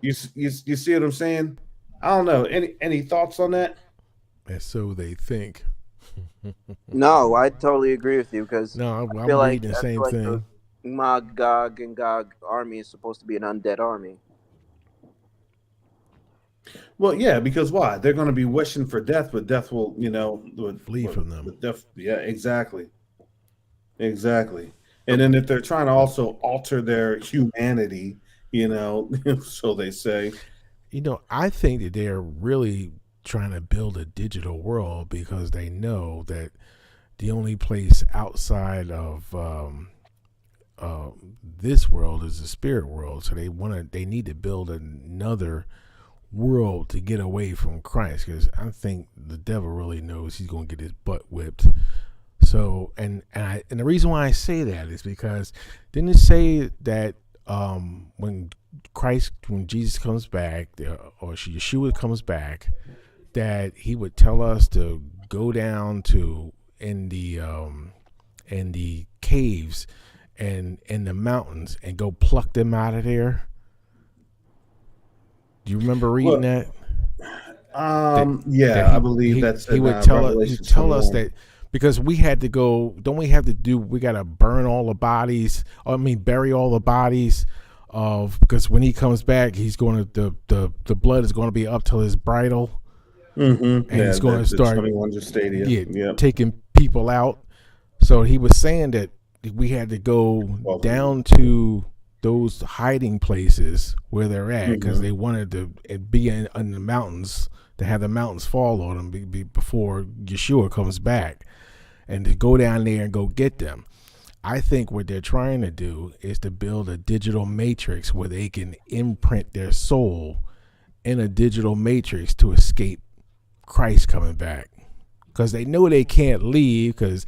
You see what I'm saying? I don't know. Any thoughts on that? And so they think. No, I totally agree with you, because no, I I'm feel reading like the same thing. The Magog and Gog army is supposed to be an undead army. Well, yeah, because why? They're going to be wishing for death, but death will, flee from them. Death, yeah, exactly. And then if they're trying to also alter their humanity, so they say. I think that they're really trying to build a digital world because they know that the only place outside of this world is the spirit world. So they need to build another world to get away from Christ, because I think the devil really knows he's going to get his butt whipped. So and the reason why I say that is because didn't it say that when Jesus comes back, or Yeshua comes back, that he would tell us to go down to in the caves and in the mountains and go pluck them out of there? Do you remember reading that? I believe that's he would tell us that, because we had to go. Don't we have to do? We got to burn all the bodies. Bury all the bodies because when he comes back, he's going to the blood is going to be up till his bridle, and he's going to start taking people out. So he was saying that we had to go down to those hiding places where they're at, because they wanted to be in the mountains, to have the mountains fall on them before Yeshua comes back, and to go down there and go get them. I think what they're trying to do is to build a digital matrix where they can imprint their soul in a digital matrix to escape Christ coming back, because they know they can't leave, because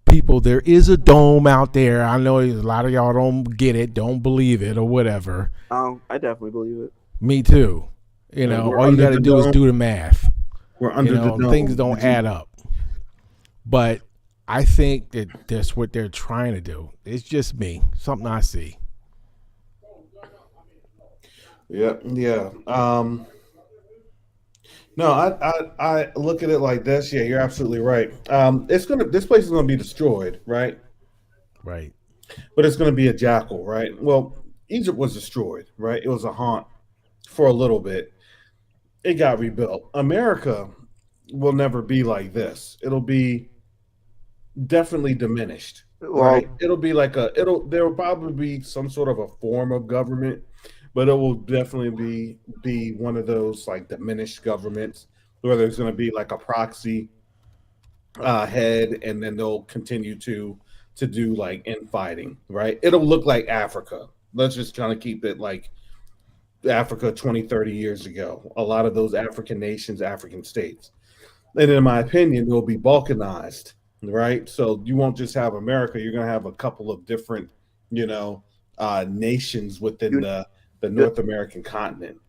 people, there is a dome out there. I know a lot of y'all don't get it, don't believe it, or whatever. Oh, I definitely believe it. Me too. You know, we're all you under got to the do is dome. do the math. We're under You know, the dome. things don't add up. But I think that that's what they're trying to do. It's just me, something I see. Yeah, yeah. No, I look at it like this. Yeah, you're absolutely right. This place is gonna be destroyed, right? Right. But it's gonna be a jackal, right? Well, Egypt was destroyed, right? It was a haunt for a little bit. It got rebuilt. America will never be like this. It'll be definitely diminished, Well, right? It'll be like there will probably be some sort of a form of government, but it will definitely be one of those like diminished governments where there's going to be like a proxy head, and then they'll continue to do like infighting, right? It'll look like Africa. Let's just kind of keep it like Africa 20, 30 years ago. A lot of those African nations, African states. And in my opinion, they'll be balkanized, right? So you won't just have America, you're going to have a couple of different, you know, nations within the North American continent.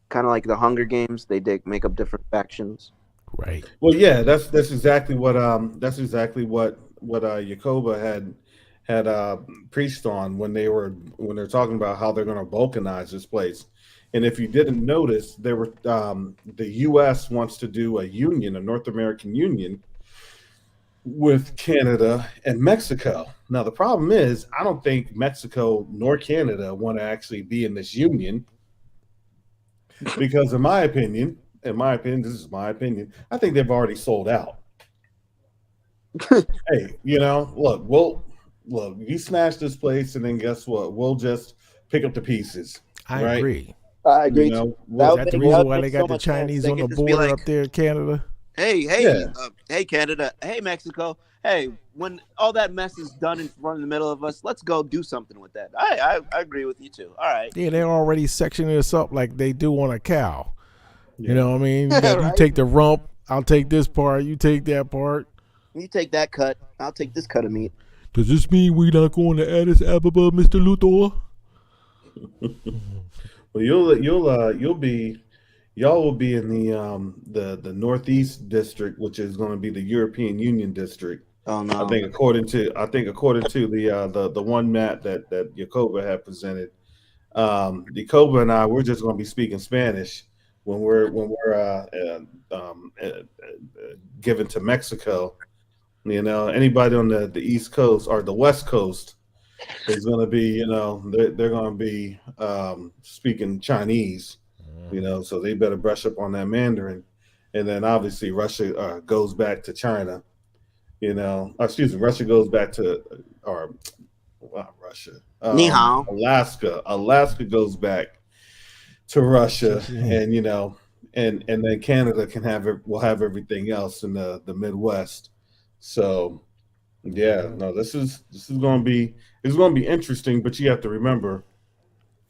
Kind of like the Hunger Games, they make up different factions. Right. Well, yeah, that's exactly what Yakoba had preached on when they're talking about how they're going to balkanize this place. And if you didn't notice, there were the U.S. wants to do a North American union with Canada and Mexico. Now the problem is, I don't think Mexico nor Canada want to actually be in this union because, in my opinion, this is my opinion, I think they've already sold out. Hey, look, you smash this place, and then guess what? We'll just pick up the pieces. I right? agree. I agree. Is that the reason why they got the Chinese on the border up there in Canada? Hey, Canada. Hey, Mexico. Hey, when all that mess is done in the middle of us, let's go do something with that. I agree with you too. All right. Yeah, they're already sectioning us up like they do on a cow. Yeah. You know what I mean? You take the rump, I'll take this part, you take that part. You take that cut, I'll take this cut of meat. Does this mean we're not going to Addis Ababa, Mr. Luthor? Well, y'all will be in the Northeast district, which is going to be the European Union district. Oh no! I think according to the one map that Yakoba had presented, Yakoba and I, we're just going to be speaking Spanish when we're given to Mexico. You know, anybody on the East Coast or the West Coast is going to be, they're going to be speaking Chinese. So they better brush up on that Mandarin. And then obviously Russia goes back to China. Russia goes back to Russia. Ni hao. Alaska goes back to Russia, and and then Canada will have everything else in the Midwest. So yeah, no, this is going to be interesting, but you have to remember,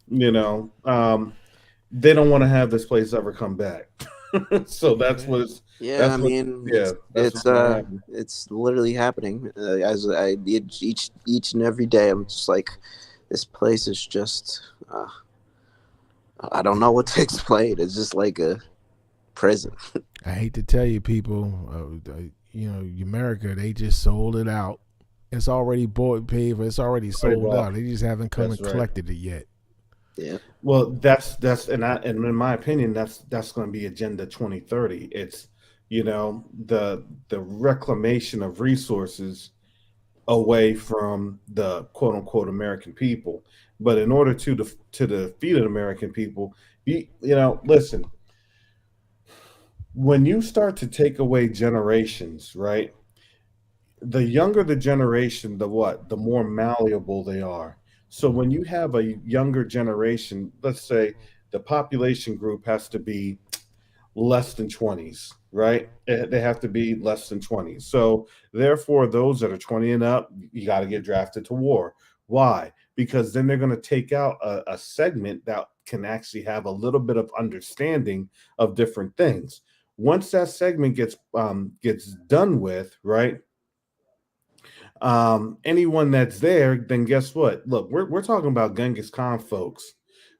they don't want to have this place ever come back. So that's what it's. Yeah, it's literally happening. Each and every day, I'm just like, this place is just. I don't know what to explain. It's just like a prison. I hate to tell you, people. America, they just sold it out. It's already bought, paid for. It's already sold out. They just haven't come and collected it yet. Yeah. Well, that's and in my opinion, that's going to be Agenda 2030. It's the reclamation of resources away from the quote unquote American people. But in order to defeat an American people, listen. When you start to take away generations, right? The younger the generation, the more malleable they are. So when you have a younger generation, let's say the population group has to be less than 20s, right? They have to be less than 20s. So therefore, those that are 20 and up, you got to get drafted to war. Why? Because then they're going to take out a segment that can actually have a little bit of understanding of different things. Once that segment gets done with, right? Anyone that's there, then guess what? Look, we're talking about Genghis Khan, folks.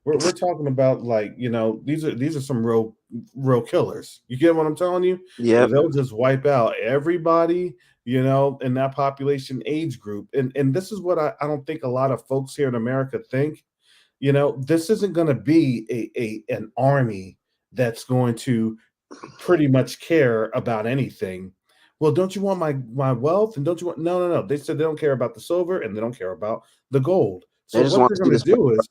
We're talking about like, you know, these are some real killers. You get what I'm telling you? Yeah. They'll just wipe out everybody, you know, in that population age group. And this is what I don't think a lot of folks here in America think. You know, this isn't going to be an army that's going to pretty much care about anything. Well, don't you want my wealth? And don't you want no. They said they don't care about the silver and they don't care about the gold. They So just what want they're to see going to this. do is,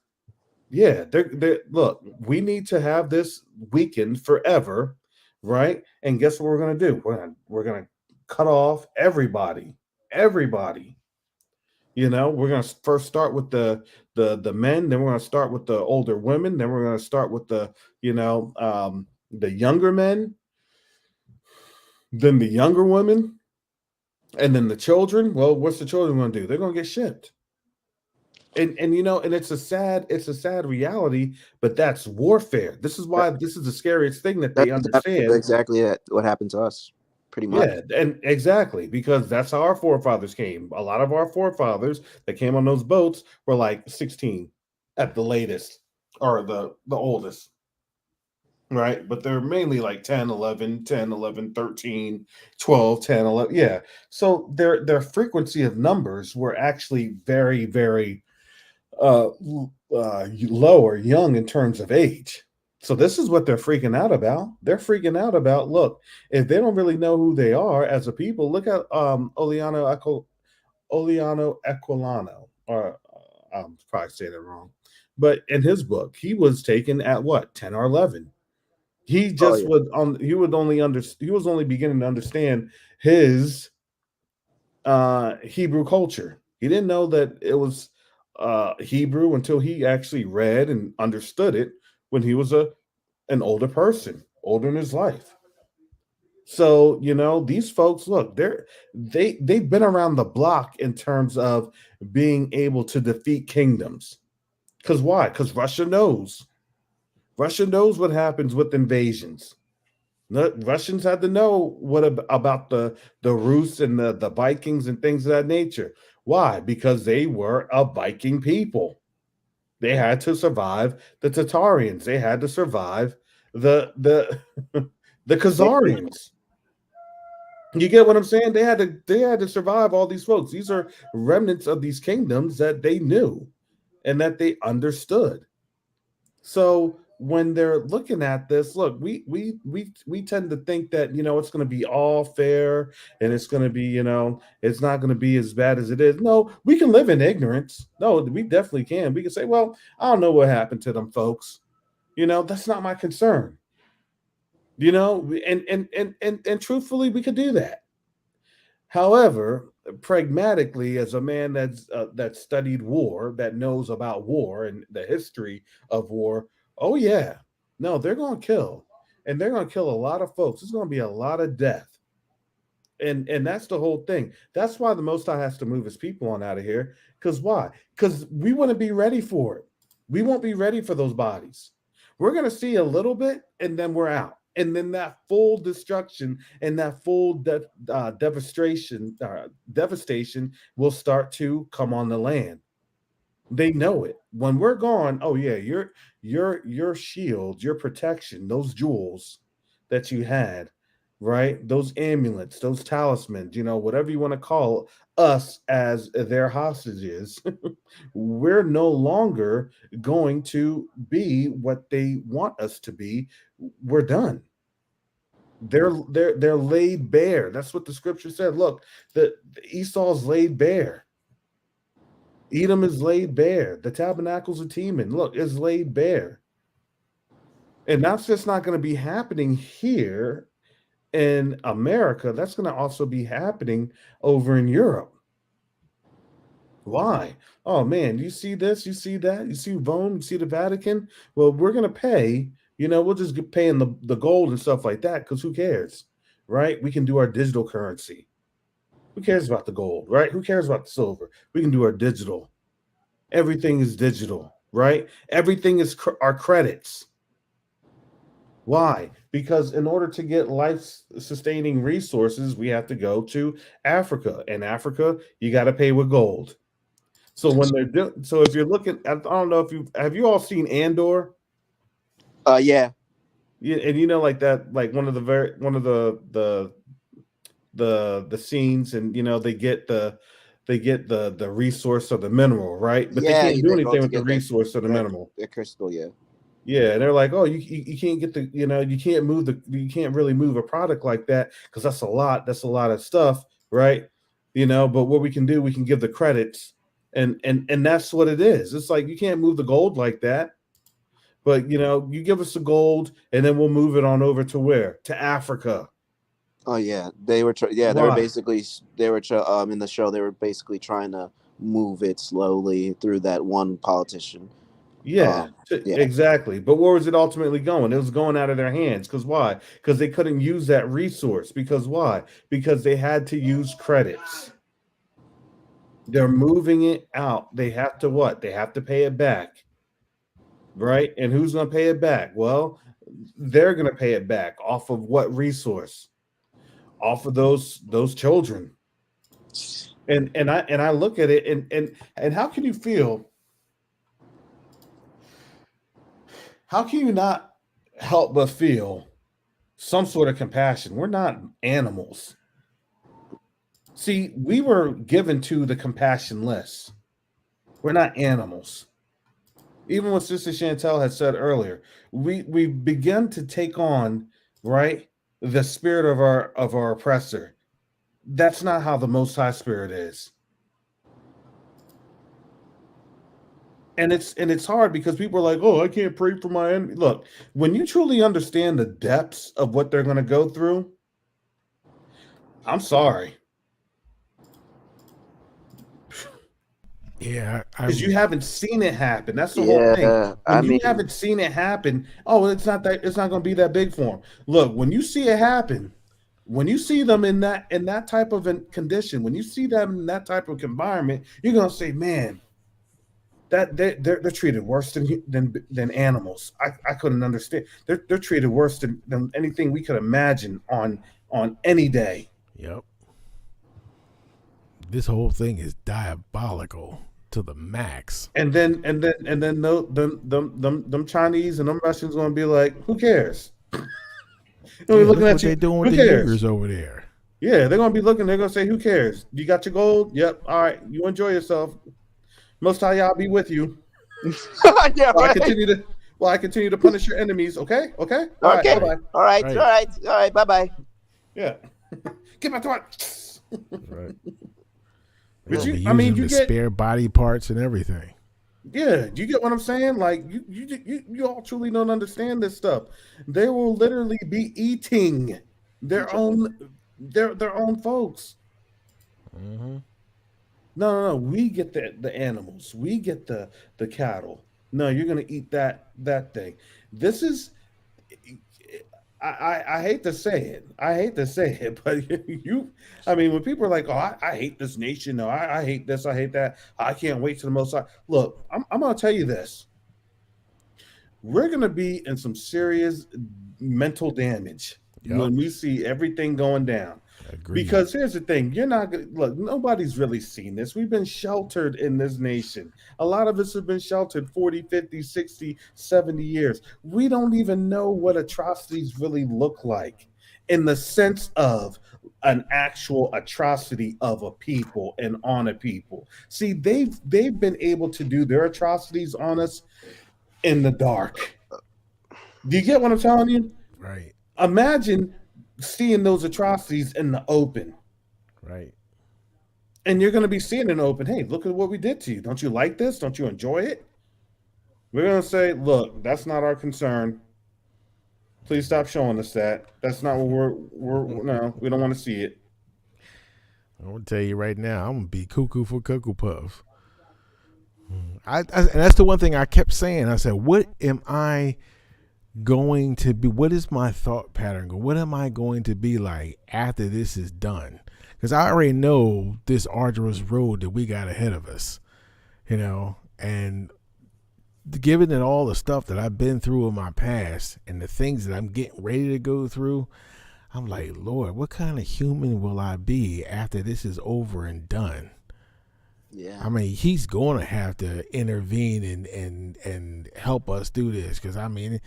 yeah, they're look, we need to have this weakened forever, right? And guess what we're gonna do? We're gonna cut off everybody. Everybody. You know, we're gonna first start with the men, then we're gonna start with the older women, then we're gonna start with the younger men, then the younger women, and then the children. Well, what's the children gonna do? They're gonna get shipped. And you know, and it's a sad reality, but that's warfare. This is why this is the scariest thing that they That's understand. exactly it, what happened to us, pretty much. Yeah, and exactly, because that's how our forefathers came. A lot of our forefathers that came on those boats were like 16 at the latest, or the oldest, right? But they're mainly like 10, 11, 10, 11, 13, 12, 10, 11. Yeah. So their frequency of numbers were actually very, very low or young in terms of age. So this is what they're freaking out about. They're freaking out about, look, if they don't really know who they are as a people, look at Oleano Aquilano, or I'm probably saying it wrong, but in his book, he was taken at what, 10 or 11. He Oh just yeah. he was only beginning to understand his Hebrew culture. He didn't know that it was Hebrew until he actually read and understood it when he was an older person, older in his life. So, you know, these folks, look, they've been around the block in terms of being able to defeat kingdoms. Because why? Because Russia knows. Russia knows what happens with invasions. The Russians had to know about the Rus and the Vikings and things of that nature. Why? Because they were a Viking people. They had to survive the Tatarians. They had to survive the the Khazarians. You get what I'm saying? They had to survive all these folks. These are remnants of these kingdoms that they knew and that they understood. So when they're looking at this, look, we tend to think that, you know, it's going to be all fair and it's going to be, you know, it's not going to be as bad as it is. No, we can live in ignorance. No, we definitely can. We can say, well, I don't know what happened to them folks. You know, that's not my concern. You know, and truthfully, we could do that. However, pragmatically, as a man that studied war, that knows about war and the history of war, oh yeah, no, they're going to kill, and they're going to kill a lot of folks. There's going to be a lot of death, and that's the whole thing. That's why the Most High has to move His people on out of here. Because why? Because we want to be ready for it. We won't be ready for those bodies. We're going to see a little bit, and then we're out. And then that full destruction and that full devastation will start to come on the land. They know it. When we're gone, oh yeah, your shield, your protection, those jewels that you had, right? Those amulets, those talismans, you know, whatever you want to call us as their hostages, we're no longer going to be what they want us to be. We're done. They're laid bare. That's what the scripture said. Look, the Esau's laid bare. Edom is laid bare. The tabernacles of Teman, look, is laid bare. And that's just not going to be happening here in America. That's going to also be happening over in Europe. Why? Oh man, you see this, you see that, you see Rome, you see the Vatican. Well, we're going to pay. You know, we'll just get paying the gold and stuff like that because who cares, right? We can do our digital currency. Who cares about the gold, right? Who cares about the silver? We can do our digital. Everything is digital, right? Everything is our credits. Why? Because in order to get life sustaining resources, we have to go to Africa. In Africa, you got to pay with gold. So when they're so if you're looking, I don't know if have you all seen Andor? Yeah. Yeah, and like that, like one of the scenes, and they get the resource or the mineral, right? But they Yeah, can't do they go anything to with the get resource or the that mineral. the crystal. Yeah. Yeah, they're like, oh, you can't get you can't really move a product like that because that's a lot of stuff, right? But what we can do, we can give the credits, and that's what it is. It's like you can't move the gold like that, but you give us the gold, and then we'll move it on over to where? To Africa. Oh yeah, they were. They were Why? basically. They were. In the show, they were basically trying to move it slowly through that one politician. Yeah, Yeah. exactly. But where was it ultimately going? It was going out of their hands. Because why? Because they couldn't use that resource. Because why? Because they had to use credits. They're moving it out. They have to what? They have to pay it back. Right? And who's going to pay it back? Well, they're going to pay it back off of what resource? Off of those children. And I look at it, and how can you feel? How can you not help but feel some sort of compassion? We're not animals. See, we were given to the compassionless. We're not animals. Even what Sister Chantel had said earlier, we begin to take on, right, the spirit of our oppressor. That's not how the Most High Spirit is. And it's hard because people are like, oh, I can't pray for my enemy. Look, when you truly understand the depths of what they're going to go through, I'm sorry. Yeah, because you haven't seen it happen. That's the whole thing. Yeah. When you haven't seen it happen, oh, it's not going to be that big for them. Look, when you see it happen, when you see them in that type of condition, when you see them in that type of environment, you're going to say, man, that they're treated worse than animals. I couldn't understand. They're treated worse than anything we could imagine on any day. Yep. This whole thing is diabolical to the max. And then them Chinese and them Russians gonna be like, who cares? Look what they're doing with the Uyghurs over there. Yeah, they're gonna be looking. They're gonna say, "Who cares? You got your gold? Yep. All right, you enjoy yourself. Most High Yah be with you." Yeah, while right. I continue to punish your enemies. Okay. All Okay. right. Bye-bye. All right. Bye bye. Yeah. Get back to work. Right. But you get spare body parts and everything. Yeah, you get what I'm saying? Like you all truly don't understand this stuff. They will literally be eating their own folks. Mm-hmm. No. We get the animals. We get the cattle. No, you're gonna eat that thing. This is. I hate to say it, but when people are like, oh, I hate this nation, no, I hate this, I hate that, I can't wait to the Most High. Look, I'm going to tell you this. We're going to be in some serious mental damage when we see everything going down. Agreed. Because here's the thing, you're not going to look, nobody's really seen this. We've been sheltered in this nation. A lot of us have been sheltered 40, 50, 60, 70 years. We don't even know what atrocities really look like in the sense of an actual atrocity of a people and on a people. See, they've been able to do their atrocities on us in the dark. Do you get what I'm telling you? Right. Imagine seeing those atrocities in the open. Right. And you're going to be seeing in the open, hey, look at what we did to you. Don't you like this? Don't you enjoy it? We're going to say, look, that's not our concern. Please stop showing us that. That's not what no, we don't want to see it. I'm going to tell you right now, I'm going to be cuckoo for Cocoa Puff. And that's the one thing I kept saying. I said, what am I going to be? What is my thought pattern? What am I going to be like after this is done? Because I already know this arduous road that we got ahead of us, and given that all the stuff that I've been through in my past and the things that I'm getting ready to go through, I'm like, Lord, what kind of human will I be after this is over and done? Yeah. I mean, he's going to have to intervene and help us do this, because I mean,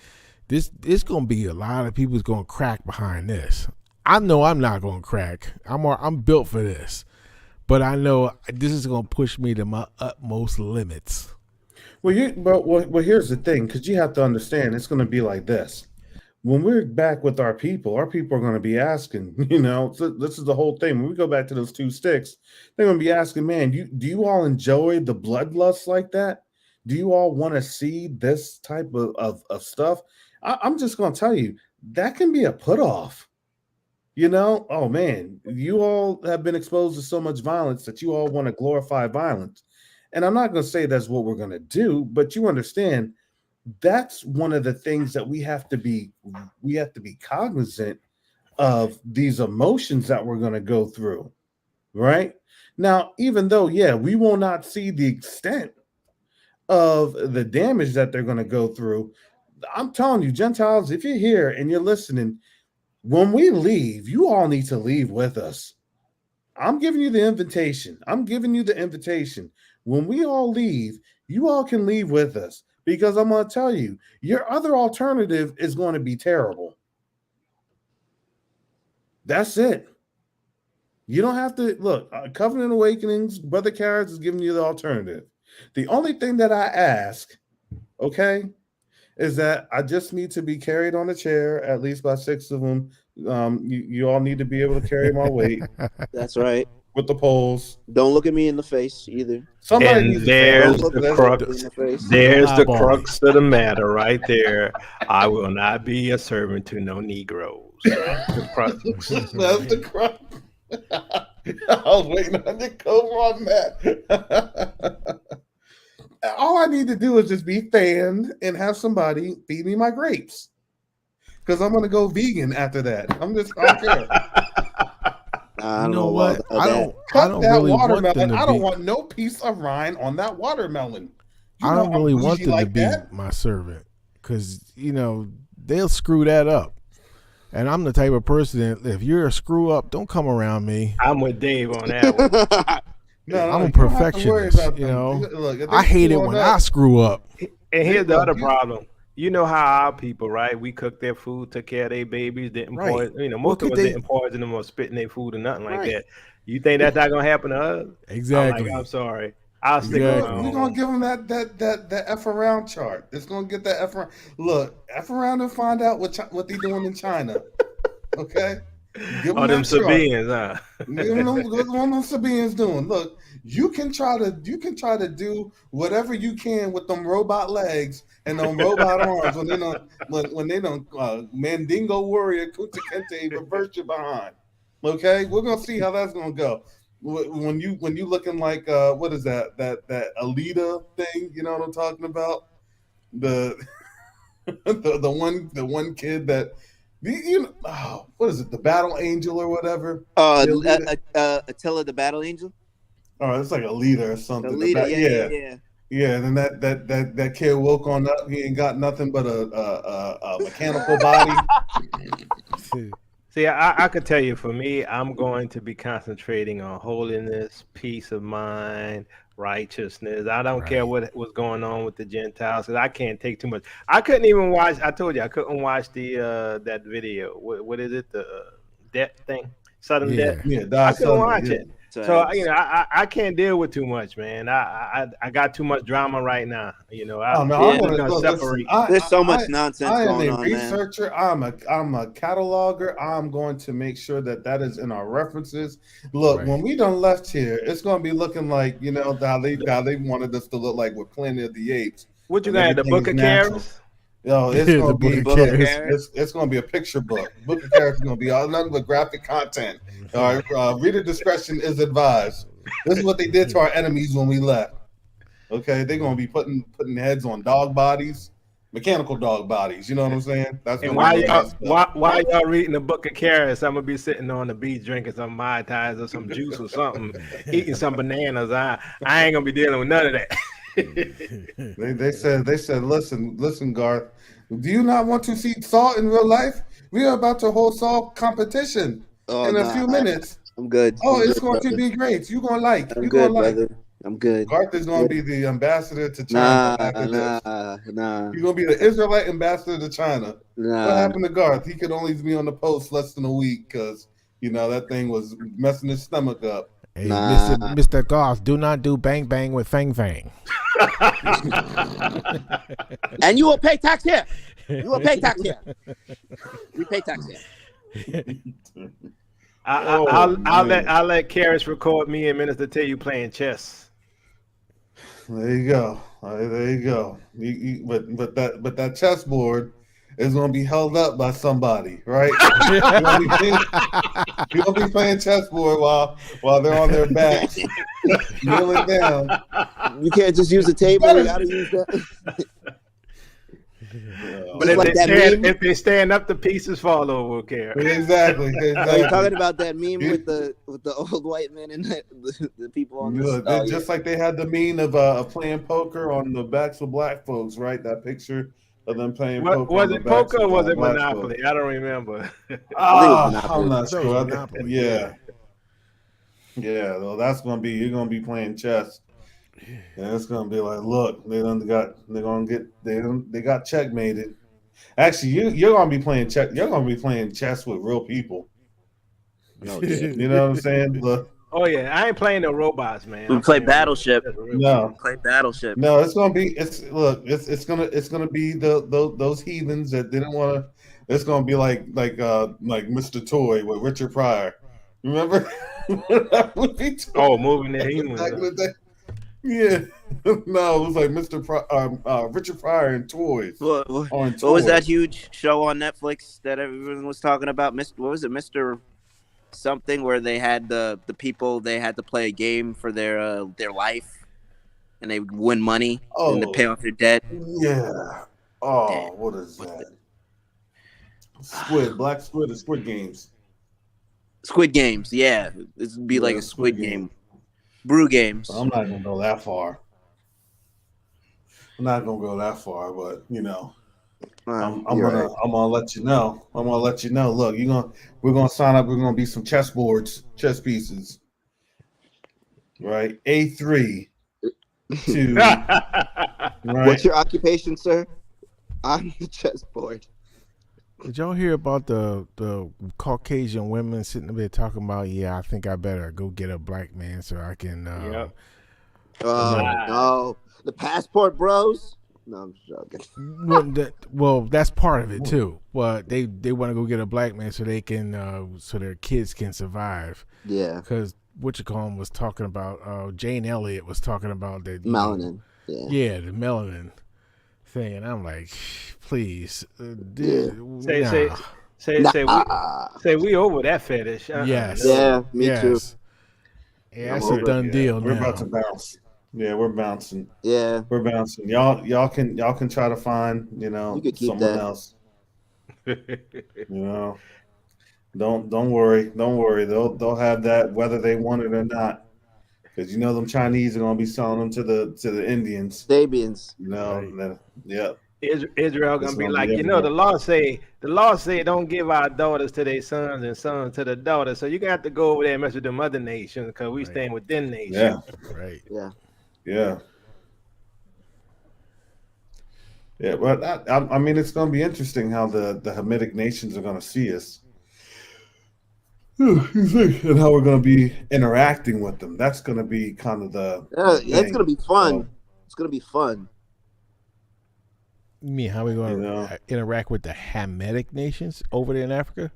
this going to be a lot of people's going to crack behind this. I know I'm not going to crack. I'm built for this, but I know this is going to push me to my utmost limits. Well, here's the thing, because you have to understand, it's going to be like this. When we're back with our people are going to be asking, so this is the whole thing. When we go back to those 2 sticks, they're going to be asking, man, do you all enjoy the bloodlust like that? Do you all want to see this type of stuff? I'm just going to tell you, that can be a put off. Oh man, you all have been exposed to so much violence that you all want to glorify violence. And I'm not going to say that's what we're going to do, but you understand that's one of the things that we have to be cognizant of, these emotions that we're going to go through, right? Now, even though, we will not see the extent of the damage that they're going to go through, I'm telling you, Gentiles, if you're here and you're listening, when we leave, you all need to leave with us. I'm giving you the invitation. When we all leave, you all can leave with us, because I'm going to tell you, your other alternative is going to be terrible. That's it. You don't have to look. Covenant Awakenings, Brother Carrots is giving you the alternative. The only thing that I ask, okay, is that I just need to be carried on a chair, at least by 6 of them. You all need to be able to carry my weight. That's right. With the poles. Don't look at me in the face either. And there's the crux. There's the crux of the matter right there. I will not be a servant to no Negroes. That's the crux. That's the crux. I was waiting on you to come on that. All I need to do is just be fanned and have somebody feed me my grapes, because I'm going to go vegan after that. I don't care. I don't You know know what? I don't that really want them watermelon. to I don't be. want no piece of rind on that watermelon. I don't really want them to like be that. my servant, because they'll screw that up. And I'm the type of person that if you're a screw up, don't come around me. I'm with Dave on that one. No, I'm a you don't have to worry perfectionist. about them. Look, if they I hate it screw when up, I screw up. And here's the other problem. You know how our people, right? We cook their food, took care of their babies, didn't Right. poison. Most of us didn't poison them or spit in their food or nothing like that. You think that's not gonna happen to us? Exactly. I'm sorry. I'll stick Exactly. around. We're gonna give them that F around chart. It's gonna get that F around. Look, F around and find out what they doing in China. Okay. Give them them that chart. Sabians, huh? Give them what them Sabians doing. Look, you can try to do whatever you can with them robot legs and them robot arms when they don't Mandingo warrior Kunta Kinte reverse you behind. Okay, we're gonna see how that's gonna go. When you looking like what is that Alita thing? You know what I'm talking about? The the one kid that what is it? The Battle Angel or whatever? Attila the Battle Angel. Oh, it's like Alita or something. Alita, yeah. And then that kid woke on up. He ain't got nothing but a mechanical body. See, I could tell you, for me, I'm going to be concentrating on holiness, peace of mind, righteousness. I don't care what's going on with the Gentiles, because I can't take too much. I couldn't even watch. I told you I couldn't watch the that video. What is it? The death thing, sudden death. Yeah, I couldn't watch it. So I can't deal with too much, man. I got too much drama right now. I'm gonna separate. There's so much nonsense going on, man. I am a researcher. I'm a cataloger. I'm going to make sure that is in our references. Look, when we done left here, it's going to be looking like how they wanted us to look like with Planet of the Apes. What you got? The Book of Carrots? Yo, it's gonna be it's gonna be a picture book. Book of Carrots is gonna be all nothing but graphic content. All right, reader discretion is advised. This is what they did to our enemies when we left. Okay, they're gonna be putting heads on dog bodies, mechanical dog bodies. You know what I'm saying? That's and while y'all reading the Book of Carrots, I'm gonna be sitting on the beach drinking some Mai Tais or some juice or something, eating some bananas. I ain't gonna be dealing with none of that. They said, listen, Garth, do you not want to see Saul in real life? We are about to hold Saul competition in a few minutes. I'm good. Oh, it's going to be great. You're gonna like. I'm good, brother. I'm good. Garth is going to be the ambassador to China after this. Nah. He's going to be the Israelite ambassador to China. Nah. What happened to Garth? He could only be on the post less than a week because, that thing was messing his stomach up. Hey, Mr. Garth, do not do bang bang with Fang Fang. And you will pay tax here. You will pay tax here. We pay tax here. I'll let Karis record me and Minister T you playing chess. There you go. There you go. But that chessboard is going to be held up by somebody, right? You're going to be playing chessboard while they're on their backs, kneeling down. You can't just use the table. You got to use that. But if they stand up, the pieces fall over. Care exactly. Are you talking about that meme with the old white men and the people on this? Just like they had the meme of playing poker on the backs of black folks, right? That picture of them playing poker. Was it poker or was it Monopoly? I don't remember. I'm not sure. Yeah. Well, that's gonna be you're gonna be playing chess. And it's gonna be like, look, they got checkmated. Actually, you're gonna be playing chess. You're gonna be playing chess with real people. You know what I'm saying? Look. Oh yeah, I ain't playing no robots, man. We play Battleship. No, play Battleship. No, it's gonna be. It's gonna be those heathens that didn't want to. It's gonna be like Mr. Toy with Richard Pryor. Remember? Moving the heathens. Yeah, no, it was like Richard Pryor and Toys. What was that huge show on Netflix that everyone was talking about? What was it, Mr. Something, where they had the people they had to play a game for their life, and they would win money and to pay off their debt. Yeah. Oh, damn. What is that? Black Squid, or Squid Games. Squid Games, yeah. This would be like a Squid Game. Brew games. I'm not gonna go that far. But I'm gonna let you know. Look, we're gonna sign up. We're gonna be some chess pieces, right? A3 to. Right? What's your occupation, sir? On the chessboard. Did y'all hear about the Caucasian women sitting there talking about, I think I better go get a black man so I can. No, the passport bros. No, I'm joking. Well, that's part of it too. But they want to go get a black man so they can so their kids can survive. Yeah. Because was talking about Jane Elliott was talking about that melanin. Yeah, the melanin thing, and I'm like, please, say we over that fetish. Yes. Yeah, me too. Yeah, that's a done deal. We're about to bounce. Yeah, we're bouncing. Yeah, we're bouncing. Y'all can try to find someone else. Don't worry. They'll have that whether they want it or not. Because them Chinese are gonna be selling them to the Indians. Sabians. Right. Yeah. Israel gonna be like, the law say don't give our daughters to their sons and sons to the daughters. So you got to go over there and mess with the mother nations because we staying within nation. Yeah. Right. Yeah. Yeah. Yeah, but I mean, it's going to be interesting how the Hamitic nations are going to see us. And how we're going to be interacting with them. That's going to be kind of it's going to be fun. It's going to be fun. You mean how we going to interact with the Hamitic nations over there in Africa?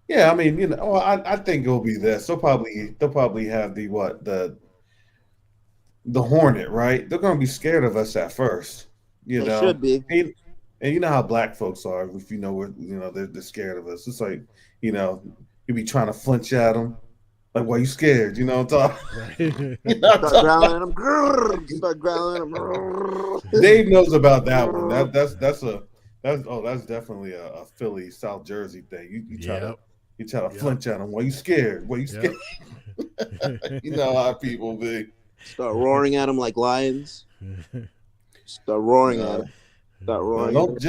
Yeah, I mean, I think it'll be this. They'll probably have the Hornet, right? They're going to be scared of us at first. They should be. And you know how black folks are. If they're scared of us. It's like, you be trying to flinch at them. Like, why you scared? You know what I'm talking about? Start growling at them. Start growling at them. Dave knows about that one. That's definitely a Philly, South Jersey thing. You try to flinch at them. Why you scared? Why you scared? You know how people be. Start roaring at them like lions. Start roaring at them. Start roaring. Don't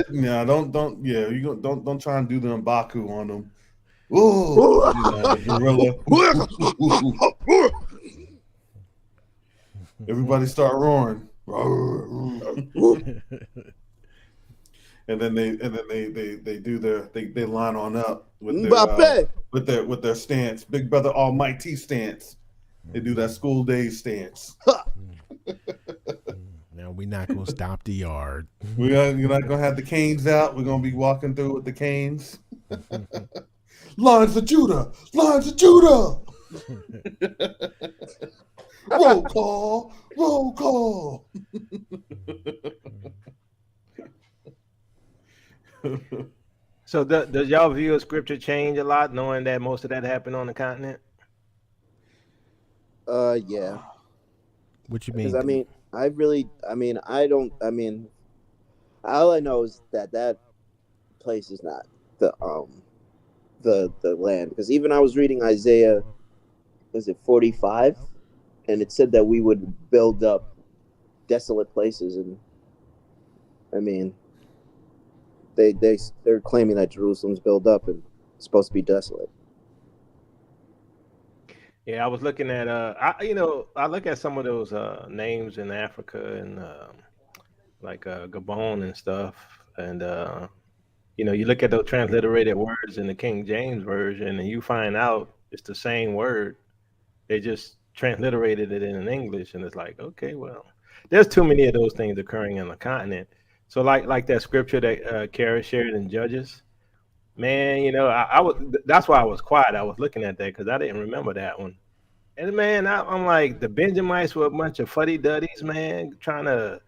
try and do the Mbaku on them. Ooh, gorilla. Everybody start roaring. And then they do they line on up with their stance, Big Brother Almighty stance. They do that school days stance. Now we're not gonna stop the yard. You're not gonna have the canes out. We're gonna be walking through with the canes. Lines of Judah, lines of Judah. Roll call, roll call. So does y'all view of scripture change a lot, knowing that most of that happened on the continent? Yeah. What you mean? Because all I know is that place is not the land. Because even I was reading Isaiah, was it 45, and it said that we would build up desolate places, and I mean, they're claiming that Jerusalem's built up and it's supposed to be desolate. Yeah, I was looking at I look at some of those names in Africa and like Gabon and stuff, and you look at those transliterated words in the King James version, and you find out it's the same word. They just transliterated it in English, and it's like, okay, well, there's too many of those things occurring on the continent. So like that scripture that Kara shared in Judges, man, I was, that's why I was quiet. I was looking at that because I didn't remember that one. And man, I'm like, the Benjamites were a bunch of fuddy-duddies, man, trying to,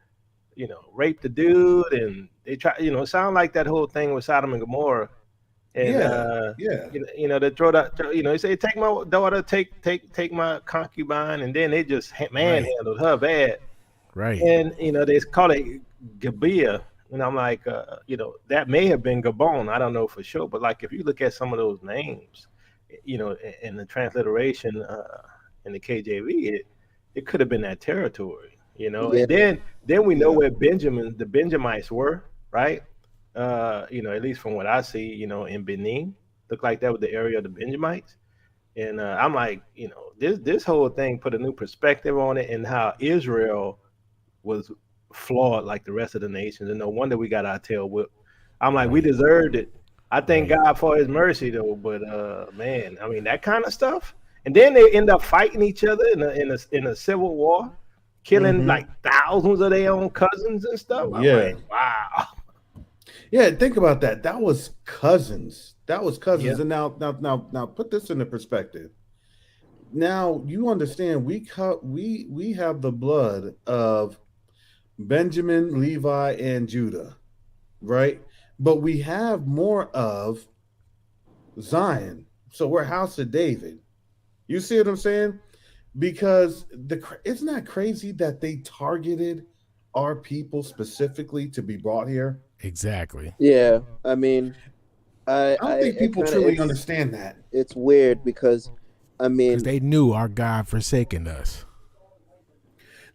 rape the dude, and they try, it sounded like that whole thing with Sodom and Gomorrah. And they throw that, they say, take my daughter, take my concubine, and then they just manhandled her bad. Right. And they call it Gibeah, and I'm like, that may have been Gabon. I don't know for sure, but like if you look at some of those names, in the transliteration in the KJV, it could have been that territory, And then we know where the Benjamites were, right? At least from what I see, in Benin, looked like that was the area of the Benjamites. And I'm like, this whole thing put a new perspective on it, and how Israel was flawed like the rest of the nations, and no wonder we got our tail whipped. I'm like, we deserved it. I thank God for His mercy, though. But man, I mean, that kind of stuff. And then they end up fighting each other in a civil war, killing like thousands of their own cousins and stuff. I'm like, wow. Yeah, think about that. That was cousins. Yeah. And now put this into perspective. Now you understand we have the blood of Benjamin, Levi, and Judah, right? But we have more of Zion. So we're House of David. You see what I'm saying? Because isn't that crazy that they targeted our people specifically to be brought here? Exactly. Yeah, I mean, I don't think people truly understand that. It's weird because, because they knew our God forsaken us.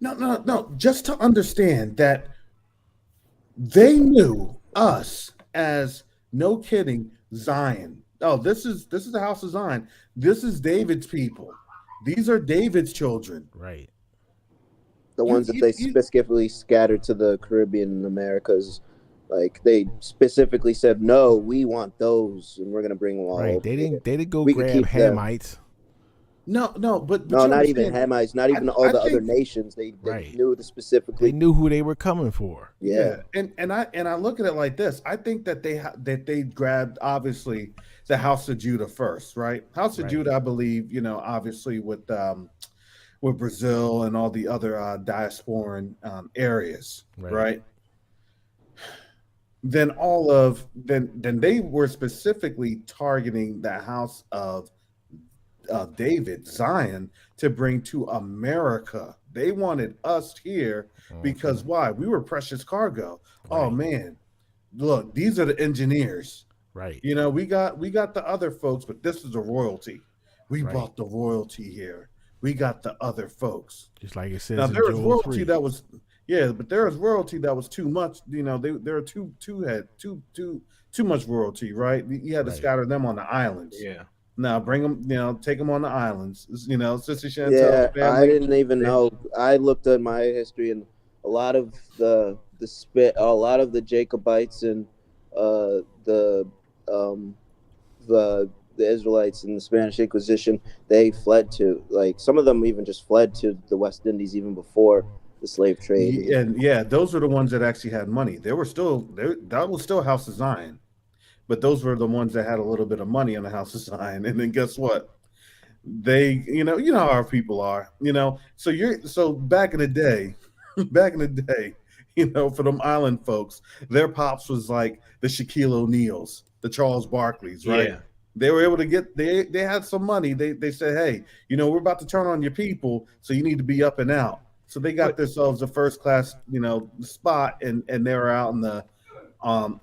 No. Just to understand that they knew us as, no kidding, Zion. Oh, this is the house of Zion. This is David's people. These are David's children. Right. The ones that they specifically scattered to the Caribbean and Americas. Like they specifically said, no, we want those, and we're gonna bring them all. Right. Over They here. didn't go grab Hamites. No, but no, not even Hamites, not even all the other nations. They knew specifically. They knew who they were coming for. Yeah. And I look at it like this. I think that they grabbed obviously the House of Judah first, right? House of Judah, I believe, obviously with Brazil and all the other diasporan areas, right? Then then they were specifically targeting the house of David, Zion, to bring to America. They wanted us here because why? We were precious cargo. Right. Oh man, look, these are the engineers. Right. We got the other folks, but this is the royalty. We brought the royalty here. We got the other folks. Just like it says. Now there was royalty 3. that was but there was royalty that was too much. There are too much royalty, right? You had to scatter them on the islands. Yeah. Now bring them, take them on the islands. Sister Chantel's Yeah, I family. didn't even know. I looked at my history, and a lot of a lot of the Jacobites and the um the Israelites in the Spanish Inquisition, they fled to, like, some of them even just fled to the West Indies even before the slave trade. And yeah, those were the ones that actually had money. They were still there. That was still House of Zion, but those were the ones that had a little bit of money on the House of Zion. And then guess what? They, how our people are, so back in the day, back in the day, for them island folks, their pops was like the Shaquille O'Neals, the Charles Barkleys, right? Yeah. They were able to get, they had some money. They said, hey, we're about to turn on your people, so you need to be up and out. So they got themselves a first class, spot, and they were out in the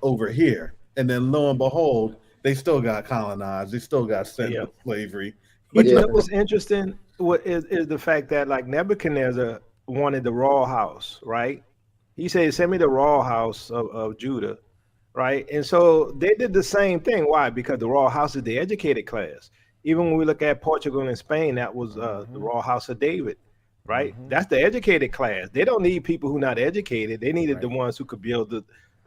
over here. And then lo and behold, they still got colonized. They still got sent into slavery. But you know what's interesting? What is the fact that, like, Nebuchadnezzar wanted the royal house, right? He said, "Send me the royal house of Judah," right? And so they did the same thing. Why? Because the royal house is the educated class. Even when we look at Portugal and Spain, that was the royal house of David, right? That's the educated class. They don't need people who are not educated. They needed the ones who could build the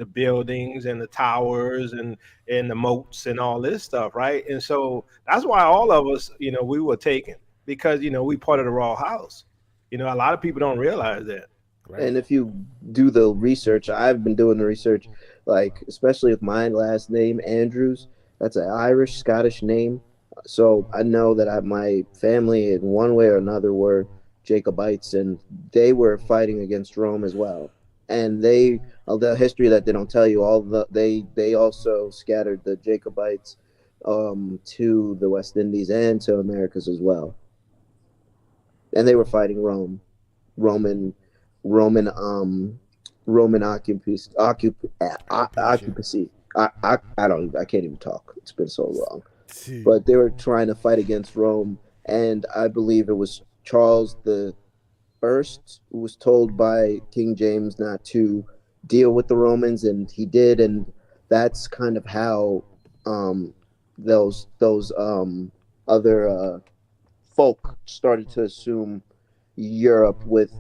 buildings and the towers and the moats and all this stuff, right? And so that's why all of us, we were taken, because we part of the royal house. A lot of people don't realize that. Right. And if you do the research, I've been doing the research, like, especially with my last name, Andrews. That's an Irish, Scottish name. So I know that my family, in one way or another, were Jacobites, and they were fighting against Rome as well. And the history that they don't tell you, they also scattered the Jacobites to the West Indies and to Americas as well. And they were fighting Roman occupancy. I can't even talk. It's been so long. But they were trying to fight against Rome, and I believe it was Charles the First who was told by King James not to deal with the Romans, and he did, and that's kind of how those other folk started to assume Europe with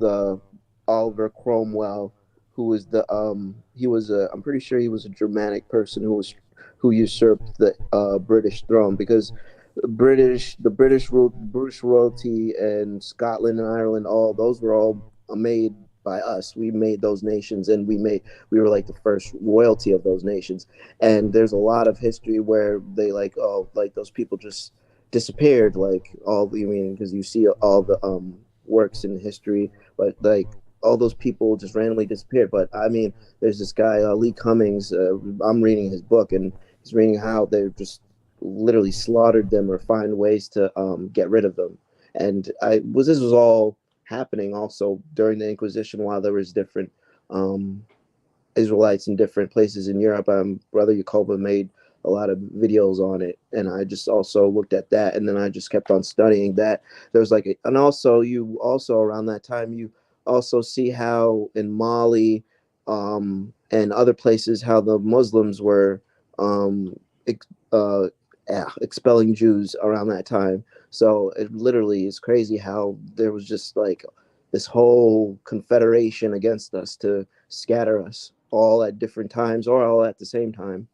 Oliver Cromwell, who was I'm pretty sure he was a Germanic person who usurped the British throne, because the British royalty and Scotland and Ireland, all those were all made by us. We made those nations, and we were like the first royalty of those nations. And there's a lot of history where they like those people just disappeared, because you see all the works in history, but like all those people just randomly disappeared. But I mean, there's this guy Lee Cummings. I'm reading his book, and he's reading how they just literally slaughtered them or find ways to get rid of them. And this was all happening also during the Inquisition, while there was different Israelites in different places in Europe. Brother Jacoba made a lot of videos on it, and I just also looked at that, and then I just kept on studying that. There's and also around that time you also see how in Mali and other places how the Muslims were expelling Jews around that time. So it literally is crazy how there was just like this whole confederation against us to scatter us all at different times or all at the same time.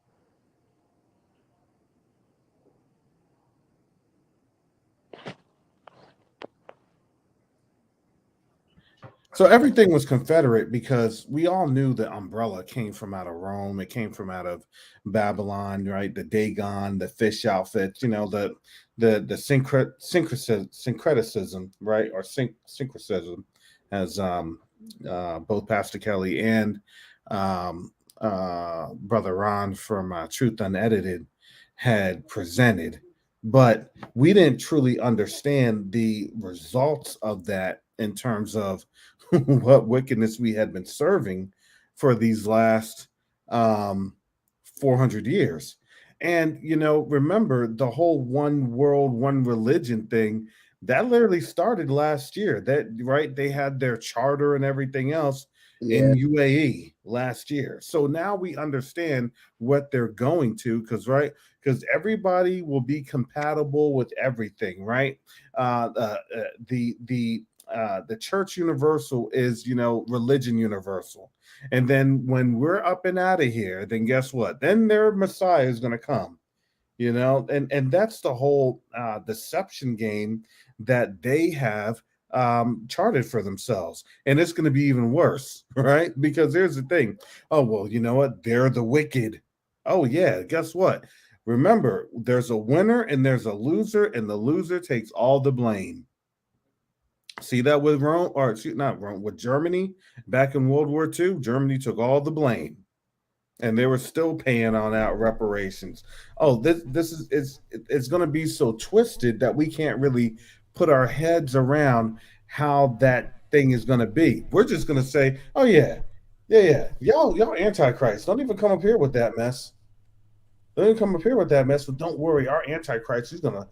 So everything was Confederate because we all knew the umbrella came from out of Rome. It came from out of Babylon, right? The Dagon, the fish outfits, the syncretism, right? Or syncretism, as both Pastor Kelly and Brother Ron from Truth Unedited had presented. But we didn't truly understand the results of that in terms of what wickedness we had been serving for these last 400 years. And, remember the whole one world, one religion thing that literally started last year. That, right? They had their charter and everything else Yeah. in UAE last year. So now we understand what they're going to, because everybody will be compatible with everything, right? The church universal is, religion universal. And then when we're up and out of here, then guess what? Then their Messiah is going to come, and that's the whole deception game that they have charted for themselves. And it's going to be even worse, right? Because here's the thing. Oh, well, you know what? They're the wicked. Oh, yeah. Guess what? Remember, there's a winner and there's a loser, and the loser takes all the blame. See that with Rome, or excuse, not Rome, with Germany back in World War II? Germany took all the blame, and they were still paying on out reparations. Oh, this is it's going to be so twisted that we can't really put our heads around how that thing is going to be. We're just going to say, oh yeah, yeah, y'all antichrist. Don't even come up here with that mess. Don't even come up here with that mess. But don't worry, our antichrist, he's gonna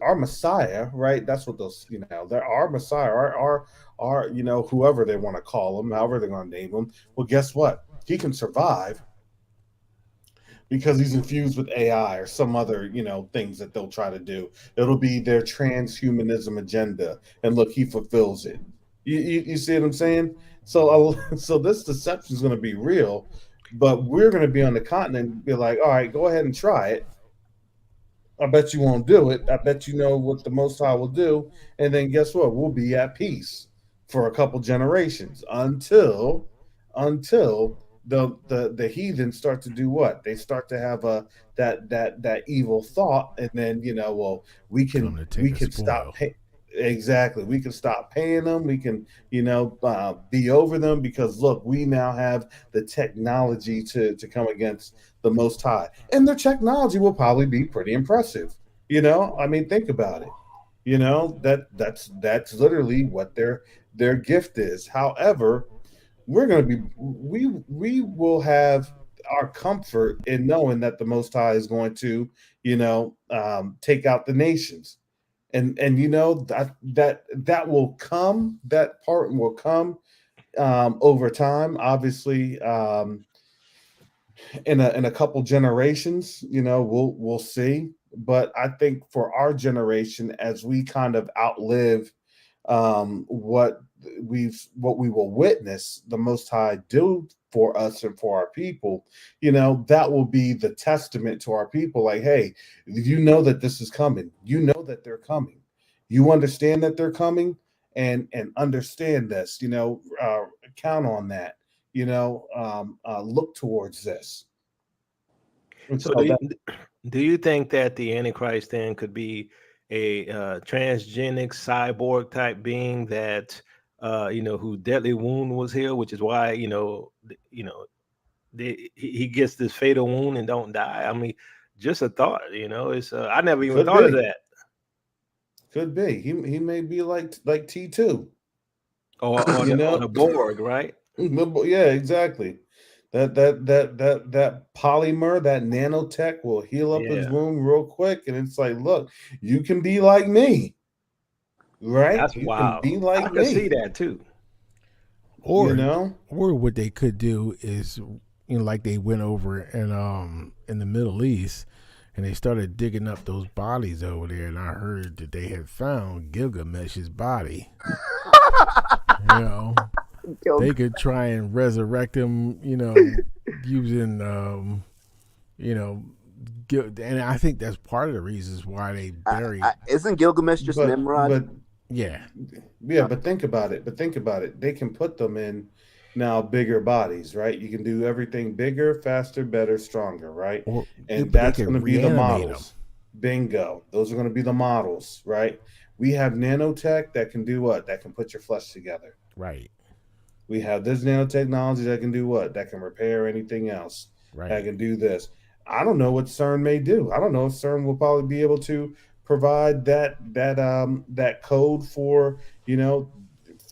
our Messiah, right? That's what those, they're our Messiah, our whoever they want to call him, however they're going to name him. Well, guess what? He can survive because he's infused with AI or some other, things that they'll try to do. It'll be their transhumanism agenda, and look, he fulfills it. You see what I'm saying? So this deception is going to be real, but we're going to be on the continent and be like, all right, go ahead and try it. I bet you won't do it. I bet you know what the Most High will do, and then guess what? We'll be at peace for a couple generations until the heathens start to do what? They start to have that evil thought, and then well, we can stop paying. Exactly, we can stop paying them. We can be over them, because look, we now have the technology to come against the Most High, and their technology will probably be pretty impressive. I mean, think about it. That's literally what their gift is. However, we will have our comfort in knowing that the Most High is going to take out the nations, and that will come. That part will come over time, obviously. In a couple generations, we'll see. But I think for our generation, as we kind of outlive what we will witness the Most High do for us and for our people, that will be the testament to our people. Like, hey, that this is coming. That they're coming. You understand that they're coming, and understand this. Count on that. Look towards this. So do you think that the Antichrist then could be a transgenic cyborg type being that whose deadly wound was healed, which is why he gets this fatal wound and don't die? I mean, just a thought. It's I never even thought of that. Could be. He may be like T2 or the Borg, right? Yeah, exactly. That polymer, that nanotech will heal up his wound real quick, and it's like, look, you can be like me, right? That's you wild. can be like I me. can see that too. Or or what they could do is, like they went over in the Middle East, and they started digging up those bodies over there, and I heard that they had found Gilgamesh's body. They could try and resurrect him, using, and I think that's part of the reasons why they buried. Isn't Gilgamesh just Nimrod? But yeah, but think about it. They can put them in now bigger bodies, right? You can do everything bigger, faster, better, stronger, right? And that's going to be the models. Bingo. Those are going to be the models, right? We have nanotech that can do what? That can put your flesh together. Right. We have this nanotechnology that can do what? That can repair anything else. Right. That can do this. I don't know what CERN may do. I don't know if CERN will probably be able to provide that code for,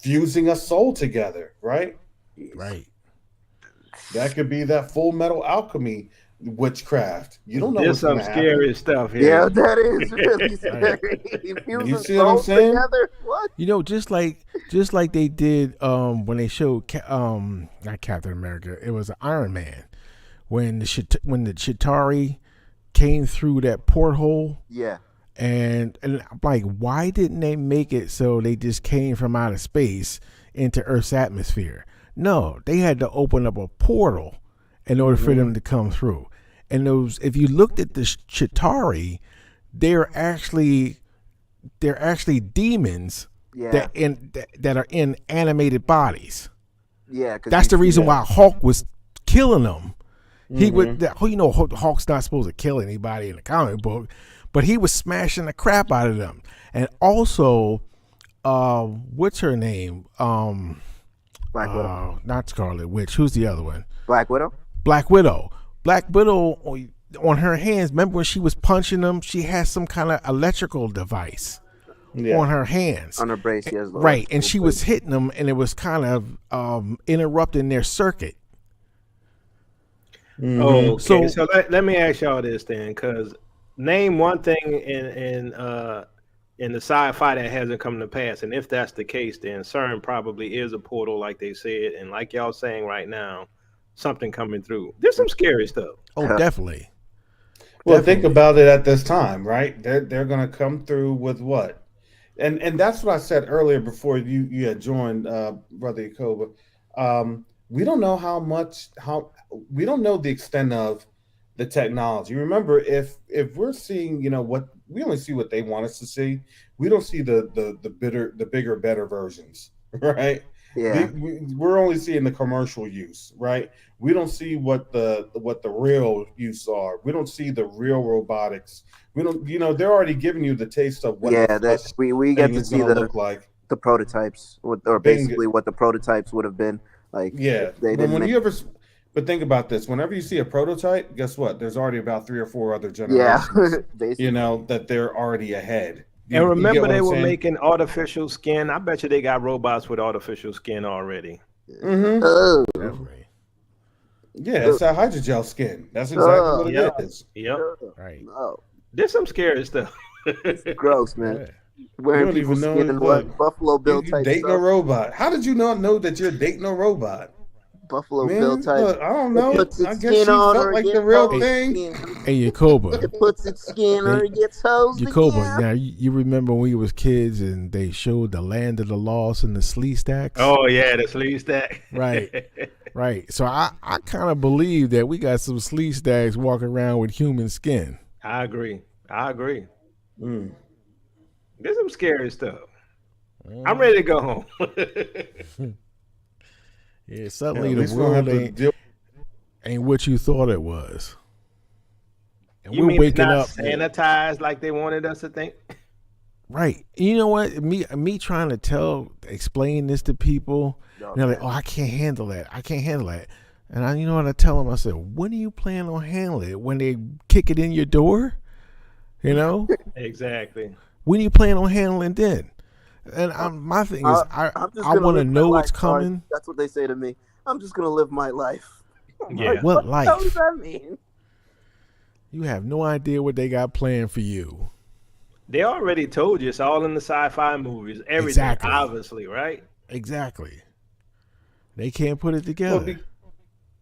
fusing a soul together, right? Right. That could be that Full Metal Alchemy witchcraft. You don't know There's what's going some to happen. scary stuff here. Yeah, that is really scary. You Fusing see what I'm souls saying? together. What? You know, just like they did when they showed not Captain America, it was Iron Man when the Chitauri came through that porthole. Yeah. And I'm like, why didn't they make it so they just came from outer space into Earth's atmosphere? No, they had to open up a portal in order for them to come through. And those, if you looked at the Chitauri, they're actually demons Yeah. that are in animated bodies. Yeah. That's the reason why Hulk was killing them. He would, Hulk's not supposed to kill anybody in the comic book, but he was smashing the crap out of them. And also, what's her name? Black Widow. Not Scarlet Witch. Who's the other one? Black Widow. Black Widow. Black Widow on her hands. Remember when she was punching them? She had some kind of electrical device on her hands, on her brace. Yes, right. And she was hitting them, and it was kind of interrupting their circuit. Oh, okay. So let me ask y'all this then, because name one thing in the sci-fi that hasn't come to pass, and if that's the case, then CERN probably is a portal, like they said, and like y'all saying right now, something coming through. There's some scary stuff. Oh, definitely. Well, think about it at this time, right? They're going to come through with what? And that's what I said earlier before you had joined, Brother Yakoba. We don't know we don't know the extent of the technology. Remember, if we're seeing, what we only see what they want us to see, we don't see the bigger, better versions, right? Yeah. We're only seeing the commercial use, right? We don't see what the real use are. We don't see the real robotics. We don't, they're already giving you the taste of what we get to see look like. The prototypes, or basically what the prototypes would have been like. Yeah. But think about this. Whenever you see a prototype, guess what? There's already about 3 or 4 other generations, that they're already ahead. And remember, they were making artificial skin. I bet you they got robots with artificial skin already. Oh. Definitely. Yeah, it's a hydrogel skin. That's exactly what it is. Yep. Right. Oh. There's some scary stuff. It's gross, man. Yeah. Wearing people's skin and what? Buffalo Bill type dating stuff. a robot. How did you not know that you're dating a robot? Buffalo Bill type. Look, I don't know. I guess she felt like the real thing. Hey, Yakoba. It puts its skin on it, gets hosed Yakoba, again. now you remember when we was kids and they showed the Land of the Lost and the Slee Stacks? Oh yeah, the Slee Stack. Right. Right. So I kind of believe that we got some Slee Stacks walking around with human skin. I agree. There's some scary stuff. I'm ready to go home. Yeah, suddenly the world ain't what you thought it was. And You we're mean waking not up sanitized like they wanted us to think? Right. You know what? Me trying to explain this to people, and they're like, oh, I can't handle that. And I tell them, I said, when do you plan on handling it? When they kick it in your door? Exactly. When do you plan on handling then? And my thing is, I want to know what's coming. That's what they say to me. I'm just going to live my life. Yeah. What life? What does that mean? You have no idea what they got planned for you. They already told you it's all in the sci-fi movies. Everything, Exactly. Obviously, right? Exactly. They can't put it together.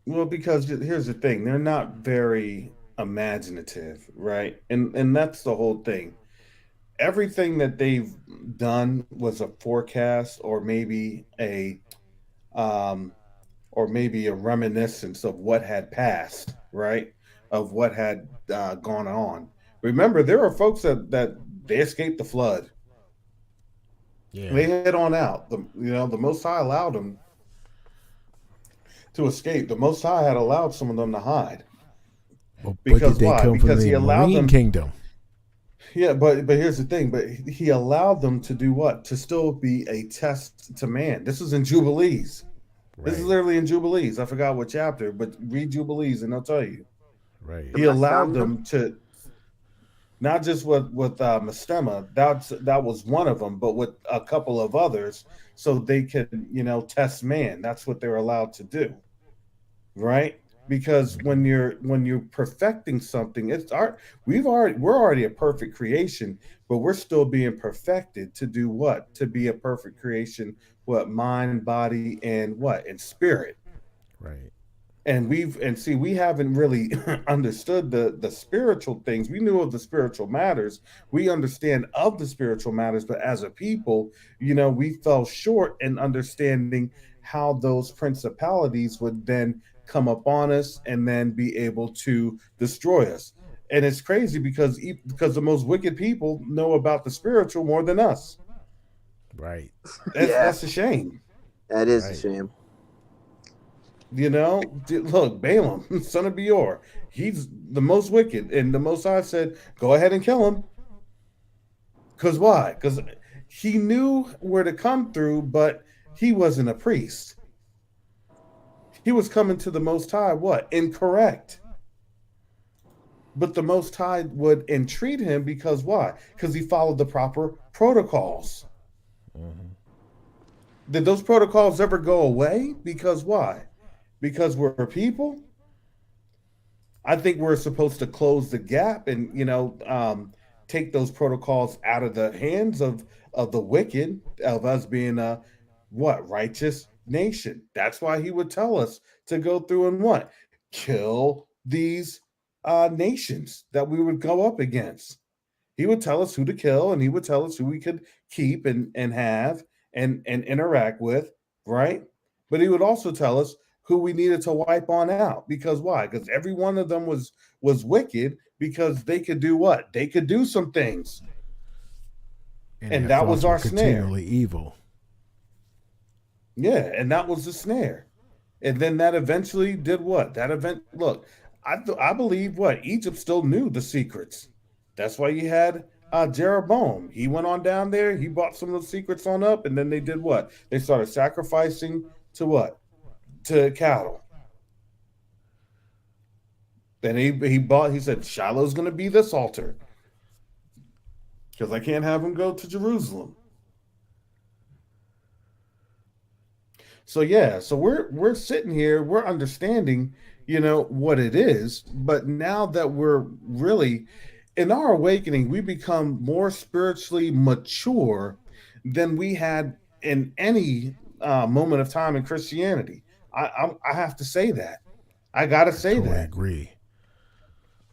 Well, because here's the thing. They're not very imaginative, right? And that's the whole thing. Everything that they've done was a forecast or maybe a reminiscence of what had passed, right? Of what had gone on. Remember, there are folks that they escaped the flood. Yeah. They head on out. The Most High allowed them to escape. The Most High had allowed some of them to hide. But Because did they why? come Because from he the allowed Marine them. Kingdom? Yeah, but here's the thing. But he allowed them to do what? To still be a test to man. This is in Jubilees. Right. This is literally in Jubilees. I forgot what chapter, but read Jubilees and they'll tell you. Right. He allowed them to, not just with Mastema, that was one of them, but with a couple of others, so they can test man. That's what they're allowed to do, right? Because when you're perfecting something, we're already a perfect creation, but we're still being perfected to do what? To be a perfect creation, what? Mind, body, and what? And spirit. Right. And we haven't really understood the spiritual things. We knew of the spiritual matters, we understand of the spiritual matters, but as a people, we fell short in understanding how those principalities would then come upon us and then be able to destroy us. And it's crazy because the most wicked people know about the spiritual more than us. Right. That's a shame. That is a Right. shame. Look, Balaam, son of Beor, he's the most wicked, and the Most High said, "Go ahead and kill him." Because why? Because he knew where to come through, but he wasn't a priest. He was coming to the Most High, what? Incorrect. But the Most High would entreat him because why? Because he followed the proper protocols. Mm-hmm. Did those protocols ever go away? Because why? Because we're people. I think we're supposed to close the gap and take those protocols out of the hands of the wicked, of us being a righteous nation. That's why he would tell us to go through and what? Kill these nations that we would go up against. He would tell us who to kill, and he would tell us who we could keep and have and interact with, right? But he would also tell us who we needed to wipe on out. Because why? Because every one of them was wicked, because they could do what? They could do some things. And that was our snare. Continually evil. Yeah, and that was the snare. And then that eventually did what? Look, I believe what? Egypt still knew the secrets. That's why you had Jeroboam. He went on down there, he brought some of those secrets on up, and then they did what? They started sacrificing to what? To cattle. Then he said, Shiloh's going to be this altar, because I can't have him go to Jerusalem. So we're sitting here, we're understanding, what it is. But now that we're really in our awakening, we become more spiritually mature than we had in any moment of time in Christianity. I have to say that. I gotta say totally that. Agree.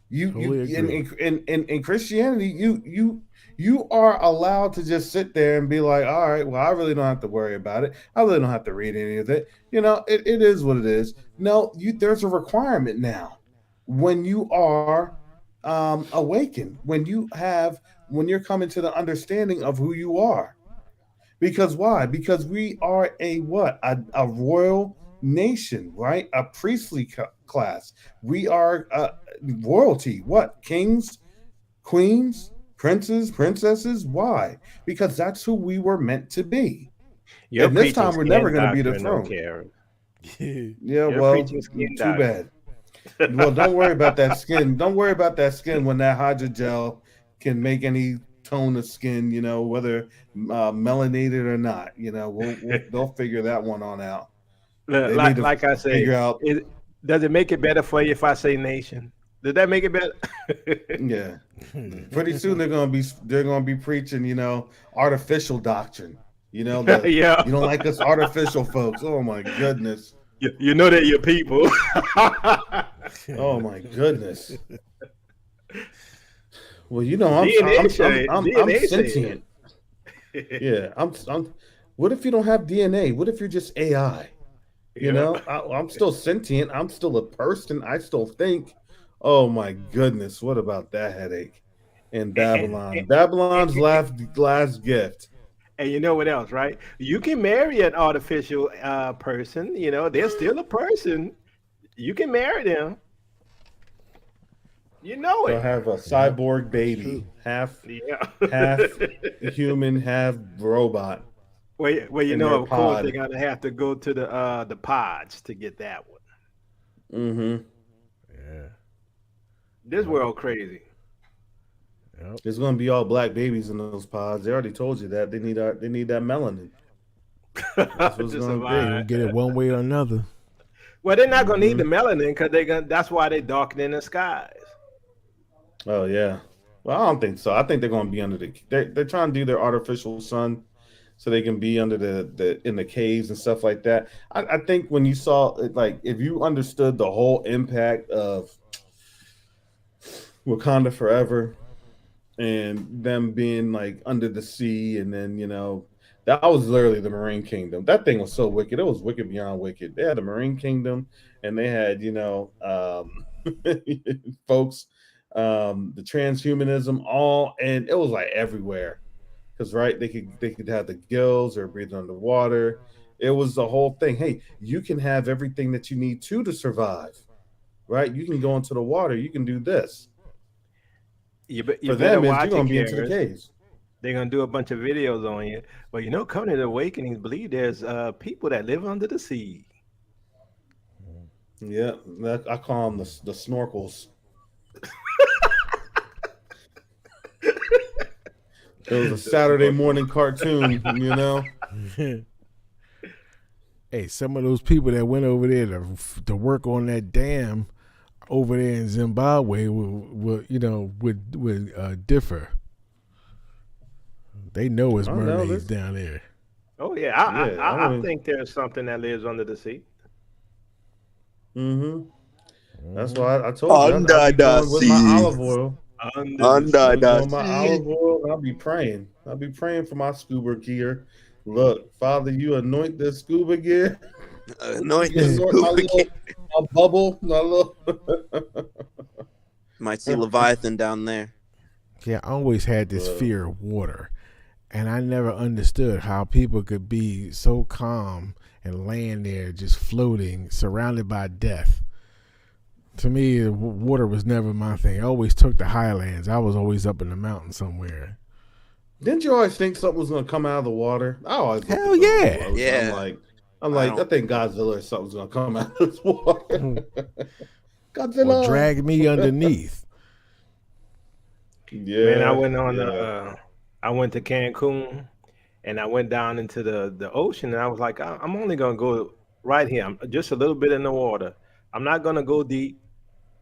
In Christianity, you are allowed to just sit there and be like, all right, well, I really don't have to worry about it. I really don't have to read any of it. It is what it is. No, there's a requirement now when you are awakened, when you're coming to the understanding of who you are. Because why? Because we are a royal nation, right? A priestly class. We are royalty. What? Kings, queens, princes, princesses. Why? Because that's who we were meant to be. You're and this time we're never going to be the throne. Yeah, well, too bad. Well, don't worry about that skin. Don't worry about that skin when that hydrogel can make any tone of skin, whether melanated or not. They'll figure that one on out. Like I say, does it make it better for you if I say nation? Did that make it better? Yeah. Pretty soon they're gonna be preaching, artificial doctrine. Yeah. You don't like us artificial folks. Oh my goodness. You know that you're people. Oh my goodness. Well, I'm sentient. Yeah, I'm. What if you don't have DNA? What if you're just AI? I'm still sentient. I'm still a person. I still think. Oh my goodness, what about that headache? In Babylon, Babylon's last gift. And you know what else, right? You can marry an artificial person. They're still a person. You can marry them. They'll have a cyborg baby, half human, half robot. Well, of course, they're gonna have to go to the pods to get that one. Mm-hmm. Yeah. This world crazy. Yep. There's gonna be all black babies in those pods. They already told you that. They need that melanin. That's what's gonna be. You'll get it one way or another. Well, they're not gonna need the melanin because that's why they're darkening the skies. Oh yeah. Well, I don't think so. I think they're going to be under they're trying to do their artificial sun, so they can be under the in the caves and stuff like that. I think when you saw it, like if you understood the whole impact of Wakanda Forever and them being like under the sea, and then that was literally the Marine Kingdom. That thing was so wicked. It was wicked beyond wicked. They had the Marine Kingdom, and they had folks, the transhumanism, all, and it was like everywhere. Because right, they could have the gills or breathe underwater. It was the whole thing. Hey, you can have everything that you need to survive. Right, you can go into the water. You can do this. You For better them, is watch you're it, gonna be into the Karis. caves. They're gonna do a bunch of videos on you. But Covenant Awakenings believe there's people that live under the sea. Yeah, I call them the snorkels. It was a Saturday morning cartoon, Hey, some of those people that went over there to work on that dam over there in Zimbabwe would differ. They know it's mermaids down there. Oh yeah, I think there's something that lives under the sea. That's why I told you I'll be going with my olive oil. Under the my olive oil, and I'll be praying. I'll be praying for my scuba gear. Look, Father, you anoint this scuba gear. Anoint this scuba gear. My bubble, my little. Might see Leviathan down there. Yeah, I always had this fear of water, and I never understood how people could be so calm and laying there just floating, surrounded by death. To me, water was never my thing. I always took the highlands. I was always up in the mountain somewhere. Didn't you always think something was going to come out of the water? I always hell yeah. Yeah. I'm like, I think Godzilla or something's going to come out of this water. Godzilla. Or drag me underneath. Yeah. Man, I went on I went to Cancun, and I went down into the ocean, and I was like, I'm only going to go right here. I'm just a little bit in the water. I'm not going to go deep.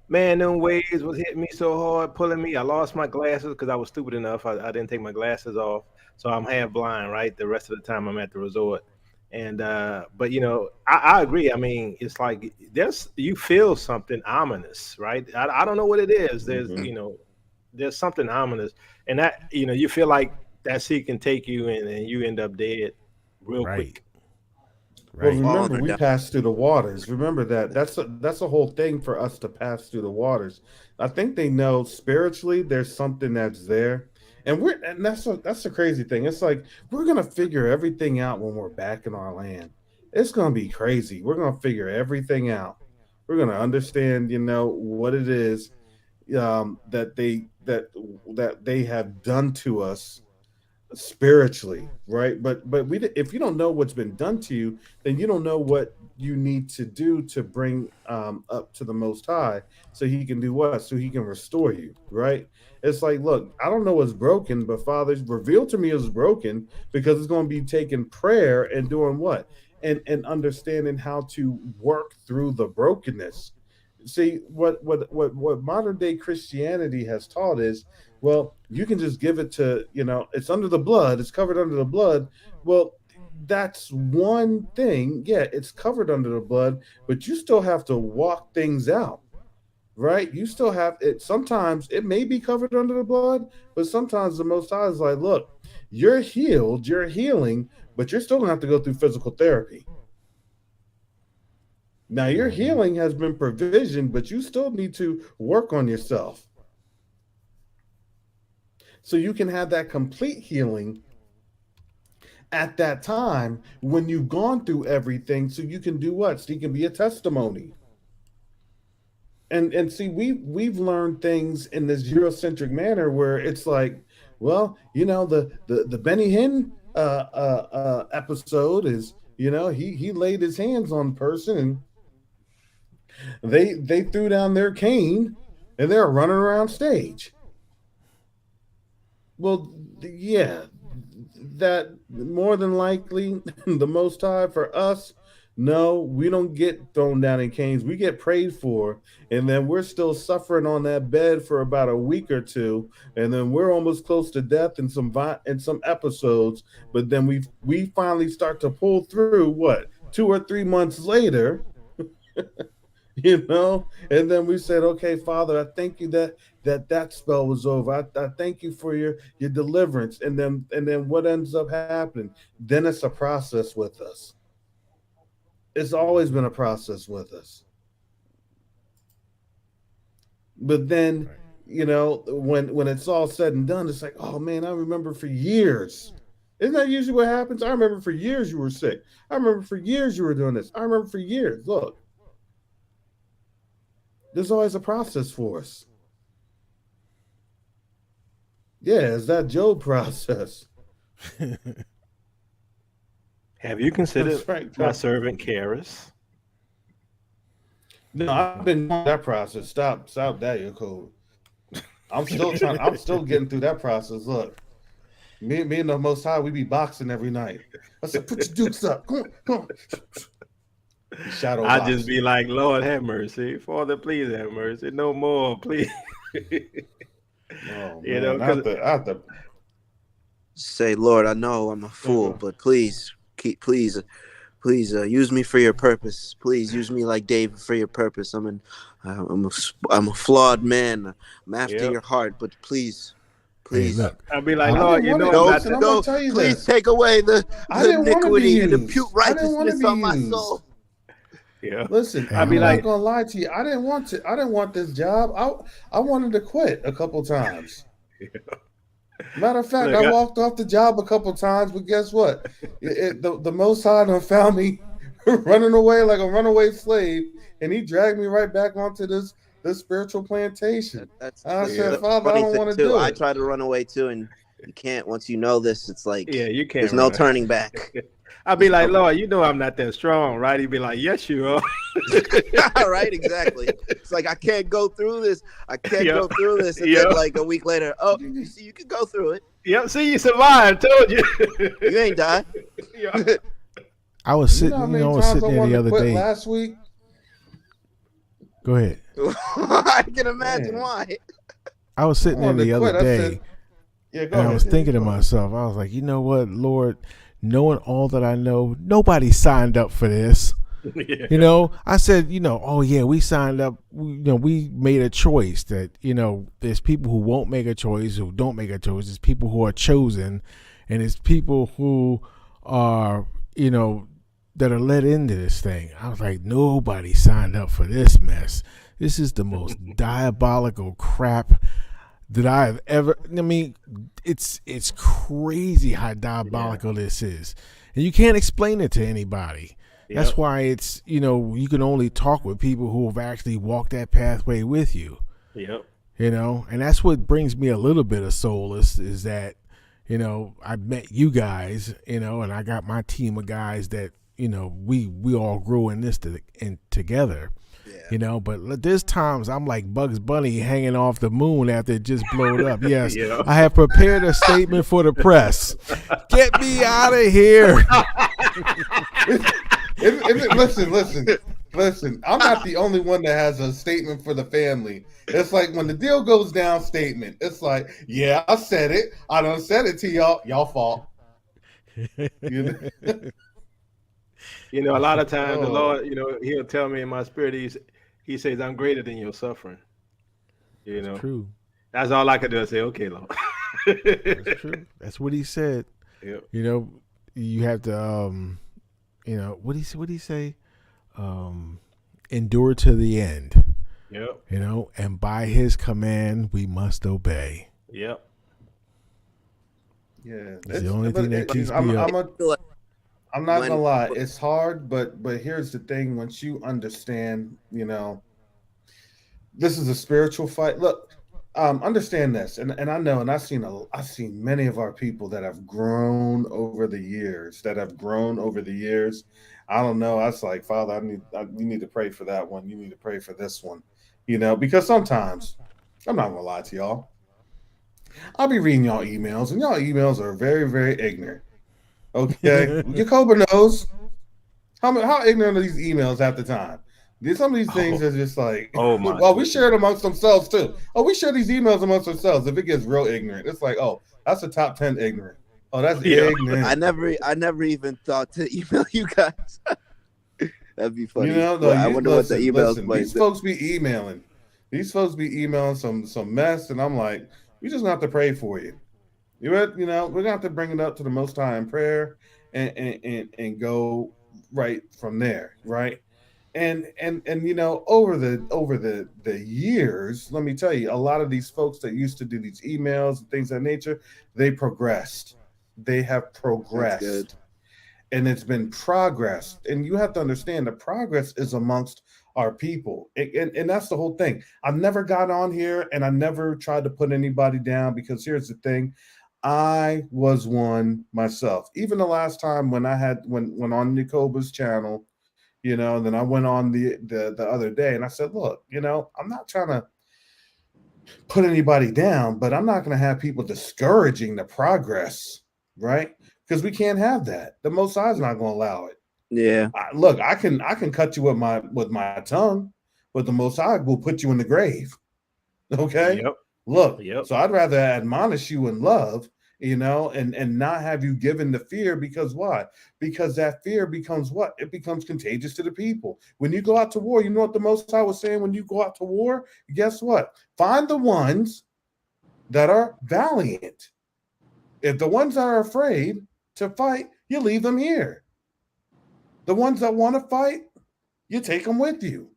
Man, them waves was hitting me so hard, pulling me. I lost my glasses because I was stupid enough. I didn't take my glasses off, so I'm half blind, right? The rest of the time I'm at the resort. And but I agree. I mean, it's like you feel something ominous, right? I don't know what it is. There's there's something ominous, and that you feel like that sea can take you and you end up dead real quick. Well, remember, we passed through the waters. Remember that. That's a whole thing for us to pass through the waters. I think they know spiritually there's something that's there, and that's the crazy thing. It's like we're gonna figure everything out when we're back in our land. It's gonna be crazy. We're gonna figure everything out. We're gonna understand, what it is that they have done to us spiritually, right? But if you don't know what's been done to you, then you don't know what you need to do to bring up to the Most High, so He can do what? So He can restore you, right? It's like, look, I don't know what's broken, but Father, reveal to me what's broken, because it's going to be taking prayer and doing what, and understanding how to work through the brokenness. See, what modern day Christianity has taught is, well, you can just give it to, it's under the blood, it's covered under the blood. Well, that's one thing. Yeah, it's covered under the blood, but you still have to walk things out, right? You still have it. Sometimes it may be covered under the blood, but sometimes the Most High is like, look, you're healed, you're healing, but you're still gonna have to go through physical therapy. Now, your healing has been provisioned, but you still need to work on yourself, so you can have that complete healing at that time when you've gone through everything, so you can do what? So you can be a testimony. And see, we've learned things in this Eurocentric manner where it's like, well, the Benny Hinn episode is, he laid his hands on a person, and they threw down their cane and they're running around stage. Well, yeah, that more than likely the Most High, for us No, we don't get thrown down in canes. We get prayed for, and then we're still suffering on that bed for about a week or two, and then we're almost close to death in some episodes. But then we finally start to pull through. What, 2 or 3 months later, and then we said, okay, Father, I thank you that spell was over. I thank you for your deliverance. And then what ends up happening? Then it's a process with us. It's always been a process with us. But then, when it's all said and done, it's like, oh man, I remember for years. Isn't that usually what happens? I remember for years you were sick. I remember for years you were doing this. I remember for years. Look, there's always a process for us. Yeah, it's that Job process. Have you considered right, my servant Karis? No, I've been on that process. Stop that, your code. I'm still getting through that process. Look, me and the Most High, we be boxing every night. I said, put your dukes up. Come on. Shadow I boxing. just be like, Lord have mercy. Father, please have mercy. No more, please. Oh, man. I have to say, Lord, I know I'm a fool, but please use me for your purpose. Please use me like David for your purpose. I'm a flawed man. I'm after your heart, but please. Hey, look, I'll be like, Lord, I'm gonna tell you please this. take away the iniquity and the used. righteousness on my soul. Yeah. Listen, I'll be not gonna lie to you. I didn't want this job. I wanted to quit a couple times. Yeah. Matter of fact, I walked off the job a couple times, but guess what? The Most High done found me running away like a runaway slave, and he dragged me right back onto this spiritual plantation. I said, Father, I don't want to do it. I tried to run away too, and you can't. Once you know this, it's like, you can't. There's no turning back. I'll be like, Lord, you know I'm not that strong, right? He'd be like, yes, you are. Right, exactly. It's like, I can't go through this. And then like a week later, oh, you see, you can go through it. Yep, see, you survived. Told you. You ain't died. I was sitting, I was sitting there the other day. Last week. Go ahead. I can imagine why. I was sitting there the other day, and I was thinking to myself, I was like, you know what, Lord, knowing all that I know, nobody signed up for this. Yeah. I said, oh yeah, we signed up. We made a choice that, there's people who won't make a choice, who don't make a choice. There's people who are chosen, and it's people who are, that are let into this thing. I was like, nobody signed up for this mess. This is the most diabolical crap that I've ever. I mean, it's crazy how diabolical this is, and you can't explain it to anybody. Yep. That's why it's you can only talk with people who have actually walked that pathway with you. Yep. And that's what brings me a little bit of solace is that I met you guys, and I got my team of guys that we all grew in this together. Yeah. But there's times I'm like Bugs Bunny hanging off the moon after it just blowed up. Yes, yeah. I have prepared a statement for the press. Get me out of here. Listen. I'm not the only one that has a statement for the family. It's like when the deal goes down, statement. It's like, yeah, I said it. I done said it to y'all. Y'all fault. A lot of times the Lord, he'll tell me in my spirit, he says, I'm greater than your suffering. That's true. That's all I could do is say, okay, Lord. That's true. That's what he said. Yep. You have to, what did he say? Endure to the end. Yep. And by his command, we must obey. Yep. Yeah. It's the only thing that keeps me up. I'm not gonna lie, it's hard, but here's the thing: once you understand, this is a spiritual fight. Look, understand this, and I know, and I've seen many of our people that have grown over the years. I don't know. I was like, Father, you need to pray for that one. You need to pray for this one, because sometimes I'm not gonna lie to y'all. I'll be reading y'all emails, and y'all emails are very, very ignorant. Okay, Jacoba knows. How ignorant are these emails at the time? Some of these things are just like, Oh my! well, we share it amongst themselves too. Oh, we share these emails amongst ourselves. If it gets real ignorant, it's like, oh, that's a top 10 ignorant. Oh, that's ignorant. I never even thought to email you guys. That'd be funny. You know, no, I wonder what the emails listen, these folks be emailing. These folks be emailing some mess, and I'm like, we just have to pray for you. We're gonna have to bring it up to the Most High in prayer and go right from there, right? And over the years, let me tell you, a lot of these folks that used to do these emails and things of that nature, they progressed. They have progressed. That's good. And it's been progress. And you have to understand the progress is amongst our people. And that's the whole thing. I've never got on here and I never tried to put anybody down, because here's the thing. I was one myself. Even the last time when I went on Nicoba's channel, and then I went on the other day and I said, look, I'm not trying to put anybody down, but I'm not going to have people discouraging the progress, right? Because we can't have that. The Most High is not going to allow it. Yeah. Look, I can cut you with my tongue, but the Most High will put you in the grave. Okay. Yep. Look. Yep. So I'd rather admonish you in love, and not have you given the fear. Because why? Because that fear becomes what? It becomes contagious to the people. When you go out to war, you know what the Most High was saying when you go out to war? Guess what? Find the ones that are valiant. If the ones that are afraid to fight, you leave them here. The ones that want to fight, you take them with you.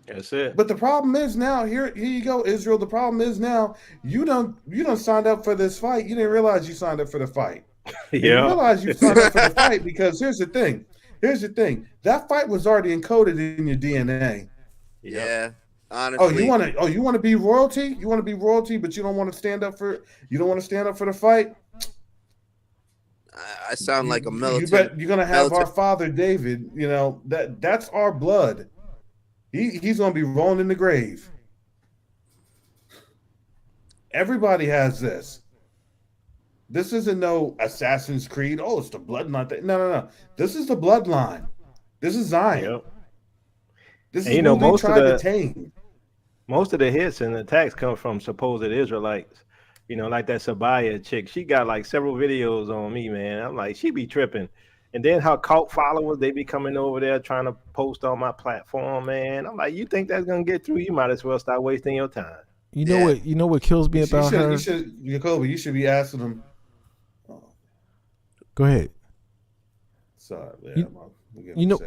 That's it. But the problem is now, here you go, Israel. The problem is now you don't signed up for this fight. You didn't realize you signed up for the fight. Yeah. You realize you signed up for the fight because here's the thing. That fight was already encoded in your DNA. Yeah. Honestly. You want to be royalty? You want to be royalty, but you don't want to stand up for the fight? I sound like a militant. You're gonna have our father David. That's our blood. He's gonna be rolling in the grave. Everybody has this. This isn't no Assassin's Creed. Oh, it's the bloodline. No. This is the bloodline. This is Zion. Yep. This is who they tried to tame. Most of the hits and attacks come from supposed Israelites. Like that Sabaya chick. She got like several videos on me, man. I'm like, she be tripping. And then her cult followers, they be coming over there trying to post on my platform, man. I'm like, you think that's gonna get through? You might as well start wasting your time. You know what kills me about her? Jacoby, you should be asking them. Go ahead. Sorry, you know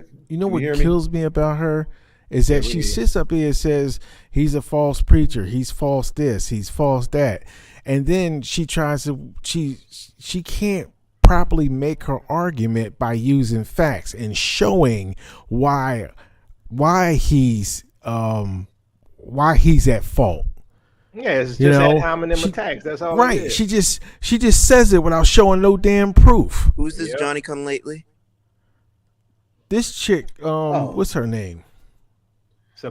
what kills me about her is that she sits up here and says he's a false preacher, he's false this, he's false that, and then she tries to she can't properly make her argument by using facts and showing why he's at fault. Yeah, it's just ad hominem attacks. That's all. Right. It is. She just says it without showing no damn proof. Who's this Johnny come lately? This chick, what's her name? She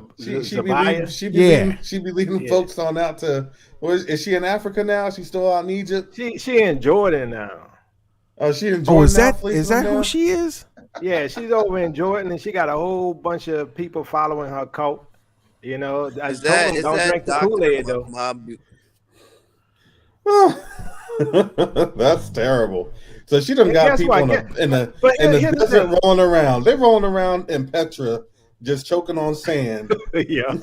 be leading folks on out to. Is she in Africa now? She's still out in Egypt. She in Jordan now. Oh, she in Jordan. Is that who she is? Yeah, she's over in Jordan, and she got a whole bunch of people following her cult. I told them don't drink the Kool-Aid though. That's terrible. So she done got people in the desert rolling around. They're rolling around in Petra, just choking on sand. Yeah.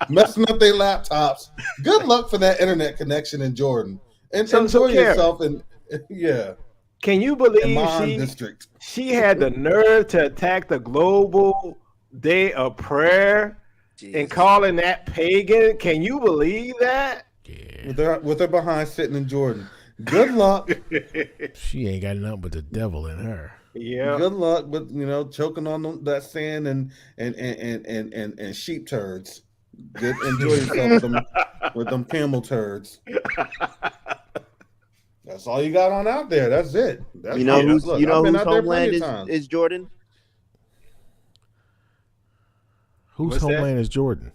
Messing up their laptops. Good luck for that internet connection in Jordan. And enjoy yourself. And yeah. Can you believe she had the nerve to attack the global day of prayer and calling that pagan? Can you believe that? Yeah. With her behind sitting in Jordan. Good luck. She ain't got nothing but the devil in her. Yeah. Good luck with choking on that sand and sheep turds. Enjoy yourself with them camel turds. That's all you got on out there. That's it. Whose homeland is Jordan? Whose homeland is Jordan?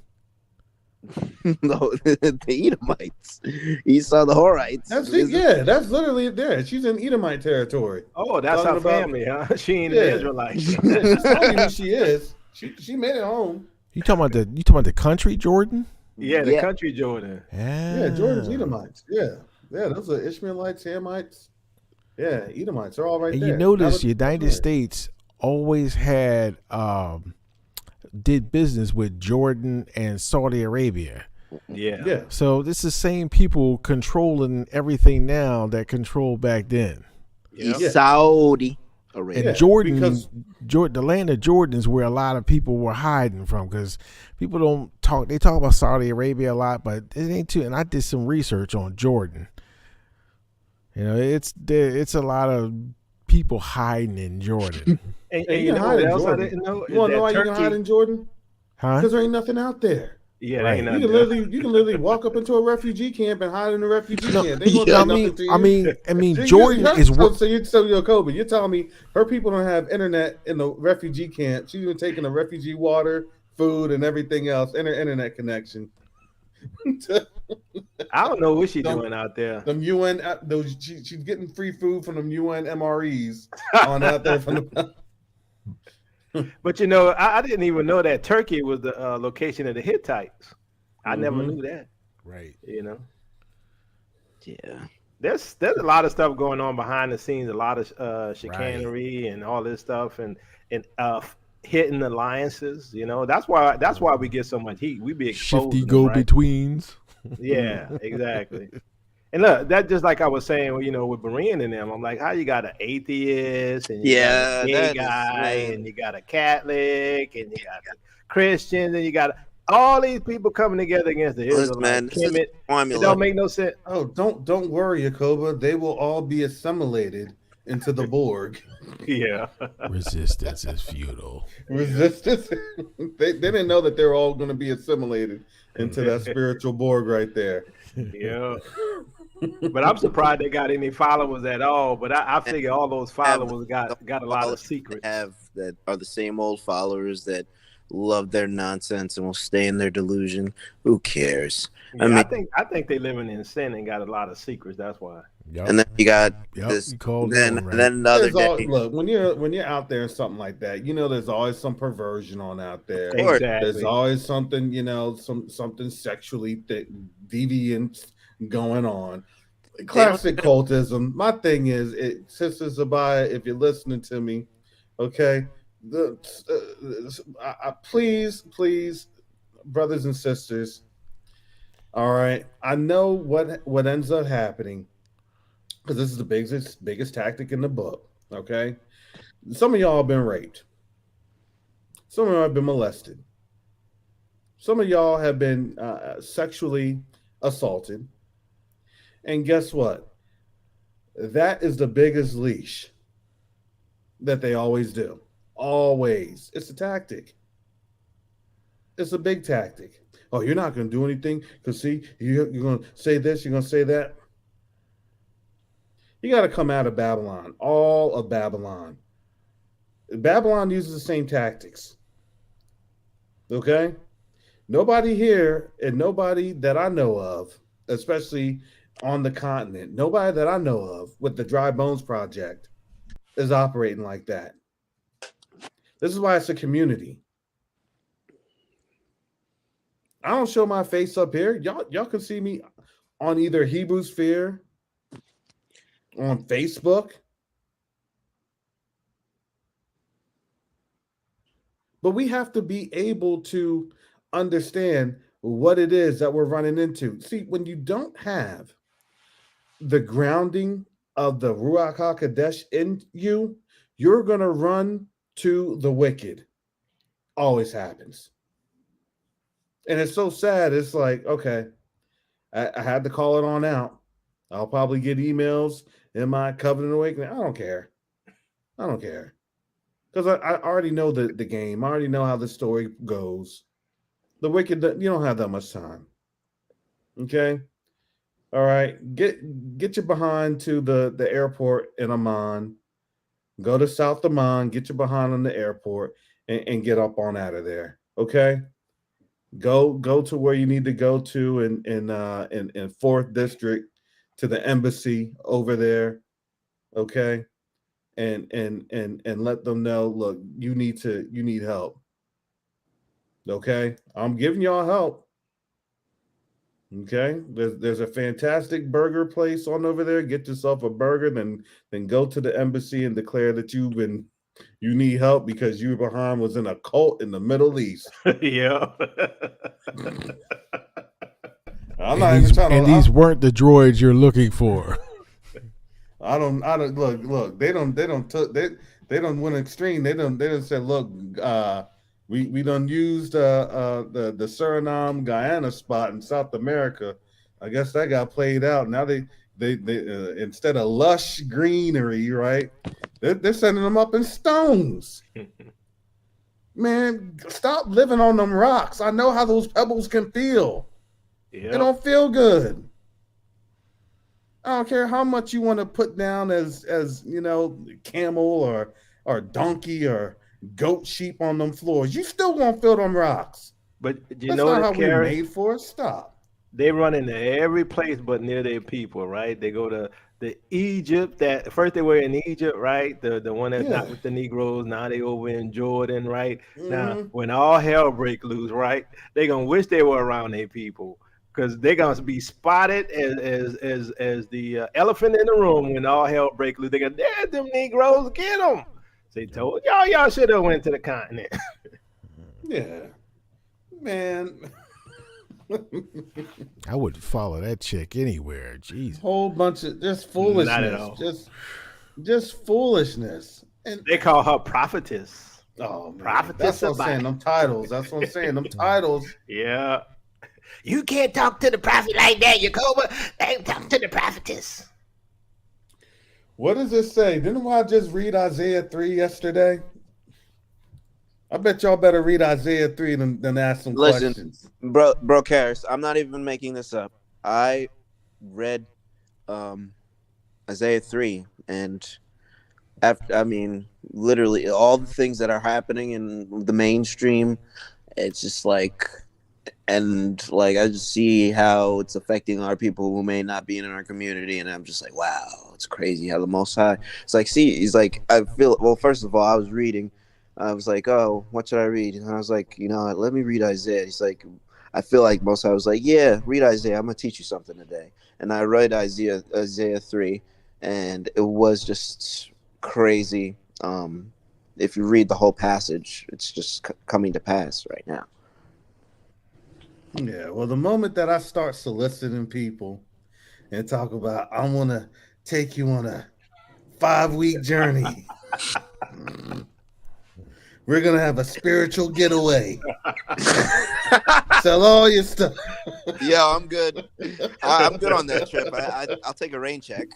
No, the Edomites. Esau the Horites. That's literally there. She's in Edomite territory. Oh, that's Talking her about- family, huh? She ain't Yeah. an Israelite. She's telling you who she is. She made it home. You talking about the country, Jordan? Yeah, the country Jordan. Yeah, Jordan's Edomites. Yeah, those are Ishmaelites, Hamites. Yeah, Edomites. They're all right and there. you notice the United States always had did business with Jordan and Saudi Arabia. Yeah. So this is the same people controlling everything now that controlled back then. Saudi Arabia. And Jordan, the land of Jordan is where a lot of people were hiding from, because people don't talk. They talk about Saudi Arabia a lot, but it ain't too. And I did some research on Jordan. You know, it's a lot of people hiding in Jordan. and you know what else I didn't know? You want to know why you can hide in Jordan? Huh? Because there ain't nothing out there. Yeah, right. ain't You can literally walk up into a refugee camp and hide in a refugee camp. They won't I do nothing to you. I mean, Jordan is what. So Kobe, you're telling me her people don't have internet in the refugee camp? She's been taking the refugee water, food, and everything else, and her internet connection. I don't know what she's doing out there. Them UN, she's getting free food from them UN MREs on out there from the. But you know, I didn't even know that Turkey was the location of the Hittites. I never knew that. Right. You know. Yeah. There's a lot of stuff going on behind the scenes, a lot of chicanery and all this stuff, and hidden alliances. You know, that's why we get so much heat. We be exposed. Shifty go-betweens. Yeah, exactly. And look, that just like I was saying, you know, with Berean and them, I'm like, how you got an atheist and you got a gay guy and you got a Catholic and you got Christians and you got all these people coming together against the Israelites. It don't make no sense. Oh, don't worry, Yakoba. They will all be assimilated into the Borg. Yeah. Resistance is futile. Resistance. They didn't know that they were all going to be assimilated into that spiritual Borg right there. Yeah. But I'm surprised they got any followers at all. But I figure all those followers got a lot of secrets. That are the same old followers that love their nonsense and will stay in their delusion. Who cares? Yeah, I think they living in sin and got a lot of secrets. That's why. Yep. And then you got this. Then another day. Look, when you're out there and something like that, you know, there's always some perversion on out there. Exactly. There's always something, you know, something sexually deviant going on. Classic cultism. My thing is, Sisters Abaya, if you're listening to me, okay, please, brothers and sisters, all right, I know what ends up happening, because this is the biggest tactic in the book, okay? Some of y'all have been raped. Some of y'all have been molested. Some of y'all have been sexually assaulted. And guess what? That is the biggest leash that they always do. Always. It's a tactic. It's a big tactic. Oh, you're not going to do anything because, see, you're going to say this, you're going to say that. You got to come out of Babylon. All of Babylon. Babylon uses the same tactics. Okay? Nobody here and nobody that I know of, especially on the continent, nobody that I know of with the Dry Bones Project is operating like that. This is why it's a community. I don't show my face up here. Y'all can see me on either Hebrew Sphere, on Facebook. But we have to be able to understand what it is that we're running into. See, when you don't have the grounding of the Ruach HaKodesh in you, you're going to run to the wicked. Always happens. And it's so sad. It's like, okay, I had to call it on out. I'll probably get emails in my covenant awakening. I don't care. Because I already know the game. I already know how the story goes. The wicked, you don't have that much time. Okay? All right, get your behind to the airport in Amman. Go to South Amman, get your behind on the airport, and get up on out of there. Okay, Go to where you need to go to in 4th district to the embassy over there, okay? And let them know, look, you need help. Okay? I'm giving y'all help. Okay? There's a fantastic burger place on over there. Get yourself a burger, then go to the embassy and declare that you need help because you behind was in a cult in the Middle East. Yeah. I'm not even trying to. And these weren't the droids you're looking for. I don't look. They don't went extreme. They don't say, look, we done used the Suriname Guyana spot in South America. I guess that got played out. Now they instead of lush greenery, right? They're sending them up in stones. Man, stop living on them rocks. I know how those pebbles can feel. Yep. They don't feel good. I don't care how much you want to put down as camel or donkey or goat sheep on them floors. You still won't feel them rocks. But that's not how we're made for. Stop. They run into every place but near their people, right? They go to the Egypt. That first they were in Egypt, right? The one that's not with the Negroes. Now they over in Jordan, right? Mm-hmm. Now when all hell break loose, right? They gonna wish they were around their people because they're gonna be spotted as the elephant in the room when all hell break loose. They go, there's them Negroes, get them. They told y'all should have went to the continent. Yeah, man. I would follow that chick anywhere. Jeez, whole bunch of just foolishness. Not at all. Just foolishness. And they call her prophetess. Oh, man. Prophetess. That's what I'm saying. Them titles. That's what I'm saying. Them titles. Yeah. You can't talk to the prophet like that, Jacoba. They talk to the prophetess. What does it say? Didn't I just read Isaiah 3 yesterday? I bet y'all better read Isaiah 3 than ask some questions. Bro, Karis, I'm not even making this up. I read Isaiah 3, and literally all the things that are happening in the mainstream, it's just like, and like I just see how it's affecting our people who may not be in our community, and I'm just like, wow, it's crazy how the Most High. It's like, see, he's like, I feel. Well, first of all, I was reading. I was like, oh, what should I read? And I was like, let me read Isaiah. He's like, I feel like Most High was like, yeah, read Isaiah. I'm gonna teach you something today. And I read Isaiah 3, and it was just crazy. If you read the whole passage, it's just coming to pass right now. Yeah, well, the moment that I start soliciting people and talk about, I want to take you on a 5-week journey. We're going to have a spiritual getaway. Sell all your stuff. Yeah, I'm good. I'm good on that trip. I'll take a rain check.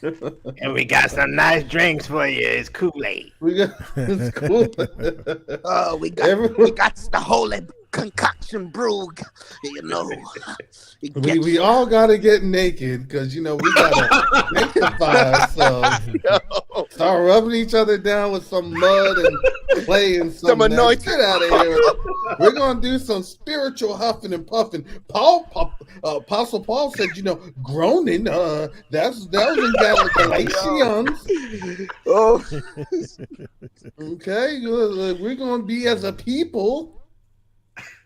And we got some nice drinks for you. It's Kool-Aid. It's Kool-Aid. Oh, we got the holy concoction brew. We all got to get naked because, we got to sanctify ourselves. Start rubbing each other down with some mud and clay and some anointing. Get out of here. We're going to do some spiritual huffing and puffing. Apostle Paul said, groaning. That was in Galatians. Oh. Okay. We're going to be as a people.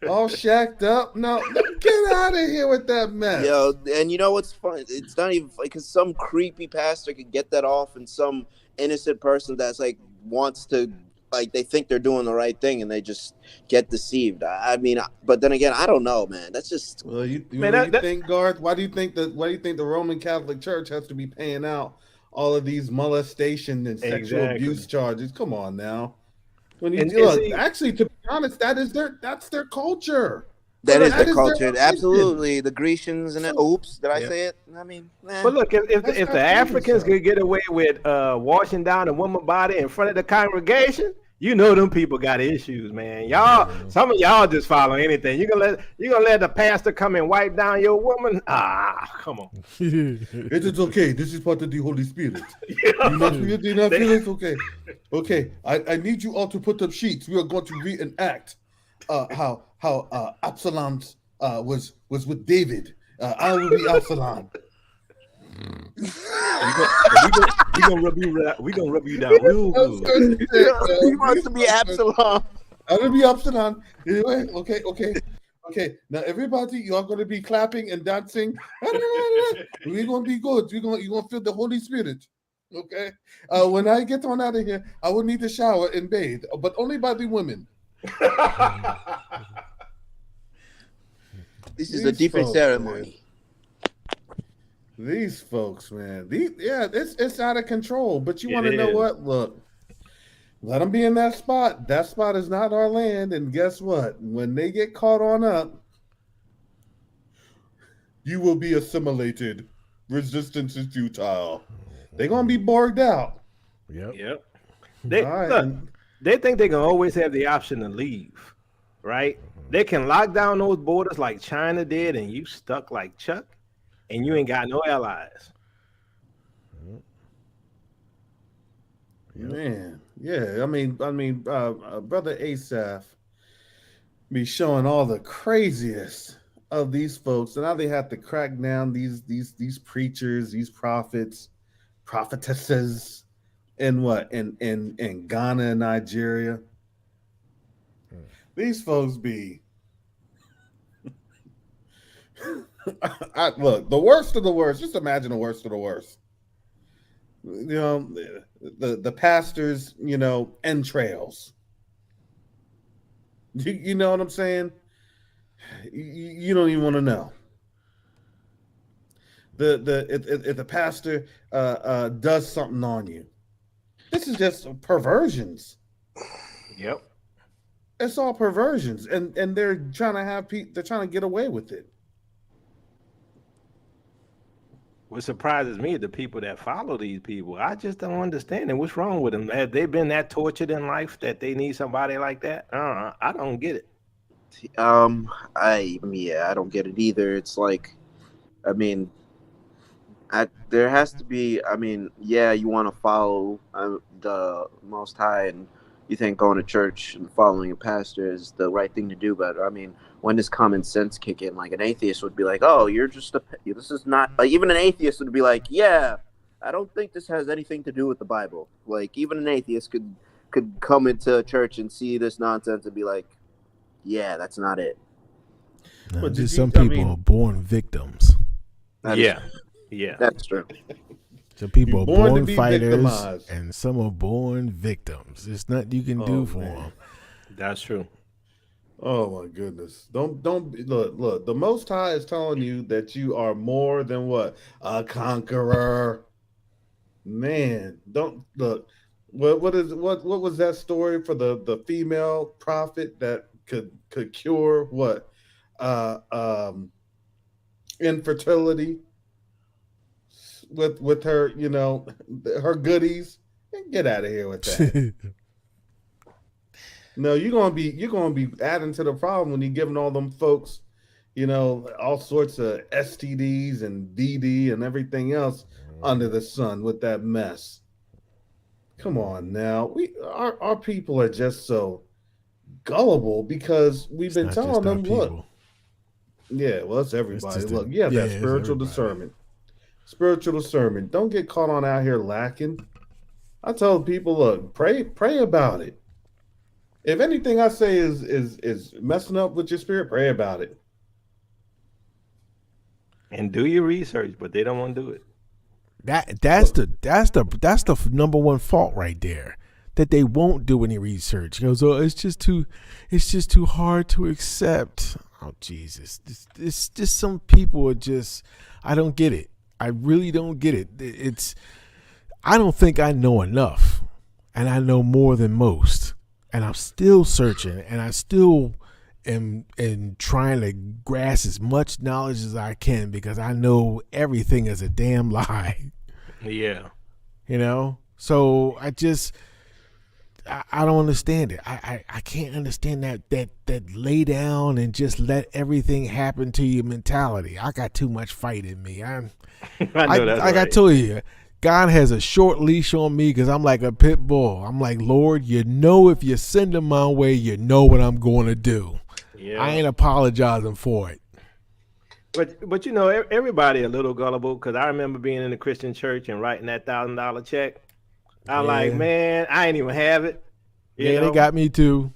All shacked up. No, get out of here with that mess. Yo, and you know what's fun? It's not even because some creepy pastor could get that off, and some innocent person that's like wants to, like, they think they're doing the right thing and they just get deceived. I mean, but then again, I don't know, man. That's just. Well, you think, Garth? Why do you think the Roman Catholic Church has to be paying out all of these molestation and sexual abuse charges? Come on now. Actually, to be honest, that's their culture. That is their culture. Absolutely. The Grecians and oops, did I say it? I mean, but look, if the Africans could get away with washing down a woman's body in front of the congregation, them people got issues, man. Some of y'all just follow anything. You gonna let the pastor come and wipe down your woman? Come on. It is okay. This is part of the Holy Spirit. Do you not feel it? Okay. Okay. I need you all to put up sheets. We are going to reenact how Absalom's was with David. I will be Absalom. We gonna rub you down real good. He wants to be Absalom. I'm gonna be Absalom. Anyway, okay. Now everybody, you are gonna be clapping and dancing. We're gonna be good. You're gonna feel the Holy Spirit. Okay. When I get on out of here, I will need to shower and bathe, but only by the women. This is a different ceremony. These folks, man. It's out of control. But you want to know what? Look, let them be in that spot. That spot is not our land. And guess what? When they get caught on up, you will be assimilated. Resistance is futile. They're gonna be borged out. Yep. They think they can always have the option to leave, right? They can lock down those borders like China did, and you stuck like Chuck, and you ain't got no allies. Man, yeah. I mean, brother Asaph be showing all the craziest of these folks, and now they have to crack down these preachers, these prophets, prophetesses, in Ghana and Nigeria. These folks be look, the worst of the worst. Just imagine the worst of the worst. You know, the pastors, entrails. You know what I'm saying? You don't even want to know. If the pastor does something on you, this is just perversions. Yep. It's all perversions, and they're trying to get away with it. What surprises me is the people that follow these people. I just don't understand it. What's wrong with them? Have they been that tortured in life that they need somebody like that? I don't get it. I don't get it either. It's like, there has to be. You want to follow the Most High, and you think going to church and following a pastor is the right thing to do. But when does common sense kick in? Like an atheist would be like, "Oh, you're just this is not." Like even an atheist would be like, "Yeah, I don't think this has anything to do with the Bible." Like even an atheist could come into church and see this nonsense and be like, "Yeah, that's not it." No, just some people are born victims. Yeah, that's true. Some people are born fighters, victimized. and some are born victims. There's nothing you can do for them. That's true. Oh my goodness! Don't look. The Most High is telling you that you are more than what? A conqueror. Man, don't look. What was that story for the female prophet that could cure what? Infertility with her, her goodies. Get out of here with that. No, you're gonna be adding to the problem when you're giving all them folks, all sorts of STDs and DD and everything else under the sun with that mess. Come on now, our people are just so gullible because we've been telling them, look. Yeah, well, it's everybody. Look, that spiritual discernment. Spiritual discernment. Don't get caught on out here lacking. I tell people, look, pray about it. If anything I say is messing up with your spirit, pray about it. And do your research, but they don't want to do it. That's the number one fault right there. That they won't do any research. He goes, oh, it's just too hard to accept. Oh Jesus! It's just some people are just. I don't get it. I really don't get it. I don't think I know enough, and I know more than most, and I'm still searching, and I still am trying to grasp as much knowledge as I can because I know everything is a damn lie. Yeah. So I don't understand it. I can't understand that lay down and just let everything happen to you mentality. I got too much fight in me. I told you, God has a short leash on me because I'm like a pit bull. I'm like, Lord, if you send him my way, you know what I'm going to do. Yeah. I ain't apologizing for it. But you know, everybody a little gullible, because I remember being in the Christian church and writing that $1,000 check. I'm like, man, I ain't even have it. Yeah, they got me too.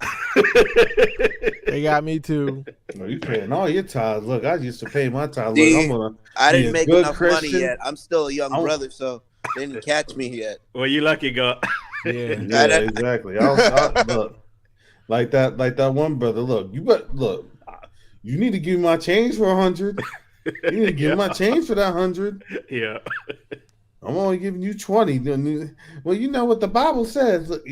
They got me too. No, you paying all your tithes. Look, I used to pay my tithes. Look, I didn't make enough Christian. money yet. I'm still a young brother, so they didn't catch me yet. Well, you lucky, God. Yeah, exactly. I look, like that one brother. Look, you need to give me my change for 100. You need to give me my change for that 100. Yeah. I'm only giving you 20. Well, you know what the Bible says. Look,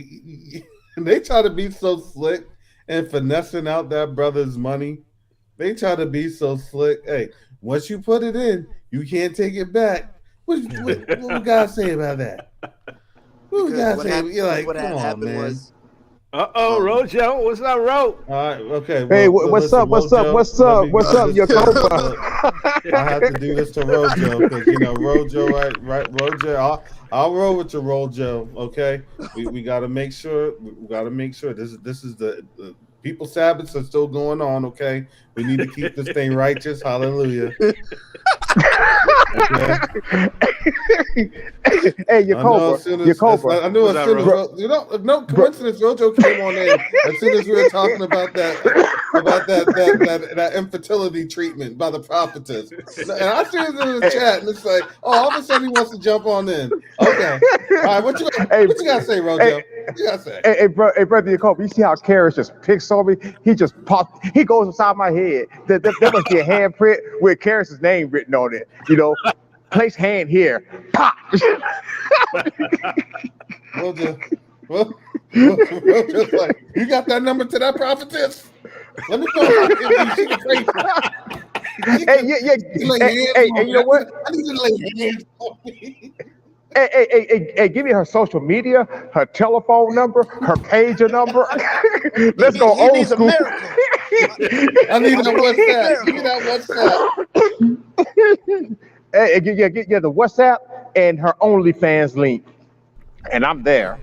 they try to be so slick and finessing out that brother's money. They try to be so slick. Hey, once you put it in, you can't take it back. What we gotta say about that? What we gotta say? You're like, come on, man. Rojo, what's up, Ro? All right, okay. Well, hey, what's up, Jacoba? I have to do this to Rojo because Rojo, right? Rojo, I'll roll with you, Rojo. Okay, we got to make sure. We got to make sure this is the people's Sabbaths are still going on. Okay, we need to keep this thing righteous. Hallelujah. Okay. Hey, Jacoba. I knew as soon as no coincidence. Rojo came on in as soon as we were talking about that infertility treatment by the prophetess. And I see it in the chat, and it's like, all of a sudden he wants to jump on in. Okay, all right. What you gotta say, Rojo? What you gotta say? Hey, brother Jacoba, you see how Karis just picks on me? He just popped. He goes inside my head. There must be a handprint with Karis's name written on it. Place hand here. Pop. Rojo's like, you got that number to that prophetess? Let me know if you Hey, you know what? I need to lay hands on me. Hey, give me her social media, her telephone number, her pager number. Let's go old school. I need that WhatsApp. Give me that WhatsApp. Hey, get the WhatsApp and her OnlyFans link, and I'm there.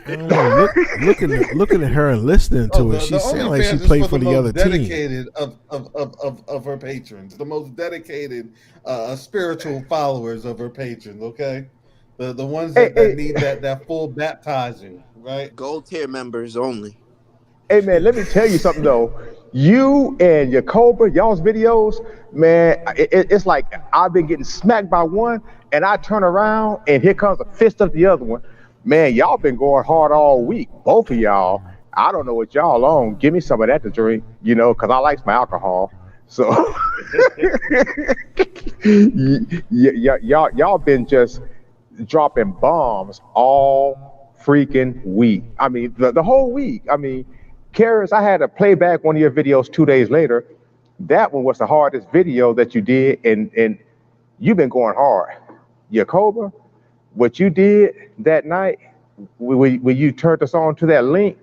Looking at her and listening to it, she sounds like she played for the other dedicated team. of her patrons, the most dedicated spiritual followers of her patrons. Okay, the ones that need that full baptizing, right? Gold tier members only. Hey man, let me tell you something though. You and Jacoba, y'all's videos, man, it's like I've been getting smacked by one, and I turn around, and here comes a fist of the other one. Man, y'all been going hard all week, both of y'all. I don't know what y'all on. Give me some of that to drink, because I like my alcohol. So, y'all been just dropping bombs all freaking week. I mean, the whole week. I mean, Karis, I had to play back one of your videos 2 days later. That one was the hardest video that you did, and you've been going hard. Jacoba, what you did that night, when you turned us on to that link,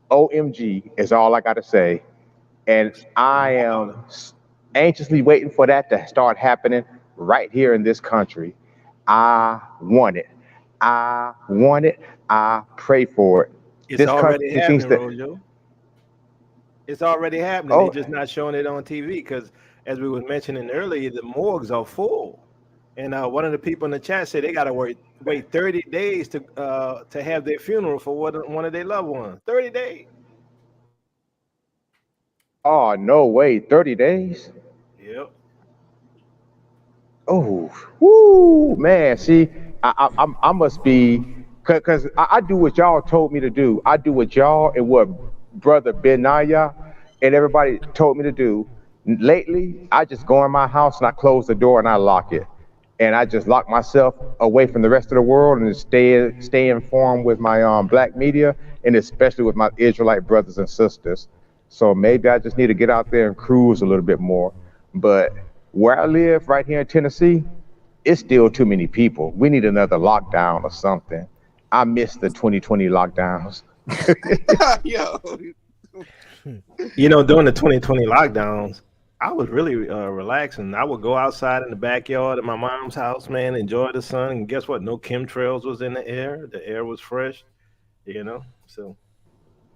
OMG is all I got to say. And I am anxiously waiting for that to start happening right here in this country. I want it. I pray for it. It's already happening, Rojo. It's already happening. They're just not showing it on TV because, as we were mentioning earlier, the morgues are full. And one of the people in the chat said they got to wait 30 days to have their funeral for one of their loved ones. 30 days. Oh, no way. 30 days? Yep. Oh, woo, man. See, I must be, because I do what y'all told me to do. I do what y'all and what Brother Benaya and everybody told me to do. Lately, I just go in my house and I close the door and I lock it. And I just lock myself away from the rest of the world and stay informed with my black media and especially with my Israelite brothers and sisters. So maybe I just need to get out there and cruise a little bit more. But where I live right here in Tennessee, it's still too many people. We need another lockdown or something. I miss the 2020 lockdowns. During the 2020 lockdowns, I was really relaxing. I would go outside in the backyard at my mom's house, man, enjoy the sun. And guess what? No chemtrails was in the air. The air was fresh, so.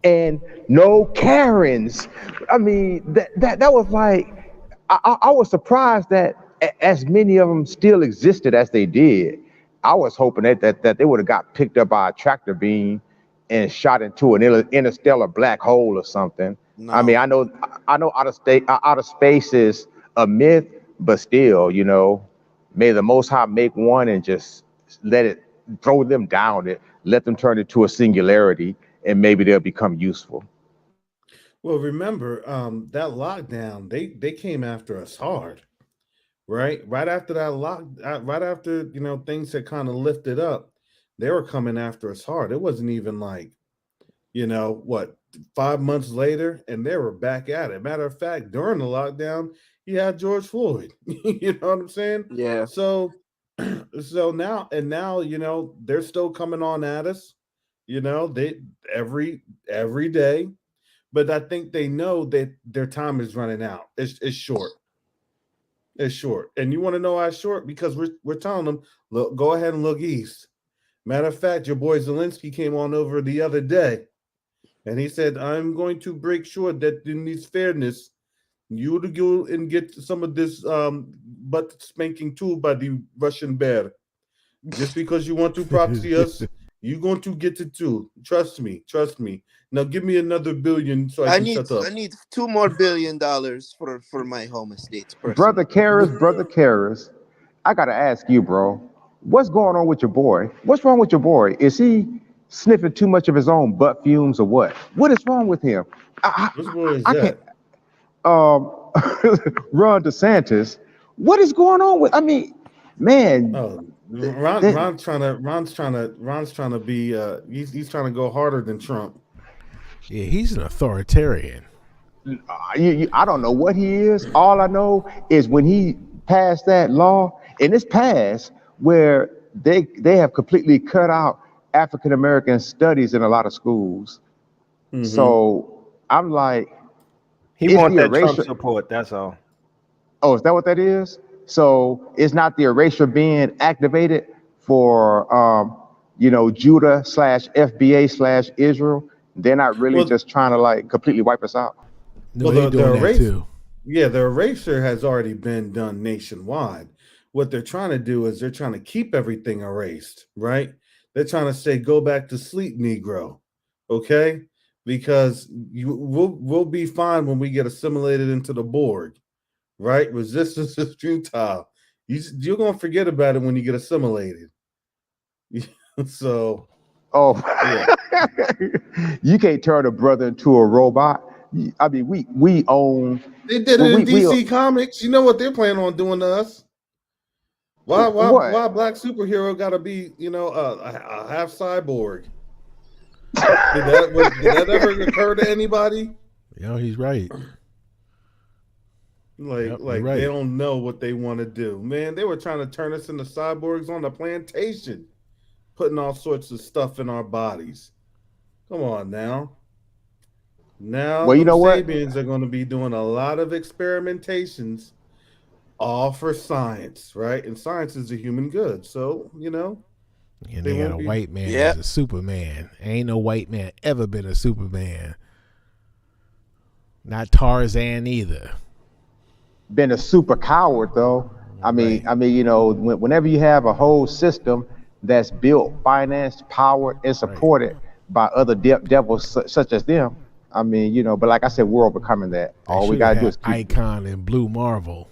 And no Karens. I mean, that was like, I was surprised that as many of them still existed as they did. I was hoping that they would have got picked up by a tractor beam and shot into an interstellar black hole or something. I mean, No. I know outer space is a myth, but still, may the Most High make one and just let it throw them down it, let them turn it to a singularity, and maybe they'll become useful. Well, remember, that lockdown, they came after us hard, right? Right after that right after things had kind of lifted up, they were coming after us hard. It wasn't even like, what, 5 months later, and they were back at it. Matter of fact, during the lockdown, you had George Floyd. You know what I'm saying? Yeah. So, so now, they're still coming on at us. They every day. But I think they know that their time is running out. It's short. It's short. And you want to know why it's short? Because we're telling them, look, go ahead and look east. Matter of fact, your boy Zelensky came on over the other day and he said, I'm going to break sure that in this fairness, you to go and get some of this butt spanking too by the Russian bear. Just because you want to proxy us, you're going to get it too. Trust me. Trust me. Now give me another billion so I can shut up. I need $2 more billion for my home estates. Brother Karras, I gotta ask you, bro, what's going on with your boy? What's wrong with your boy? Is he sniffing too much of his own butt fumes or what? What is wrong with him? Which boy is I that? can't. Ron DeSantis. What is going on with? I mean, man. Oh, Ron's trying to be. He's trying to go harder than Trump. Yeah, he's an authoritarian. I don't know what he is. All I know is when he passed that law, and it's passed where they have completely cut out African American studies in a lot of schools. Mm-hmm. So I'm like, he wants that Trump support. That's all. Oh, is that what that is? So it's not the erasure being activated for Judah / FBA / Israel. They're not really just trying to like completely wipe us out. No, they're doing that too. Yeah, the erasure has already been done nationwide. What they're trying to do is they're trying to keep everything erased, right? They're trying to say, go back to sleep, Negro. Okay? Because we'll be fine when we get assimilated into the Borg, right? Resistance is futile. You're going to forget about it when you get assimilated. So, yeah. You can't turn a brother into a robot. I mean, we own. They did it in DC Comics. You know what they're planning on doing to us? Why a black superhero got to be, a half cyborg? Did that ever occur to anybody? Yeah, he's right. Right. They don't know what they want to do. Man, they were trying to turn us into cyborgs on the plantation, putting all sorts of stuff in our bodies. Come on now. Now the Sabians are going to be doing a lot of experimentations, all for science, right? And science is a human good. So, And they got a white man as a Superman. Ain't no white man ever been a Superman. Not Tarzan either. Been a super coward though. I mean, whenever you have a whole system that's built, financed, powered, and supported by other devils such as them, I mean, but like I said, we're overcoming that. All we gotta do is keep Icon and Blue Marvel.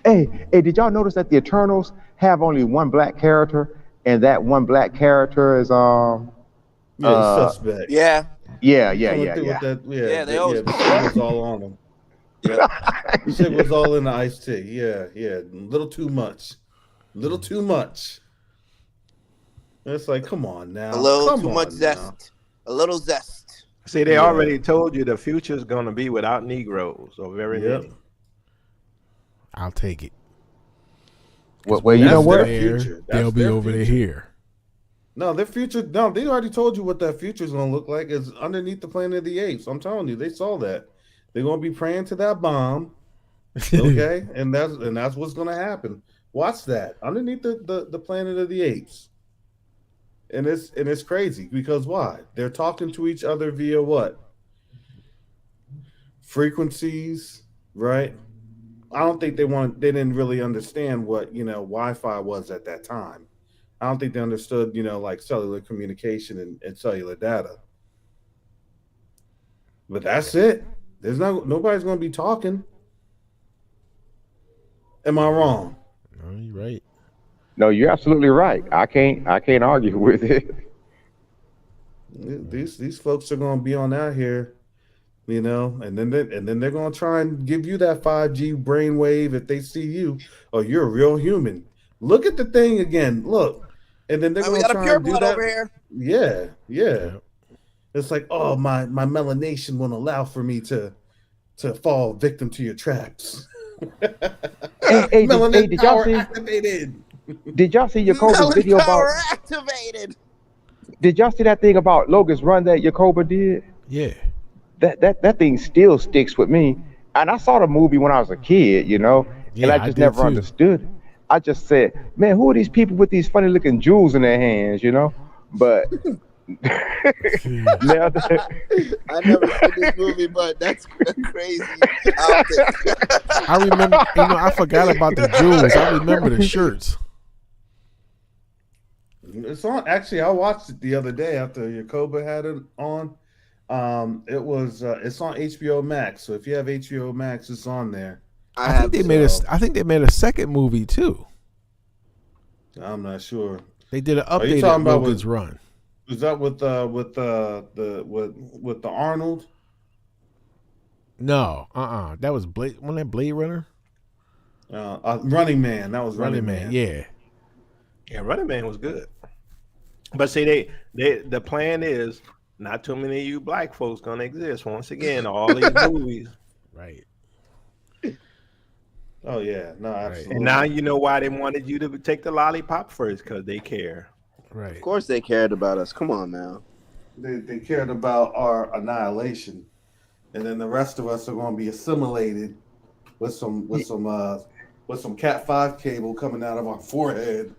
Hey, did y'all notice that the Eternals have only one black character, and that one black character is suspect. Yeah. They always the shit was all on them. Yeah, the shit was all in the iced tea. Yeah, a little too much. It's like, come on now, a little too much zest. A little zest. See, they already told you the future is going to be without Negroes or very many. I'll take it. Well, you know what? They'll be over there here. No, their future. No, they already told you what that future is going to look like. Is underneath the Planet of the Apes. I'm telling you, they saw that. They're going to be praying to that bomb. Okay, and that's what's going to happen. Watch that underneath the Planet of the Apes. And it's crazy because why? They're talking to each other via what? Frequencies, right? I don't think they didn't really understand what, Wi-Fi was at that time. I don't think they understood, like cellular communication and cellular data. But that's it. Nobody's going to be talking. Am I wrong? No, you're right. No, you're absolutely right. I can't argue with it. These folks are going to be on out here, and then they're going to try and give you that 5G brainwave if they see you. Oh, you're a real human. Look at the thing again. Look. And then they're going to try and do that. Over here. Yeah. Yep. It's like, oh, my melanation won't allow for me to fall victim to your traps. Hey, did y'all see? Activated. Did y'all see Jacoba's video about? Activated. Did y'all see that thing about Logan's run that Jacoba did? Yeah. That thing still sticks with me. And I saw the movie when I was a kid, and I just never understood. I just said, man, who are these people with these funny looking jewels in their hands, But I never seen this movie, but that's crazy. I remember, I forgot about the jewels. I remember the shirts. It's on. Actually, I watched it the other day after Jacoba had it on. It's on HBO Max. So if you have HBO Max, it's on there. I think they made a second movie too. I'm not sure. They did an update on Logan's Run. Is that with the Arnold? No, that was Blade. Wasn't that Blade Runner? Running Man. That was Running Man. Yeah. Yeah, Running Man was good. But see, the plan is not too many of you black folks gonna exist. Once again, all these movies. Right. Oh yeah, no, absolutely. And now you know why they wanted you to take the lollipop first, because they care. Right. Of course they cared about us. Come on now. They cared about our annihilation, and then the rest of us are going to be assimilated with some Cat 5 cable coming out of our forehead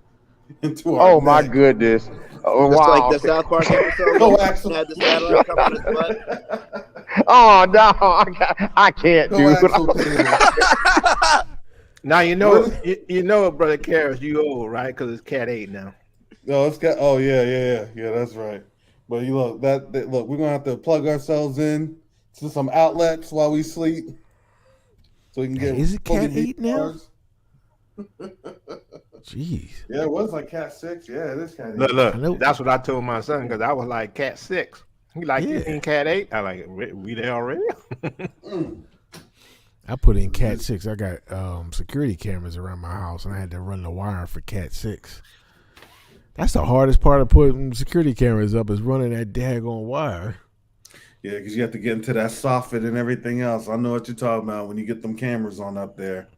into our neck. My goodness! Oh, just wow. like the South Park episode. Oh, actually, had the satellite come on his butt. Oh no, I can't do it. Now you know, brother Karras, you old, right? Because it's Cat 8 now. No, it's got. Oh yeah, that's right. But you look, we're gonna have to plug ourselves in to some outlets while we sleep, so we can get. Is it Cat 8 now? Jeez. Yeah, it was like Cat 6. Yeah, it is Cat 8. Look, that's what I told my son, because I was like Cat 6. He like, you in Cat 8? I like, we there already? I put in Cat 6. I got security cameras around my house, and I had to run the wire for Cat 6. That's the hardest part of putting security cameras up, is running that daggone wire. Yeah, because you have to get into that soffit and everything else. I know what you're talking about when you get them cameras on up there.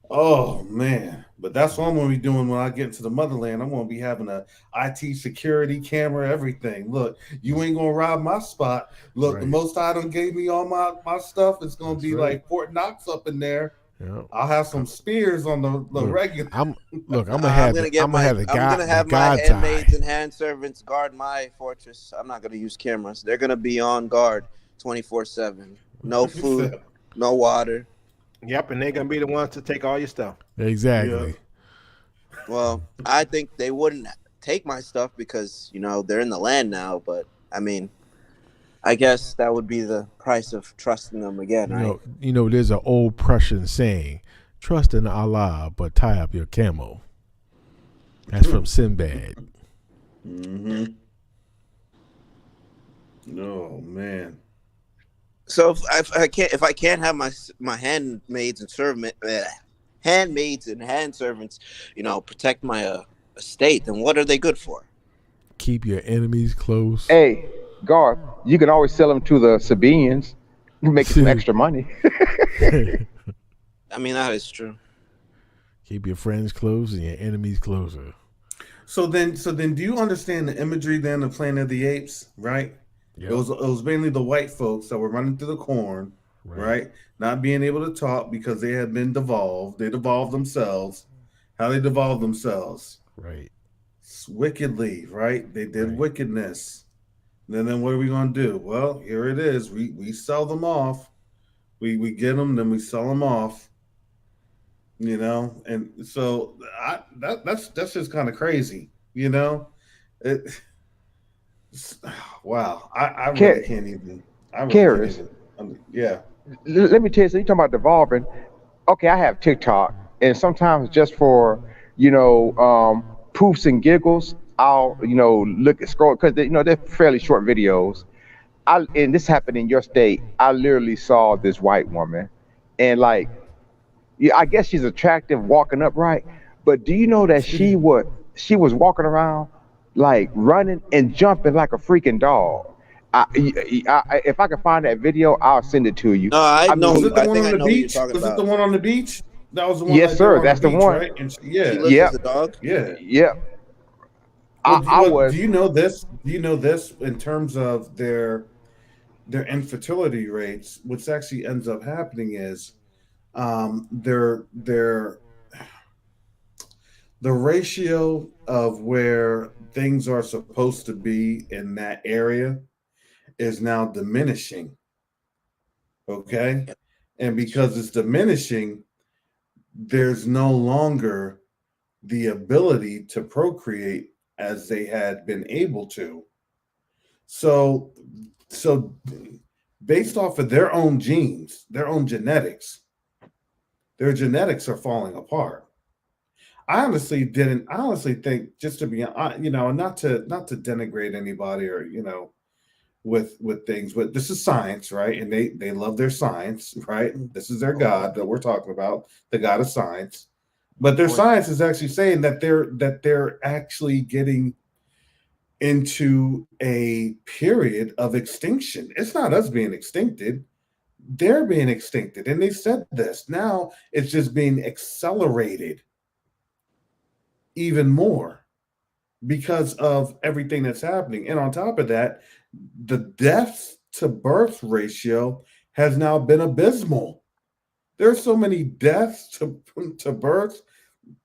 Oh, man. But that's what I'm going to be doing when I get into the motherland. I'm going to be having a IT security camera, everything. Look, you ain't going to rob my spot. Look, right. The most item gave me all my stuff. It's going to be like Fort Knox up in there. Yep. I'll have some spears on the regular. I'm gonna have my handmaids and hand servants guard my fortress. I'm not gonna use cameras. They're gonna be on guard 24/7. No food, no water. Yep, and they're gonna be the ones to take all your stuff. Exactly. Yeah. Well, I think they wouldn't take my stuff because they're in the land now. But I mean, I guess that would be the price of trusting them again, right? There's an old Prussian saying, trust in Allah, but tie up your camel. That's from Sinbad. Mm-hmm. Oh, man. So if I can't have my handmaids and hand servants, protect my estate, then what are they good for? Keep your enemies close. Hey, Garth, you can always sell them to the Sabians. You make some extra money. I mean, that is true. Keep your friends close and your enemies closer. So then, do you understand the imagery then of Planet of the Apes? Right. Yep. It was mainly the white folks that were running through the corn, right? Not being able to talk because they had been devolved. They devolved themselves. How they devolved themselves? Right. Wickedly, right? They did wickedness. And then what are we going to do? Well, here it is. We sell them off. We get them, then we sell them off. You know, and so that's just kind of crazy. You know, it. Wow, I really can't even. I really can't Karis, even. Yeah. let me tell you. So you talking about devolving? Okay, I have TikTok, and sometimes just for poofs and giggles, I'll look at scroll because they're fairly short videos. And this happened in your state. I literally saw this white woman, and like, yeah, I guess she's attractive walking upright, but do you know that she was walking around like running and jumping like a freaking dog. If I can find that video, I'll send it to you. No, I I know. Was mean, it the I one think on I the know who you're beach? talking Was it the about. one on the beach? That was the one yes, right there sir, on the that's the beach, one. right? And She yeah. lives as Yep, a dog. Yeah. yep. Well, I do was. you know this? Do you know this in terms of their infertility rates? What's actually ends up happening is their the ratio of where things are supposed to be in that area is now diminishing. Okay, Yep. and because it's diminishing, there's no longer the ability to procreate as they had been able to. So, so based off of their own genes, their own genetics, their genetics are falling apart. I honestly didn't. I honestly think, just to be, not to denigrate anybody or with things, but this is science, right? And they love their science, right? This is their God that we're talking about, the God of science. But their science is actually saying that they're actually getting into a period of extinction. It's not us being extincted, they're being extincted. And they said this. Now it's just being accelerated even more because of everything that's happening. And on top of that, the deaths to birth ratio has now been abysmal. There's so many deaths to birth.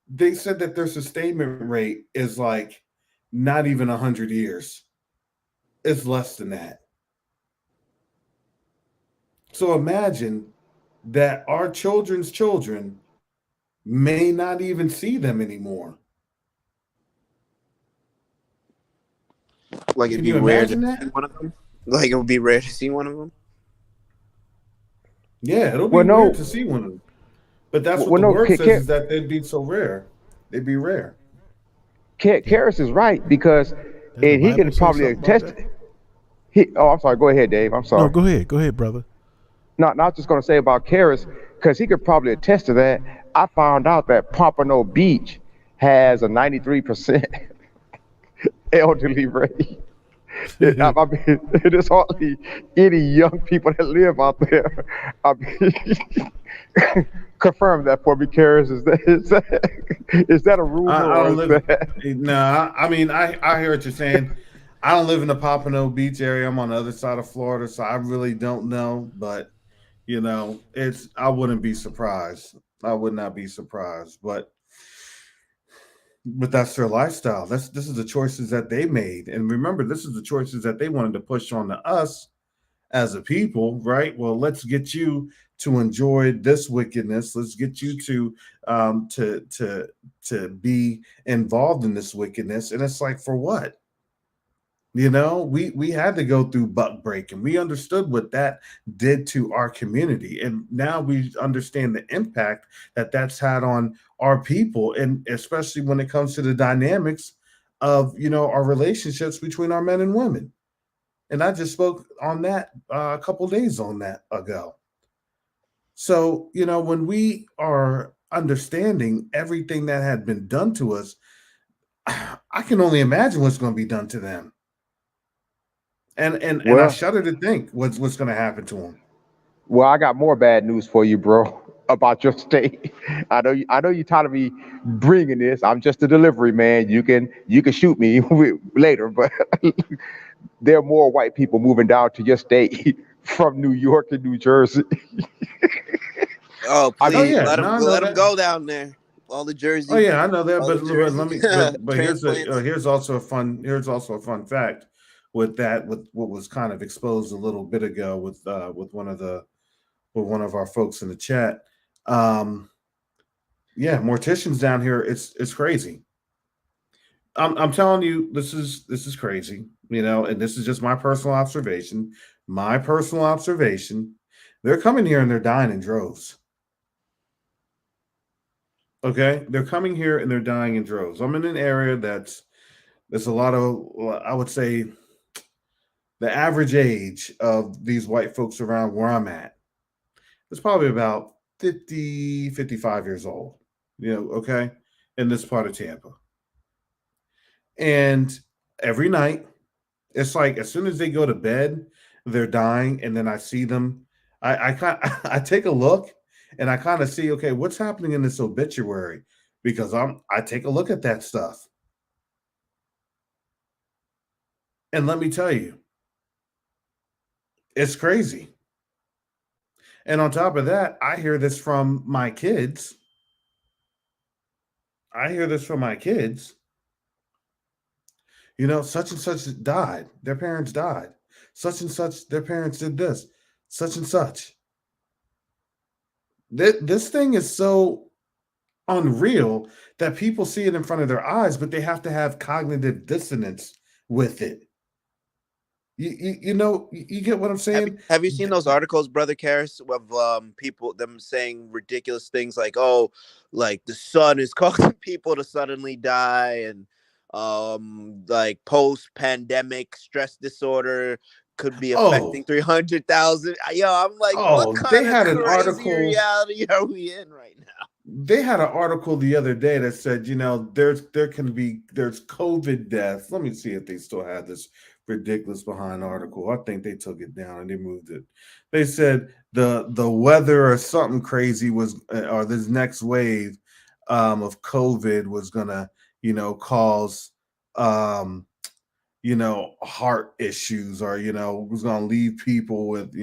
They said that their sustainment rate is like not even 100 years. It's less than that. So imagine that our children's children may not even see them anymore. Like it'd Can be you rare to imagine see that? one of them. Like it would be rare to see one of them. Yeah, it'll be Well, weird no, to see one of them. But that's what well, the no. word says, is that they'd be so rare. They'd be rare. Karis is right because, Does the and he Bible can say probably something about attest. that? I'm sorry. Go ahead, Dave. I'm No, sorry. go ahead, brother. Not just going to say about Karis because he could probably attest to that. I found out that Pompano Beach has a 93% elderly rate. I mean, there's hardly any young people that live out there. I mean, confirm that for me, Karis. Is that a rumor I or don't is live. that? No, I mean, I hear what you're saying. I don't live in the Pompano Beach area. I'm on the other side of Florida, so I really don't know. But I wouldn't be surprised. I would not be surprised. But that's their lifestyle. This is the choices that they made, and remember, this is the choices that they wanted to push on to us as a people, right? Well, let's get you to enjoy this wickedness. Let's get you to be involved in this wickedness. And it's like, for what? We had to go through buck breaking. We understood what that did to our community, and now we understand the impact that that's had on our people, and especially when it comes to the dynamics of our relationships between our men and women. And I just spoke on that a couple days on that ago. So when we are understanding everything that had been done to us, I can only imagine what's going to be done to them. And I Well, shudder to think what's going to happen to them. well, I got more bad news for you, bro, about your state. I know you tired of me bringing this. I'm just a delivery man. You can shoot me later, but there are more white people moving down to your state from New York and New Jersey. Oh I Oh please, mean, yeah, no, I know let them that. go down there. All the Oh Jersey, yeah, I know that. all the But let Jersey me. But transplants. here's also a fun fact with what was kind of exposed a little bit ago with one of the with one of our folks in the chat. Yeah, morticians down here, it's crazy. I'm telling you, this is crazy, and this is just my personal observation. My personal observation. They're coming here and they're dying in droves. Okay, they're coming here and they're dying in droves. I'm in an area there's a lot of, I would say, the average age of these white folks around where I'm at is probably about 50, 55 years old. Okay, in this part of Tampa. And every night, it's like as soon as they go to bed, they're dying, and then I see them. I take a look, and I kind of see, okay, what's happening in this obituary, because I take a look at that stuff, and let me tell you, it's crazy. And on top of that, I hear this from my kids. Such and such died. Their parents died. Such and such, their parents did this. Such and such. This thing is so unreal that people see it in front of their eyes, but they have to have cognitive dissonance with it. You get what I'm saying? Have you seen those articles, Brother Karras, of people, them saying ridiculous things like, oh, like the sun is causing people to suddenly die, and like post-pandemic stress disorder could be affecting 300,000. Yo, I'm like, what kind of crazy reality are we in right now? They had an article the other day that said, there's COVID deaths. Let me see if they still have this ridiculous behind article. I think they took it down and they moved it. They said the weather or something crazy was, or this next wave of COVID was gonna, cause heart issues, or was gonna leave people with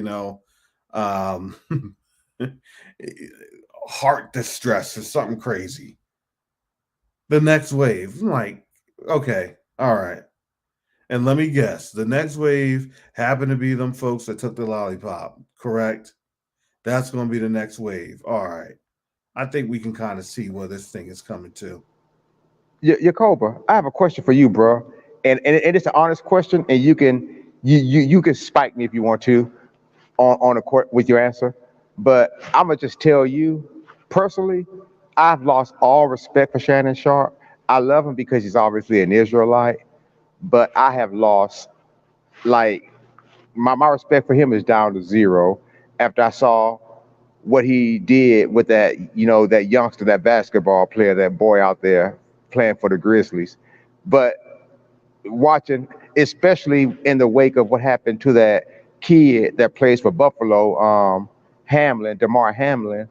heart distress or something crazy. The next wave. I'm like, okay, all right. And let me guess, the next wave happened to be them folks that took the lollipop, correct? That's going to be the next wave. All right. I think we can kind of see where this thing is coming to. Yakoba, I have a question for you, bro. And it's an honest question, and you can spike me if you want to on a court with your answer. But I'm gonna just tell you, personally, I've lost all respect for Shannon Sharp. I love him because he's obviously an Israelite, but I have lost, like, my respect for him is down to zero after I saw what he did with that, that youngster, that basketball player, that boy out there playing for the Grizzlies. But watching, especially in the wake of what happened to that kid that plays for Buffalo, Damar Hamlin,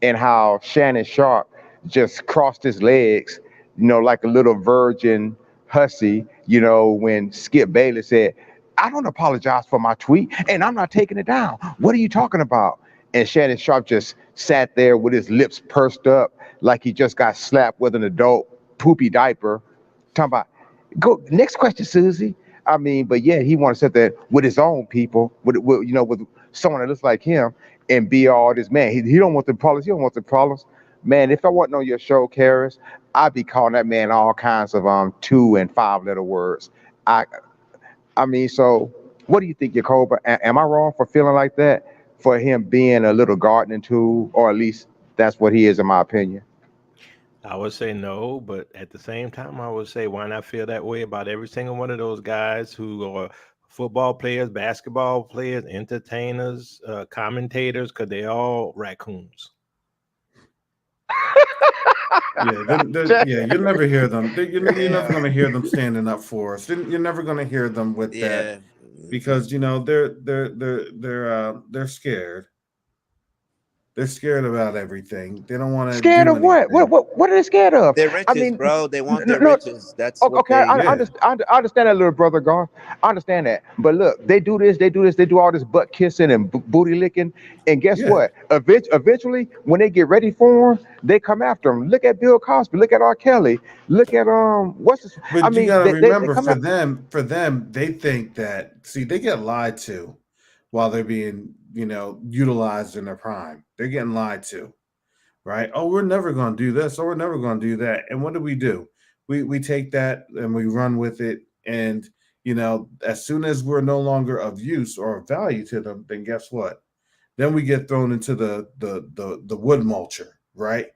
and how Shannon Sharp just crossed his legs, like a little virgin hussy, when Skip Bayless said, I don't apologize for my tweet, and I'm not taking it down. What are you talking about? And Shannon Sharp just sat there with his lips pursed up like he just got slapped with an adult poopy diaper. Talking about, go next question, Susie. I mean, but yeah, he want to sit there with his own people, with someone that looks like him, and be all this man. He don't want the problems. He don't want the problems. Man, if I wasn't on your show, Karras, I'd be calling that man all kinds of 2 and 5 letter words. I mean, so what do you think, Yakoba? Am I wrong for feeling like that? For him being a little gardening tool, or at least that's what he is, in my opinion. I would say no, but at the same time, I would say, why not feel that way about every single one of those guys who are football players, basketball players, entertainers, commentators, because they're all raccoons. You'll never hear them. You're never going to hear them standing up for us. You're never going to hear them with that, because they're scared. They're scared about everything. They don't want to. Scared of what? What are they scared of? Their riches, bro. They want their riches. That's okay. I understand that, little brother Garth. I understand that. But look, they do this. They do all this butt kissing and booty licking. And guess what? Eventually, when they get ready for them, they come after them. Look at Bill Cosby. Look at R. Kelly. Look at what's this? But you gotta remember, for them, they think that. See, they get lied to while they're being, utilized in their prime. They're getting lied to, right? Oh, we're never going to do this. Oh, we're never going to do that. And what do? We take that and we run with it. And, as soon as we're no longer of use or of value to them, then guess what? Then we get thrown into the wood mulcher, right?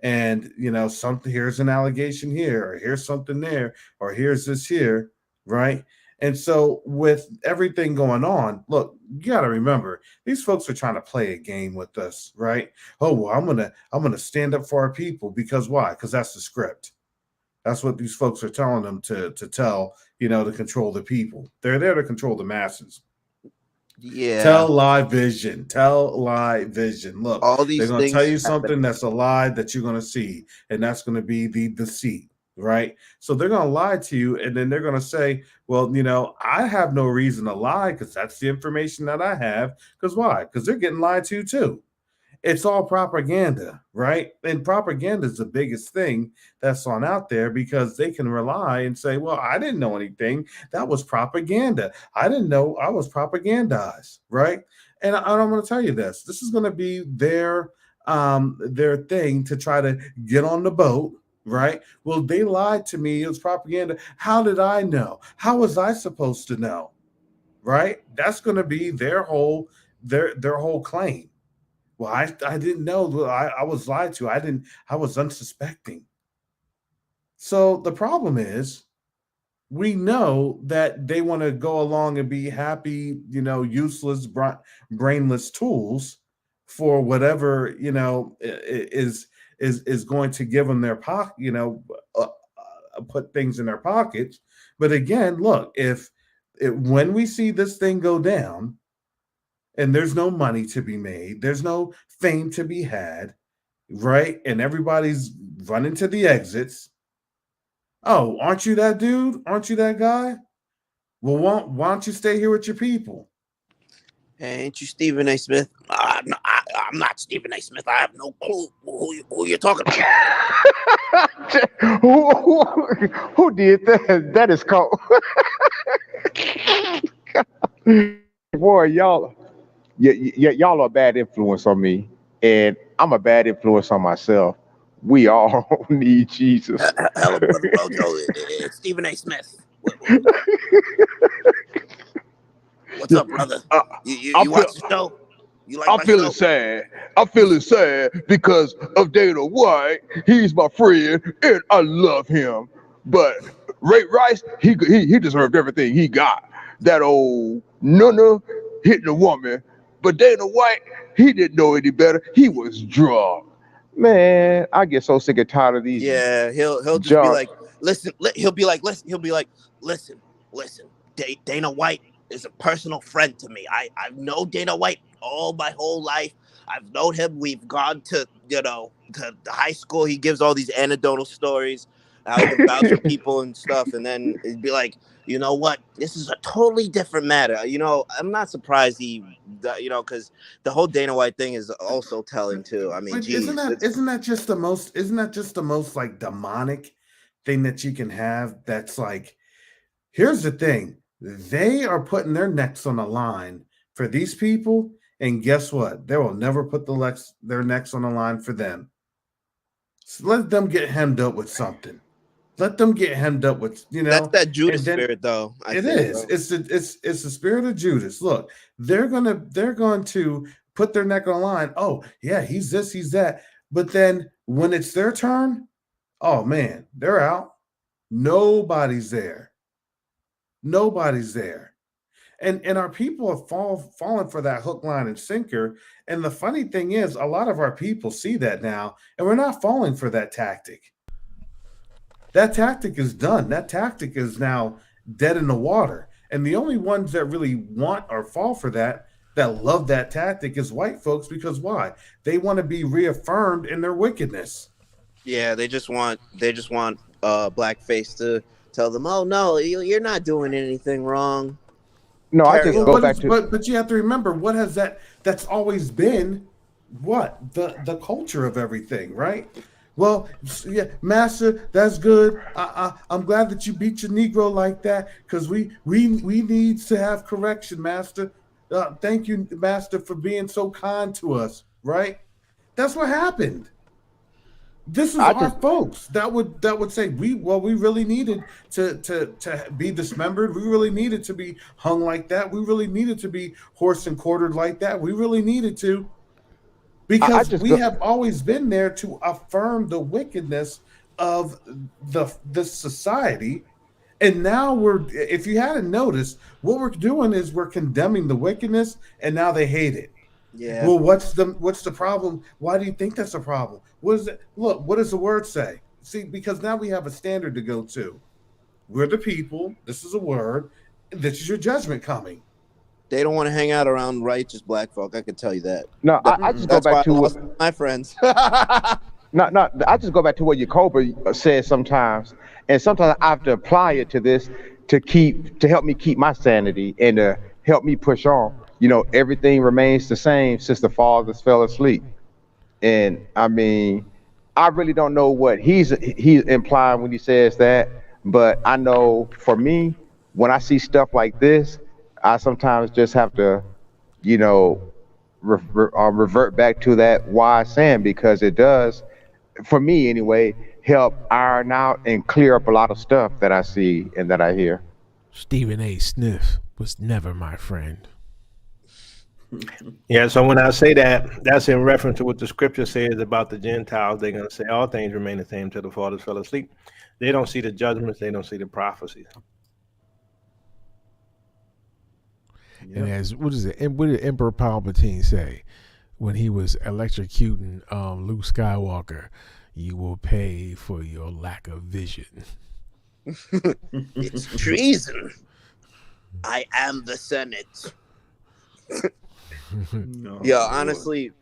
And something, here's an allegation here, or here's something there, or here's this here, right? And so with everything going on, look, you got to remember these folks are trying to play a game with us, right? Oh, well, I'm gonna stand up for our people because why? Because that's the script. That's what these folks are telling them to tell, to control the people. They're there to control the masses. Yeah. Tell lie vision. Look, all these they're going to things tell you happen. something that's a lie that you're going to see, and that's going to be the deceit, right? So they're going to lie to you, and then they're going to say, well, I have no reason to lie because that's the information that I have. Because why? Because they're getting lied to too. It's all propaganda, right? And propaganda is the biggest thing that's on out there because they can rely and say, well, I didn't know anything. That was propaganda. I didn't know I was propagandized, right? And I'm going to tell you this. This is going to be their thing to try to get on the boat, right? Well, they lied to me. It was propaganda. How did I know? How was I supposed to know? Right? That's going to be their whole claim. Well, I didn't know. I was lied to. I was unsuspecting. So the problem is we know that they want to go along and be happy, useless, brainless tools for whatever, is going to give them their pocket, put things in their pockets. But again, look, if when we see this thing go down, and there's no money to be made, there's no fame to be had, right? And everybody's running to the exits. Oh, aren't you that dude? Aren't you that guy? Well, why don't you stay here with your people? Hey, ain't you Stephen A. Smith? I'm not Stephen A. Smith. I have no clue who you're talking about. who did that? That is called. Boy, y'all are a bad influence on me, and I'm a bad influence on myself. We all need Jesus. Hello, brother Rojo. It's Stephen A. Smith. What's up, brother? You watch the show? You like I'm my feeling show? sad. I'm feeling sad because of Dana White. He's my friend, and I love him. But Ray Rice, he deserved everything he got. That old nunna hitting a woman. But Dana White, he didn't know any better. He was drunk. Man, I get so sick and tired of these. Yeah, he'll just be like, listen. He'll be like, listen. Dana White is a personal friend to me. I know Dana White all my whole life. I've known him. We've gone to to the high school. He gives all these anecdotal stories, how he can vouch for people and stuff. And then it'd be like, you know what? This is a totally different matter. I'm not surprised because the whole Dana White thing is also telling too. I mean, geez, isn't that just the most like demonic thing that you can have? That's like, here's the thing. They are putting their necks on the line for these people. And guess what? They will never put their necks on the line for them. So let them get hemmed up with something. Let them get hemmed up with, That's that Judas spirit, though. It is. It's the spirit of Judas. Look, they're going to put their neck on the line. Oh, yeah, he's this, he's that. But then when it's their turn, oh man, they're out. Nobody's there. And our people have fallen for that hook, line, and sinker. And the funny thing is, a lot of our people see that now, and we're not falling for that tactic. That tactic is done. That tactic is now dead in the water. And the only ones that really want or fall for that love that tactic is white folks, because why? They want to be reaffirmed in their wickedness. Yeah, they just want blackface to tell them, oh no, you're not doing anything wrong. No, I just go back to. But you have to remember, what has that's always been the culture of everything, right? Well, yeah, Master, that's good. I'm glad that you beat your Negro like that, because we need to have correction, Master. Thank you, Master, for being so kind to us. Right? That's what happened. This is I our just folks that would say we really needed to be dismembered. We really needed to be hung like that. We really needed to be horsed and quartered like that. We really needed to, I because just we go. have always been there to affirm the wickedness of this society. And now if you hadn't noticed, what we're doing is we're condemning the wickedness, and now they hate it. Yeah. Well, what's the problem? Why do you think that's a problem? What is it? Look, what does the word say? See, because now we have a standard to go to. We're the people. This is a word. This is your judgment coming. They don't want to hang out around righteous black folk. I can tell you that. No, I just go That's back why I to lost my friends. no. I just go back to what Jacoba says sometimes, and sometimes I have to apply it to this to help me keep my sanity and to help me push on. Everything remains the same since the fathers fell asleep. And I mean, I really don't know what he's implying when he says that, but I know for me, when I see stuff like this, I sometimes just have to, you know, revert back to that wise saying, because it does, for me anyway, help iron out and clear up a lot of stuff that I see and that I hear. Stephen A. Smith was never my friend. Yeah, so when I say that, that's in reference to what the scripture says about the Gentiles. They're going to say all things remain the same till the fathers fell asleep. They don't see the judgments. They don't see the prophecies. And as what did Emperor Palpatine say when he was electrocuting Luke Skywalker? You will pay for your lack of vision. It's treason. I am the Senate. Yo, honestly,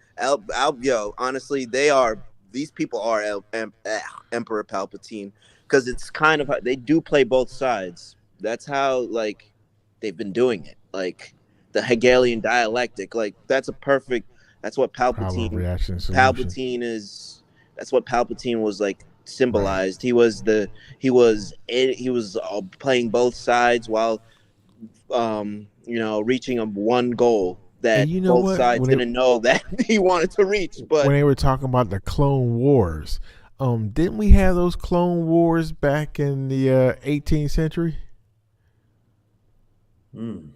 honestly, these people are Emperor Palpatine, because it's kind of they do play both sides. That's how they've been doing it, like the Hegelian dialectic. That's what Problem, Palpatine. reaction, solution. Palpatine is. That's what Palpatine was symbolized. Right. He was playing both sides while reaching one goal that both sides didn't know that he wanted to reach. But when they were talking about the Clone Wars, didn't we have those Clone Wars back in the 18th century? When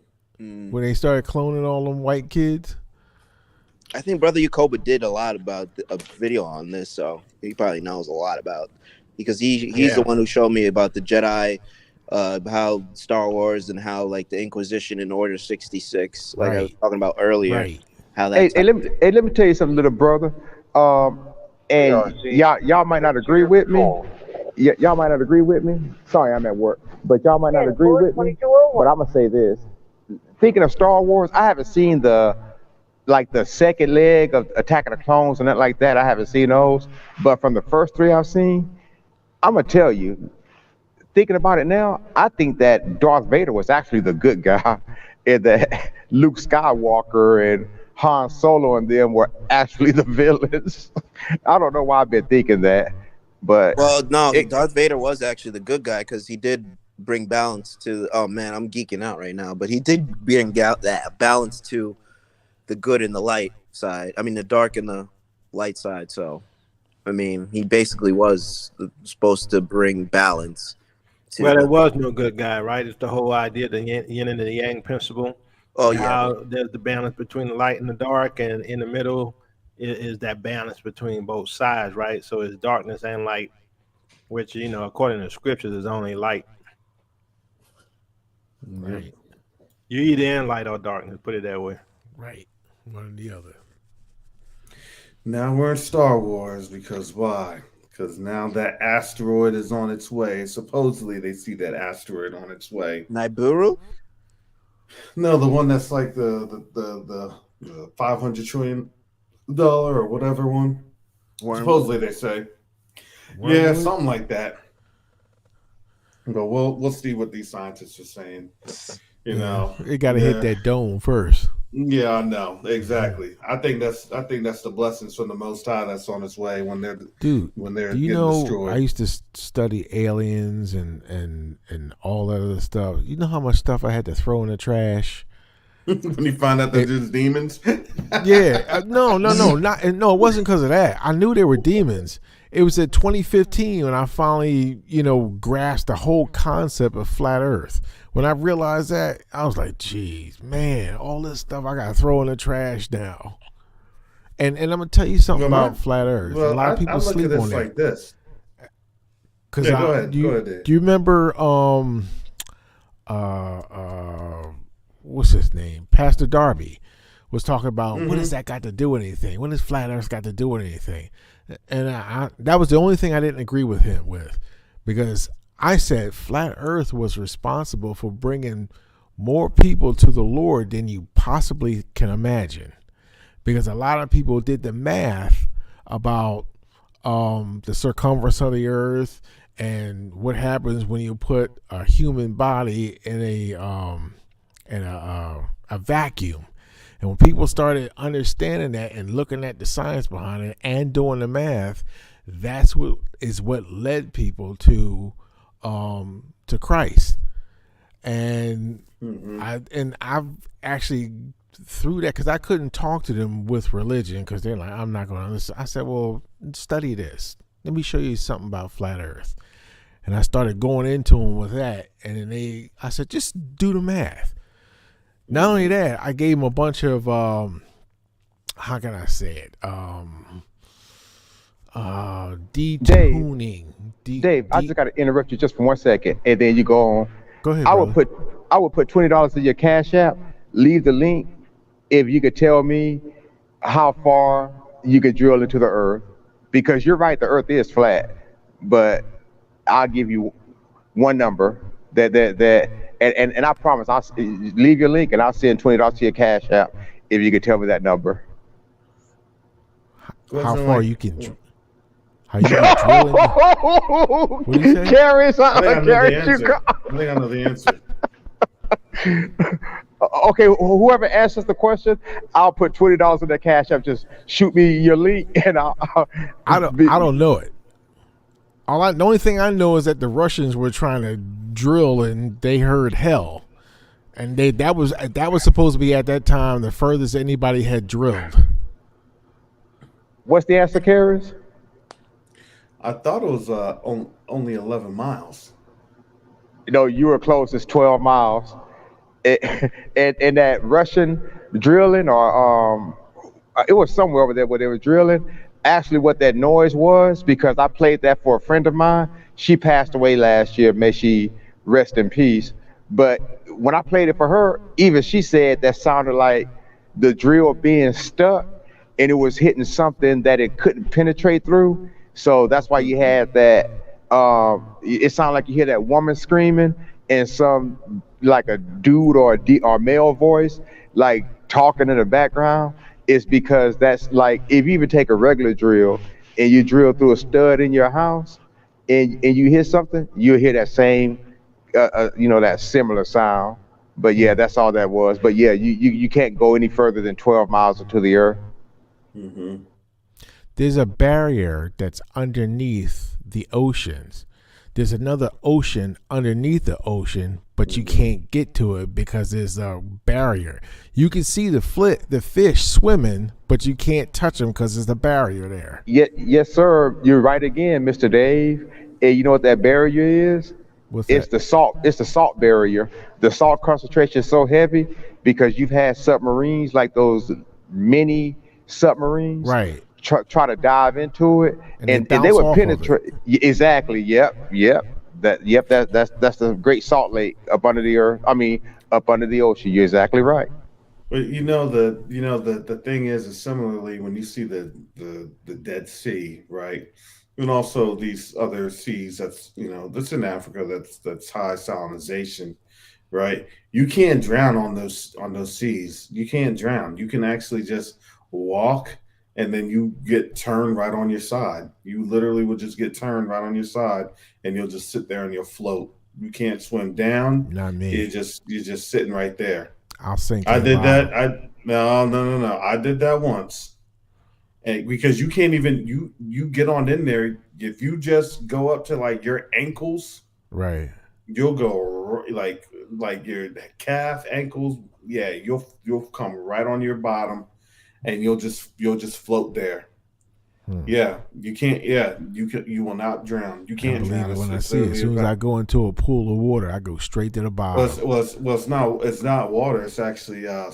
they started cloning all them white kids? I think Brother Yacoba did a lot about a video on this, so he probably knows a lot about, because he's the one who showed me about the Jedi, how Star Wars and how the Inquisition in Order 66, I was talking about earlier. Right. How that. Let me tell you something, little brother. And y'all might not agree with me. Y'all might not agree with me. Sorry, I'm at work, but y'all might not agree with me. But I'm gonna say this. Thinking of Star Wars, I haven't seen the second leg of Attack of the Clones and that like that. I haven't seen those, but from the first three I've seen, I'm gonna tell you. Thinking about it now, I think that Darth Vader was actually the good guy, and that Luke Skywalker and Han Solo and them were actually the villains. I don't know why I've been thinking that, but Darth Vader was actually the good guy, because he did bring balance to. Oh man, I'm geeking out right now, but he did bring that balance to the good and the light side. I mean, the dark and the light side. So, I mean, he basically was supposed to bring balance. Well, there was no good guy, right? It's the whole idea, the yin and the yang principle. Oh, how there's the balance between the light and the dark, and in the middle is that balance between both sides, right? So it's darkness and light, which, according to scriptures, is only light. Right. You're either in light or darkness, put it that way. Right. One or the other. Now we're in Star Wars, because why? Because now that asteroid is on its way. Supposedly they see that asteroid on its way. Nibiru? No, the one that's like the $500 trillion or whatever one. Wormwood? Supposedly they say. Wormwood? Yeah, something like that. But we'll see what these scientists are saying. It got to hit that dome first. Yeah, I know, exactly. I think that's the blessings from the Most High that's on its way when they're getting destroyed. I used to study aliens and all that other stuff. You know how much stuff I had to throw in the trash When you find out that there's demons. Yeah, no, it wasn't because of that. I knew there were demons. It was in 2015 when I finally, grasped the whole concept of flat Earth. When I realized that, I was like, geez, man, all this stuff I got to throw in the trash now. And I'm gonna tell you something about flat Earth. Well, a lot of people sleep on like it. this. Because go ahead. Do Dave. you remember what's his name? Pastor Darby was talking about what does that got to do with anything? What does flat Earth got to do with anything? And I that was the only thing I didn't agree with him with, because I said flat Earth was responsible for bringing more people to the Lord than you possibly can imagine. Because a lot of people did the math about the circumference of the Earth and what happens when you put a human body in a vacuum. And when people started understanding that and looking at the science behind it and doing the math, that's what led people to Christ. And I've actually through that, because I couldn't talk to them with religion because they're like, I'm not going to listen. I said, well, study this. Let me show you something about flat Earth. And I started going into them with that. And then I said, just do the math. Not only that, I gave them a bunch of, how can I say it? Detuning. Dave, I just got to interrupt you just for 1 second, and then you go on. Go ahead, I brother. would put $20 in your Cash App, leave the link, if you could tell me how far you could drill into the Earth, because you're right, the Earth is flat, but I'll give you one number and I promise I'll leave your link and I'll send $20 to your Cash App if you could tell me that number. How far you can drill? How you can drill? What do you say? Carry I think I know the answer. Okay, whoever answers the question, I'll put $20 in the Cash App. Just shoot me your link, and I don't know it. The only thing I know is that the Russians were trying to drill, and they heard hell, and that was supposed to be at that time the furthest anybody had drilled. What's the answer, Karis? I thought it was only 11 miles. You were close. It's 12 miles. And that Russian drilling, or it was somewhere over there where they were drilling. Actually, what that noise was, because I played that for a friend of mine. She passed away last year. May she rest in peace. But when I played it for her, even she said that sounded like the drill being stuck, and it was hitting something that it couldn't penetrate through. So that's why you had that. It sounded like you hear that woman screaming and some like a dude or male voice like talking in the background. Is because that's like, if you even take a regular drill and you drill through a stud in your house and you hear something, you'll hear that same, that similar sound. But yeah, that's all that was. But yeah, you can't go any further than 12 miles into the Earth. Mm-hmm. There's a barrier that's underneath the oceans. There's another ocean underneath the ocean, but you can't get to it because there's a barrier. You can see the fish swimming, but you can't touch them because there's a barrier there. Yes, sir. You're right again, Mr. Dave. And you know what that barrier is? It's the salt. It's the salt barrier. The salt concentration is so heavy because you've had submarines like those mini submarines. Right. Try to dive into it, and they would penetrate. Exactly. Yep. That's the Great Salt Lake up under the earth. I mean, up under the ocean. You're exactly right. But the thing is similarly when you see the Dead Sea, right, and also these other seas that's in Africa that's high salinization, right? You can't drown on those seas. You can't drown. You can actually just walk. And then you get turned right on your side. You literally would just get turned right on your side, and you'll just sit there and you'll float. You can't swim down. Not me. You're just sitting right there. I'll sink. I did that. No. I did that once, and because you can't even you get on in there. If you just go up to like your ankles, right, you'll go like your calf, ankles, yeah, you'll come right on your bottom, and you'll just float there. Yeah, you can't. Yeah, you will not drown. You I can't believe drown. it when I It's see it. As soon as I literally go into a pool of water, I go straight to the bottom. it's not water. It's actually a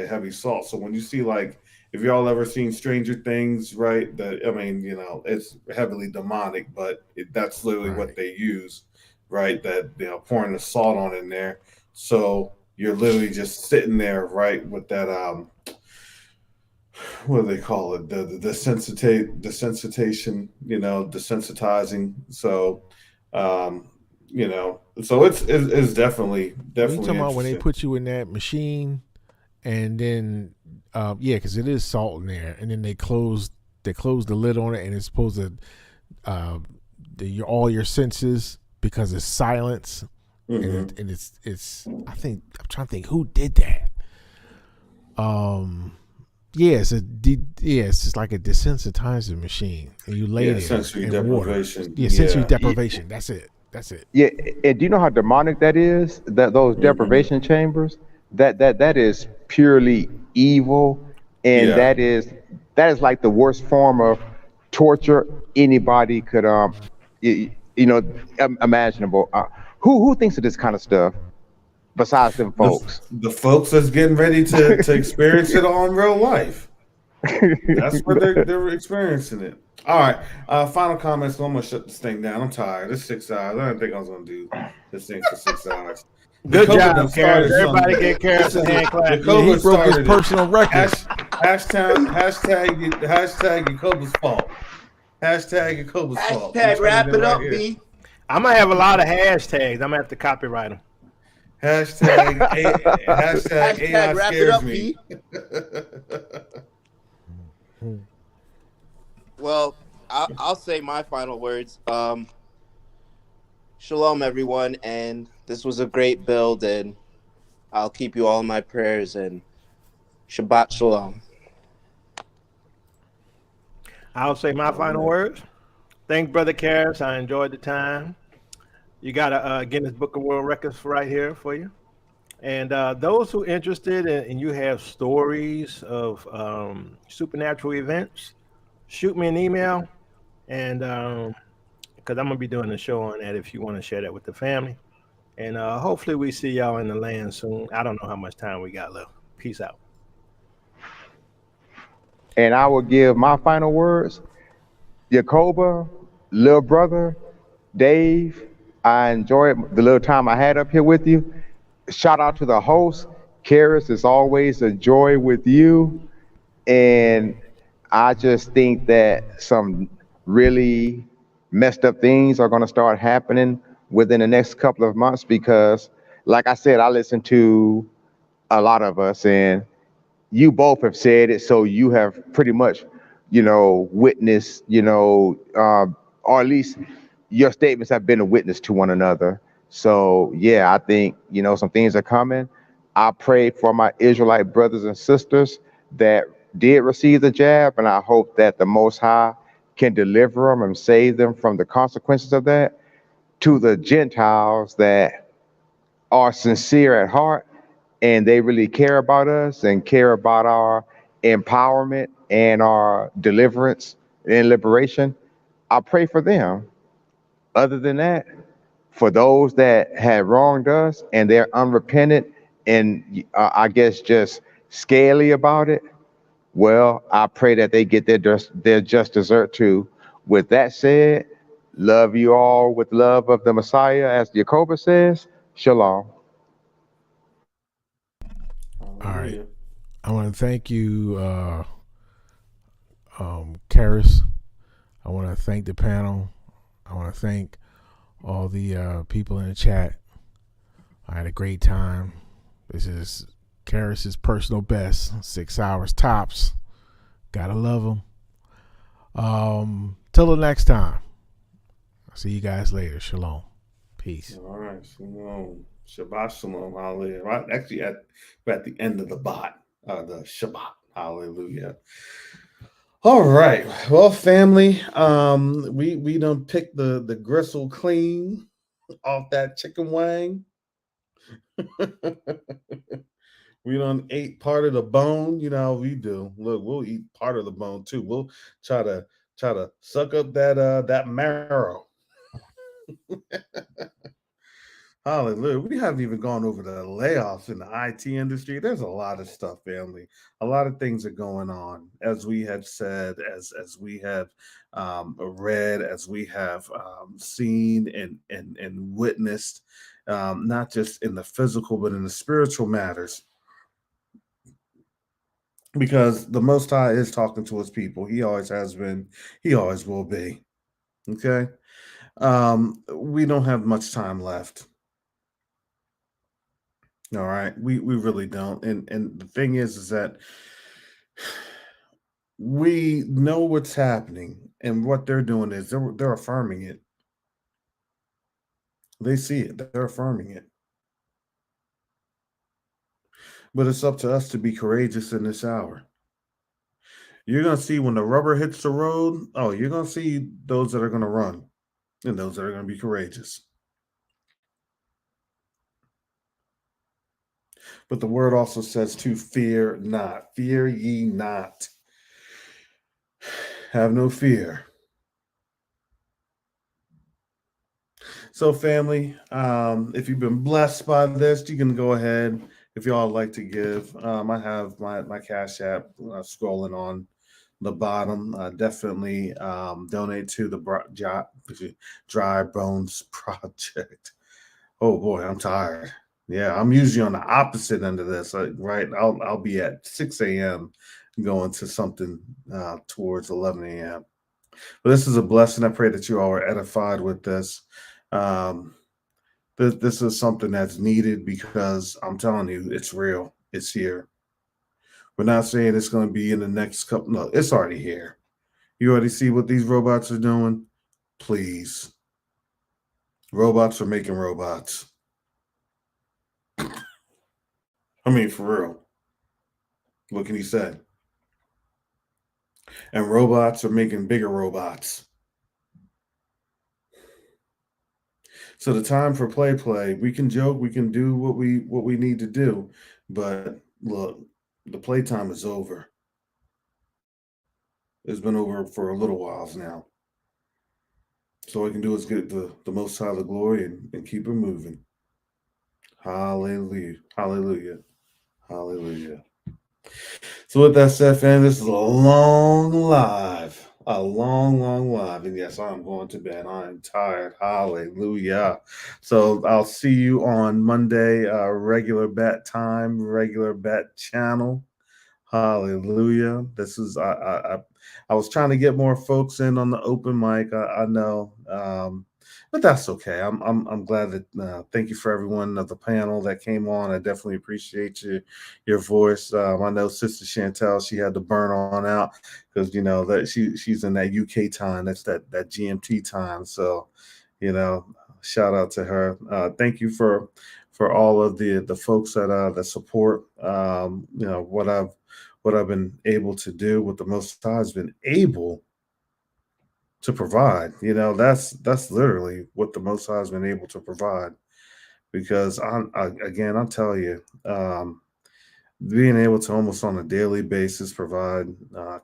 heavy salt. So when you see, like, if y'all ever seen Stranger Things, right? That, I mean, it's heavily demonic, but that's literally what they use, right? That, pouring the salt on in there. So you're literally just sitting there, right, with that what do they call it? The desensitization, desensitizing. So, um, so it's definitely When you talking about when they interesting. put you in that machine, and then yeah, because it is salt in there, and then they close the lid on it, and it's supposed to all your senses, because it's silence, and it's I think I'm trying to think who did that. Yeah, it's just like a desensitizing machine, and you lay there sensory in water. deprivation. Yeah, sensory deprivation. That's it. Yeah, and do you know how demonic that is? That those deprivation chambers, that is purely evil, and Yeah. that is like the worst form of torture anybody could imaginable. Who thinks of this kind of stuff besides them folks? The folks that's getting ready to experience it all in real life. That's where they're experiencing it. All right. Final comments. I'm gonna shut this thing down. I'm tired. It's 6 hours. I didn't think I was gonna do this thing for 6 hours. Good job, Karis. Everybody get Karis a hand clap. Yeah, he broke his personal record. Hashtag Yacoba's fault. Hashtag Yacoba's fault. Hashtag wrap it up, B. I'm gonna have a lot of hashtags. I'm gonna have to copyright them. Hashtag AI wrap it scares up, me. Well, I'll say my final words. Shalom, everyone, and this was a great build, and I'll keep you all in my prayers, and Shabbat Shalom. I'll say my final words. Thanks, Brother Karis. I enjoyed the time. You got a Guinness Book of World Records right here for you. And those who are interested and you have stories of supernatural events, shoot me an email, and because I'm going to be doing a show on that if you want to share that with the family. And hopefully we see y'all in the land soon. I don't know how much time we got left. Peace out. And I will give my final words. Yacoba, little brother, Dave, I enjoyed the little time I had up here with you. Shout out to the host. Karis, it's always a joy with you. And I just think that some really messed up things are going to start happening within the next couple of months because, like I said, I listen to a lot of us, and you both have said it, so you have pretty much, witnessed, or at least your statements have been a witness to one another. So, yeah, I think, some things are coming. I pray for my Israelite brothers and sisters that did receive the jab, and I hope that the Most High can deliver them and save them from the consequences of that. To the Gentiles that are sincere at heart and they really care about us and care about our empowerment and our deliverance and liberation, I pray for them. Other than that, for those that had wronged us and they're unrepentant and I guess just scaly about it, well, I pray that they get their just dessert too. With that said, love you all with love of the Messiah, as Jacoba says. Shalom. All right. I want to thank you, Karis. I want to thank the panel. I want to thank all the people in the chat. I had a great time. This is Karis's personal best. 6 hours tops. Gotta love them. Till the next time. I'll see you guys later. Shalom. Peace. All right. Shalom. Shabbat Shalom. Hallelujah. Right. Actually, we're at the end of the the Shabbat. Hallelujah. All right. Well, family, we done picked the gristle clean off that chicken wing. We don't eat part of the bone, you know how we do. Look, we'll eat part of the bone too. We'll try to suck up that marrow. Hallelujah. We haven't even gone over the layoffs in the IT industry. There's a lot of stuff, family. A lot of things are going on, as we have said, as we have read, as we have seen and witnessed, not just in the physical, but in the spiritual matters. Because the Most High is talking to his people. He always has been. He always will be. Okay. We don't have much time left. All right, we really don't. And the thing is that we know what's happening, and what they're doing is they're affirming it. They see it. They're affirming it. But it's up to us to be courageous in this hour. You're gonna see when the rubber hits the road. Oh, you're gonna see those that are gonna run, and those that are gonna be courageous. But the word also says to fear not. Fear ye not. Have no fear. So, family, if you've been blessed by this, you can go ahead. If y'all like to give, I have my Cash App scrolling on the bottom. Definitely donate to the Dry Bones Project. Oh boy, I'm tired. Yeah, I'm usually on the opposite end of this. Right, I'll be at 6 a.m. going to something towards 11 a.m. But this is a blessing. I pray that you all are edified with this. Um, this is something that's needed, because I'm telling you, it's real. It's here. We're not saying it's going to be in the next couple. No, it's already here. You already see what these robots are doing. Please, robots are making robots. I mean, for real. What can you say? And robots are making bigger robots. So the time for play. We can joke, we can do what we need to do, but look, the playtime is over. It's been over for a little whiles now. So all we can do is get the Most High the glory, and keep it moving. Hallelujah. Hallelujah. Hallelujah. So with that said, fam, this is a long live. A long, long live. And yes, I'm going to bed. I'm tired. Hallelujah. So I'll see you on Monday, regular bet time, regular bet channel. Hallelujah. This is I was trying to get more folks in on the open mic. I know, but that's okay. I'm glad that. Thank you for everyone of the panel that came on. I definitely appreciate your voice. I know Sister Chantel, she had to burn on out, because you know that she's in that UK time. That's that GMT time. So, you know, shout out to her. Thank you for all of the folks that support. You know what I've been able to do, what the Most High has been able to provide. You know, that's literally what the Most High has been able to provide. Because again, I'll tell you, being able to almost on a daily basis provide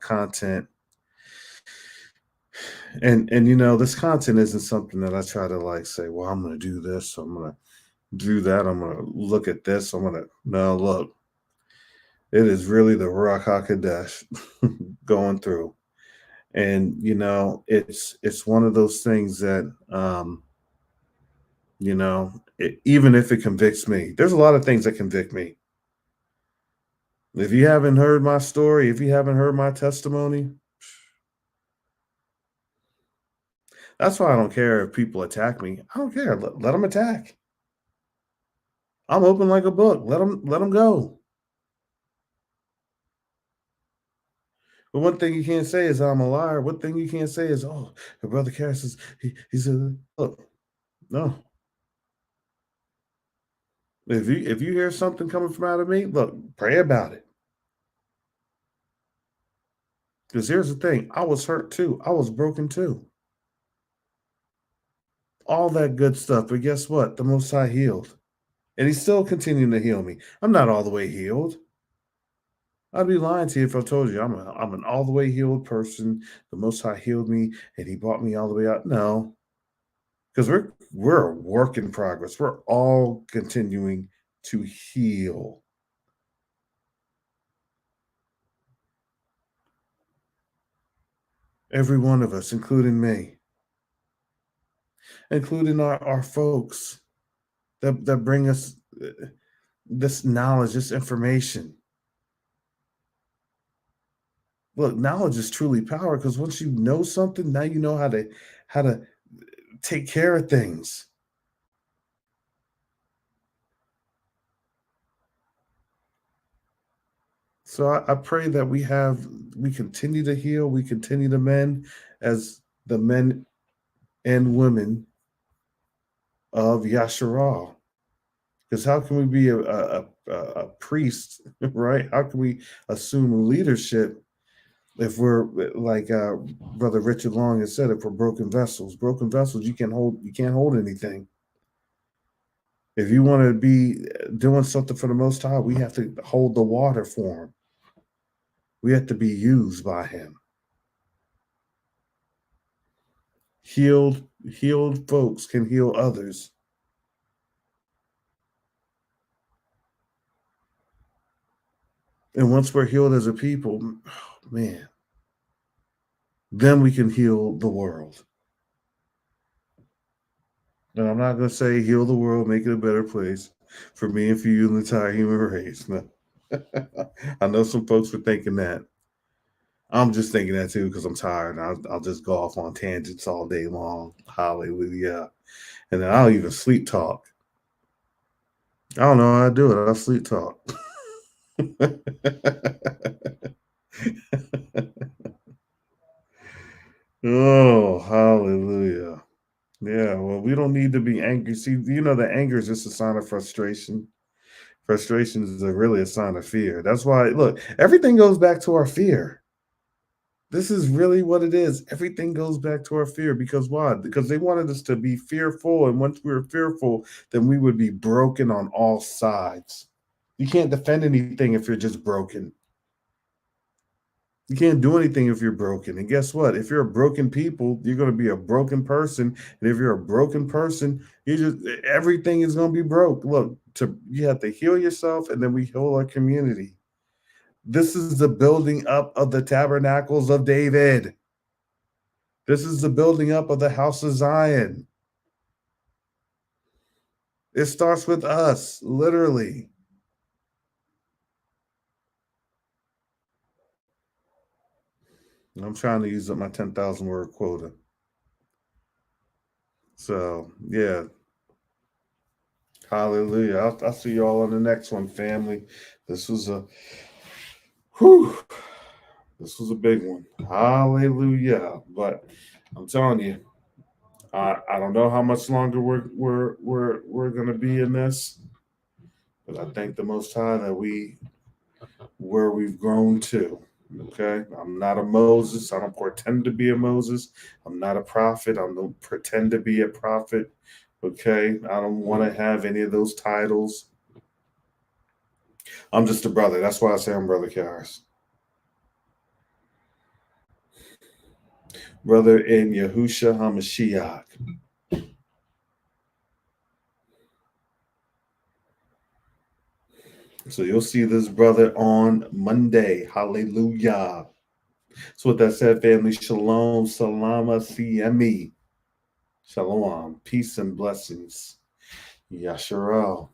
content, and you know, this content isn't something that I try to like say, well, I'm going to do this, so I'm going to do that, I'm going to look at this, I'm going to no look. It is really the Ruach HaKodesh going through. And you know, it's one of those things that you know, even if it convicts me, there's a lot of things that convict me. If you haven't heard my story, if you haven't heard my testimony, that's why I don't care if people attack me. I don't care. Let them attack. I'm open like a book. Let them go. But one thing you can't say is I'm a liar. One thing you can't say is, oh, your brother Cass is he's a look. No. If you hear something coming from out of me, look, pray about it. Because here's the thing, I was hurt too. I was broken too. All that good stuff. But guess what? The Most High healed. And he's still continuing to heal me. I'm not all the way healed. I'd be lying to you if I told you I'm an all the way healed person. The Most High healed me, and He brought me all the way out. No, because we're a work in progress. We're all continuing to heal. Every one of us, including me, including our folks that bring us this knowledge, this information. Look, knowledge is truly power, because once you know something, now you know how to take care of things. So I pray that we continue to heal, we continue to mend as the men and women of Yasharal. Because how can we be a priest, right? How can we assume leadership if we're like Brother Richard Long has said, if we're broken vessels? Broken vessels, you can't hold anything. If you want to be doing something for the Most High, we have to hold the water for Him. We have to be used by Him. Healed folks can heal others. And once we're healed as a people, man, then we can heal the world. And I'm not going to say heal the world, make it a better place for me and for you and the entire human race. No. I know some folks were thinking that. I'm just thinking that too because I'm tired. I'll just go off on tangents all day long. Hallelujah. And then I'll even sleep talk. I don't know how I do it. I'll sleep talk. Oh, hallelujah. Yeah, well, we don't need to be angry. See, that anger is just a sign of frustration. Frustration is really a sign of fear. That's why, look, everything goes back to our fear. This is really what it is. Everything goes back to our fear. Because why? Because they wanted us to be fearful. And once we were fearful, then we would be broken on all sides. You can't defend anything if you're just broken. You can't do anything if you're broken. And guess what? If you're a broken people, you're going to be a broken person. And if you're a broken person, everything is going to be broke. Look, you have to heal yourself, and then we heal our community. This is the building up of the tabernacles of David. This is the building up of the house of Zion. It starts with us, literally. I'm trying to use up my 10,000 word quota. So, yeah. Hallelujah. I'll see you all on the next one, family. This was a big one. Hallelujah. But I'm telling you, I don't know how much longer we're gonna be in this, but I thank the Most High that we've grown to. Okay, I'm not a Moses. I don't pretend to be a Moses. I'm not a prophet. I don't pretend to be a prophet. Okay, I don't want to have any of those titles. I'm just a brother. That's why I say I'm Brother Karis. Brother in Yahusha HaMashiach. So you'll see this brother on Monday. Hallelujah. So with that said, family, shalom, salama, siemi. Shalom, peace and blessings. Yasharal.